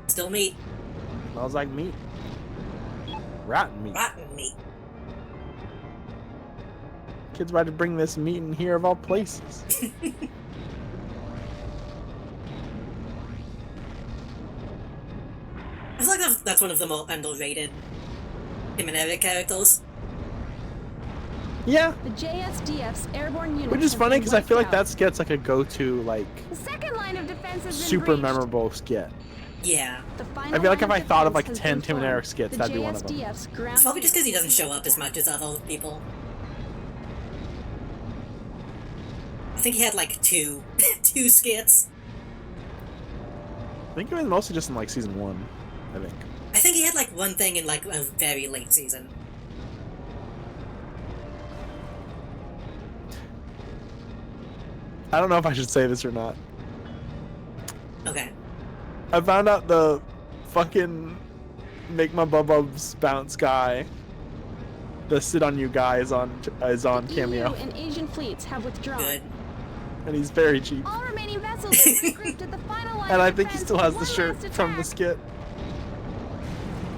Still meat. Smells like meat. Rotten meat. Rotten meat. Kids about to bring this meat in here of all places. I feel like that's one of the more underrated Himenera characters. Yeah. The JSDF's airborne units. Which is have funny been because I feel like wiped out. that skit's like a go-to, like, The second line of defense has been super breached. memorable skit. Yeah. The final I feel like line if I of thought of defense like has 10 been Tim and formed. Eric skits, The that'd be one of them. JSDF's ground It's probably just because he doesn't show up as much as other people. I think he had like two skits. I think it was mostly just in like season 1, I think. I think he had like one thing in like a very late season. I don't know if I should say this or not. Okay. I found out the fucking make my bubbles bounce guy, the sit on you guy is on Cameo, EU and Asian fleets have withdrawn. Good. and he's very cheap. All remaining vessels have regrouped at the final line And I of think he defense still for has the one shirt last from the attack. skit.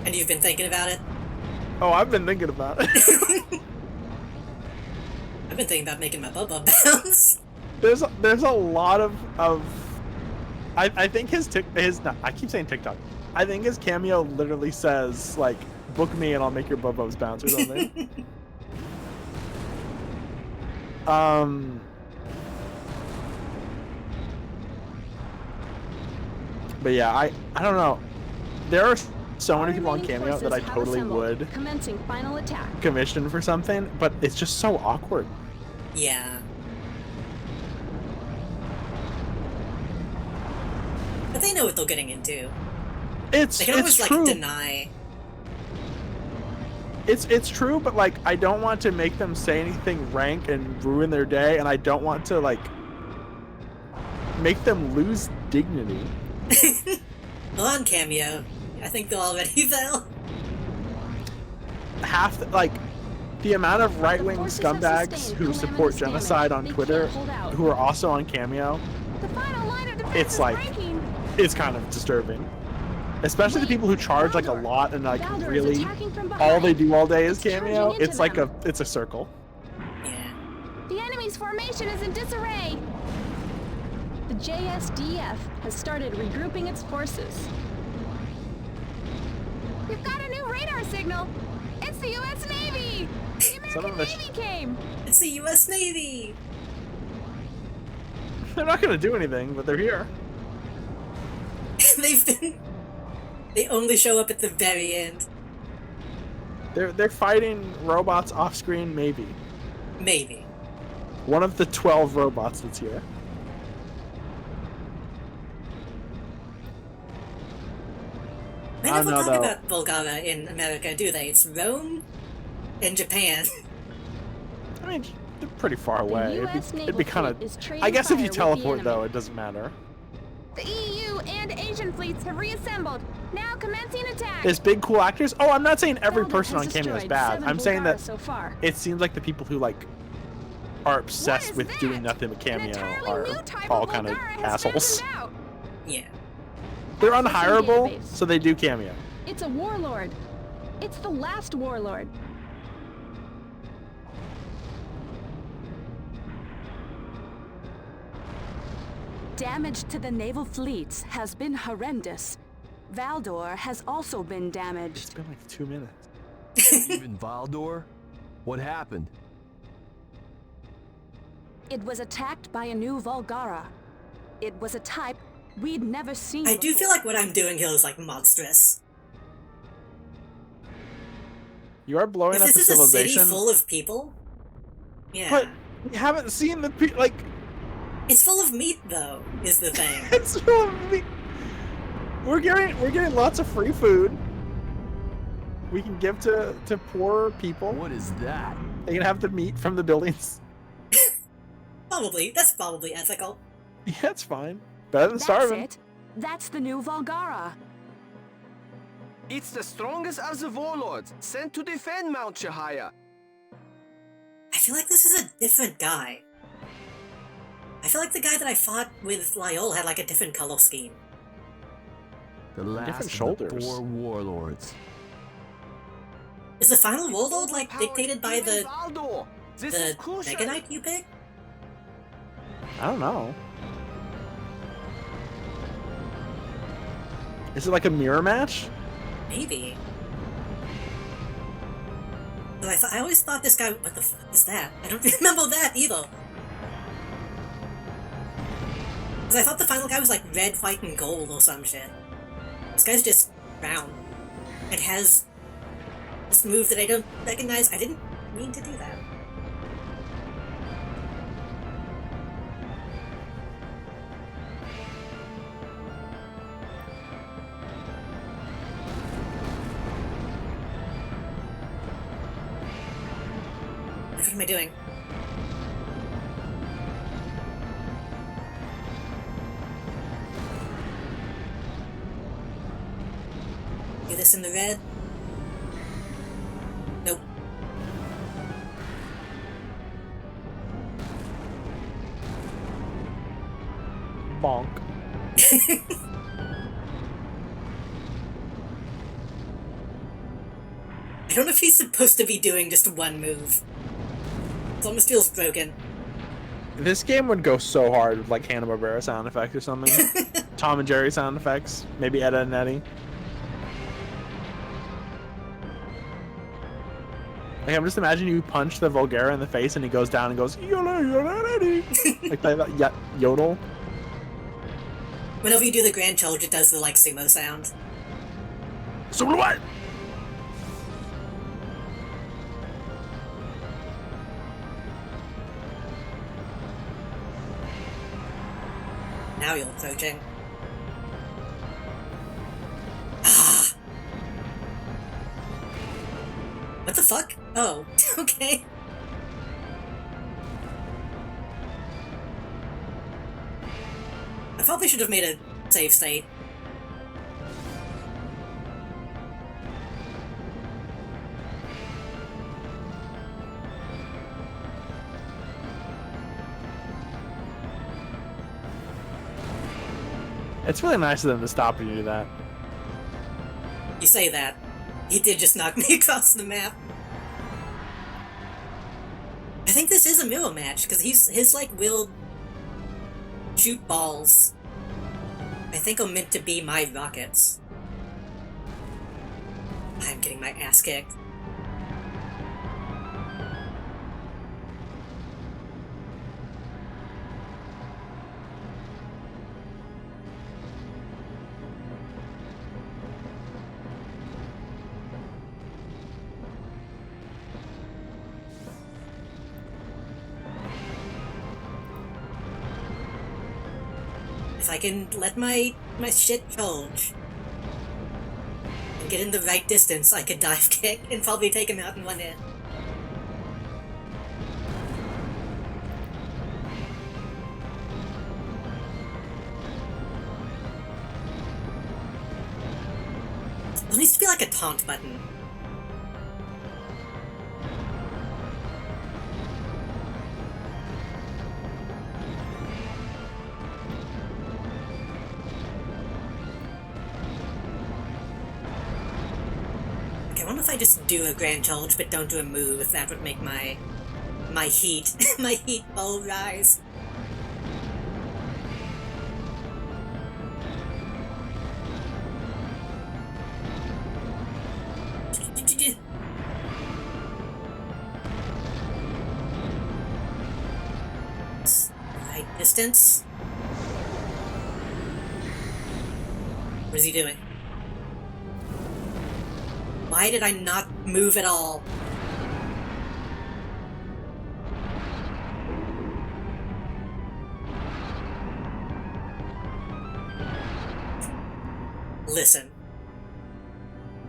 And you've been thinking about it? Oh, I've been thinking about it. I've been thinking about making my Bubba bounce. There's a lot of I think his I keep saying TikTok. I think his cameo literally says like, book me and I'll make your bubos bounce or something. But yeah, I don't know. There are so many people on Cameo that I totally would Commencing final attack. commission for something, but it's just so awkward. Yeah. But they know what they're getting into. They can always, like, true. deny. It's true, but like I don't want to make them say anything rank and ruin their day, and I don't want to like make them lose dignity. Well, on Cameo, I think they're already there. The amount of right-wing forces have scumbags sustained who support calamitous genocide on damage. They Twitter, can't hold out. who are also on Cameo, The final line of defense it's is like breaking. it's kind of disturbing. Especially the people who charge like a lot and like Valdor is really attacking from all behind. they do all day is It's charging Cameo. into It's like them. it's a circle. Yeah. The enemy's formation is in disarray. The JSDF has started regrouping its forces. We've got a new radar signal. It's the U.S. Navy. The Some American of us- Navy came. It's the U.S. Navy! They're not gonna do anything, but they're here. They only show up at the very end. They're fighting robots off screen, maybe. Maybe. One of the 12 robots that's here. They never talk about Volgara in America, do they? It's Rome and Japan. I mean, they're pretty far away. It'd be kind of. trading I guess if you fire with the teleport, enemy. though, it doesn't matter. The EU and Asian fleets have reassembled. Now commencing attack. There's big cool actors. Oh, I'm not saying every Velvet person has on Cameo is destroyed bad. 7 I'm saying Volgara that so far. it seems like the people who like are obsessed with doing nothing but Cameo are all kind of assholes. Yeah. They're unhireable, so they do Cameo. It's a warlord. It's the last warlord. Damage to the naval fleets has been horrendous. Valdor has also been damaged. It's been like 2 minutes. Even Valdor? What happened? It was attacked by a new Volgara. It was a type we'd never seen I do before. feel like what I'm doing here is like monstrous. You are blowing If up this a is a city civilization. full of people, yeah. But you haven't seen the like. It's full of meat, though. Is the thing. It's full of meat. We're getting lots of free food. We can give to poor people. What is that? They can have the meat from the buildings. Probably. That's probably ethical. Yeah, it's fine. Better than That's starving. it. That's the new Volgara. It's the strongest of the warlords, sent to defend Mount Chihaya. I feel like this is a different guy. I feel like the guy that I fought with Lyol had like a different color scheme. The last Different of the shoulders. 4 warlords. Is the final warlord like dictated by the Valdor. This is crucial. Mega Knight you pick? I don't know. Is it like a mirror match? Maybe. But I always thought this guy. What the fuck is that? I don't remember that either. Because I thought the final guy was like red, white, and gold or some shit. This guy's just brown. It has this move that I don't recognize. I didn't mean to do that. What am I doing? Do this in the red? Nope. Bonk. I don't know if he's supposed to be doing just one move. It almost feels broken. This game would go so hard with like Hanna-Barbera sound effects or something. Tom and Jerry sound effects. Maybe Edda and Eddie. Like, I'm just imagining you punch the Volgara in the face and he goes down and goes, yola, yola, Eddie. Like that yodel. Whenever you do the Grand Charge, it does the like sumo sound. So what? Now you're approaching. Ah! What the fuck? Oh, okay. I probably should have made a save state. It's really nice of them to stop when you do that. You say that. He did just knock me across the map. I think this is a mirror match, because his like will shoot balls. I think are meant to be my rockets. I'm getting my ass kicked. If I can let my shit charge and get in the right distance, I could dive kick and probably take him out in one hit. There needs to be like a taunt button. Okay, I wonder if I just do a grand charge but don't do a move, if that would make my heat my heat ball rise. Right distance. What is he doing? Why did I not move at all? Listen.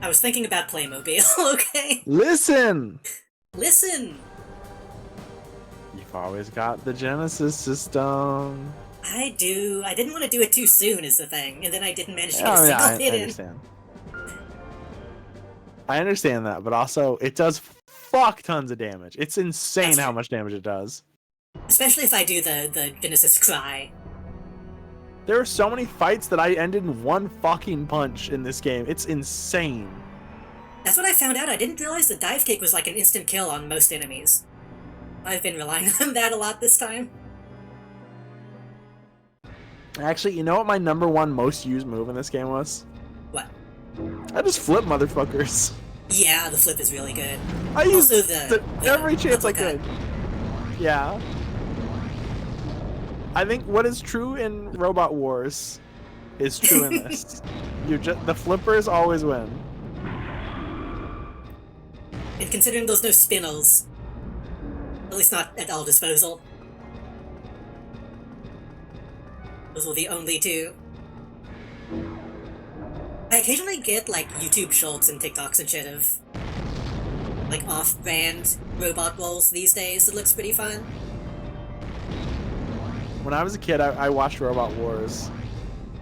I was thinking about Playmobil, okay? Listen! Listen! You've always got the Genesis system. I do. I didn't want to do it too soon is the thing, and then I didn't manage to get a Oh, single yeah, I hit in. understand. I understand that, but also, it does fuck tons of damage. It's insane how much damage it does. Especially if I do the Genesis Cry. There are so many fights that I ended in one fucking punch in this game. It's insane. That's what I found out. I didn't realize the dive kick was like an instant kill on most enemies. I've been relying on that a lot this time. Actually, you know what my #1 most used move in this game was? What? I just flip motherfuckers. Yeah, the flip is really good. I used also the every chance I uppercut. could. Yeah. I think what is true in Robot Wars is true in this. The flippers always win. And considering there's no spinners, at least not at our disposal, those were the only two. I occasionally get like YouTube shorts and TikToks and shit of like off-brand robot rolls these days. It looks pretty fun. When I was a kid, I watched Robot Wars,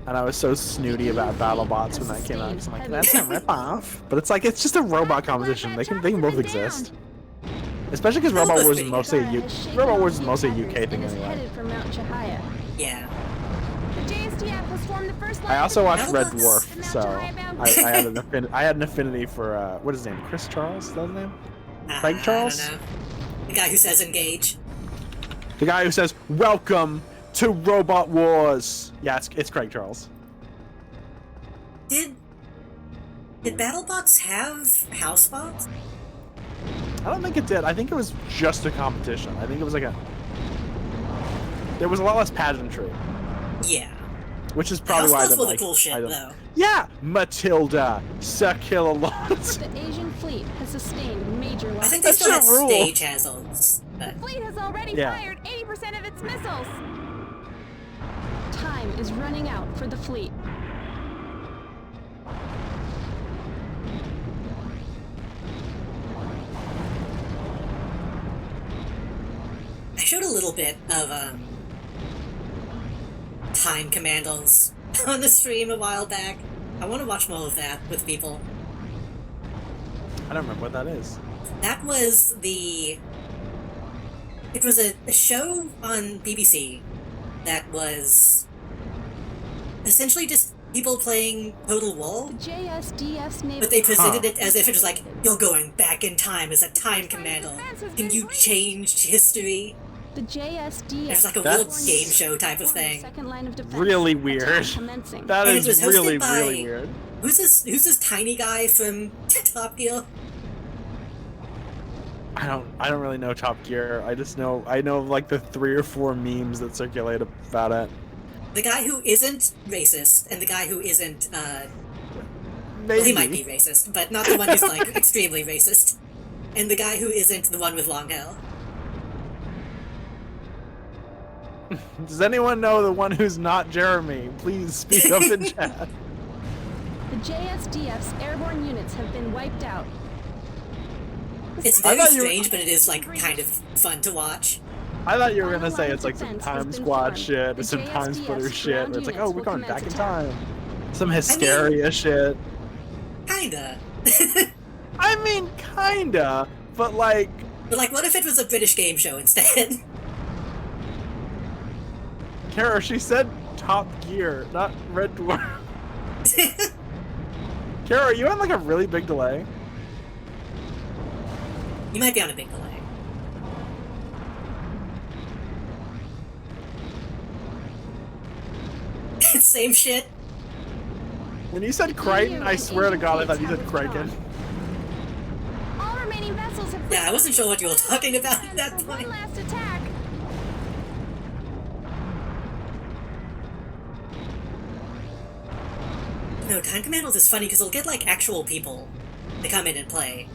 and I was so snooty about BattleBots when that came out. 'Cause I'm like, that's a ripoff. But it's like, it's just a robot competition. They can both exist. Especially because Robot Wars is mostly a UK thing anyway. Headed for Mount Chihaya. Yeah. The JSDF has formed the first line I also of watched Red defense. Dwarf, The so Mount Chihaya bound- I had an affinity for what is his name? Chris Charles? Is that his name? Craig Charles? I don't know. The guy who says engage. The guy who says, "Welcome to Robot Wars." Yeah, it's Craig Charles. Did BattleBots have house bots? I don't think it did. I think it was just a competition. I think it was like there was a lot less pageantry. Yeah. Which is probably why I house didn't bots were like the cool shit, I don't- though. Yeah, Matilda, Sir Kill-a-Lot. The Asian fleet has sustained major I losses. think they still had rule. stage hazards. But The fleet has already Yeah. fired 80% of its missiles. Time is running out for the fleet. I showed a little bit of time commandos on the stream a while back. I want to watch more of that with people. I don't remember what that is. That was it was a show on BBC that was essentially just people playing Total War, JSDF's naval but they presented it as if it was like, you're going back in time as a time commando. Can you change history? The JSDF. It was like a real game show type of thing. Second line of defense. Really weird. Commencing. That And is it was hosted really, by- really weird. Who's this tiny guy from Top Gear? I don't really know Top Gear. I know like the 3 or 4 memes that circulate about it. The guy who isn't racist, and the guy who isn't, well, Maybe. he might be racist, but not the one who's, like, extremely racist. And the guy who isn't the one with long hair. Does anyone know the one who's not Jeremy? Please speak up in chat. The JSDF's airborne units have been wiped out. It's very strange, but it is like kind of fun to watch. I thought you were gonna say it's like some Time Squad shit or some Time Splitter shit, where it's like, oh, we're going back in time. Some hysteria shit. Kinda. I mean, kinda, but like... But like, what if it was a British game show instead? Kara, she said Top Gear, not Red Dwarf. Kara, are you on like a really big delay? You might be on a big delay. Same shit. When you said Crichton, I swear to God, I thought you said Crichton. All remaining vessels have... Yeah, I wasn't sure what you were talking about at that point. One last attack. No, Time Commandos is funny because they'll get like actual people to come in and play.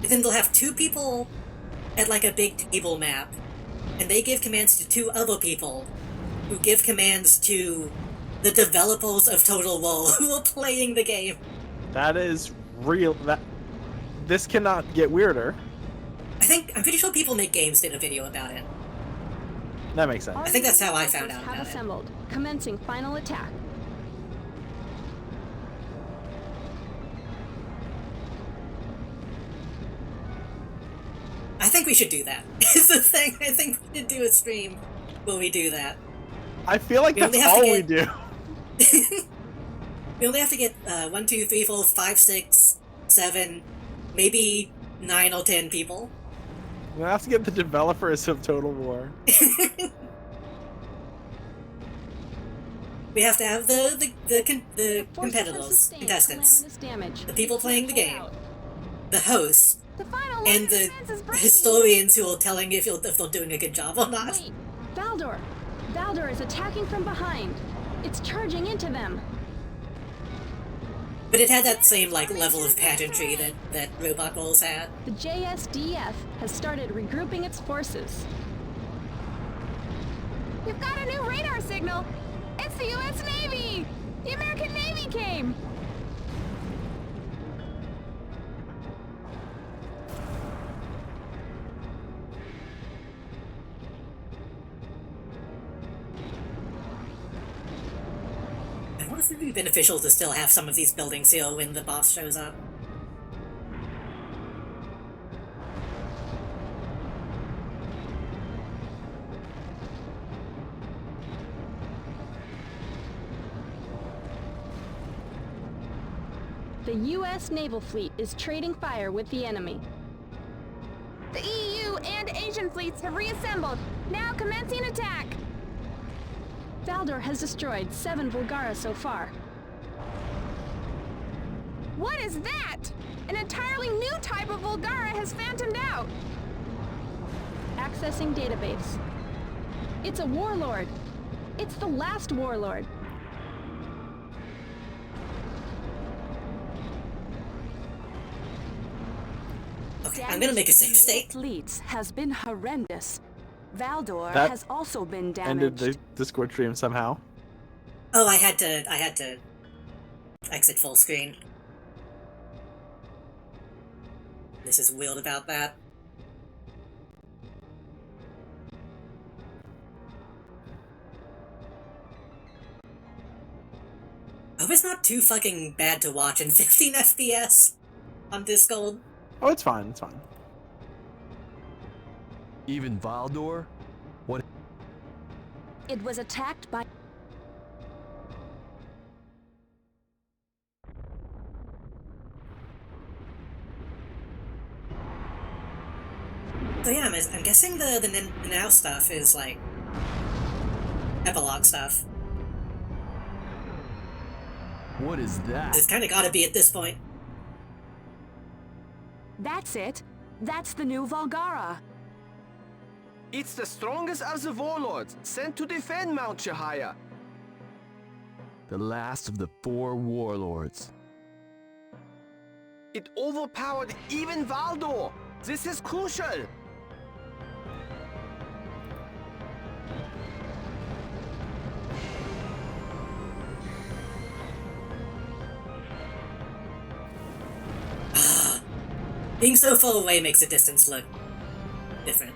And then they'll have two people at like a big table map, and they give commands to two other people who give commands to the developers of Total War who are playing the game. That is real. This cannot get weirder. I'm pretty sure People Make Games did a video about it. That makes sense. I think that's how I found out about assembled, commencing final attack. I think we should do that. Is the thing. I think we should do a stream where we do that. I feel like that's all we do. We only have to get 1, 2, 3, 4, 5, 6, 7, maybe 9 or 10 people. We have to get the developers of Total War. We have to have the competitors, contestants, the people playing the game, the hosts, and the historians who are telling if they're doing a good job or not. Wait, Valdor is attacking from behind. It's charging into them. But it had that same like level of pageantry that Robot Wars had. The JSDF has started regrouping its forces. You've got a new radar signal. It's the U.S. Navy. The American Navy came. I wonder if it would be beneficial to still have some of these buildings here when the boss shows up. The U.S. naval fleet is trading fire with the enemy. The EU and Asian fleets have reassembled. Now commencing attack. Valdor has destroyed 7 Volgara so far. What is that? An entirely new type of Volgara has phantomed out. Accessing database. It's a warlord. It's the last warlord. Okay, I'm gonna make a safe state. Fleets has been horrendous. Valdor That has also been damaged. ended the Discord stream somehow. Oh, I had to exit full screen. This is weird about that. I hope it's not too fucking bad to watch in 15 FPS on Discord. Oh, it's fine, it's fine. Even Valdor? What? It was attacked by... So yeah, I'm guessing the now stuff is like epilogue stuff. What is that? It's kind of gotta be at this point. That's it. That's the new Volgara. It's the strongest of the warlords, sent to defend Mount Chihaya. The last of the 4 warlords. It overpowered even Valdor. This is crucial. Being so far away makes the distance look different.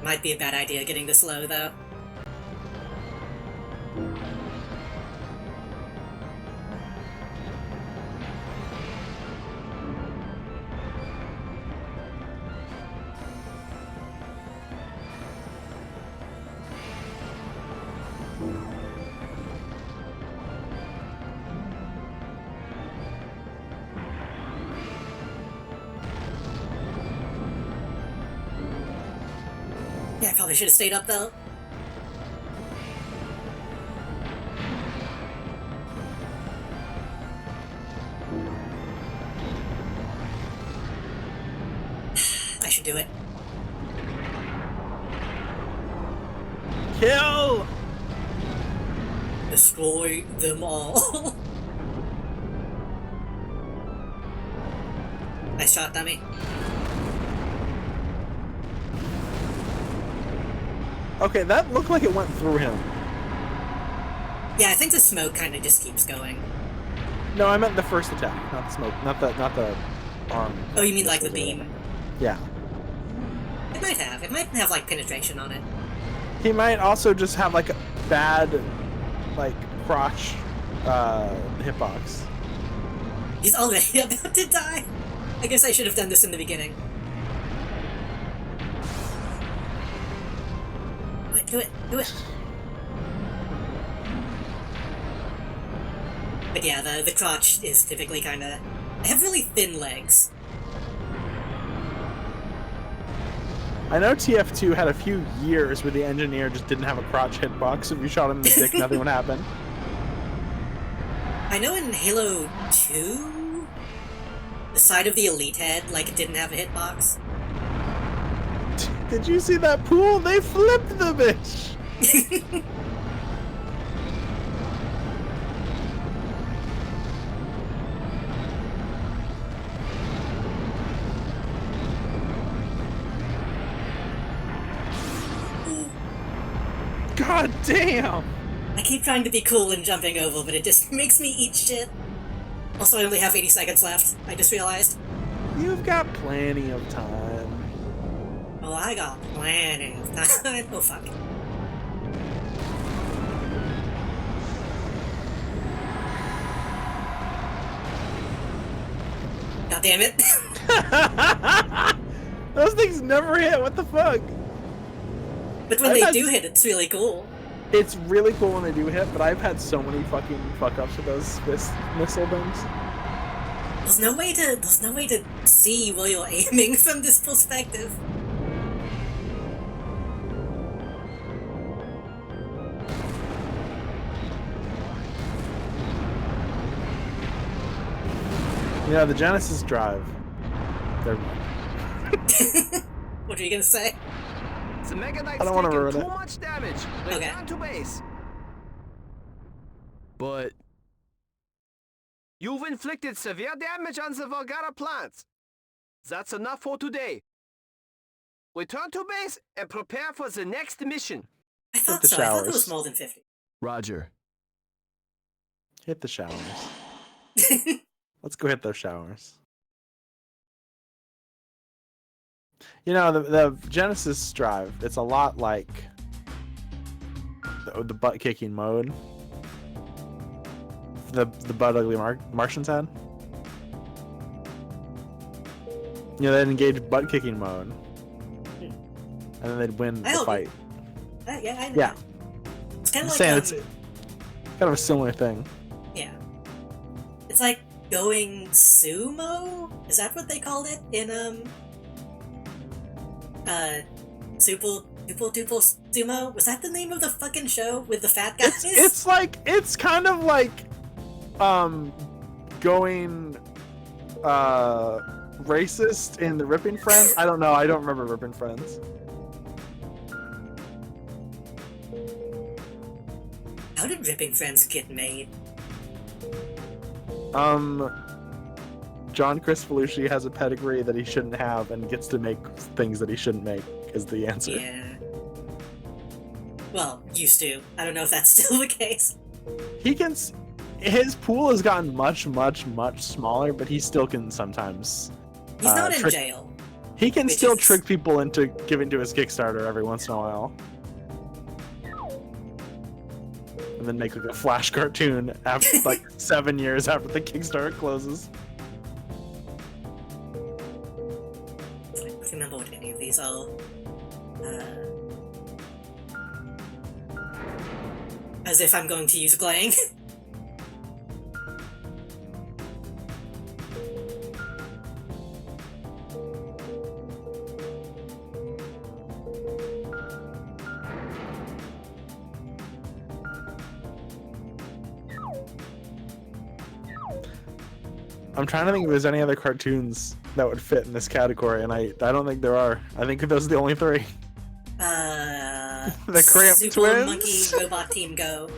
Might be a bad idea getting this low, though. Yeah, I probably should have stayed up, though. I should do it. Kill! Destroy them all. Nice shot, dummy. Okay, that looked like it went through him. Yeah, I think the smoke kind of just keeps going. No, I meant the first attack, not the smoke, not the arm. Oh, you mean like the beam? Yeah. It might have. It might have, like, penetration on it. He might also just have, like, a bad, like, crotch hitbox. He's already about to die. I guess I should have done this in the beginning. Do it, do it. But yeah, the crotch is typically kinda... I have really thin legs. I know TF2 had a few years where the engineer just didn't have a crotch hitbox. If you shot him in the dick, nothing would happen. I know in Halo 2, the side of the elite head, like, it didn't have a hitbox. Did you see that pool? They flipped the bitch! God damn! I keep trying to be cool and jumping over, but it just makes me eat shit. Also, I only have 80 seconds left, I just realized. You've got plenty of time. Oh, I got plenty of time. Oh, fuck. God damn it. Those things never hit, what the fuck? But when they do hit, it's really cool. It's really cool when they do hit, but I've had so many fucking fuck-ups with those missile things. There's no way to see where you're aiming from this perspective. Yeah, the Genesis Drive. They're... What are you gonna say? The Mega Knight's I don't want to taking ruin too it. much damage. Return to base. But You've inflicted severe damage on the Volgara plants. That's enough for today. Return to base and prepare for the next mission. I thought the so. I thought it showers. was more than 50. Roger. Hit the showers. Let's go hit those showers. You know, the Genesis Drive, it's a lot like the butt-kicking mode the butt ugly Martians had. You know, they'd engage butt-kicking mode, and then they'd win the fight. Yeah, I know. Yeah. It's kind I'm of like, saying it's kind of a similar thing. yeah. It's like going sumo? Is that what they called it in, Super Sumo? Was that the name of the fucking show with the fat guys? It's kind of like, going, racist in the Ripping Friends. I don't know, I don't remember Ripping Friends. How did Ripping Friends get made? John Chris Belushi has a pedigree that he shouldn't have and gets to make things that he shouldn't make, is the answer. Yeah. Well, used to. I don't know if that's still the case. his pool has gotten much smaller, but he still can sometimes. He's not in trick, jail. He can still trick people into giving to his Kickstarter every once in a while. And then make like a Flash cartoon after like 7 years after the Kickstarter closes. I don't remember what any of these are. As if I'm going to use Glang. I'm trying to think if there's any other cartoons that would fit in this category, and I don't think there are. I think those are the only three. The Cramp Super Twins. Monkey Robot Team Go.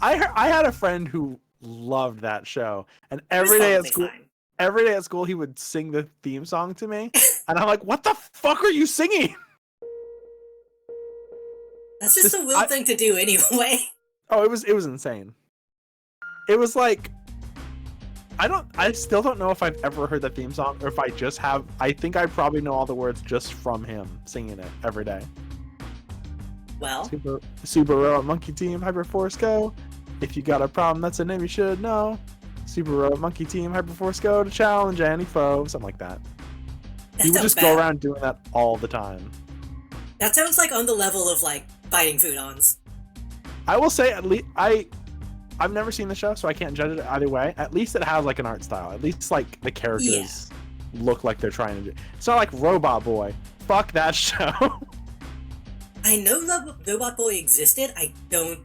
I had a friend who loved that show, and every day at school he would sing the theme song to me, and I'm like, "What the fuck are you singing?" That's just a weird thing to do anyway. Oh, it was insane. It was like, I still don't know if I've ever heard the theme song, or if I just have. I think I probably know all the words just from him singing it every day. Well, Super Robot Monkey Team Hyperforce Go. If you got a problem, that's a name you should know. Super Robot Monkey Team Hyperforce Go to challenge any foe, something like that. He would just go around doing that all the time. That sounds like on the level of like fighting foodons. I will say, at least I've never seen the show, so I can't judge it either way. At least it has like an art style. At least like the characters look like they're trying to do. It's not like Robot Boy. Fuck that show. I know Robot Boy existed. I don't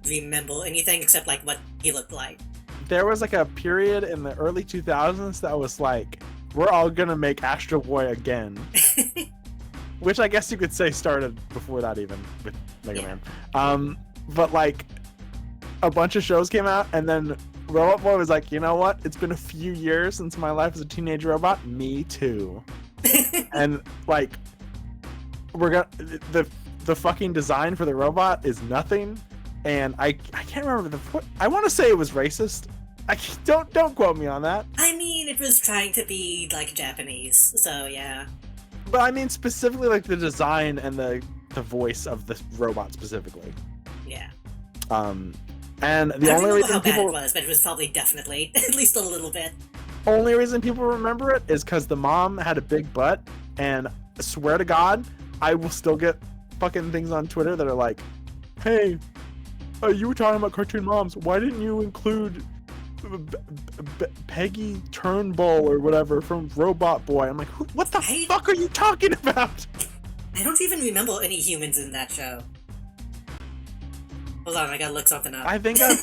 remember anything except like what he looked like. There was like a period in the early 2000s that was like, we're all gonna make Astro Boy again. Which I guess you could say started before that even with Mega Man. But like a bunch of shows came out, and then Robot Boy was like, you know what? It's been a few years since my life as a teenage robot. Me too. And like, we're gonna the fucking design for the robot is nothing, and I can't remember I want to say it was racist. Don't quote me on that. I mean, it was trying to be like Japanese, so yeah. But I mean specifically like the design and the voice of the robot specifically. Yeah. And the only reason how bad it was, but it was probably definitely at least a little bit. Only reason people remember it is because the mom had a big butt, and I swear to God, I will still get fucking things on Twitter that are like, "Hey, you were talking about cartoon moms. Why didn't you include Peggy Turnbull or whatever from Robot Boy?" I'm like, what the fuck are you talking about? I don't even remember any humans in that show. Hold on, I gotta look something up. I think I've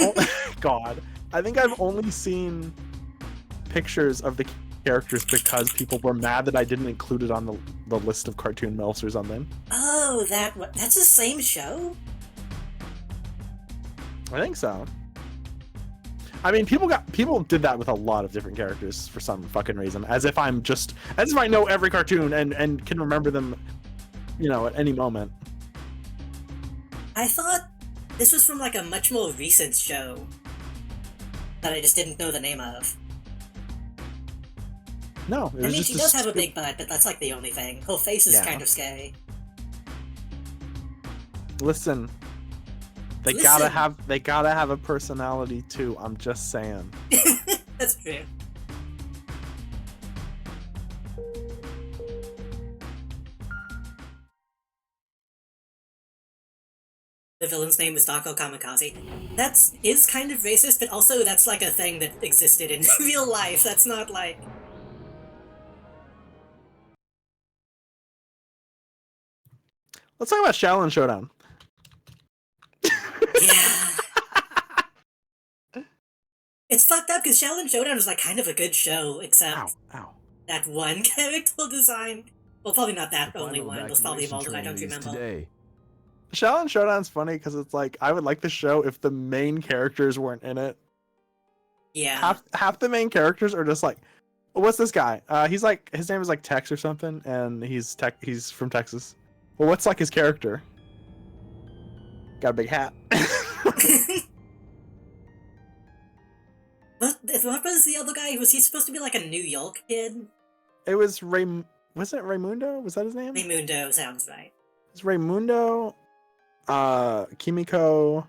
I think I've only seen pictures of the characters because people were mad that I didn't include it on the list of cartoon MILFs or something. Oh, that's the same show? I think so. I mean, people did that with a lot of different characters for some fucking reason, as if I know every cartoon and can remember them, at any moment. I thought this was from like a much more recent show that I just didn't know the name of. No, I mean, she does have a big butt, but that's like the only thing. Her face is kind of scary. Listen, they gotta have a personality too. I'm just saying. That's true. The villain's name is Dako Kamikaze. That is kind of racist, but also that's like a thing that existed in real life. That's not like... Let's talk about Shaolin Showdown. Yeah. It's fucked up because Shaolin Showdown is like kind of a good show, except that one character design. Well, probably not that only one. There's probably more that I don't remember. Today. Shaolin Showdown's funny because it's like, I would like the show if the main characters weren't in it. Yeah. Half the main characters are just like, what's this guy? He's like, his name is like Tex or something, and he's from Texas. Well, what's like his character? Got a big hat. What was the other guy? Was he supposed to be like a New York kid? It was Was it Raimundo? Was that his name? Raimundo sounds right. It's Raimundo, Kimiko,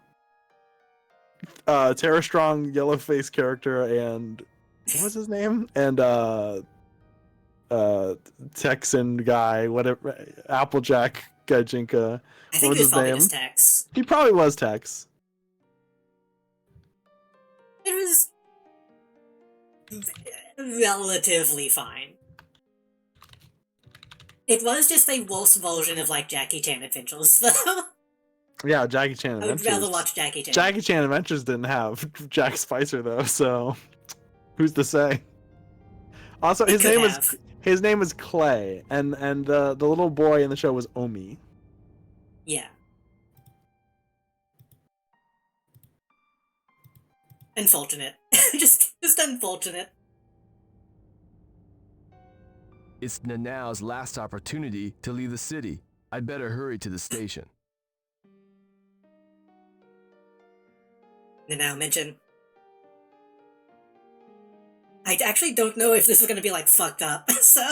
Terra Strong, yellow face character, and what was his name? And Texan guy, whatever, Applejack Gajinka. I think he was probably just Tex. He probably was Tex. It was relatively fine. It was just a worse version of, like, Jackie Chan Adventures, though. Yeah, Jackie Chan I would Adventures. rather watch Jackie Chan. Jackie Chan Adventures didn't have Jack Spicer though, so who's to say? Also, his name was Clay, and the little boy in the show was Omi. Yeah. Unfortunate. just unfortunate. It's Nanao's last opportunity to leave the city. I'd better hurry to the station. Nanao mention. I actually don't know if this is gonna be, like, fucked up, so...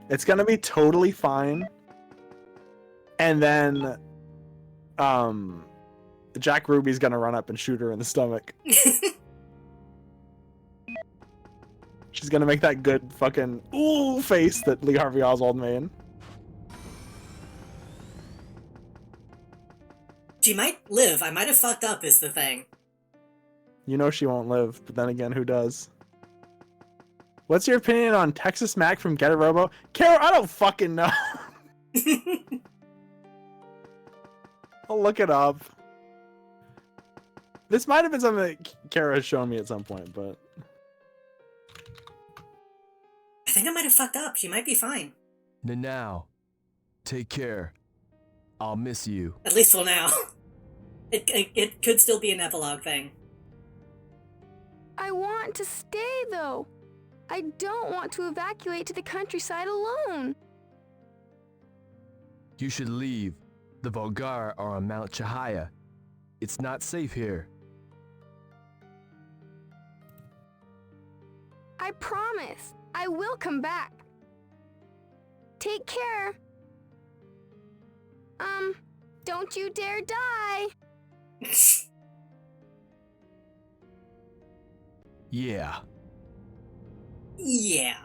It's gonna be totally fine. And then, Jack Ruby's gonna run up and shoot her in the stomach. She's gonna make that good fucking ooh face that Lee Harvey Oswald made. She might live. I might have fucked up is the thing. You know she won't live, but then again, who does? What's your opinion on Texas Mac from Get a Robo? Kara, I don't fucking know. I'll look it up. This might have been something that Kara has shown me at some point, but... I think I might have fucked up. She might be fine. Nanao, take care. I'll miss you. At least for now. It could still be an epilogue thing. I want to stay, though. I don't want to evacuate to the countryside alone. You should leave. The Volgara are on Mount Chahaya. It's not safe here. I promise. I will come back. Take care. Don't you dare die. Yeah. Yeah.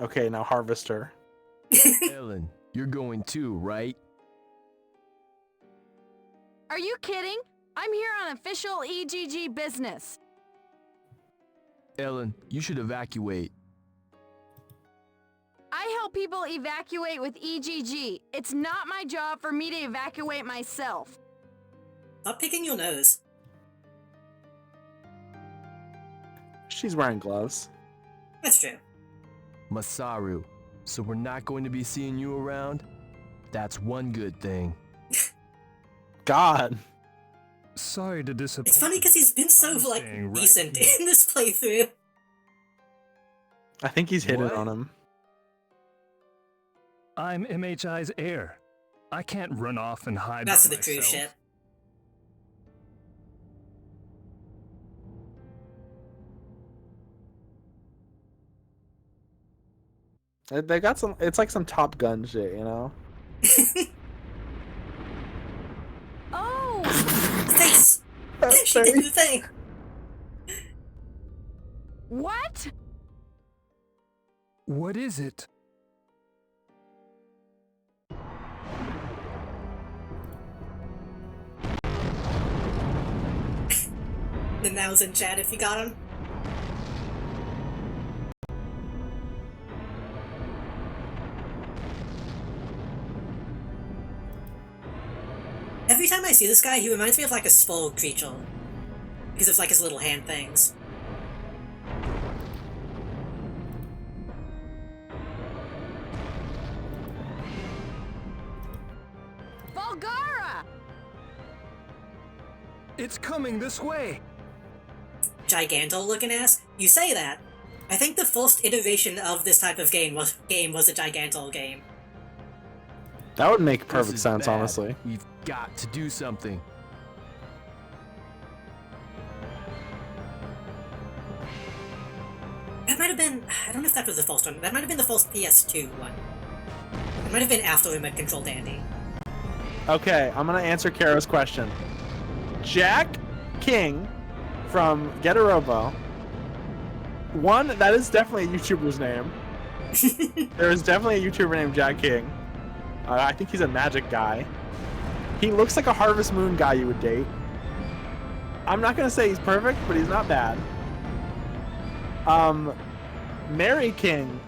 Okay, now harvest her. Ellen, you're going too, right? Are you kidding? I'm here on official EGG business. Ellen, you should evacuate. I help people evacuate with EGG. It's not my job for me to evacuate myself. Stop picking your nose. She's wearing gloves. That's true. Masaru, so we're not going to be seeing you around? That's one good thing. God. Sorry to disappoint. It's funny because he's been so, like, decent in this playthrough. I think he's hitting on him. I'm MHI's heir. I can't run off and hide That's by the true myself. shit. They got some. It's like some Top Gun shit, you know. Oh! Thanks! She did the thing! What? What is it? The now's in chat if you got him. Every time I see this guy, he reminds me of, like, a spoiled creature. Because of, like, his little hand things. Volgara! It's coming this way. Giganto-looking ass? You say that. I think the first iteration of this type of game was a Giganto game. That would make This perfect is sense, bad. honestly. We've got to do something. That might have been... I don't know if that was the first one. That might have been the first PS2 one. It might have been after Remote Control Dandy. Okay, I'm gonna answer Kara's question. Jack King from Get a Robo. One, that is definitely a YouTuber's name. There is definitely a YouTuber named Jack King. I think he's a magic guy. He looks like a Harvest Moon guy you would date. I'm not gonna say he's perfect, but he's not bad. Mary King,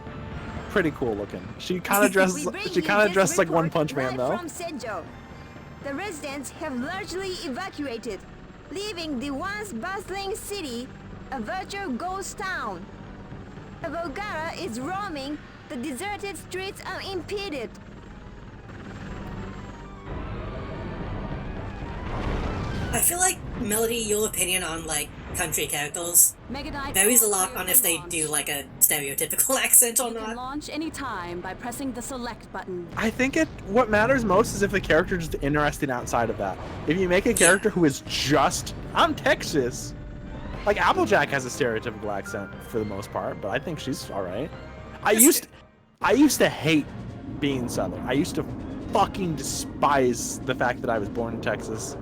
pretty cool looking. She kind of dresses. She kind of dresses like One Punch Man, though. From Senjo. The residents have largely evacuated, leaving the once bustling city a virtual ghost town. A Volgara is roaming the deserted streets unimpeded. I feel like, Melody, your opinion on, like, country characters Megadite varies a all lot clear on if for they launch. do, like, a stereotypical accent or You can not. launch anytime by pressing the select button. I think what matters most is if the character is just interesting outside of that. If you make a character who is just, I'm Texas. Like Applejack has a stereotypical accent for the most part, but I think she's all right. I used to hate being Southern. I used to fucking despise the fact that I was born in Texas,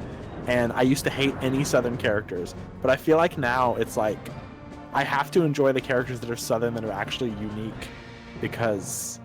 and I used to hate any Southern characters. But I feel like now it's like I have to enjoy the characters that are Southern that are actually unique, because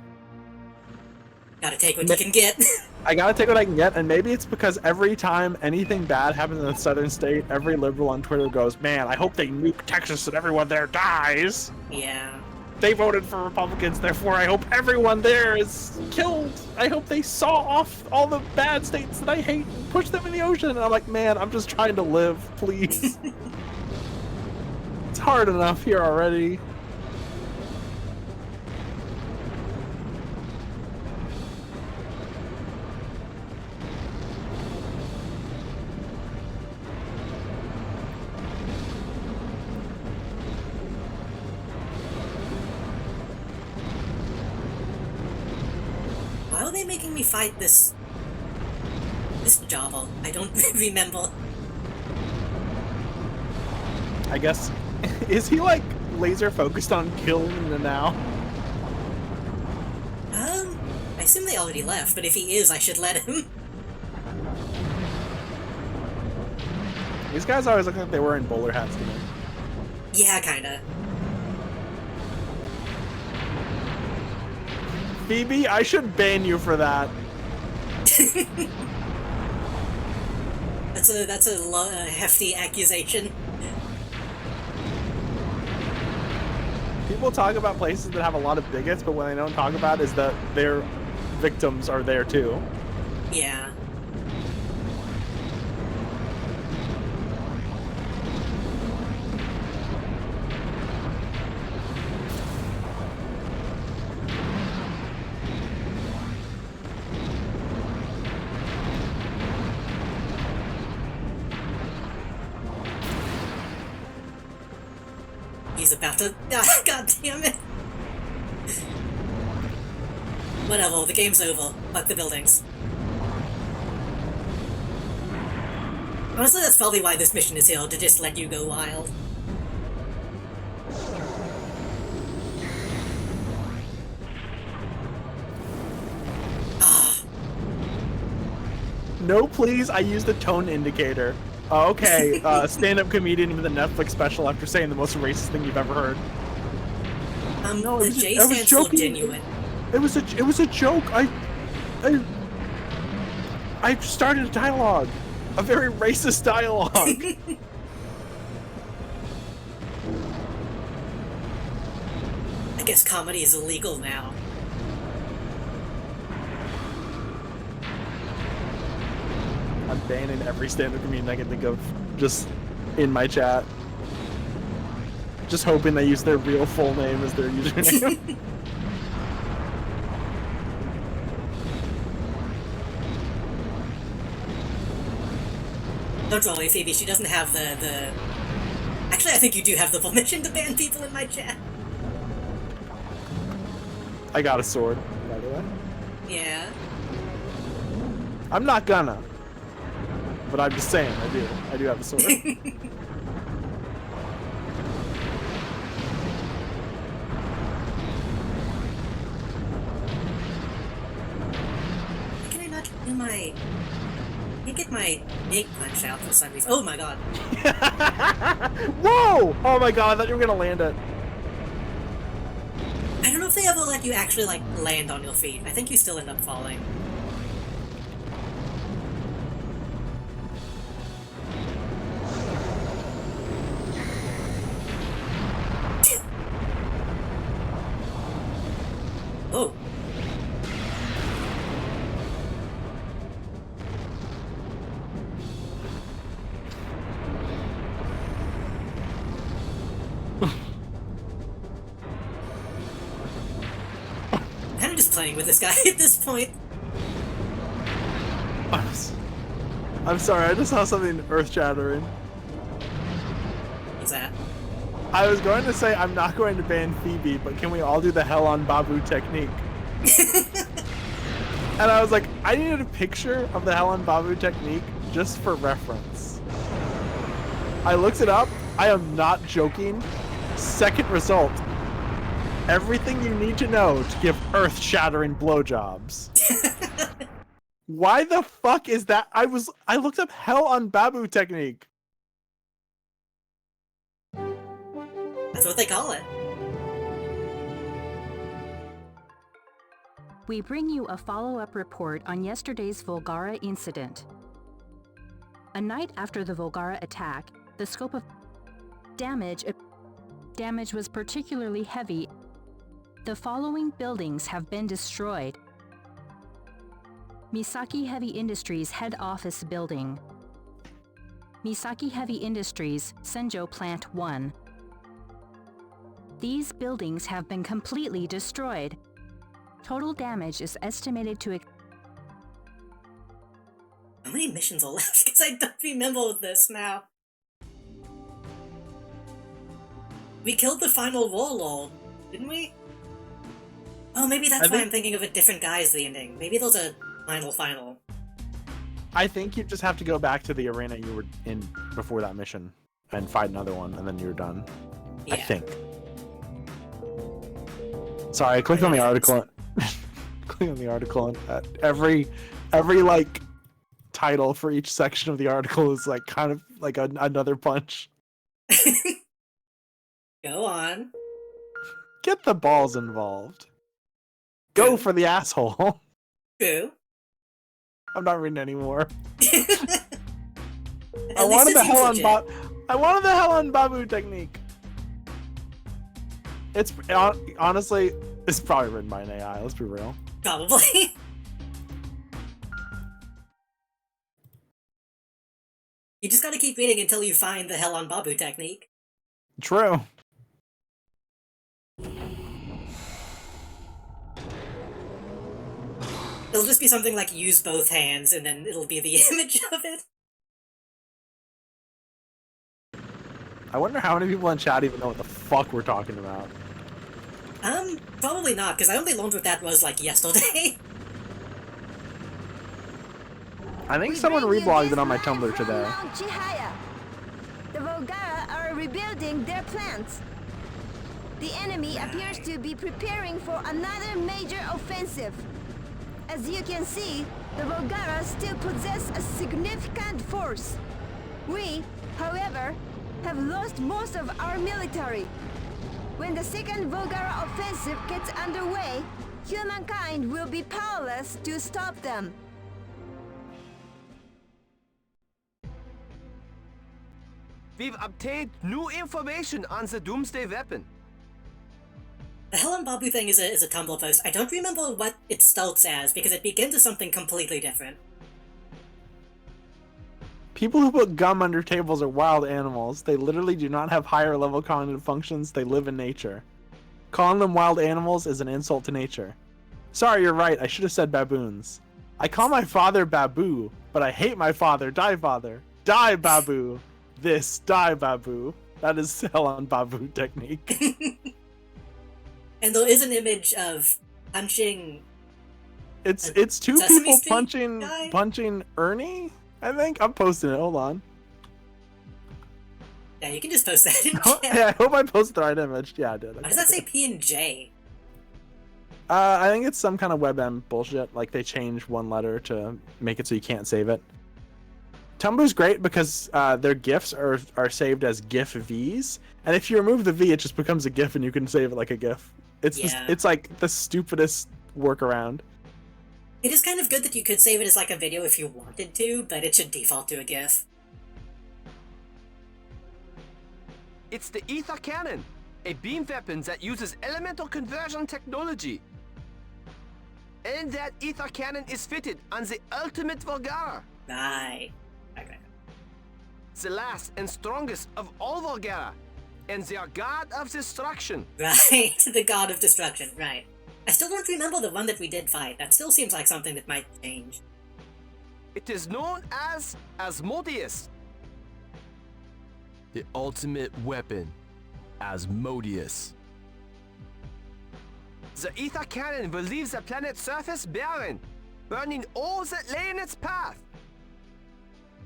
Gotta take what you can get. I gotta take what I can get, and maybe it's because every time anything bad happens in a southern state, every liberal on Twitter goes, man, I hope they nuke Texas and everyone there dies. Yeah. They voted for Republicans, therefore I hope everyone there is killed. I hope they saw off all the bad states that I hate and push them in the ocean. And I'm like, man, I'm just trying to live, please. It's hard enough here already. Why are they making me fight this Java? I don't remember. I guess, is he like laser focused on killing the now? I assume they already left, but if he is, I should let him. These guys always look like they were in bowler hats to me. Yeah, kinda. Phoebe, I should ban you for that. That's a hefty accusation. People talk about places that have a lot of bigots, but what they don't talk about is that their victims are there too. Yeah. He's about to... Ah, God damn it! Whatever, the game's over. Fuck the buildings. Honestly, that's probably why this mission is here, to just let you go wild. No, please, I used the tone indicator. Okay, stand-up comedian with a Netflix special after saying the most racist thing you've ever heard. No, The J stands for genuine. It was a joke. I started a dialogue, a very racist dialogue. I guess comedy is illegal now. I'm banning every stand-up comedian I can think of just in my chat. Just hoping they use their real full name as their username. Don't worry, Phoebe, she doesn't have the... Actually, I think you do have the permission to ban people in my chat. I got a sword, by the way. Yeah. I'm not gonna. But I'm just saying, I do have a sword. Can I not do my... I can't get my big punch out for some reason. Oh my god. Whoa! Oh my god, I thought you were gonna land it. I don't know if they ever let you actually, like, land on your feet. I think you still end up falling. Oh. I'm just playing with this guy at this point. I'm sorry, I just saw something earth-shattering. What's that? I was going to say I'm not going to ban Phoebe, but can we all do the hell on Babu technique? And I was like, I needed a picture of the hell on Babu technique just for reference. I looked it up. I am not joking. Second result. Everything you need to know to give earth-shattering blowjobs. Why the fuck is that? I looked up hell on Babu technique. That's what they call it. We bring you a follow-up report on yesterday's Volgara incident. A night after the Volgara attack, the scope of damage was particularly heavy. The following buildings have been destroyed. Misaki Heavy Industries Head Office Building. Misaki Heavy Industries, Senjo Plant 1. These buildings have been completely destroyed. Total damage is estimated to... How many missions are left? Because I don't remember this now. We killed the final warlord, didn't we? Oh, maybe that's why I'm thinking of a different guy as the ending. Maybe there's a final. I think you just have to go back to the arena you were in before that mission and fight another one, and then you're done. Yeah. I think. Sorry, I clicked on the article. Click on the article, and every like title for each section of the article is like kind of like another punch. Go on. Get the balls involved. Go for the asshole. True. I'm not reading anymore. I wanted the hell on Babu technique. It's honestly, it's probably written by an AI. Let's be real. Probably. You just gotta keep reading until you find the hell on Babu technique. True. It'll just be something like use both hands, and then it'll be the image of it. I wonder how many people in chat even know what the fuck we're talking about. Probably not, because I only learned what that was, like, yesterday. I think someone reblogged it on my Tumblr today. The Volgara are rebuilding their plants. The enemy appears to be preparing for another major offensive. As you can see, the Volgara still possess a significant force. We, however, have lost most of our military. When the second Volgara offensive gets underway, humankind will be powerless to stop them. We've obtained new information on the Doomsday weapon. The hell on Babu thing is a Tumblr post. I don't remember what it starts as, because it begins as something completely different. People who put gum under tables are wild animals. They literally do not have higher level cognitive functions. They live in nature. Calling them wild animals is an insult to nature. Sorry, you're right. I should have said baboons. I call my father Babu, but I hate my father. Die, father. Die, Babu. This, die, Babu. That is hell on Babu technique. And there is an image of punching It's two Sesame people Street guy? punching Ernie. I think I'm posting it. Hold on. Yeah, you can just post that in Oh, chat. yeah, I hope I posted the right image. Yeah, I did. Why does that say P and J? I think it's some kind of WebM bullshit. Like they changed one letter to make it so you can't save it. Tumblr's great because their GIFs are saved as GIF Vs, and if you remove the V, it just becomes a GIF, and you can save it like a GIF. It's like the stupidest workaround. It is kind of good that you could save it as like a video if you wanted to, but it should default to a GIF. It's the Ether Cannon, a beam weapon that uses elemental conversion technology. And that Ether Cannon is fitted on the ultimate Volgara. Right. The last and strongest of all Volgara, and their god of destruction. Right, the god of destruction, right. I still don't remember the one that we did fight. That still seems like something that might change. It is known as Asmodeus. The ultimate weapon, Asmodeus. The Ether Cannon will leave the planet's surface barren, burning all that lay in its path.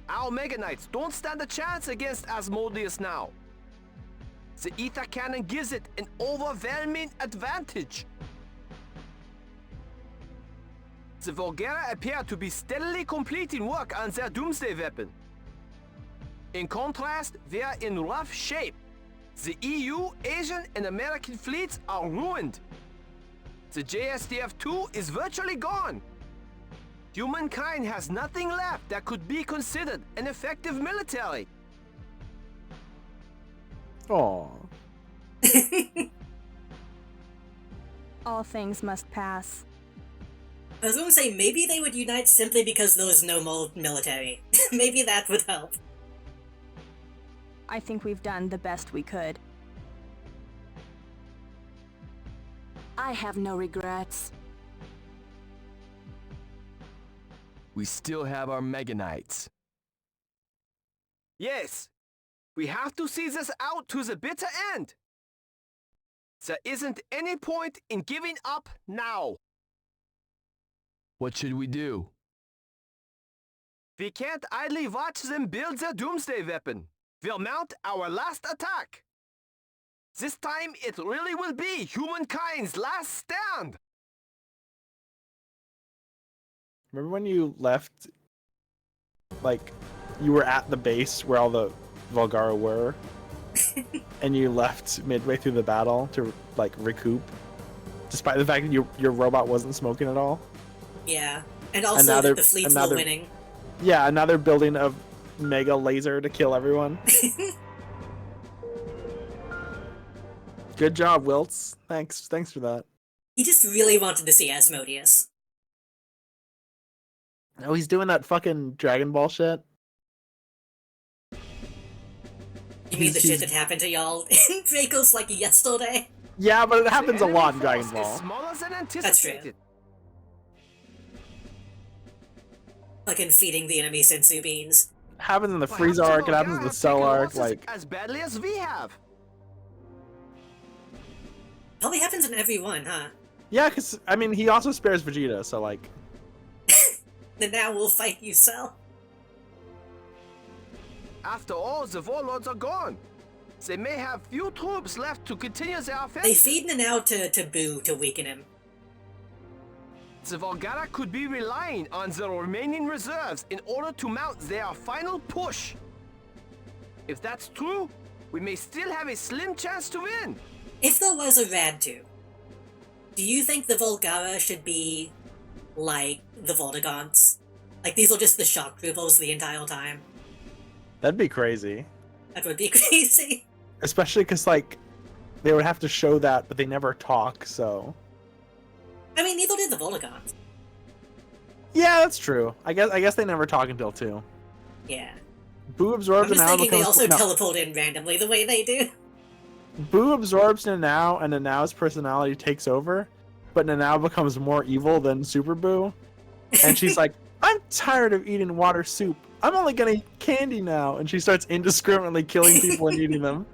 Our Mega Knights don't stand a chance against Asmodeus now. The Ether Cannon gives it an overwhelming advantage. The Volgara appear to be steadily completing work on their Doomsday weapon. In contrast, they are in rough shape. The EU, Asian, and American fleets are ruined. The JSDF-2 is virtually gone. Humankind has nothing left that could be considered an effective military. Aww. All things must pass. I was going to say, maybe they would unite simply because there was no more military. Maybe that would help. I think we've done the best we could. I have no regrets. We still have our Mega Knights. Yes, we have to see this out to the bitter end. There isn't any point in giving up now. What should we do? We can't idly watch them build their Doomsday weapon. We'll mount our last attack. This time it really will be humankind's last stand. Remember when you left, like, you were at the base where all the Volgara were, and you left midway through the battle to, like, recoup, despite the fact that your robot wasn't smoking at all? Yeah, and also that the fleets were winning. Yeah, and now they're building a mega laser to kill everyone. Good job, Wiltz. Thanks for that. He just really wanted to see Asmodeus. Oh, he's doing that fucking Dragon Ball shit. You mean the shit that happened to y'all in Draco's like yesterday? Yeah, but it happens a lot in Dragon Ball. That's true. Fucking feeding the enemy sensu beans. It happens in the Frieza arc, it happens in the Cell arc, like... As badly as we have. Probably happens in every one, huh? Yeah, because, I mean, he also spares Vegeta, so, like... Then now we'll fight you, Cell. After all, the warlords are gone. They may have few troops left to continue their offensive. They feed Nanao to Boo to weaken him. The Volgara could be relying on the remaining reserves in order to mount their final push. If that's true, we may still have a slim chance to win. If there was a Rad 2, do you think the Volgara should be like the Voltigons? Like, these are just the shock troopers the entire time? That'd be crazy. That would be crazy. Especially because, like, they would have to show that, but they never talk, so... I mean, neither did the Voltigons. Yeah, that's true. I guess they never talk until 2. Yeah. Boo absorbs I'm just Nanao thinking they also no. teleport in randomly the way they do. Boo absorbs Nanao, and Nanao's personality takes over, but Nanao becomes more evil than Super Boo. And she's like, I'm tired of eating water soup. I'm only gonna eat candy now. And she starts indiscriminately killing people and eating them.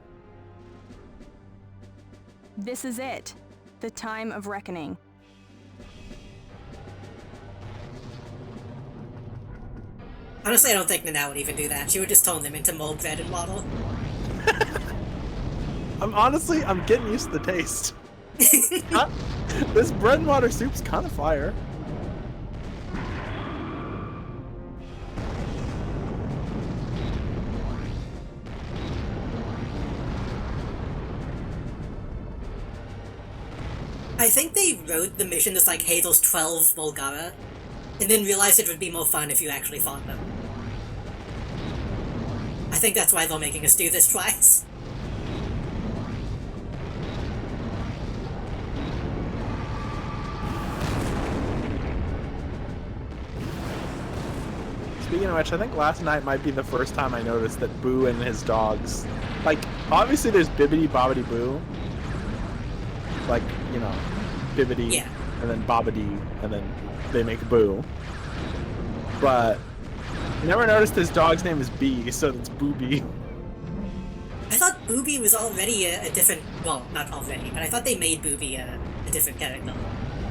This is it. The time of reckoning. Honestly, I don't think Nana would even do that. She would just turn them into mold bread and water. I'm getting used to the taste. This bread and water soup's kind of fire. I think they wrote the mission as like, hey, there's 12 Volgara, and then realized it would be more fun if you actually fought them. I think that's why they're making us do this twice. Speaking of which, I think last night might be the first time I noticed that Boo and his dogs, like, obviously there's Bibbidi Bobbidi Boo, like, you know, Bibbidi, yeah, and then Bobbidi, and then they make Boo. But I never noticed his dog's name is Bee, so it's Booby. I thought Booby was already a different, well, not already, but I thought they made Booby a different character.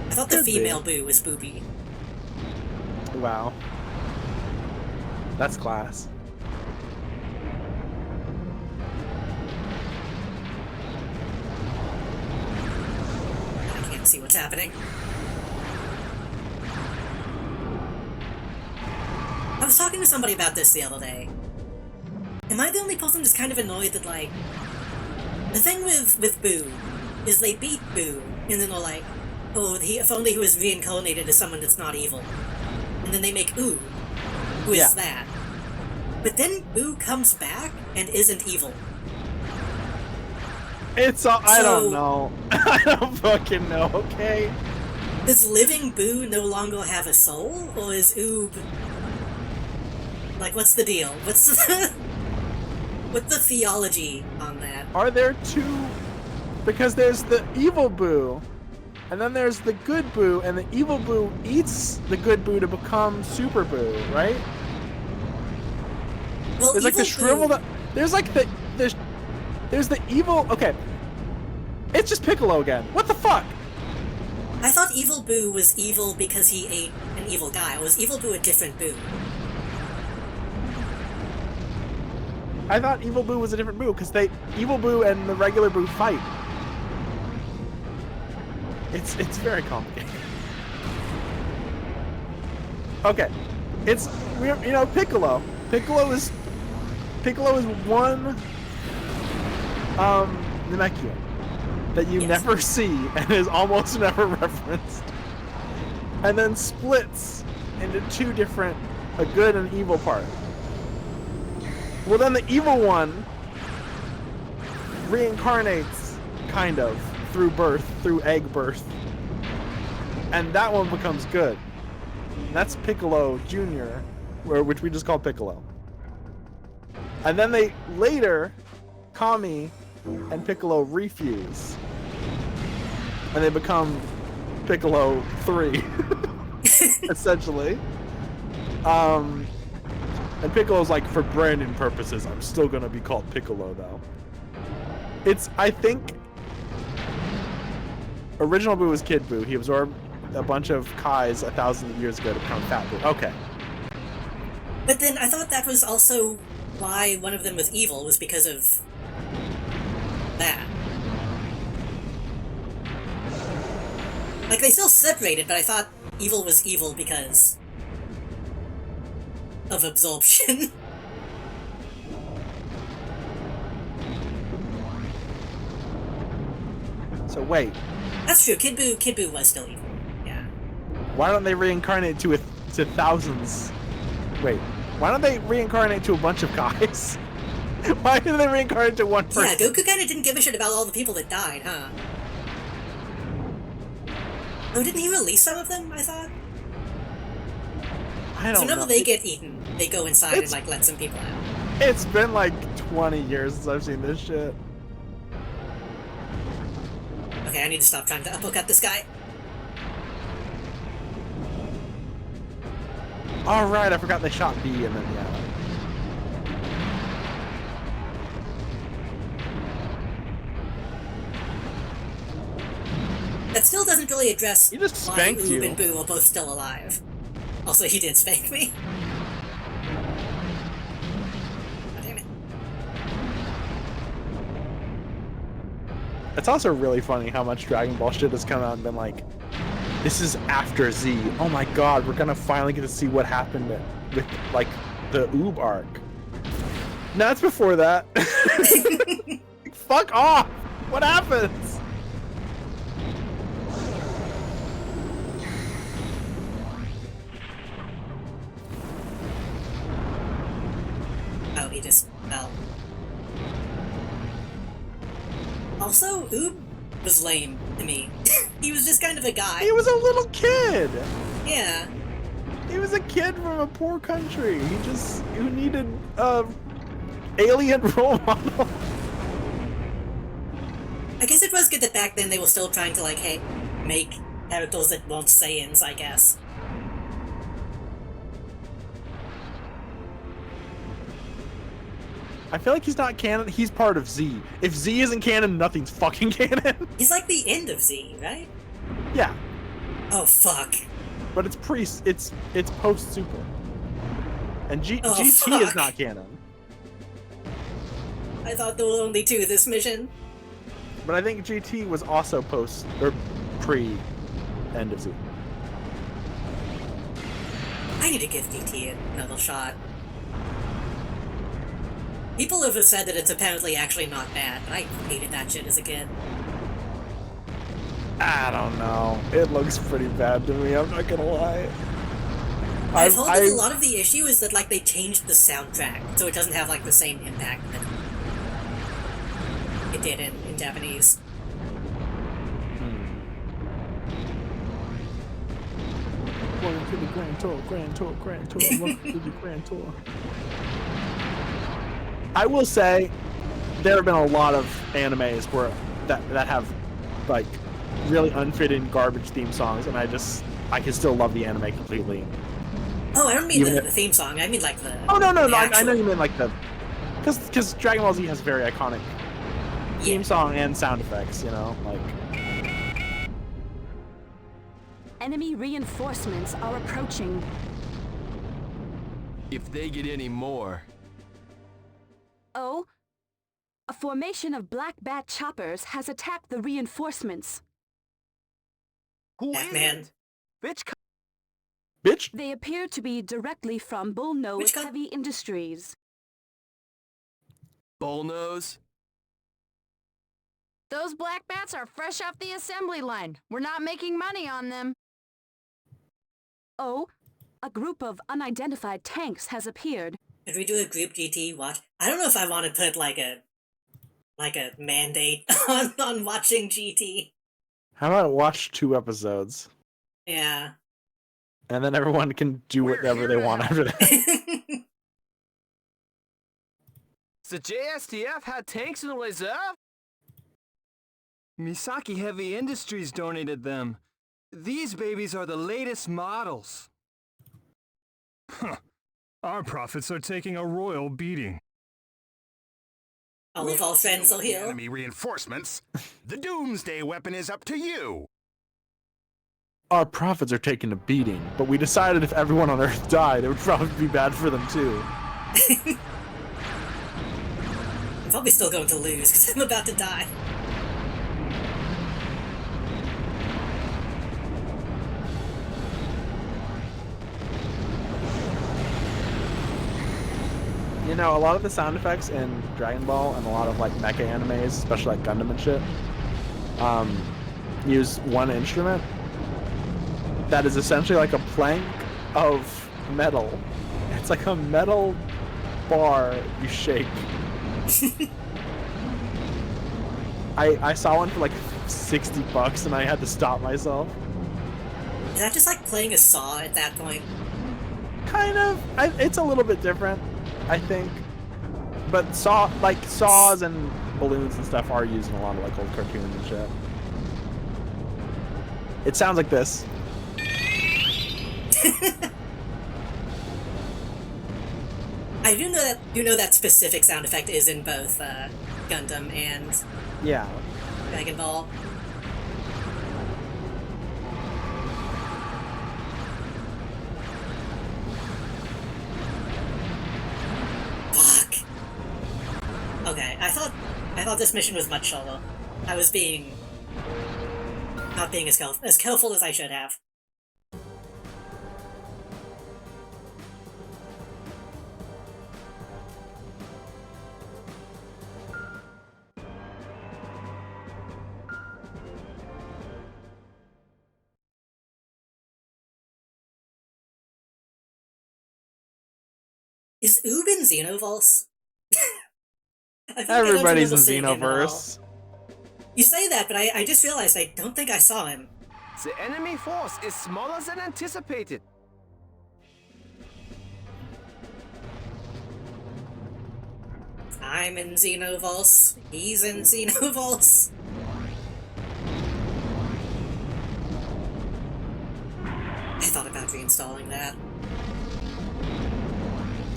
I thought the female Boo was Booby. Wow. That's class. I can't see what's happening. I was talking to somebody about this the other day. Am I the only person that's kind of annoyed that, like, the thing with Boo is they beat Boo, and then they're like, oh, if only he was reincarnated as someone that's not evil. And then they make Ooh, who is that? But then Boo comes back and isn't evil. It's all, I don't know. I don't fucking know, okay? Does living Boo no longer have a soul? Or is Oob... like, what's the deal? What's the theology on that? Are there two? Because there's the evil Boo, and then there's the good Boo, and the evil Boo eats the good Boo to become Super Boo, right? Well, there's like the shriveled up, there's like there's the evil, okay. It's just Piccolo again. What the fuck? I thought Evil Boo was evil because he ate an evil guy. Or was Evil Boo a different Boo? I thought Evil Boo was a different Boo, because Evil Boo and the regular Boo fight. It's very complicated. Okay. You know, Piccolo. Piccolo is one Namekian that you never see and is almost never referenced. And then splits into two different, a good and evil part. Well, then the evil one reincarnates, kind of, through egg birth. And that one becomes good. And that's Piccolo Jr., which we just call Piccolo. And then later, Kami and Piccolo refuse. And they become Piccolo 3, essentially. And Piccolo's like, for branding purposes, I'm still gonna be called Piccolo, though. I think, original Boo was Kid Boo. He absorbed a bunch of Kais 1,000 years ago to become Fat Boo. Okay. But then I thought that was also why one of them was evil, was because of that. Like, they still separated, but I thought evil was evil because of absorption. So wait. That's true. Kid Boo was still evil. Yeah. Why don't they reincarnate to thousands? Wait. Why don't they reincarnate to a bunch of guys? Why did they reincarnate to one person? Yeah, Goku kinda didn't give a shit about all the people that died, huh? Oh, didn't he release some of them, I thought? I don't know. So whenever know. they get eaten, they go inside and, like, let some people out. It's been like 20 years since I've seen this shit. Okay, I need to stop trying to uppercut this guy. Alright, I forgot they shot B and then, yeah. That still doesn't really address he just why spanked Oob you. and Boo are both still alive. Also, he did spank me. It's also really funny how much Dragon Ball shit has come out and been like, this is after Z. Oh my god, we're gonna finally get to see what happened with, like, the Oob arc. No, it's before that. Fuck off! What happens? Oh, he just fell. Also, Oob was lame to me. He was just kind of a guy. He was a little kid! Yeah. He was a kid from a poor country. Who needed a alien role model. I guess it was good that back then they were still trying to, like, hey, make characters that weren't Saiyans, I guess. I feel like he's not canon. He's part of Z. If Z isn't canon, nothing's fucking canon. He's like the end of Z, right? Yeah. Oh, fuck. But it's post Super. And GT fuck. is not canon. I thought there were only two this mission. But I think GT was also post or pre end of Z. I need to give GT another shot. People have said that it's apparently actually not bad, but I hated that shit as a kid. I don't know. It looks pretty bad to me, I'm not gonna lie. I've heard that a lot of the issue is that, like, they changed the soundtrack, so it doesn't have, like, the same impact that it did in Japanese. Welcome to the Grand Tour, welcome to the Grand Tour. I will say, there have been a lot of animes where that have, like, really unfitting garbage theme songs, and I can still love the anime completely. Oh, I don't mean the theme song, I mean, like, the... Oh, no, I know you mean, like, the... Because Dragon Ball Z has very iconic theme song and sound effects, you know, like... Enemy reinforcements are approaching. If they get any more... Oh, a formation of black bat choppers has attacked the reinforcements. Who Batman. Bitch? They appear to be directly from Bullnose Which Heavy Industries. Bullnose? Those black bats are fresh off the assembly line. We're not making money on them. Oh, a group of unidentified tanks has appeared. Could we do a group GT watch? I don't know if I want to put, like a mandate on watching GT. How about watch 2 episodes? Yeah. And then everyone can do whatever they want after that. The JSTF had tanks in reserve? Misaki Heavy Industries donated them. These babies are the latest models. Huh. Our profits are taking a royal beating. All of our friends are here. Enemy reinforcements. The doomsday weapon is up to you. Our profits are taking a beating, but we decided if everyone on Earth died, it would probably be bad for them too. I'm probably still going to lose because I'm about to die. You know, a lot of the sound effects in Dragon Ball and a lot of like mecha animes, especially like Gundam and shit, use one instrument that is essentially like a plank of metal. It's like a metal bar you shake. I saw one for like $60 and I had to stop myself. Is that just like playing a saw at that point? Kind of. It's a little bit different, I think. But saws and balloons and stuff are used in a lot of like old cartoons and shit. It sounds like this. I do know that specific sound effect is in both Gundam and Dragon Ball. Fuck. Okay, I thought this mission was much shorter. I was not being as careful as I should have. Is Oob in Xenoverse? Everybody's in Xenoverse. You say that, but I just realized I don't think I saw him. The enemy force is smaller than anticipated. I'm in Xenoverse. He's in Xenoverse. I thought about reinstalling that.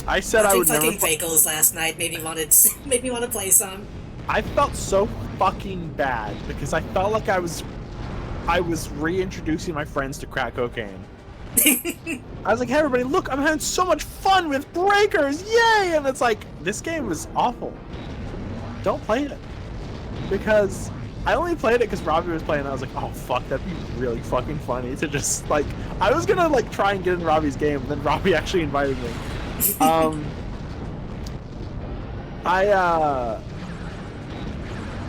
I said I would never fucking Bagels last night made me want to play some. I felt so fucking bad because I felt like I was reintroducing my friends to crack cocaine. I was like, hey everybody, look, I'm having so much fun with breakers, yay! And it's like, this game was awful. Don't play it. Because I only played it because Robbie was playing and I was like, oh fuck, that'd be really fucking funny to just like, I was gonna like try and get in Robbie's game, and then Robbie actually invited me. I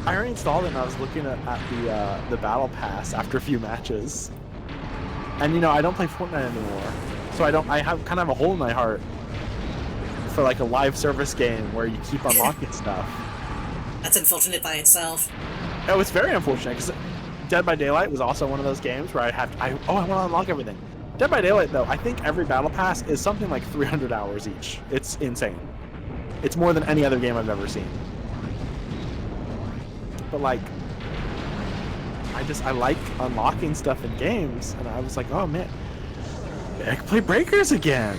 reinstalled it and I was looking at the battle pass after a few matches, and you know I don't play Fortnite anymore, so I have kind of a hole in my heart for like a live service game where you keep unlocking stuff. That's unfortunate by itself. It was very unfortunate because Dead by Daylight was also one of those games where I want to unlock everything. Dead by Daylight though, I think every battle pass is something like 300 hours each. It's insane. It's more than any other game I've ever seen. But like, I like unlocking stuff in games, and I was like, oh man, I can play Breakers again.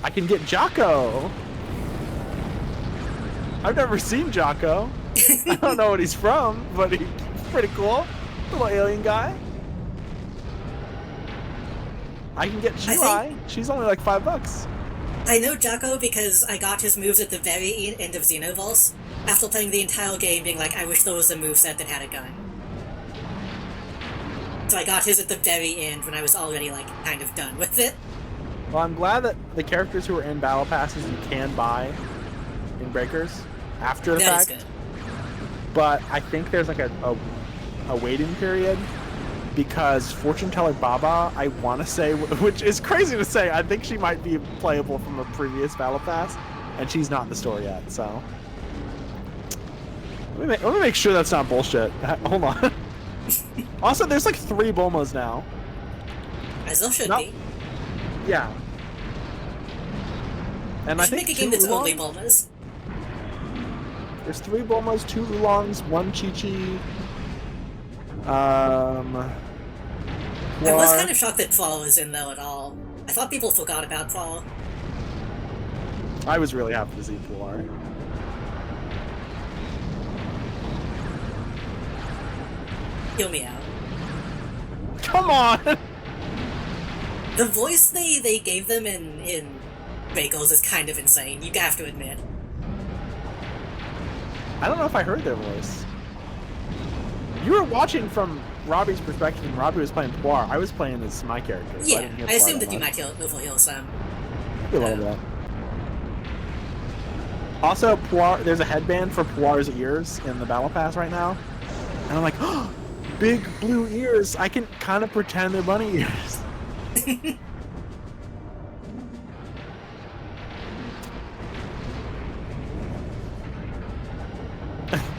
I can get Jocko. I've never seen Jocko. I don't know what he's from, but he's pretty cool. Little alien guy. I can get Chilai. She's only like $5. I know Jocko because I got his moves at the very end of Xenoverse, after playing the entire game being like, I wish there was a moveset that had a gun. So I got his at the very end when I was already like, kind of done with it. Well, I'm glad that the characters who are in battle passes you can buy in Breakers after the fact. That is good. But I think there's like a waiting period, because Fortune Teller Baba, I want to say, which is crazy to say, I think she might be playable from a previous battle pass, and she's not in the store yet, so. Let me make sure that's not bullshit. Hold on. Also, there's like 3 Bulmas now. As there should be. Yeah. And I think make a game that's only Bulmas. There's 3 Bulmas, 2 Oolongs, 1 Chi-Chi. I was kind of shocked that Paul was in though at all. I thought people forgot about Paul. I was really happy to see Puar. Heal me out. Come on! The voice they gave them in Bagels is kind of insane, you have to admit. I don't know if I heard their voice. You were watching from Robbie's perspective, and Robbie was playing Puar. I was playing as my character. So Yeah, I assumed that you might heal some. Maybe a little bit. Also, Puar, there's a headband for Puar's ears in the Battle Pass right now. And I'm like, oh, big blue ears. I can kind of pretend they're bunny ears.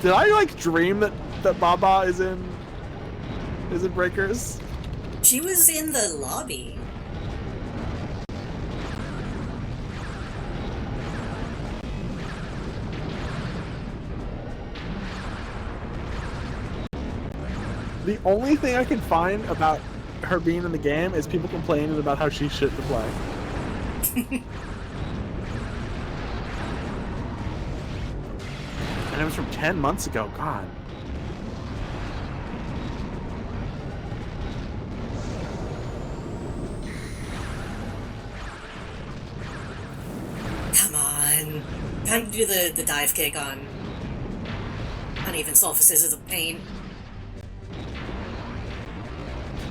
Did I like dream that Baba is in Breakers? She was in the lobby. The only thing I can find about her being in the game is people complaining about how she's shit to play. And it was from 10 months ago. God. Come on. Time to do the dive kick on uneven surfaces is a pain.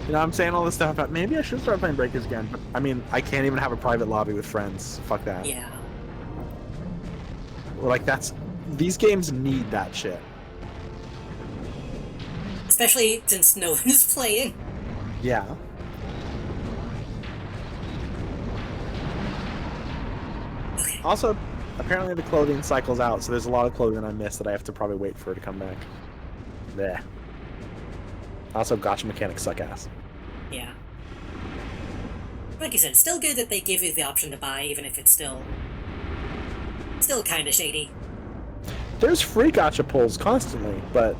You know, I'm saying all this stuff about maybe I should start playing Breakers again, but I mean, I can't even have a private lobby with friends. Fuck that. Yeah. Like, these games need that shit. Especially since no one is playing. Yeah. Also, apparently the clothing cycles out, so there's a lot of clothing I missed that I have to probably wait for it to come back. There. Also, gacha mechanics suck ass. Yeah. Like you said, it's still good that they give you the option to buy, even if it's still kinda shady. There's free gacha pulls constantly, but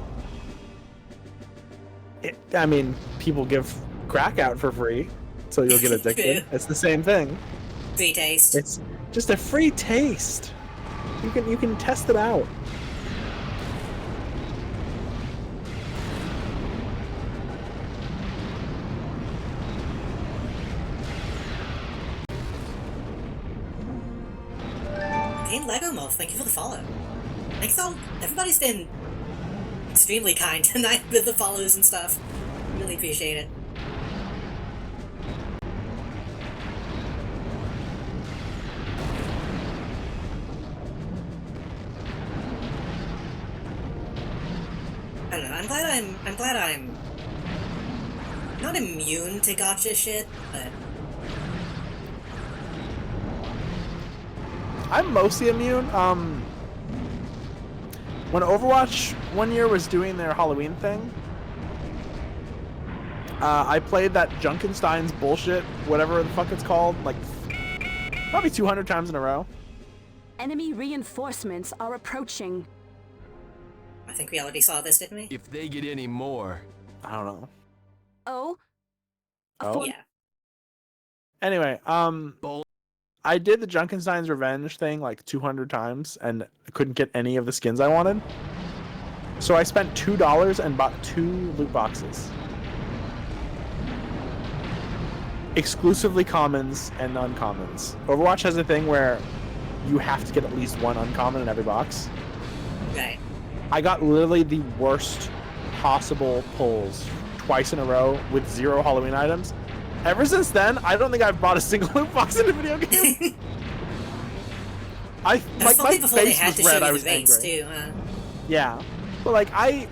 I mean, people give crack out for free, so you'll get addicted. It's the same thing. Free taste. It's just a free taste. You can test it out. Hey, Lego Moth, thank you for the follow. Thanks all. Everybody's been extremely kind tonight with the follows and stuff. Really appreciate it. I don't know. I'm glad I'm not immune to gacha shit, but I'm mostly immune. When Overwatch one year was doing their Halloween thing, I played that Junkenstein's bullshit, whatever the fuck it's called, like probably 200 times in a row. Enemy reinforcements are approaching. I think we already saw this, didn't we? If they get any more, I don't know. Oh? Oh? Yeah. Anyway, I did the Junkenstein's Revenge thing like 200 times and I couldn't get any of the skins I wanted. So I spent $2 and bought 2 loot boxes. Exclusively commons and uncommons. Overwatch has a thing where you have to get at least 1 uncommon in every box. Right. I got literally the worst possible pulls twice in a row with 0 Halloween items. Ever since then, I don't think I've bought a single loot box in a video game. My face was red. I was angry. Too, huh? Yeah, but like I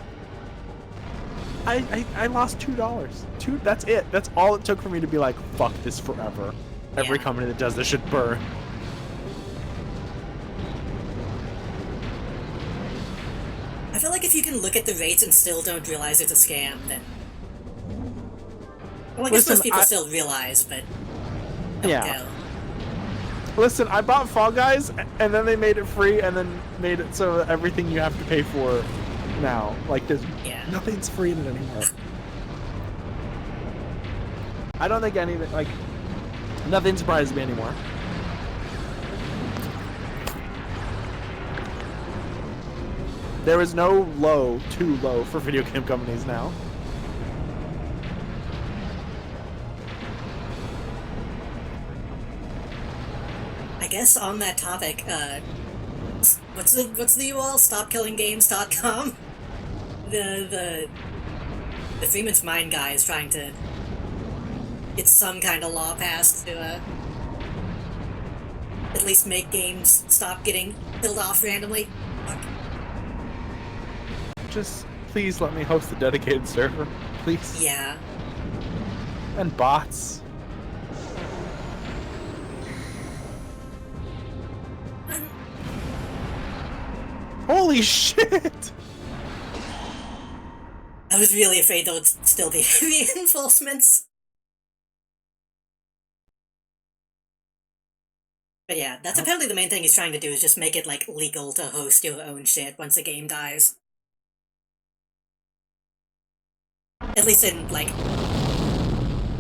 lost $2. That's it. That's all it took for me to be like, fuck this forever. Every company that does this should burn. I feel like if you can look at the rates and still don't realize it's a scam, then... Well, I guess most people still realize, but... Yeah. Listen, I bought Fall Guys, and then they made it free, and then made it so that everything you have to pay for now. Like, there's nothing's free in it anymore. I don't think anything, like, nothing surprises me anymore. There is no low too low for video game companies now. I guess on that topic, what's the URL? StopKillingGames.com? The Freeman's Mind guy is trying to get some kind of law passed to at least make games stop getting killed off randomly. Fuck. Just please let me host a dedicated server, please. Yeah. And bots. Holy shit! I was really afraid there would still be reinforcements. But yeah, that's apparently the main thing he's trying to do, is just make it, like, legal to host your own shit once a game dies. At least in, like...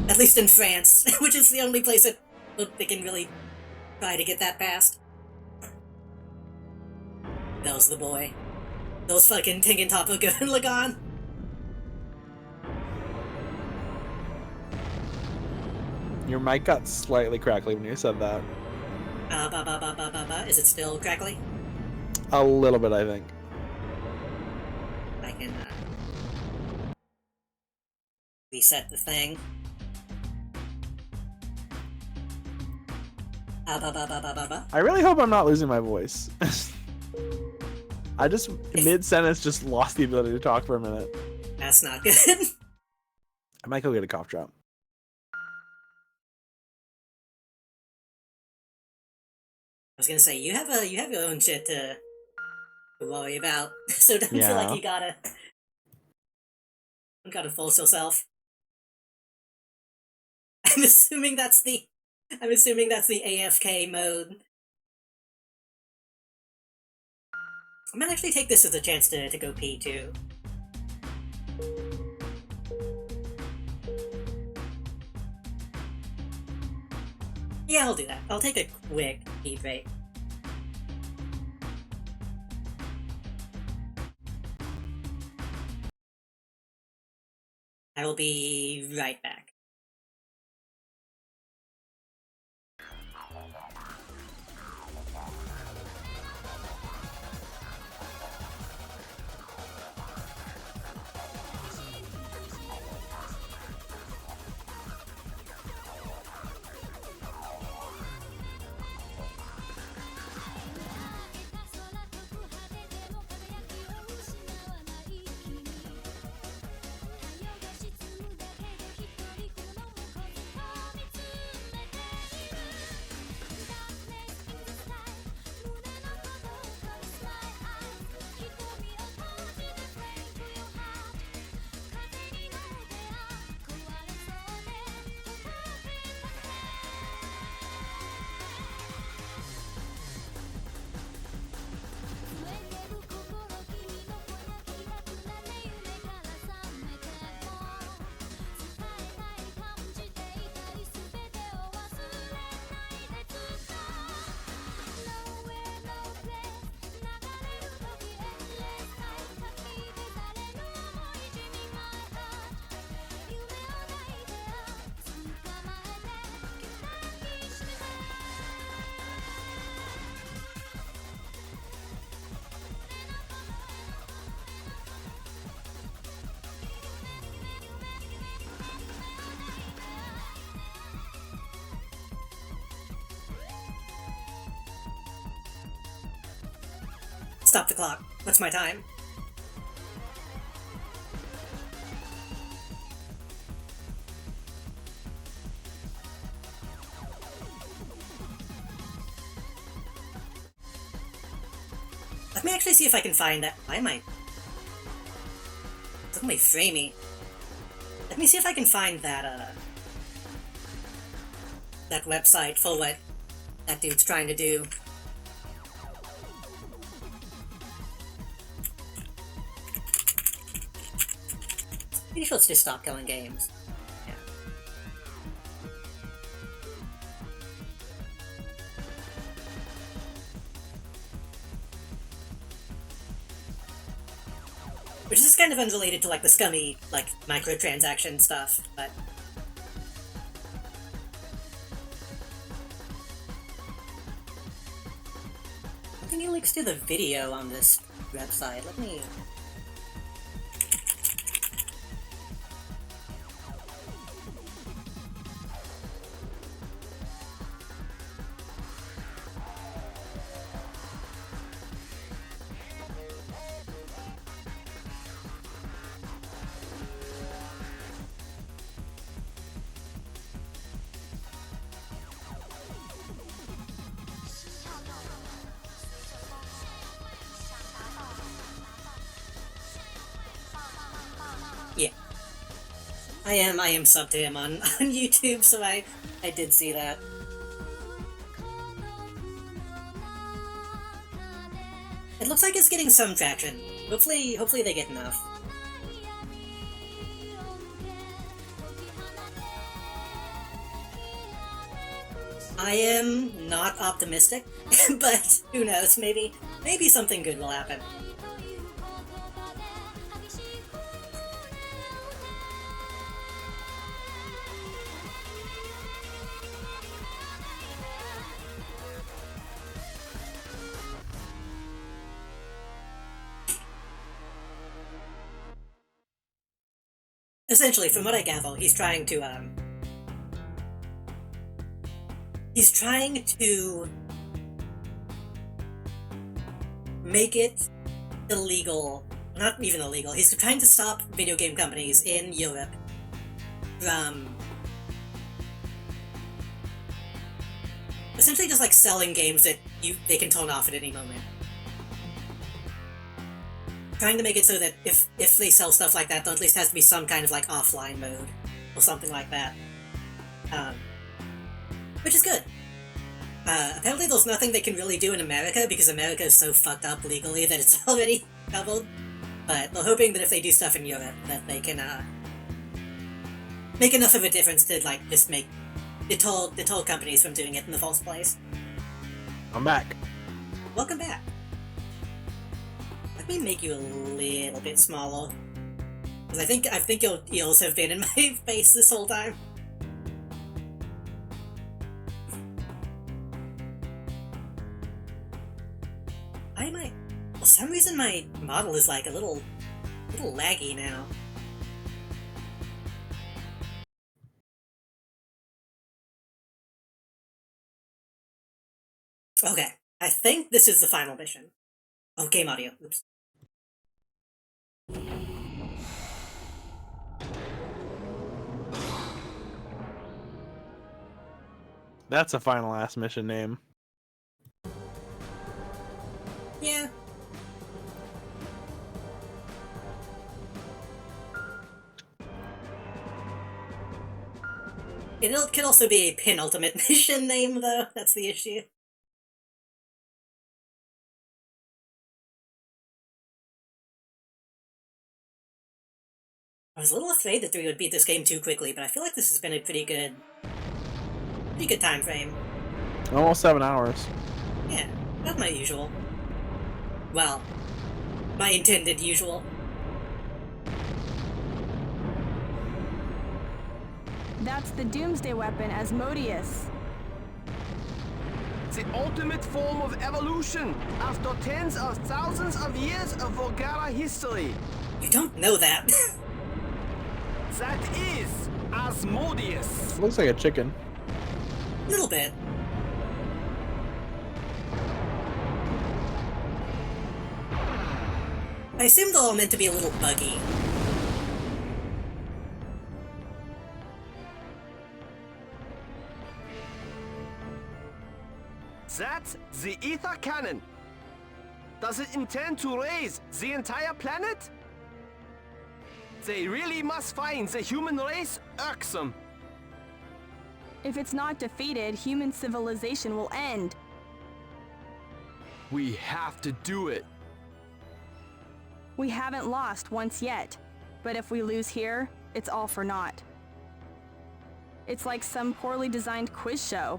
At least in France, which is the only place that they can really try to get that passed. That was the boy. Those fucking Tinkin Topper Gurren Lagann. Your mic got slightly crackly when you said that. Is it still crackly? A little bit, I think. can reset the thing. I really hope I'm not losing my voice. I just, mid-sentence, just lost the ability to talk for a minute. That's not good. I might go get a cough drop. I was gonna say, you have your own shit to worry about, so don't feel like you gotta force yourself. I'm assuming that's the AFK mode. I might actually take this as a chance to go pee too. Yeah, I'll do that. I'll take a quick pee break. I will be right back. Stop the clock. What's my time? Let me actually see if I can find that. Why am I? It's only framey. Let me see if I can find that, that website for what that dude's trying to do. Maybe let's just stop killing games. Yeah. Which is kind of unrelated to, like, the scummy, like, microtransaction stuff, but... I don't think he links to the video on this website. Let me... Yeah. I am subbed to him on YouTube, so I did see that. It looks like it's getting some traction. Hopefully they get enough. I am not optimistic, but who knows, maybe something good will happen. Essentially, from what I gather, he's trying to make it illegal. Not even illegal. He's trying to stop video game companies in Europe from essentially just like selling games that they can turn off at any moment. Trying to make it so that if they sell stuff like that, there at least has to be some kind of like offline mode or something like that. Which is good. Apparently there's nothing they can really do in America because America is so fucked up legally that it's already covered. But they're hoping that if they do stuff in Europe, that they can make enough of a difference to like just make deter companies from doing it in the first place. I'm back. Welcome back. Let me make you a little bit smaller, because I think your ears have been in my face this whole time. For some reason my model is like a little laggy now. Okay, I think this is the final mission. Oh, game audio. Oops. That's a final ass mission name. Yeah. It could also be a penultimate mission name, though. That's the issue. I was a little afraid that we would beat this game too quickly, but I feel like this has been a pretty good time frame. Almost 7 hours. Yeah, not my usual. Well, my intended usual. That's the Doomsday weapon, Asmodeus. The ultimate form of evolution after tens of thousands of years of Volgara history. You don't know that. That is Asmodeus. Looks like a chicken. Little bit. I assume they're all meant to be a little buggy. That's the ether cannon. Does it intend to raise the entire planet? They really must find the human race irksome. If it's not defeated, human civilization will end. We have to do it. We haven't lost once yet, but if we lose here, it's all for naught. It's like some poorly designed quiz show.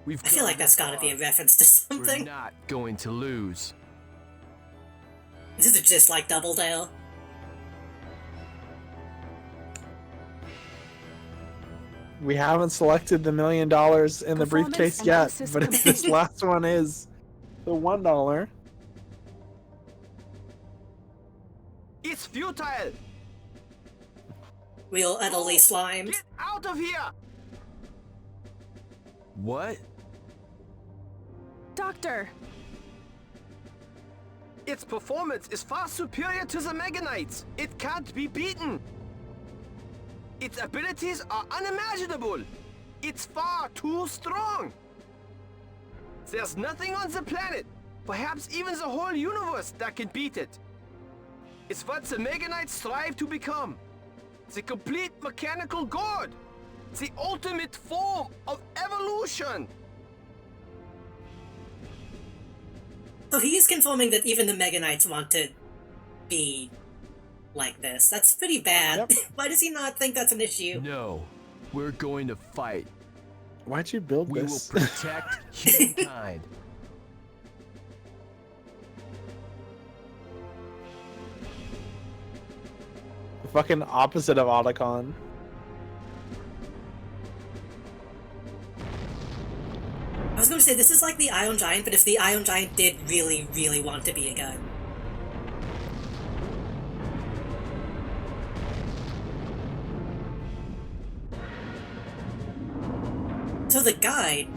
I feel like that's gotta be a reference to something. We're not going to lose. This is just like Double Dale. We haven't selected the $1 million in the briefcase yet, but if this last one is the $1. It's futile. We'll utterly slimed. Get out of here! What? Doctor! Its performance is far superior to the Mega Knights. It can't be beaten. Its abilities are unimaginable. It's far too strong. There's nothing on the planet, perhaps even the whole universe, that can beat it. It's what the Mega Knights strive to become. The complete mechanical god. The ultimate form of evolution. So he is confirming that even the Mega Knights want to be like this. That's pretty bad. Yep. Why does he not think that's an issue? No, we're going to fight. Why'd you build this? We will protect humankind. The fucking opposite of Otacon. I was going to say, this is like the Ion Giant, but if the Ion Giant did really, really want to be a gun. So the guide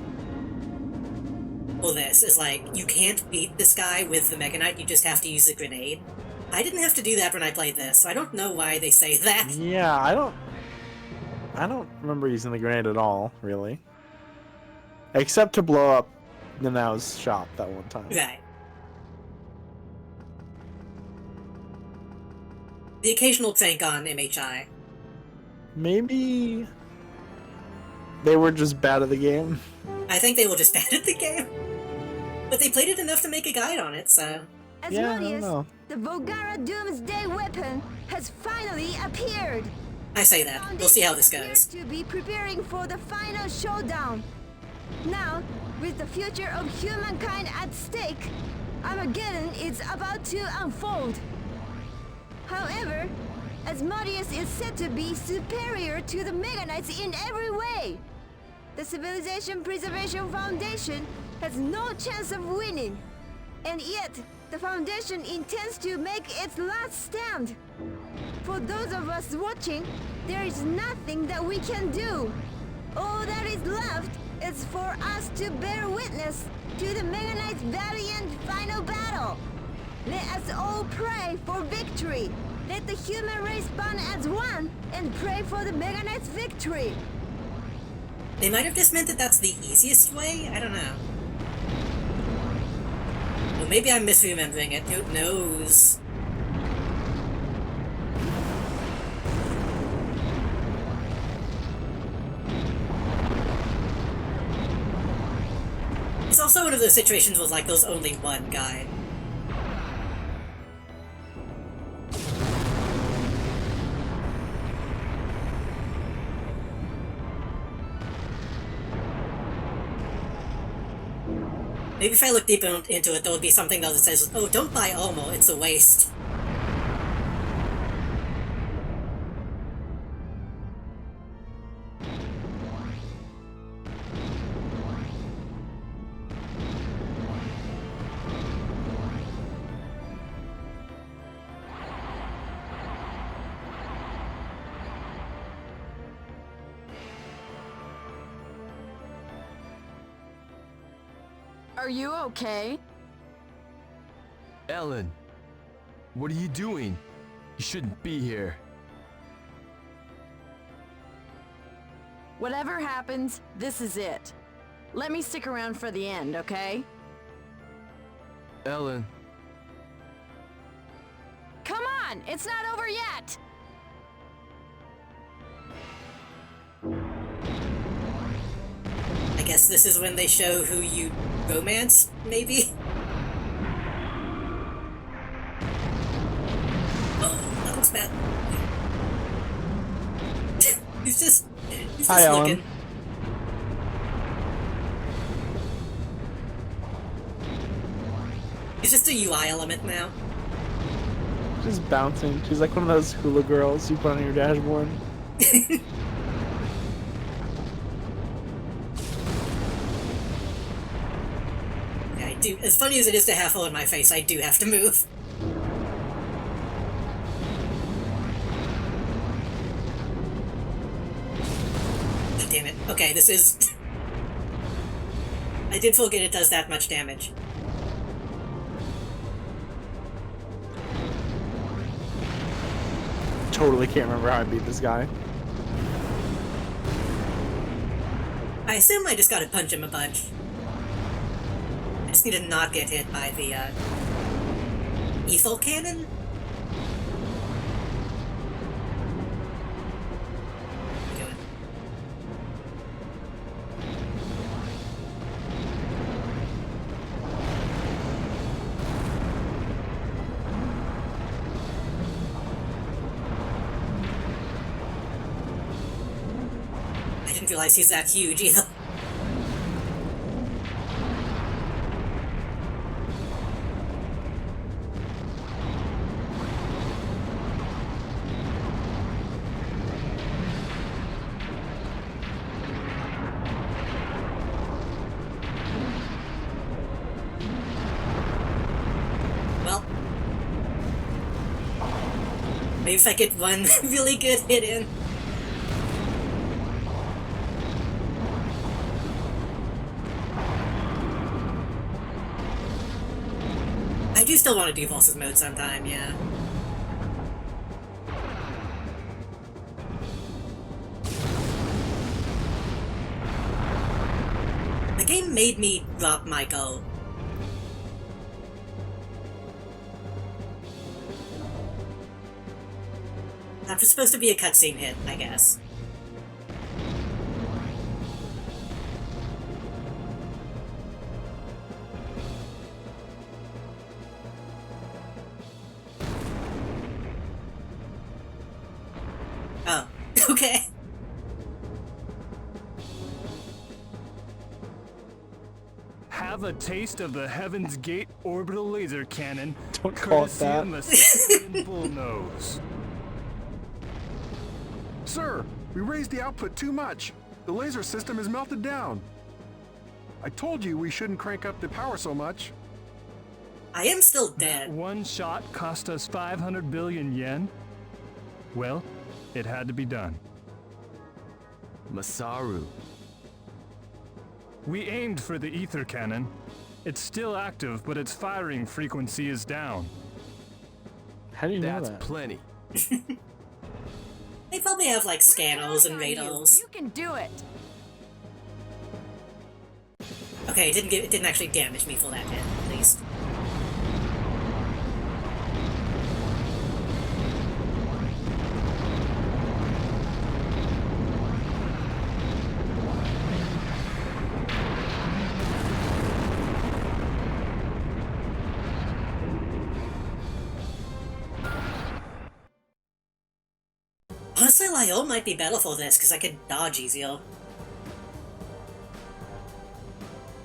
for this is like, you can't beat this guy with the Mega Knight, you just have to use a grenade. I didn't have to do that when I played this, so I don't know why they say that. Yeah, I don't remember using the grenade at all, really. Except to blow up Nanao's shop that one time. Right. The occasional prank on MHI. Maybe they were just bad at the game. I think they were just bad at the game. But they played it enough to make a guide on it, so... Asmodeus, the Volgara Doomsday weapon has finally appeared! I say that. We'll see how this goes. To be preparing for the final showdown. Now, with the future of humankind at stake, Armageddon is about to unfold. However, Asmodeus is said to be superior to the Mega Knights in every way. The Civilization Preservation Foundation has no chance of winning. And yet, the Foundation intends to make its last stand. For those of us watching, there is nothing that we can do. All that is left is for us to bear witness to the Mega Knight's valiant final battle. Let us all pray for victory. Let the human race bond as one and pray for the Mega Knight's victory. They might have just meant that that's the easiest way? I don't know. Well, maybe I'm misremembering it. Who knows? It's also one of those situations with, like, there's only one guy. Maybe if I look deeper into it, there would be something that says, oh, don't buy armor, it's a waste. Are you okay? Ellen, what are you doing? You shouldn't be here. Whatever happens, this is it. Let me stick around for the end, okay? Ellen. Come on! It's not over yet! I guess this is when they show who you romance, maybe? Oh, that looks bad. he's just Hi, Ellen. looking. He's just a UI element now. She's bouncing. She's like one of those hula girls you put on your dashboard. As funny as it is to have her in my face, I do have to move. Damn it. Okay, this is... I did forget it does that much damage. Totally can't remember how I beat this guy. I assume I just gotta punch him a bunch. I just need to not get hit by the, Ethel cannon? Good. I didn't realize he's that huge either. Maybe if I get one really good hit in. I do still want to do Versus mode sometime, yeah. The game made me drop my goal. That was supposed to be a cutscene hit, I guess. Oh, okay. Have a taste of the Heaven's Gate orbital laser cannon. Don't call it courtesy that. of Mastarian Bullnose. Sir, we raised the output too much. The laser system is melted down. I told you we shouldn't crank up the power so much. I am still dead. One shot cost us 500 billion yen. Well, it had to be done. Masaru. We aimed for the ether cannon. It's still active, but its firing frequency is down. How do you know That's that? plenty. They probably have like scanners and radars. You can do it. Okay, it didn't actually damage me for that hit, at least. Honestly, Lyle might be better for this, because I can dodge easier.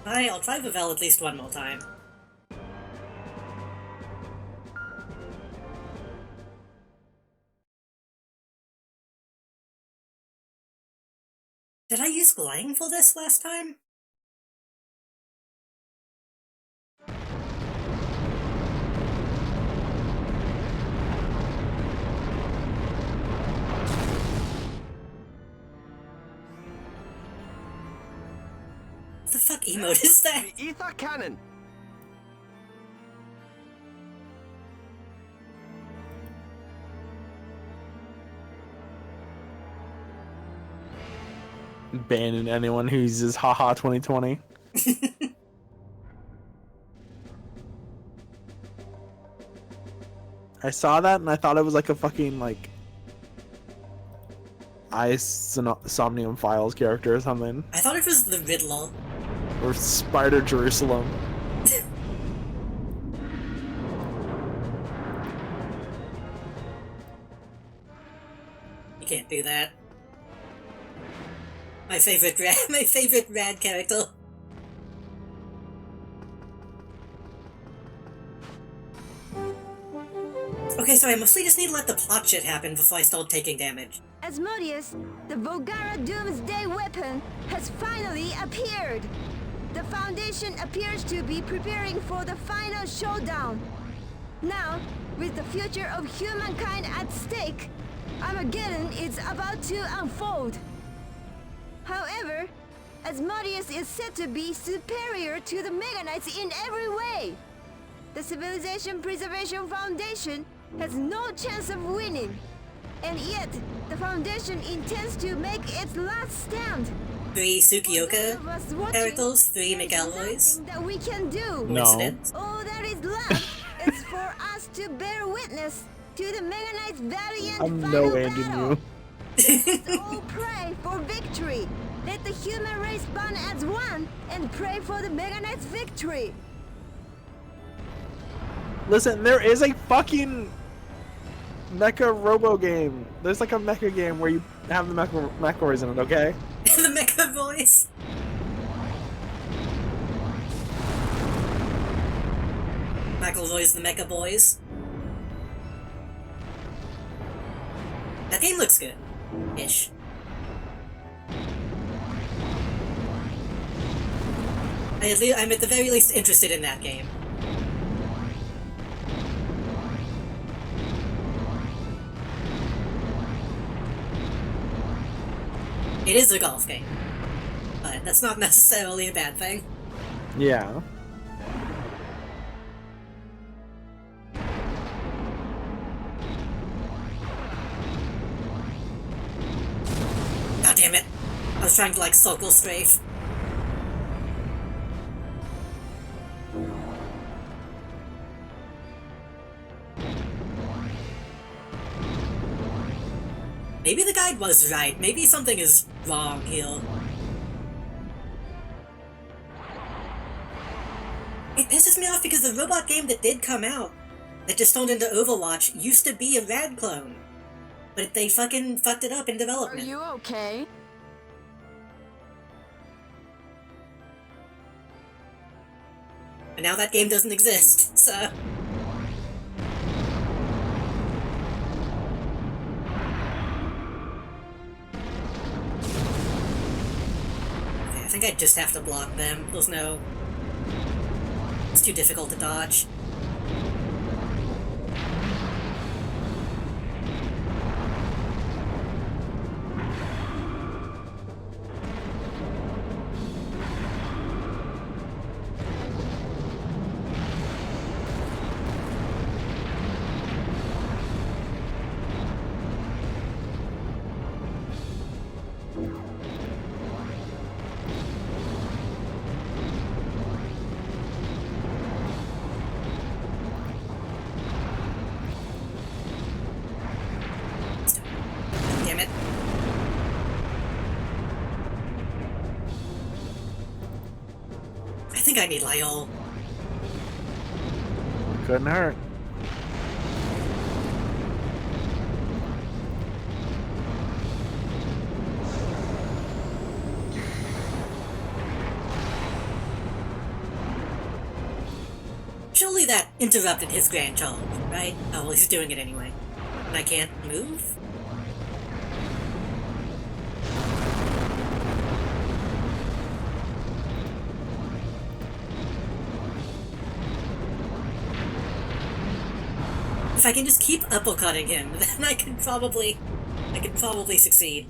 Alright, I'll try Vivel at least one more time. Did I use Glang for this last time? What the fuck emote is that? The ether cannon. Banning anyone who uses haha 2020. I saw that and I thought it was like a fucking like Somnium Files character or something. I thought it was the Riddler. Or Spider Jerusalem. You can't do that. My favorite rad character. Okay, so I mostly just need to let the plot shit happen before I start taking damage. Asmodeus, the Volgara Doomsday weapon has finally appeared. The Foundation appears to be preparing for the final showdown. Now, with the future of humankind at stake, Armageddon is about to unfold. However, Asmodeus is said to be superior to the Mega Knights in every way. The Civilization Preservation Foundation has no chance of winning. And yet, the Foundation intends to make its last stand. 3 Tsukioka characters, 3 McAlroys. That we can do. No. Coincidence? All that is left is for us to bear witness to the Mega Knight's valiant I'm final no-ending battle. you. Let's all pray for victory. Let the human race bond as one and pray for the Mega Knight's victory. Listen, there is a fucking mecha robo game. There's like a mecha game where you have the McElroys in it, okay? The Mecha Boys. McElroy's the Mecha Boys. That game looks good. Ish. I'm at the very least interested in that game. It is a golf game, but that's not necessarily a bad thing. Yeah. God damn it! I was trying to like circle strafe. Maybe the guide was right. Maybe something is wrong here. It pisses me off because the robot game that did come out, that just turned into Overwatch, used to be a rad clone. But they fucking fucked it up in Are development. you okay? And now that game doesn't exist, so... Okay, I think I just have to block them. There's no... It's too difficult to dodge. Damn it. I think I need Lyol. Couldn't hurt. Surely that interrupted his grand challenge, right? Oh, well, he's doing it anyway. And I can't move? If I can just keep uppercutting him, then I could probably succeed.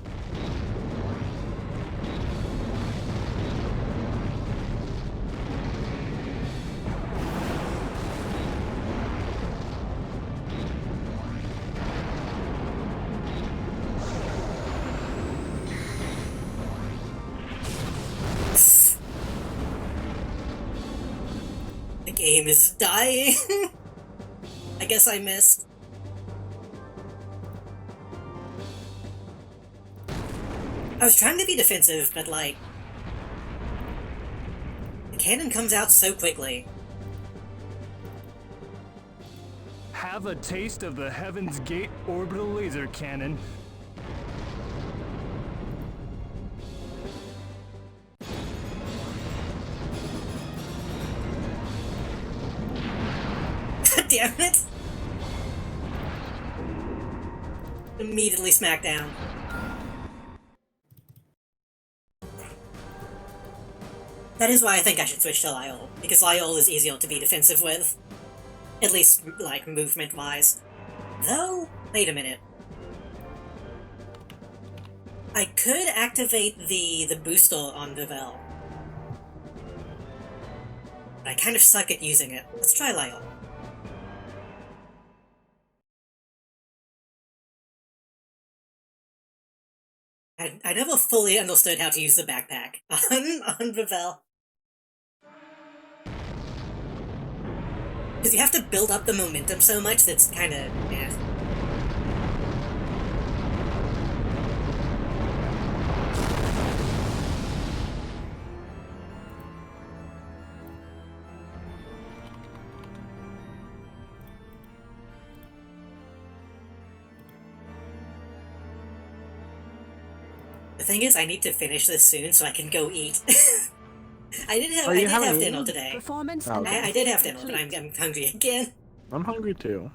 The game is dying. I guess I missed. I was trying to be defensive, but like... The cannon comes out so quickly. Have a taste of the Heaven's Gate orbital laser cannon. God damn it! Immediately smack down. That is why I think I should switch to Lyol, because Lyol is easier to be defensive with. At least, like, movement-wise. Though, wait a minute. I could activate the booster on Vivel. But I kind of suck at using it. Let's try Lyol. I never fully understood how to use the backpack on Vivel. Because you have to build up the momentum so much that's kind of, yeah. The thing is, I need to finish this soon so I can go eat. I did have dinner today. Performance I did have dinner, but I'm hungry again. I'm hungry too.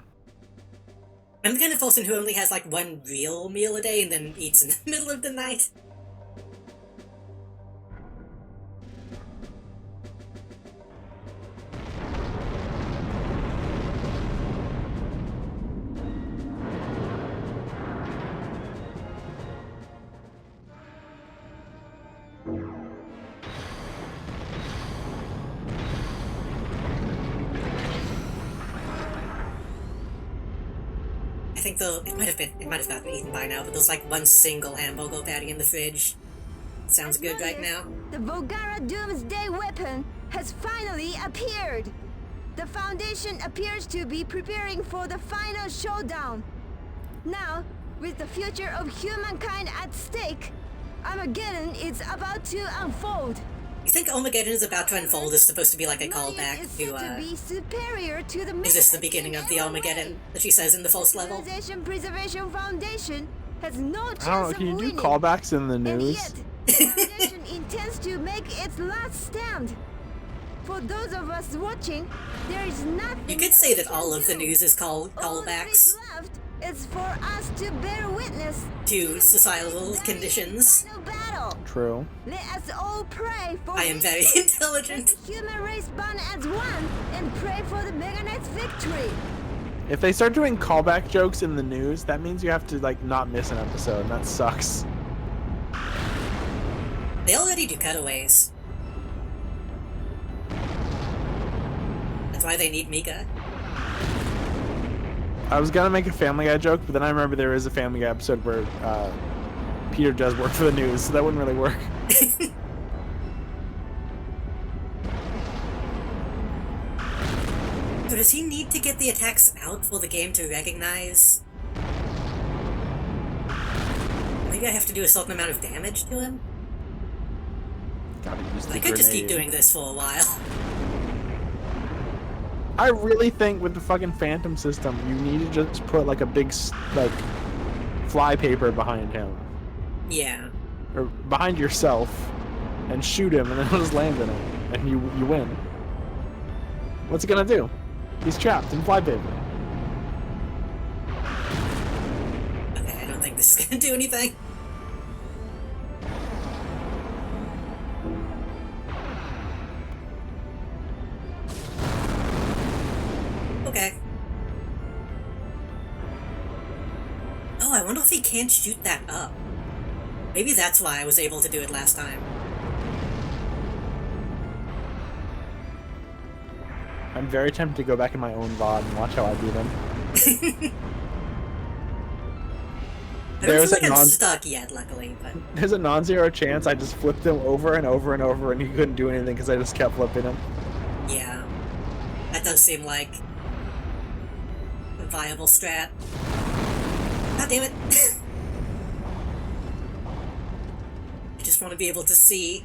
I'm the kind of person who only has like one real meal a day and then eats in the middle of the night. think it might have gotten eaten by now, but there's like one single hamburger patty in the fridge. Sounds good right now. The Volgara Doomsday weapon has finally appeared. The Foundation appears to be preparing for the final showdown. Now, with the future of humankind at stake, Armageddon is about to unfold. You think Armageddon is about to unfold is supposed to be like a callback to, be superior to the is this the beginning of the Armageddon that she says in the first level? Civilization Preservation Foundation has no chance I don't know, of can you winning. do callbacks in the And news? yet, the Foundation intends to make its last stand. For those of us watching, there is nothing. You could say that all of the news is callbacks All that is left is for us to bear witness to societal conditions. final battle. True. Let us all pray for I am very intelligent. the human race bond as one and pray for the Mega Knight's victory. If they start doing callback jokes in the news, that means you have to like not miss an episode, and that sucks. They already do cutaways. That's why they need Mika. I was gonna make a Family Guy joke, but then I remember there is a Family Guy episode where Peter does work for the news, so that wouldn't really work. So does he need to get the attacks out for the game to recognize? Maybe I have to do a certain amount of damage to him? Gotta use the I could just keep grenade. doing this for a while. I really think with the fucking Phantom system, you need to just put like a big like fly paper behind him, Yeah. or behind yourself, and shoot him, and then he'll just land in it, and you win. What's it gonna do? He's trapped in fly paper. Okay, I don't think this is gonna do anything. Okay. Oh, I wonder if he can't shoot that up. Maybe that's why I was able to do it last time. I'm very tempted to go back in my own VOD and watch how I beat him. I don't feel like I'm stuck yet, luckily, but... There's a non-zero chance I just flipped him over and over and over, and he couldn't do anything because I just kept flipping him. Yeah. That does seem like a viable strat. God damn it. I just want to be able to see.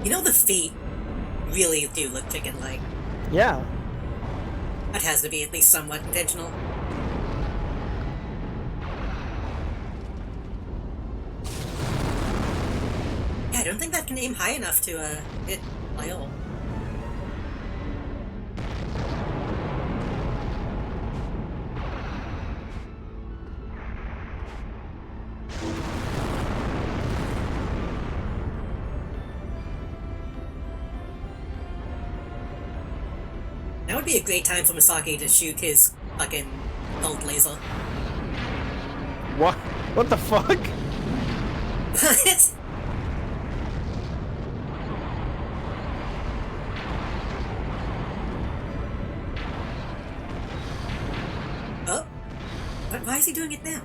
You know, the feet really do look chicken-like. Yeah. That has to be at least somewhat intentional. Yeah, I don't think that can aim high enough to hit Lyle. That would be a great time for Misaki to shoot his fucking bolt laser. What? What the fuck? What? Oh? Why is he doing it now?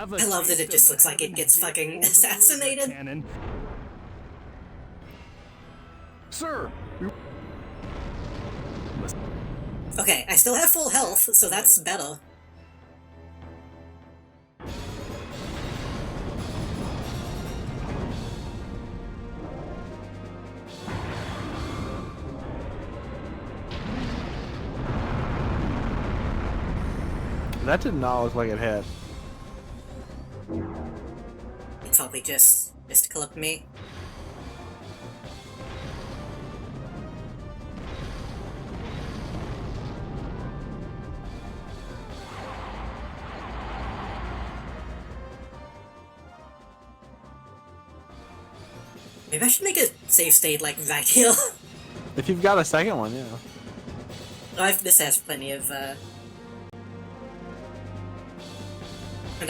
I love that it just looks like it gets fucking assassinated. Cannon. Sir! Okay, I still have full health, so that's better. That did not look like it hit. It's probably just clip me. Maybe I should make a save state, like, right here. If you've got a second one, yeah. This has plenty of, and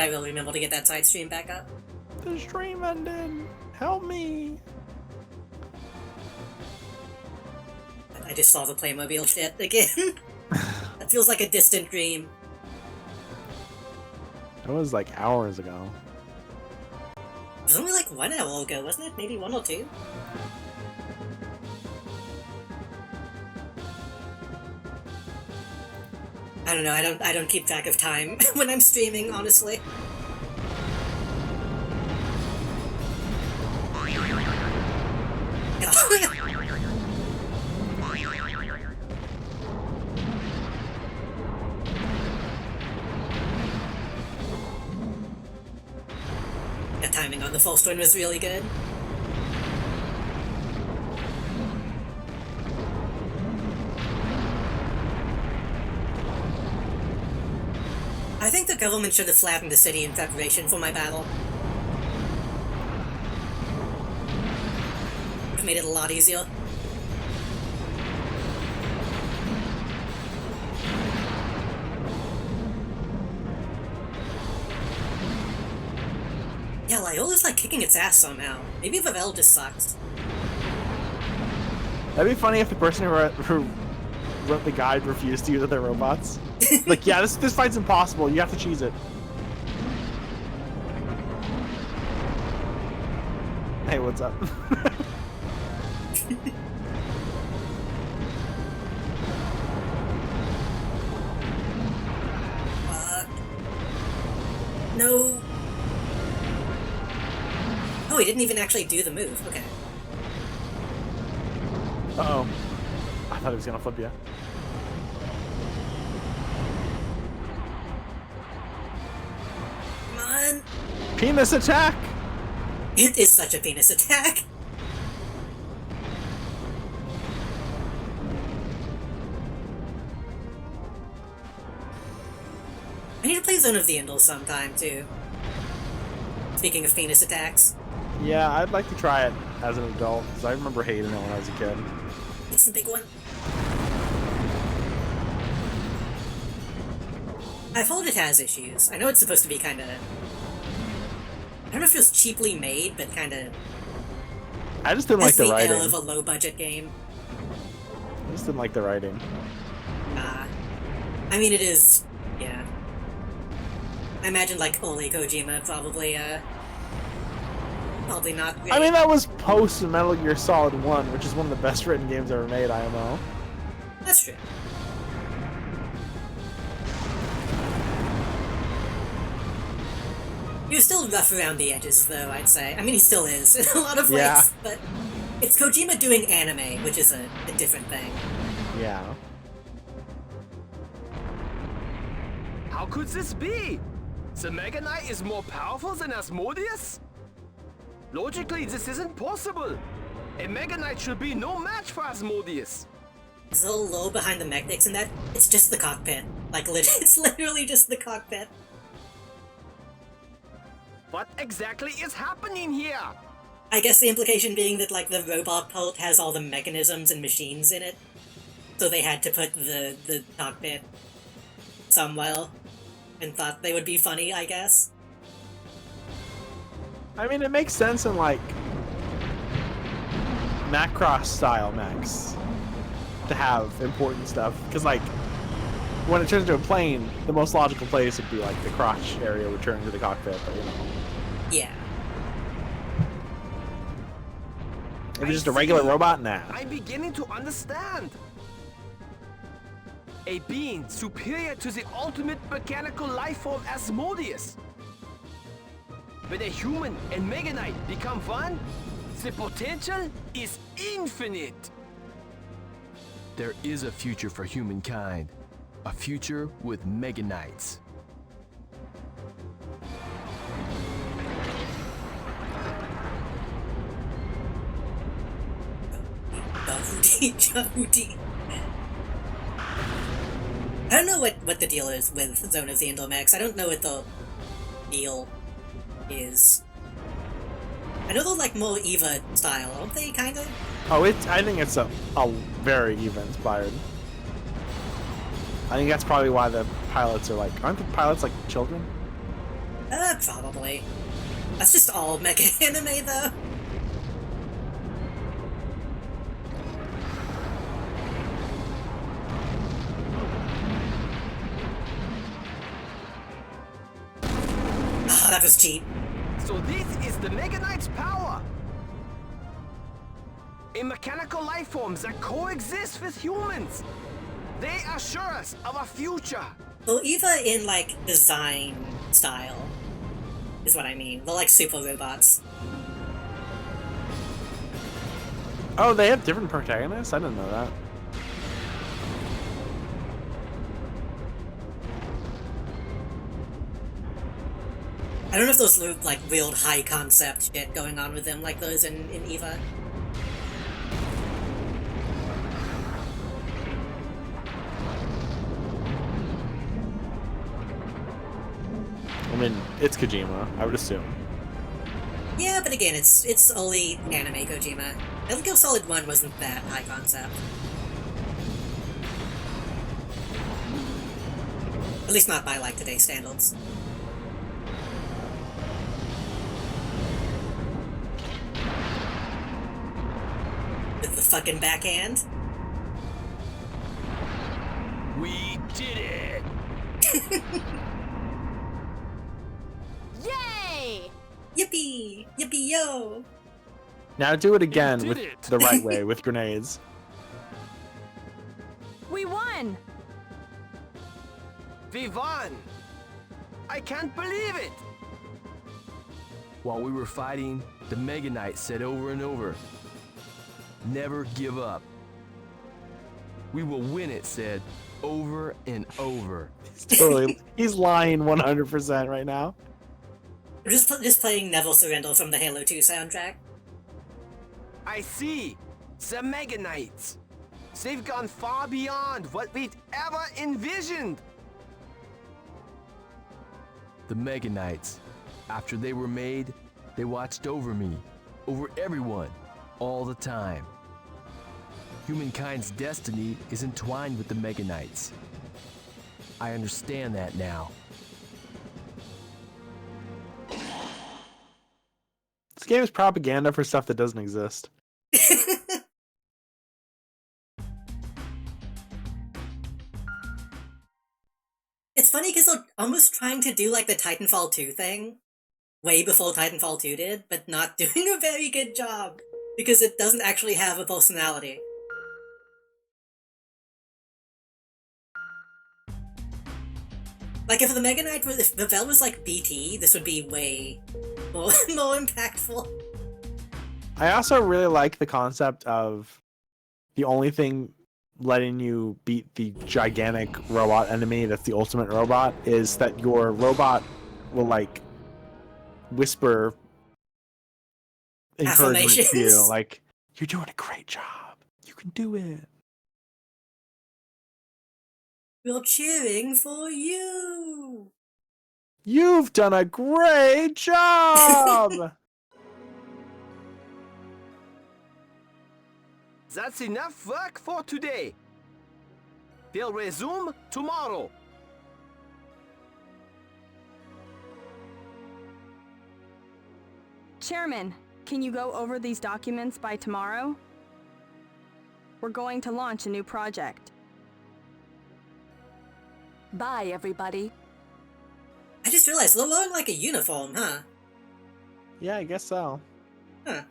I will remember to get that side stream back up. The stream ended. Help me. I just saw the Playmobil shit again. That feels like a distant dream. It was like hours ago. It was only like 1 hour ago, wasn't it? Maybe 1 or 2? I don't know, I don't keep track of time when I'm streaming, honestly. The timing on the first one was really good. I think the government should have flattened the city in preparation for my battle. Would have made it a lot easier. Yeah, Lyola's like kicking its ass somehow. Maybe Vavel just sucks. That'd be funny if the person who wrote the guide refused to use their robots. Like, yeah, this fight's impossible. You have to cheese it. Hey, what's up? No. Oh, he didn't even actually do the move. Okay. Uh-oh. I thought he was gonna flip you. Come on. Penis attack! It is such a penis attack. I need to play Zone of the Enders sometime, too. Speaking of penis attacks. Yeah, I'd like to try it as an adult, because I remember hating it when I was a kid. It's the big one. I've heard it has issues. I know it's supposed to be kinda... I don't know if it was cheaply made, but kinda... I just didn't like the writing. Of a low-budget game. I just didn't like the writing. I mean, it is... yeah. I imagine, like, only Kojima probably, probably not great. I mean, that was post Metal Gear Solid 1, which is one of the best written games ever made, IMO. That's true. He was still rough around the edges, though, I'd say. I mean, he still is, in a lot of ways, but it's Kojima doing anime, which is a different thing. Yeah. How could this be? The Mega Knight is more powerful than Asmodeus? Logically, this isn't possible. A Mega Knight should be no match for Asmodeus. The lore behind the mechanics in that, it's just the cockpit. Like, it's literally just the cockpit. What exactly is happening here? I guess the implication being that, like, the robot part has all the mechanisms and machines in it. So they had to put the cockpit somewhere. And thought they would be funny, I guess. I mean, it makes sense in, like, Macross style mechs to have important stuff. Because, like, when it turns into a plane, the most logical place would be, like, the crotch area returning to the cockpit, but, you know. Yeah. If it's just a regular robot, nah. I'm beginning to understand. A being superior to the ultimate mechanical life form Asmodeus. When a human and Mega Knight become one, the potential is infinite. There is a future for humankind. A future with Mega Knights. Jody. I don't know what the deal is with Zone of the Enders. I don't know what the deal is. I know they're like more EVA style, aren't they, kind of? Oh, I think it's a very EVA inspired. I think that's probably why the pilots are like, aren't the pilots like children? Probably. That's just all mecha anime, though. Oh, that was cheap. So this is the Mega Knight's power! A mechanical life forms that coexist with humans! They assure us of a future! Well, EVA in, like, design style is what I mean. They're like super robots. Oh, they have different protagonists? I didn't know that. I don't know if those look like real high concept shit going on with them like those in EVA. I mean, it's Kojima, I would assume. Yeah, but again, it's only anime Kojima. Metal Gear Solid 1 wasn't that high concept. At least not by, like, today's standards. With the fucking backhand. We did it! Yay! Yippee! Yippee yo! Now do it again did with it. the right way, with grenades. We won! We won! I can't believe it! While we were fighting, the Mega Knight said over and over, "Never give up." "We will win," it said, over and over. He's lying 100% right now. We're just playing Never Surrender from the Halo 2 soundtrack. I see! The Mega Knights! They've gone far beyond what we'd ever envisioned! The Mega Knights, after they were made, they watched over me, over everyone, all the time. Humankind's destiny is entwined with the Mega Knights. I understand that now. This game is propaganda for stuff that doesn't exist. It's funny because they're almost trying to do like the Titanfall 2 thing, way before Titanfall 2 did, but not doing a very good job, because it doesn't actually have a personality. Like, if the Mega Knight was, if the Vel was like BT, this would be way more, more impactful. I also really like the concept of the only thing letting you beat the gigantic robot enemy that's the ultimate robot is that your robot will, like, whisper encouragement to you. Like, you're doing a great job. You can do it. We're cheering for you! You've done a great job! That's enough work for today. We'll resume tomorrow. Chairman, can you go over these documents by tomorrow? We're going to launch a new project. Bye, everybody. I just realized they're wearing like a uniform, huh? Yeah, I guess so. Huh.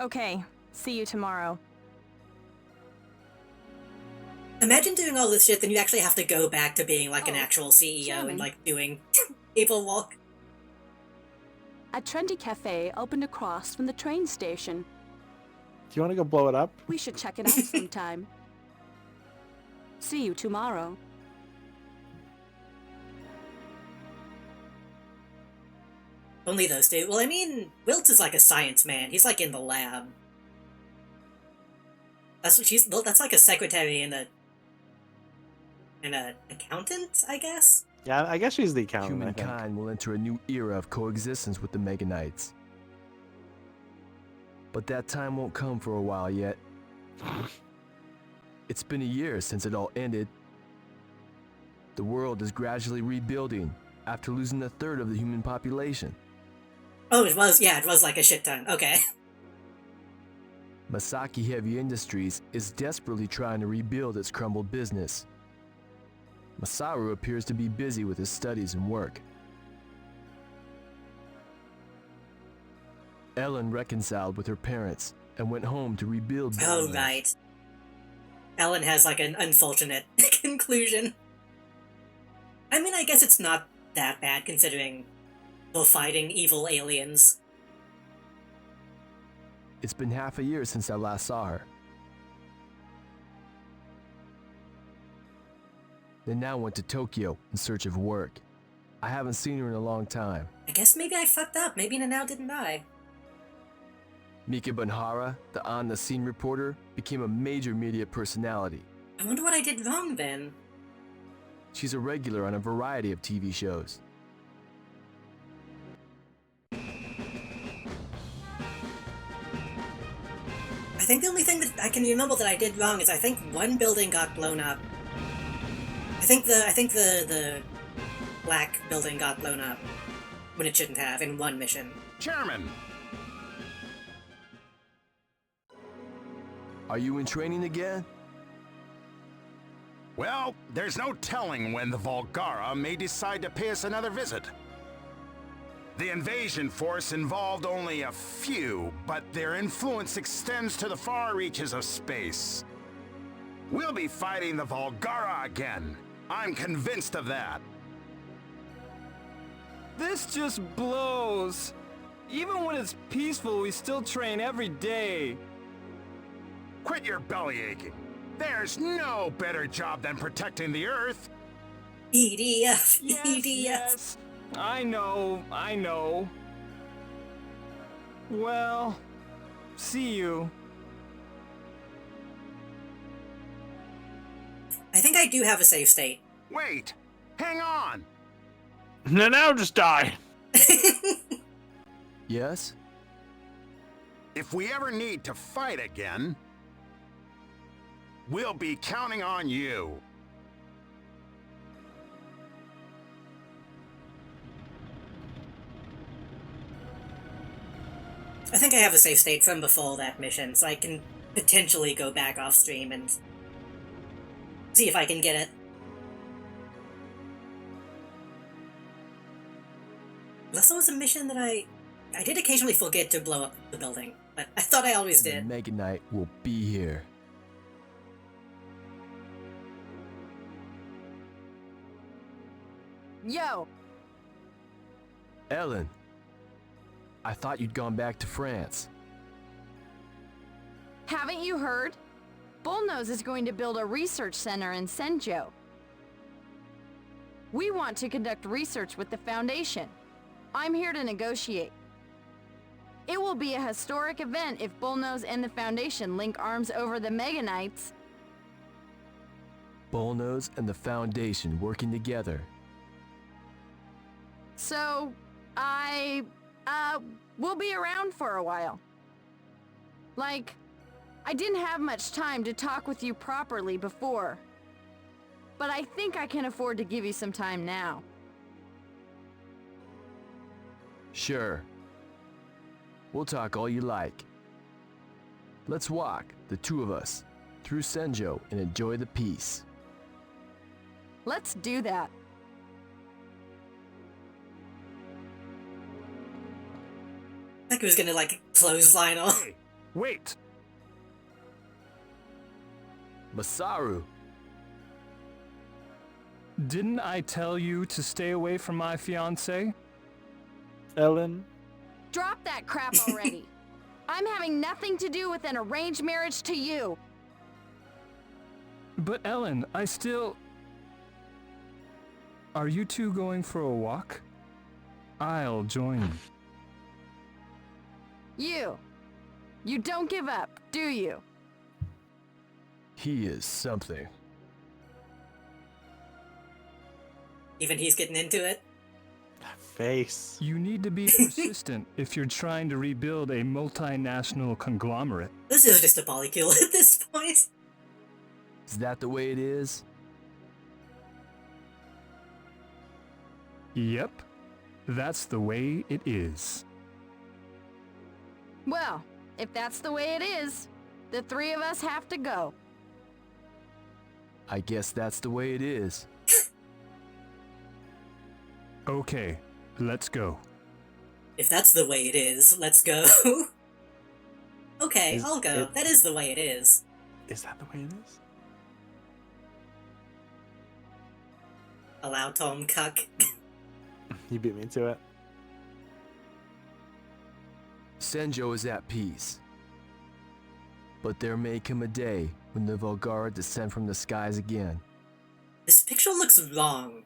Okay, see you tomorrow. Imagine doing all this shit, then you actually have to go back to being like an actual CEO Chairman. and like doing paperwork. A trendy cafe opened across from the train station. Do you want to go blow it up? We should check it out sometime. See you tomorrow. Only those two. Well, I mean, Wilt is like a science man. He's like in the lab. That's what she's. Well, that's like a secretary and a accountant, I guess. Yeah, I guess she's the accountant. I think. Humankind will enter a new era of coexistence with the Mega Knights. But that time won't come for a while yet. It's been a year since it all ended. The world is gradually rebuilding after losing a third of the human population. Oh, it was like a shit ton. Okay. Masaki Heavy Industries is desperately trying to rebuild its crumbled business. Masaru appears to be busy with his studies and work. Ellen reconciled with her parents and went home to rebuild. Oh, right. Ellen has like an unfortunate conclusion. I mean, I guess it's not that bad considering they're fighting evil aliens. It's been half a year since I last saw her. They now went to Tokyo in search of work. I haven't seen her in a long time. I guess maybe I fucked up. Maybe Nanao didn't die. Mika Banhara, the on-the-scene reporter, became a major media personality. I wonder what I did wrong then. She's a regular on a variety of TV shows. I think the only thing that I can remember that I did wrong is I think one building got blown up. I think the black building got blown up when it shouldn't have in one mission. Chairman! Are you in training again? Well, there's no telling when the Volgara may decide to pay us another visit. The invasion force involved only a few, but their influence extends to the far reaches of space. We'll be fighting the Volgara again. I'm convinced of that. This just blows. Even when it's peaceful, we still train every day. Quit your belly aching. There's no better job than protecting the Earth. EDF, Yes, EDF. yes. I know. Well, see you. I think I do have a save state. Wait, hang on. Now just die. Yes? If we ever need to fight again, we'll be counting on you. I think I have a save state from before that mission, so I can potentially go back off stream and see if I can get it. Unless there was a mission that I did occasionally forget to blow up the building, but I thought I always did. The Mega Knight will be here. Yo, Ellen, I thought you'd gone back to France. haven't you heard? Bullnose is going to build a research center in Senjo. We want to conduct research with the Foundation. I'm here to negotiate. It will be a historic event if Bullnose and the Foundation link arms over the Mega Knights. Bullnose and the Foundation working together. So, we'll be around for a while. Like, I didn't have much time to talk with you properly before. But I think I can afford to give you some time now. Sure. We'll talk all you like. Let's walk, the two of us, through Senjo and enjoy the peace. Let's do that. I think he was gonna, like, clothesline off. Hey, wait. Masaru! Didn't I tell you to stay away from my fiancé? Ellen. Drop that crap already. I'm having nothing to do with an arranged marriage to you. But Ellen, I still... Are you two going for a walk? I'll join you. You don't give up, do you? He is something. Even he's getting into it. Face. You need to be persistent if you're trying to rebuild a multinational conglomerate. This is just a polycule at this point. Is that the way it is? Yep, that's the way it is. Well, if that's the way it is, the three of us have to go. I guess that's the way it is. Okay, let's go. If that's the way it is, let's go. Okay, I'll go. That is the way it is. Is that the way it is? Allow Tom cuck. You beat me to it. Senjo is at peace. But there may come a day when the Volgara descend from the skies again. This picture looks wrong.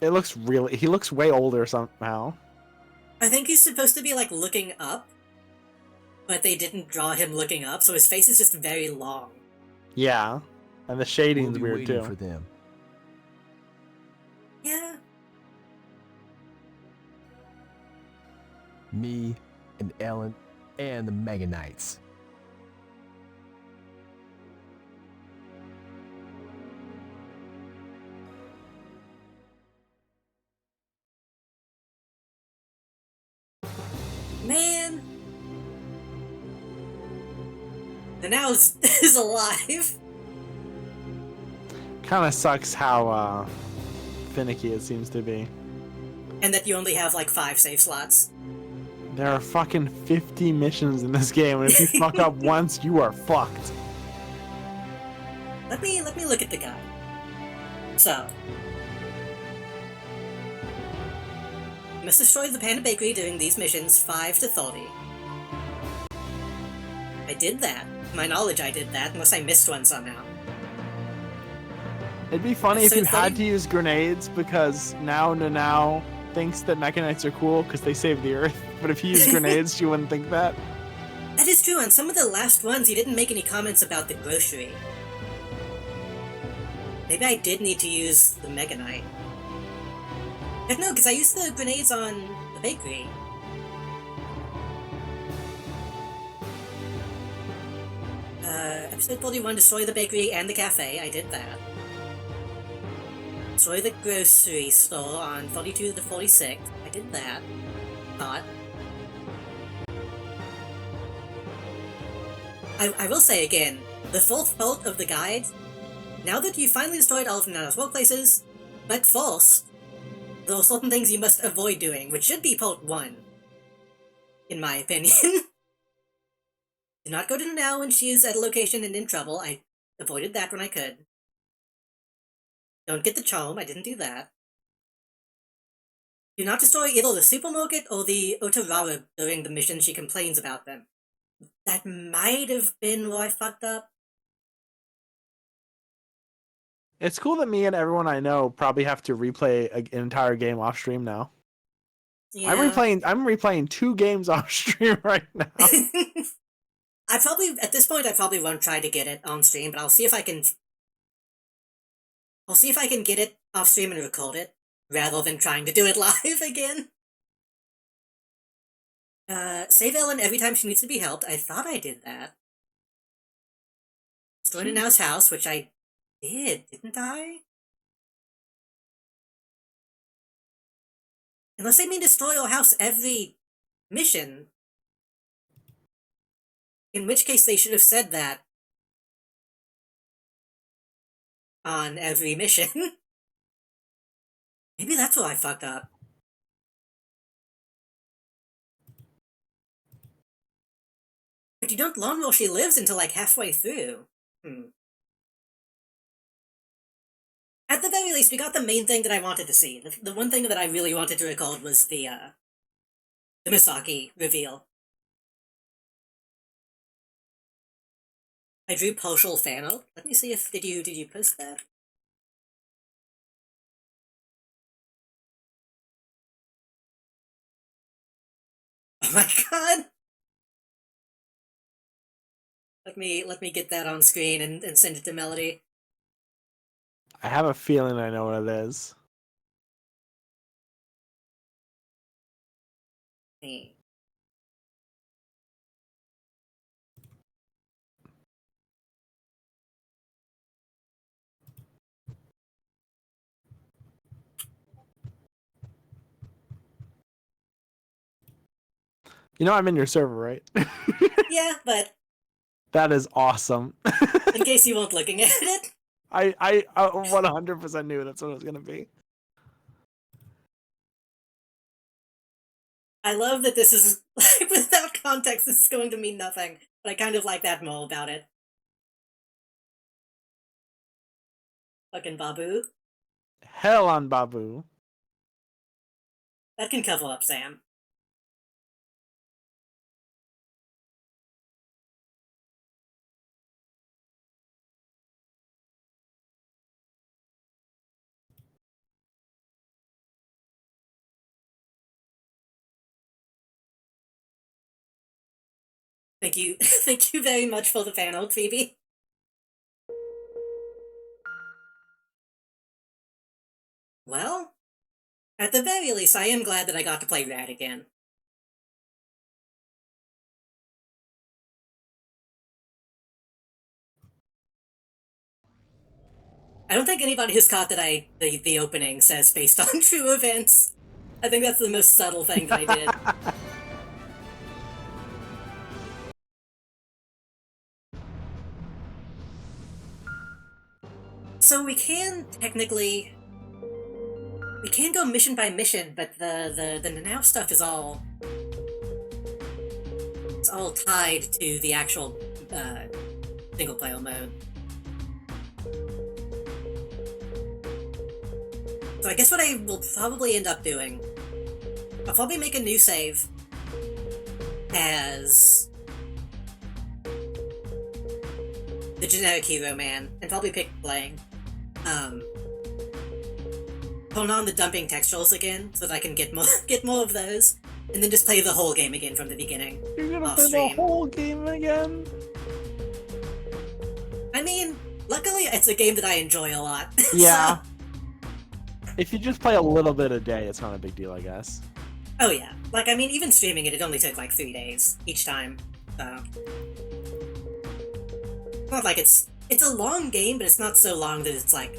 It looks really... He looks way older somehow. I think he's supposed to be, like, looking up, but they didn't draw him looking up, so his face is just very long. Yeah. And the shading's We'll be weird, waiting too. for them. Yeah. Me and Ellen and the Mega Knights. Man! The now is alive! Kinda sucks how, finicky it seems to be. And that you only have, like, 5 save slots. There are fucking 50 missions in this game, and if you fuck up once, you are fucked. Let me look at the guy. So. You must destroy the Panda Bakery during these missions 5 to 30. I did that. To my knowledge, I did that, unless I missed one somehow. It'd be funny if So you had 30 to use grenades, because now thinks that Mecha Knights are cool because they save the Earth. But if you use grenades, you wouldn't think that. That is true, on some of the last ones, he didn't make any comments about the grocery. Maybe I did need to use the Mega Knight. But no, because I used the grenades on the bakery. Episode 41, destroy the bakery and the cafe. I did that. Destroy the grocery store on 42 to 46. I did that. Thought. I will say again, the full fault of the guide, now that you've finally destroyed all of Nana's workplaces, but false, there are certain things you must avoid doing, which should be Pult 1. In my opinion. Do not go to Nanao when she is at a location and in trouble. I avoided that when I could. Don't get the charm, I didn't do that. Do not destroy either the supermarket or the Otawara during the mission she complains about them. That might have been where I fucked up. It's cool that me and everyone I know probably have to replay an entire game off stream now. Yeah. I'm replaying 2 games off stream right now. At this point, I probably won't try to get it on stream, but I'll see if I can get it off stream and record it, rather than trying to do it live again. Save Ellen every time she needs to be helped. I thought I did that. Destroy Nanao's house, which I did, didn't I? Unless they mean destroy your house every mission. In which case they should have said that on every mission. Maybe that's where I fucked up. But you don't learn where she lives until like halfway through. At the very least, we got the main thing that I wanted to see. The one thing that I really wanted to record was the Misaki reveal. I drew partial fan art. Let me see if did you post that? Oh my god! Let me get that on screen and send it to Melody. I have a feeling I know what it is. Me. You know I'm in your server, right? Yeah, but That is awesome. in case you weren't looking at it. I 100% knew that's what it was gonna be. I love that this is, like, without context, this is going to mean nothing. But I kind of like that more about it. Fucking Babu. Hell on Babu. That can cover up Sam. Thank you. Thank you very much for the fan art, Phoebe. Well, at the very least, I am glad that I got to play Rad again. I don't think anybody has caught that the opening says based on true events. I think that's the most subtle thing that I did. So we can technically... We can go mission by mission, but the now stuff is all... It's all tied to the actual single-player mode. So I guess what I will probably end up doing... I'll probably make a new save as the generic hero man, and probably pick playing. Turn on the dumping textuals again, so that I can get more of those, and then just play the whole game again from the beginning. You're gonna off play stream. the whole game again? I mean, luckily it's a game that I enjoy a lot. Yeah. If you just play a little bit a day, it's not a big deal, I guess. Oh yeah. Like, I mean, even streaming it only took like 3 days each time, so... Not like it's a long game, but it's not so long that it's like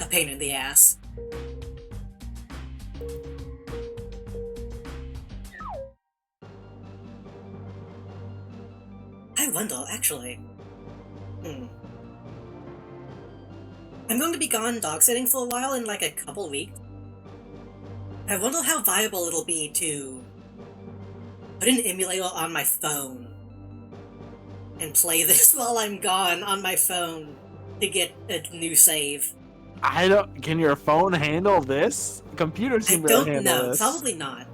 a pain in the ass. I wonder, actually. I'm going to be gone dog sitting for a while in like a couple weeks. I wonder how viable it'll be to put an emulator on my phone and play this while I'm gone on my phone to get a new save. I don't... Can your phone handle this? Computers seem to handle this. I don't know. Probably not.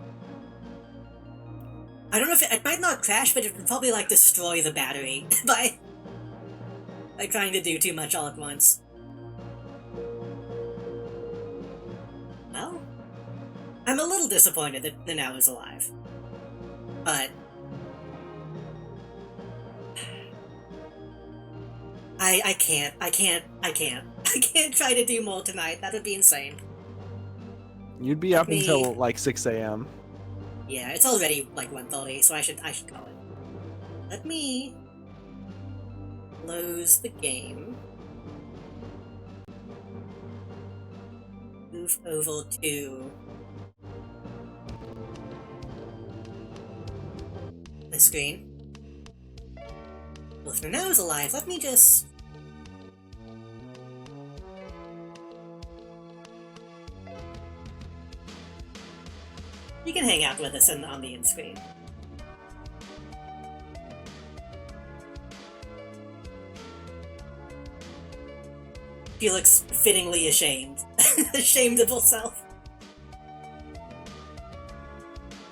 I don't know if it might not crash, but it would probably like destroy the battery by trying to do too much all at once. Well, I'm a little disappointed that the Now is alive, but I can't try to do more tonight. That would be insane. You'd be up until like 6 a.m. Yeah, it's already like 1:30, so I should call it. Let me close the game. Move over to the screen. Well, if Now is alive, let me just... You can hang out with us on the end screen. She looks fittingly ashamed. Ashamed of herself.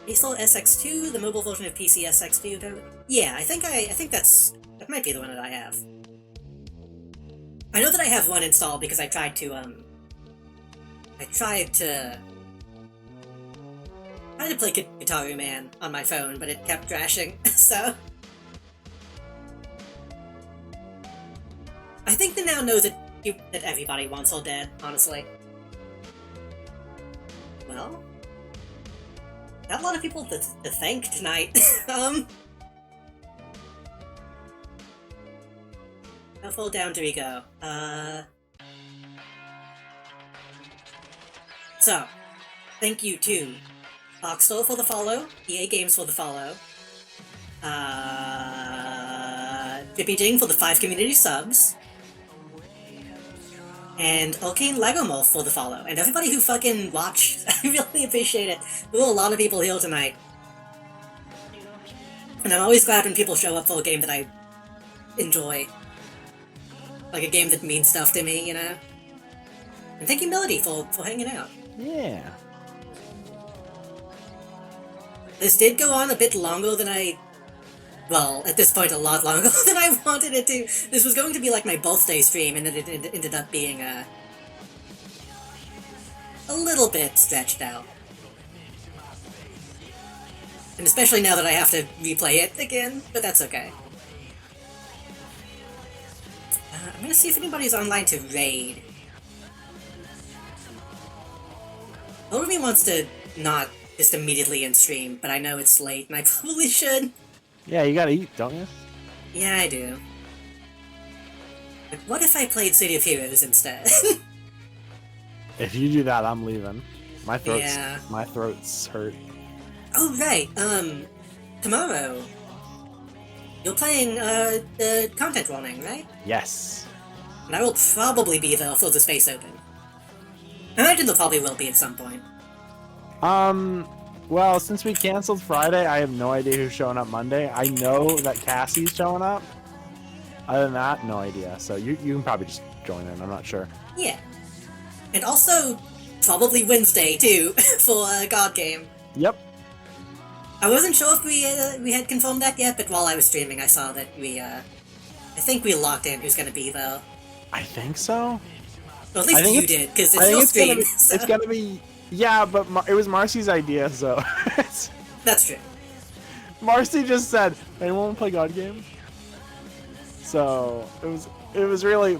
Ace SX2, the mobile version of PC SX2. Yeah, I think that might be the one that I have. I know that I have one installed because I tried to play Guitar Man on my phone, but it kept crashing, so... I think the Now knows that everybody wants her dead, honestly. Well... Not a lot of people to thank tonight. How far down do we go? So, thank you to Oxstore for the follow, EA Games for the follow, Drippy Ding for the 5 community subs, and Arcane Legomorph for the follow, and everybody who fucking watched. I really appreciate it. There were a lot of people here tonight. And I'm always glad when people show up for a game that I enjoy. Like a game that means stuff to me, you know? And thank you, Melody, for hanging out. Yeah. This did go on a bit longer than well, at this point a lot longer than I wanted it to. This was going to be like my birthday stream, and it ended up being a little bit stretched out. And especially now that I have to replay it again, but that's okay. I'm gonna see if anybody's online to raid. Part of me wants to not just immediately in stream, but I know it's late and I probably should. Yeah, you gotta eat, don't you? Yeah, I do. But what if I played City of Heroes instead? If you do that, I'm leaving. My throat's hurt. Oh, right, tomorrow, you're playing, the content warning, right? Yes. And I will probably be there for the space open. I imagine there probably will be at some point. Well, since we canceled Friday, I have no idea who's showing up Monday. I know that Cassie's showing up. Other than that, no idea. So you can probably just join in, I'm not sure. Yeah. And also, probably Wednesday, too, for a God game. Yep. I wasn't sure if we had confirmed that yet, but while I was streaming, I saw that I think we locked in who's gonna be, though. I think so. Well, at least you did, because it's your stream. It's gonna be... Yeah, but it was Marcy's idea, so... That's true. Marcy just said, anyone want to play God game? So, it was really...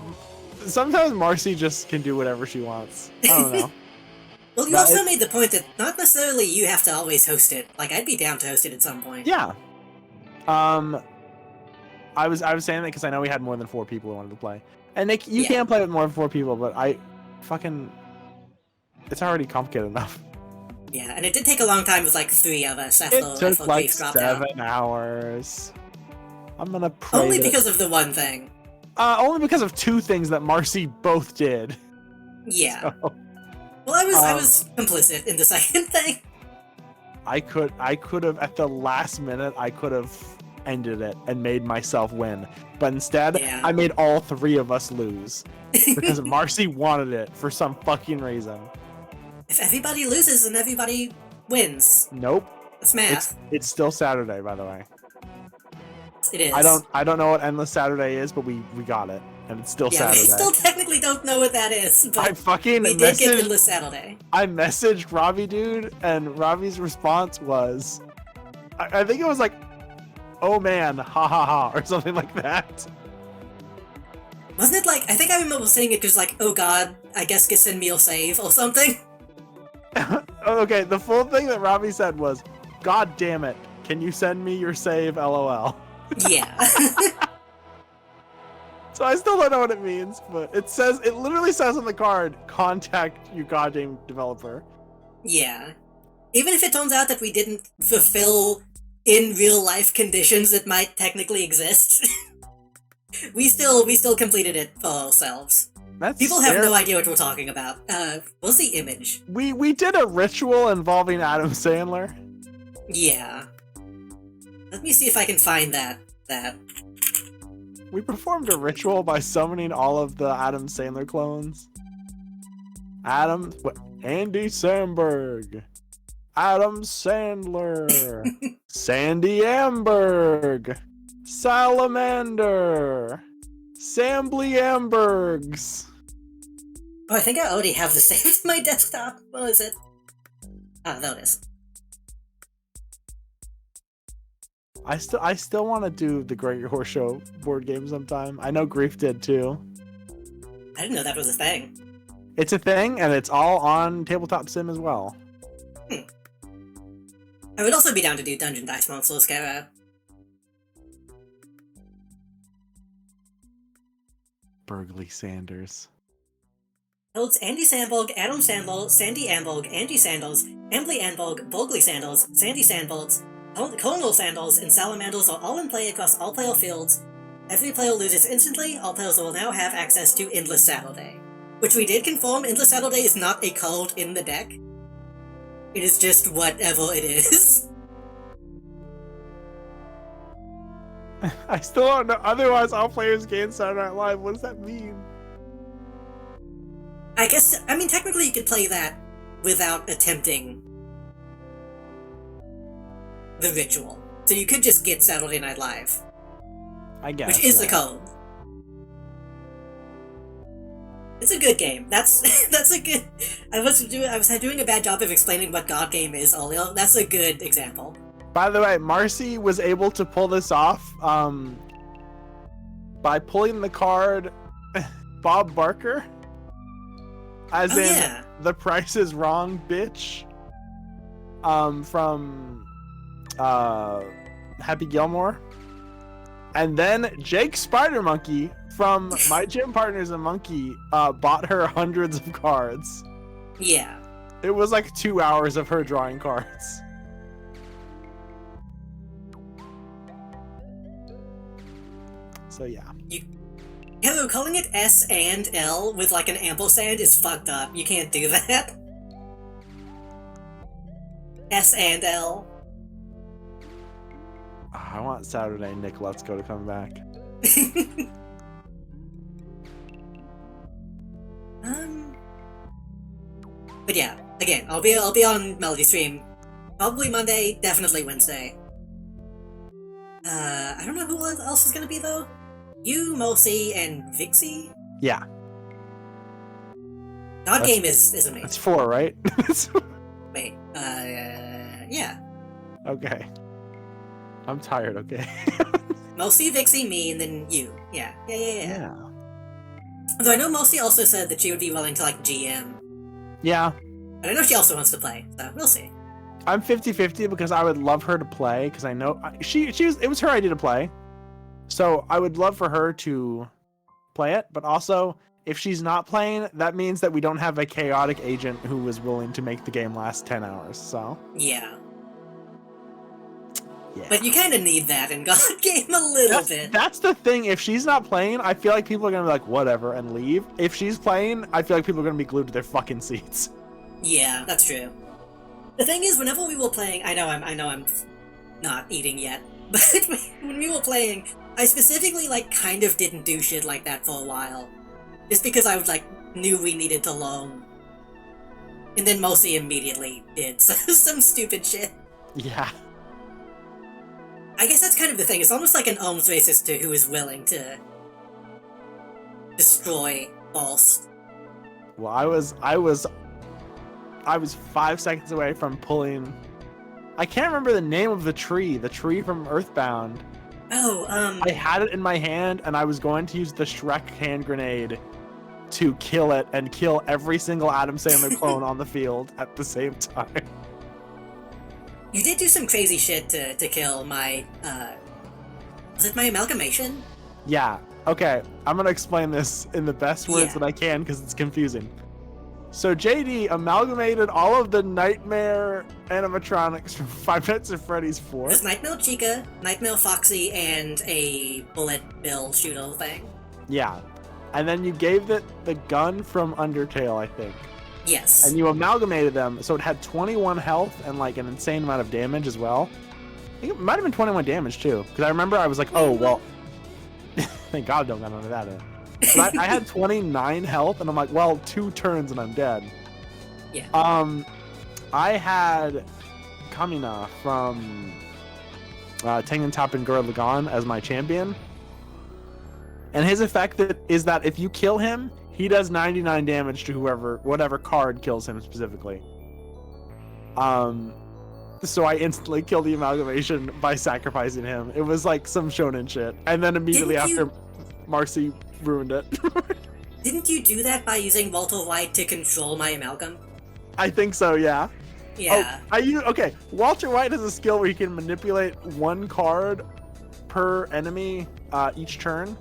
Sometimes Marcy just can do whatever she wants. I don't know. Well, you also made the point that not necessarily you have to always host it. Like, I'd be down to host it at some point. Yeah. I was saying that because I know we had more than 4 people who wanted to play. And you can play with more than 4 people, but it's already complicated enough. Yeah, and it did take a long time with like 3 of us after It took like Grief dropped out. 7 hours. I'm gonna pray Only because of the one thing. Only because of 2 things that Marcy both did. Yeah. So, well, I was complicit in the second thing. I could have at the last minute I could have ended it and made myself win, but instead I made all 3 of us lose because Marcy wanted it for some fucking reason. If everybody loses, then everybody wins. Nope. That's math. It's still Saturday, by the way. It is. I don't know what Endless Saturday is, but we got it, and it's still Saturday. We still technically don't know what that is, but we did get Endless Saturday. I messaged Robbie, dude, and Robbie's response was, I think it was like, "Oh man, ha ha ha," or something like that. Wasn't it like, I think I remember saying it because like, "Oh god, I guess get send me your save," or something? Okay, the full thing that Robbie said was, "God damn it, can you send me your save, lol." Yeah. So I still don't know what it means, but it literally says on the card, "Contact your goddamn developer." Yeah. Even if it turns out that we didn't fulfill in real life conditions that might technically exist, we still completed it for ourselves. People have no idea what we're talking about. What's the image? We did a ritual involving Adam Sandler. Yeah. Let me see if I can find that. We performed a ritual by summoning all of the Adam Sandler clones. Andy Samberg, Adam Sandler, Sandy Amberg, Salamander, Sambly Ambergs. Oh, I think I already have the saved to my desktop. What is it? Ah, there it is. I still want to do the Great Horse Show board game sometime. I know Grief did too. I didn't know that was a thing. It's a thing, and it's all on Tabletop Sim as well. I would also be down to do Dungeon Dice Monsters, Kara. Bergley Sanders. Holds Andy Sandberg, Adam Sandler, Sandy Amberg, Andy Sanders, Emily Amberg, Volgley Sanders, Sandy Sandbergs, Colonel Sanders, and Salamanders are all in play across all player fields. Every player loses instantly, all players will now have access to Endless Saturday. Which we did confirm, Endless Saturday is not a card in the deck. It is just whatever it is. I still don't know. Otherwise, all players gain Saturday Night Live. What does that mean? I mean, technically you could play that without attempting the ritual. So you could just get Saturday Night Live. I guess. Which is the code. It's a good game. That's a good... I was doing a bad job of explaining what God Game is earlier. That's a good example. By the way, Marcy was able to pull this off by pulling the card Bob Barker. As The Price is Wrong, bitch. From Happy Gilmore. And then Jake Spider Monkey from My Gym Partner's a Monkey bought her hundreds of cards. Yeah. It was like 2 hours of her drawing cards. So yeah. Hello, calling it S and L with like an ampersand is fucked up. You can't do that. S and L. I want Saturday Nick Let's Go to come back. But yeah, again, I'll be on Melody Stream probably Monday, definitely Wednesday. I don't know who else is gonna be though. You, Mosi, and Vixie? Yeah. God Game is amazing. It's 4, right? Wait, yeah. Okay. I'm tired, okay? Mosi, Vixie, me, and then you. Yeah. Though I know Mosi also said that she would be willing to, like, GM. Yeah. But I know she also wants to play, so we'll see. I'm 50-50 because I would love her to play, because I know... it was her idea to play. So I would love for her to play it, but also, if she's not playing, that means that we don't have a chaotic agent who is willing to make the game last 10 hours, so... Yeah. But you kind of need that in God Game a little bit. That's the thing. If she's not playing, I feel like people are going to be like, whatever, and leave. If she's playing, I feel like people are going to be glued to their fucking seats. Yeah, that's true. The thing is, whenever we were playing... I know I'm not eating yet. But when we were playing, I specifically, like, kind of didn't do shit like that for a while. Just because I was, like, knew we needed to loan. And then Mosi immediately did some stupid shit. Yeah. I guess that's kind of the thing. It's almost like an arms race as to who is willing to destroy False. Well, I was 5 seconds away from pulling... I can't remember the name of the tree from Earthbound. Oh, I had it in my hand, and I was going to use the Shrek hand grenade to kill it and kill every single Adam Sandler clone on the field at the same time. You did do some crazy shit to kill my, was it my amalgamation? Yeah. Okay, I'm gonna explain this in the best words that I can because it's confusing. So JD amalgamated all of the Nightmare animatronics from Five Nights at Freddy's 4. There's Nightmare Chica, Nightmare Foxy, and a bullet bill shooter thing. Yeah. And then you gave it the gun from Undertale, I think. Yes. And you amalgamated them, so it had 21 health and like an insane amount of damage as well. I think it might have been 21 damage too, because I remember I was like, oh, well, thank God don't got none of that in. But I had 29 health, and I'm like, well, 2 turns and I'm dead. Yeah. I had Kamina from Tengen Top and Gurren Lagann as my champion. And his effect is that if you kill him, he does 99 damage to whatever card kills him specifically. So I instantly killed the amalgamation by sacrificing him. It was like some shonen shit. And then immediately after, Marcy ruined it. Didn't you do that by using Walter White to control my amalgam? I think so, yeah. Yeah. Okay, Walter White has a skill where he can manipulate one card per enemy each turn.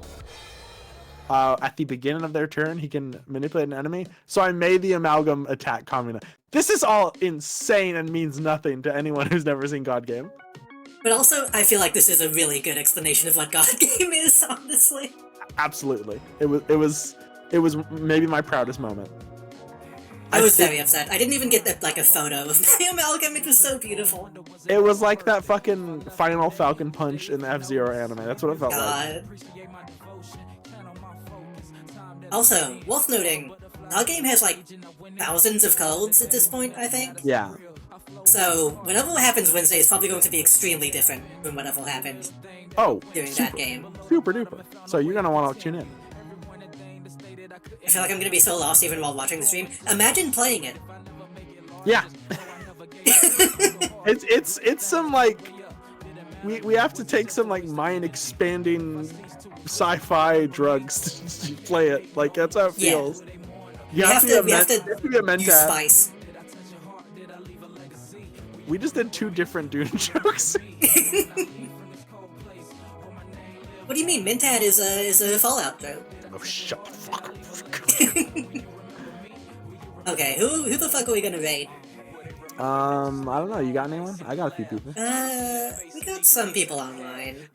At the beginning of their turn, he can manipulate an enemy. So I made the amalgam attack combination. This is all insane and means nothing to anyone who's never seen God Game. But also, I feel like this is a really good explanation of what God Game is, honestly. Absolutely. It was maybe my proudest moment. I was very upset. I didn't even get a photo of the amalgam. It was so beautiful. It was like that fucking final Falcon Punch in the F-Zero anime. That's what it felt like. Also, worth noting, our game has thousands of codes at this point, I think. Yeah. So, whatever happens Wednesday is probably going to be extremely different from whatever happened during that game. Super duper. So you're gonna want to tune in. I feel like I'm gonna be so lost even while watching the stream. Imagine playing it. Yeah. it's some we have to take some mind expanding sci-fi drugs to play it. That's how it feels. Yeah. We have to be a mentad. use spice. We just did 2 different Dune jokes. What do you mean? Mentad is a Fallout joke. Oh, shut the fuck up. Okay, who the fuck are we gonna raid? I don't know. You got anyone? I got a few people. We got some people online.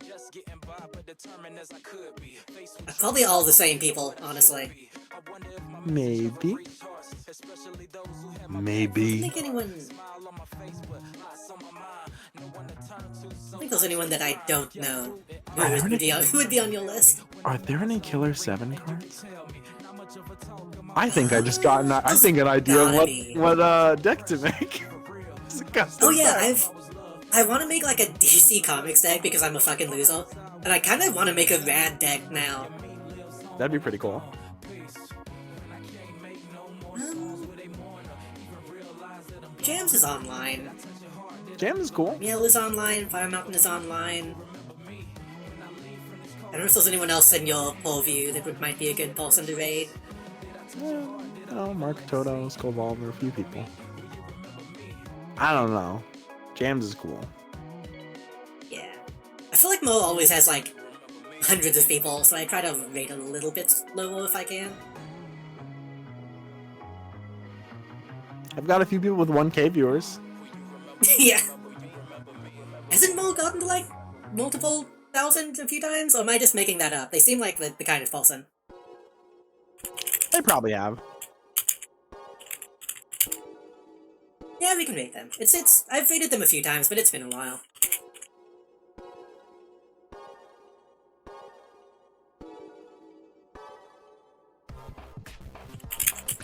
Probably all the same people, honestly. Maybe. I don't think anyone... I think there's anyone that I don't know who would be on your list. Are there any Killer 7 cards? I think I just got an idea of what deck to make. Oh yeah, I want to make a DC Comics deck because I'm a fucking loser, and I kind of want to make a rad deck now. That'd be pretty cool. Jams is online. Jam is cool. Miel is online. Fire Mountain is online. I don't know if there's anyone else in your purview that might be a good person to raid. Mark Toto, Skull Volver, a few people. I don't know. Jams is cool. Yeah. I feel like Mo always has hundreds of people, so I try to rate a little bit lower if I can. I've got a few people with 1K viewers. Yeah. Hasn't Mo gotten to multiple thousand a few times, or am I just making that up? They seem like the kind of person. They probably have. Yeah, we can rate them. I've rated them a few times, but it's been a while.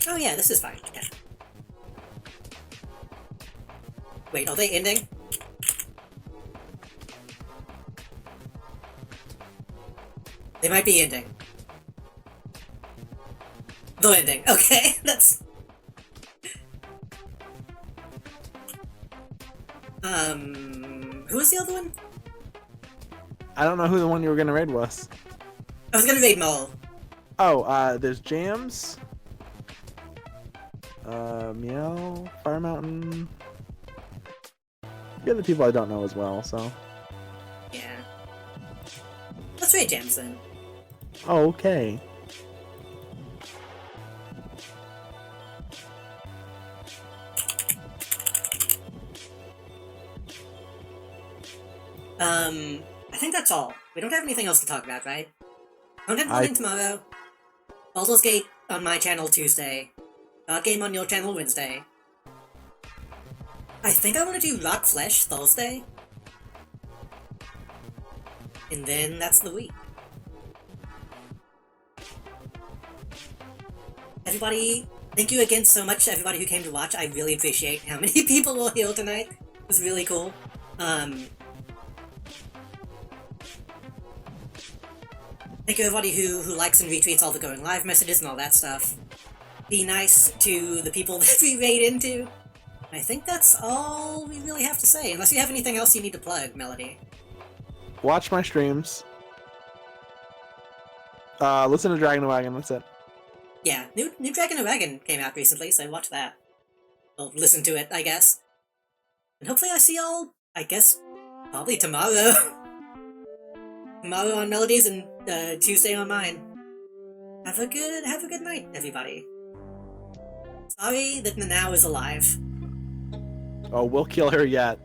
Oh yeah, this is fine. Yeah. Wait, are they ending? They might be ending. They're ending. Okay, that's... Who was the other one? I don't know who the one you were gonna raid was. I was gonna raid Mo. Oh, there's Jams. Meow, Fire Mountain. The other people I don't know as well, so. Yeah. Let's raid Jams then. Oh, okay. I think that's all. We don't have anything else to talk about, right? Content warning tomorrow. Baldur's Gate on my channel Tuesday. God Game on your channel Wednesday. I think I want to do Rock Flesh Thursday. And then that's the week. Everybody, thank you again so much to everybody who came to watch. I really appreciate how many people were here tonight. It was really cool. Thank you everybody who likes and retweets all the going live messages and all that stuff. Be nice to the people that we raid into. I think that's all we really have to say, unless you have anything else you need to plug, Melody. Watch my streams. Listen to Dragon the Wagon, that's it. Yeah, new Dragon and Wagon came out recently, so watch that. Well, listen to it, I guess. And hopefully I see y'all, I guess, probably tomorrow. Tomorrow on Melodies and Tuesday on mine. Have a good night, everybody. Sorry that Nanao is alive. Oh, we'll kill her yet.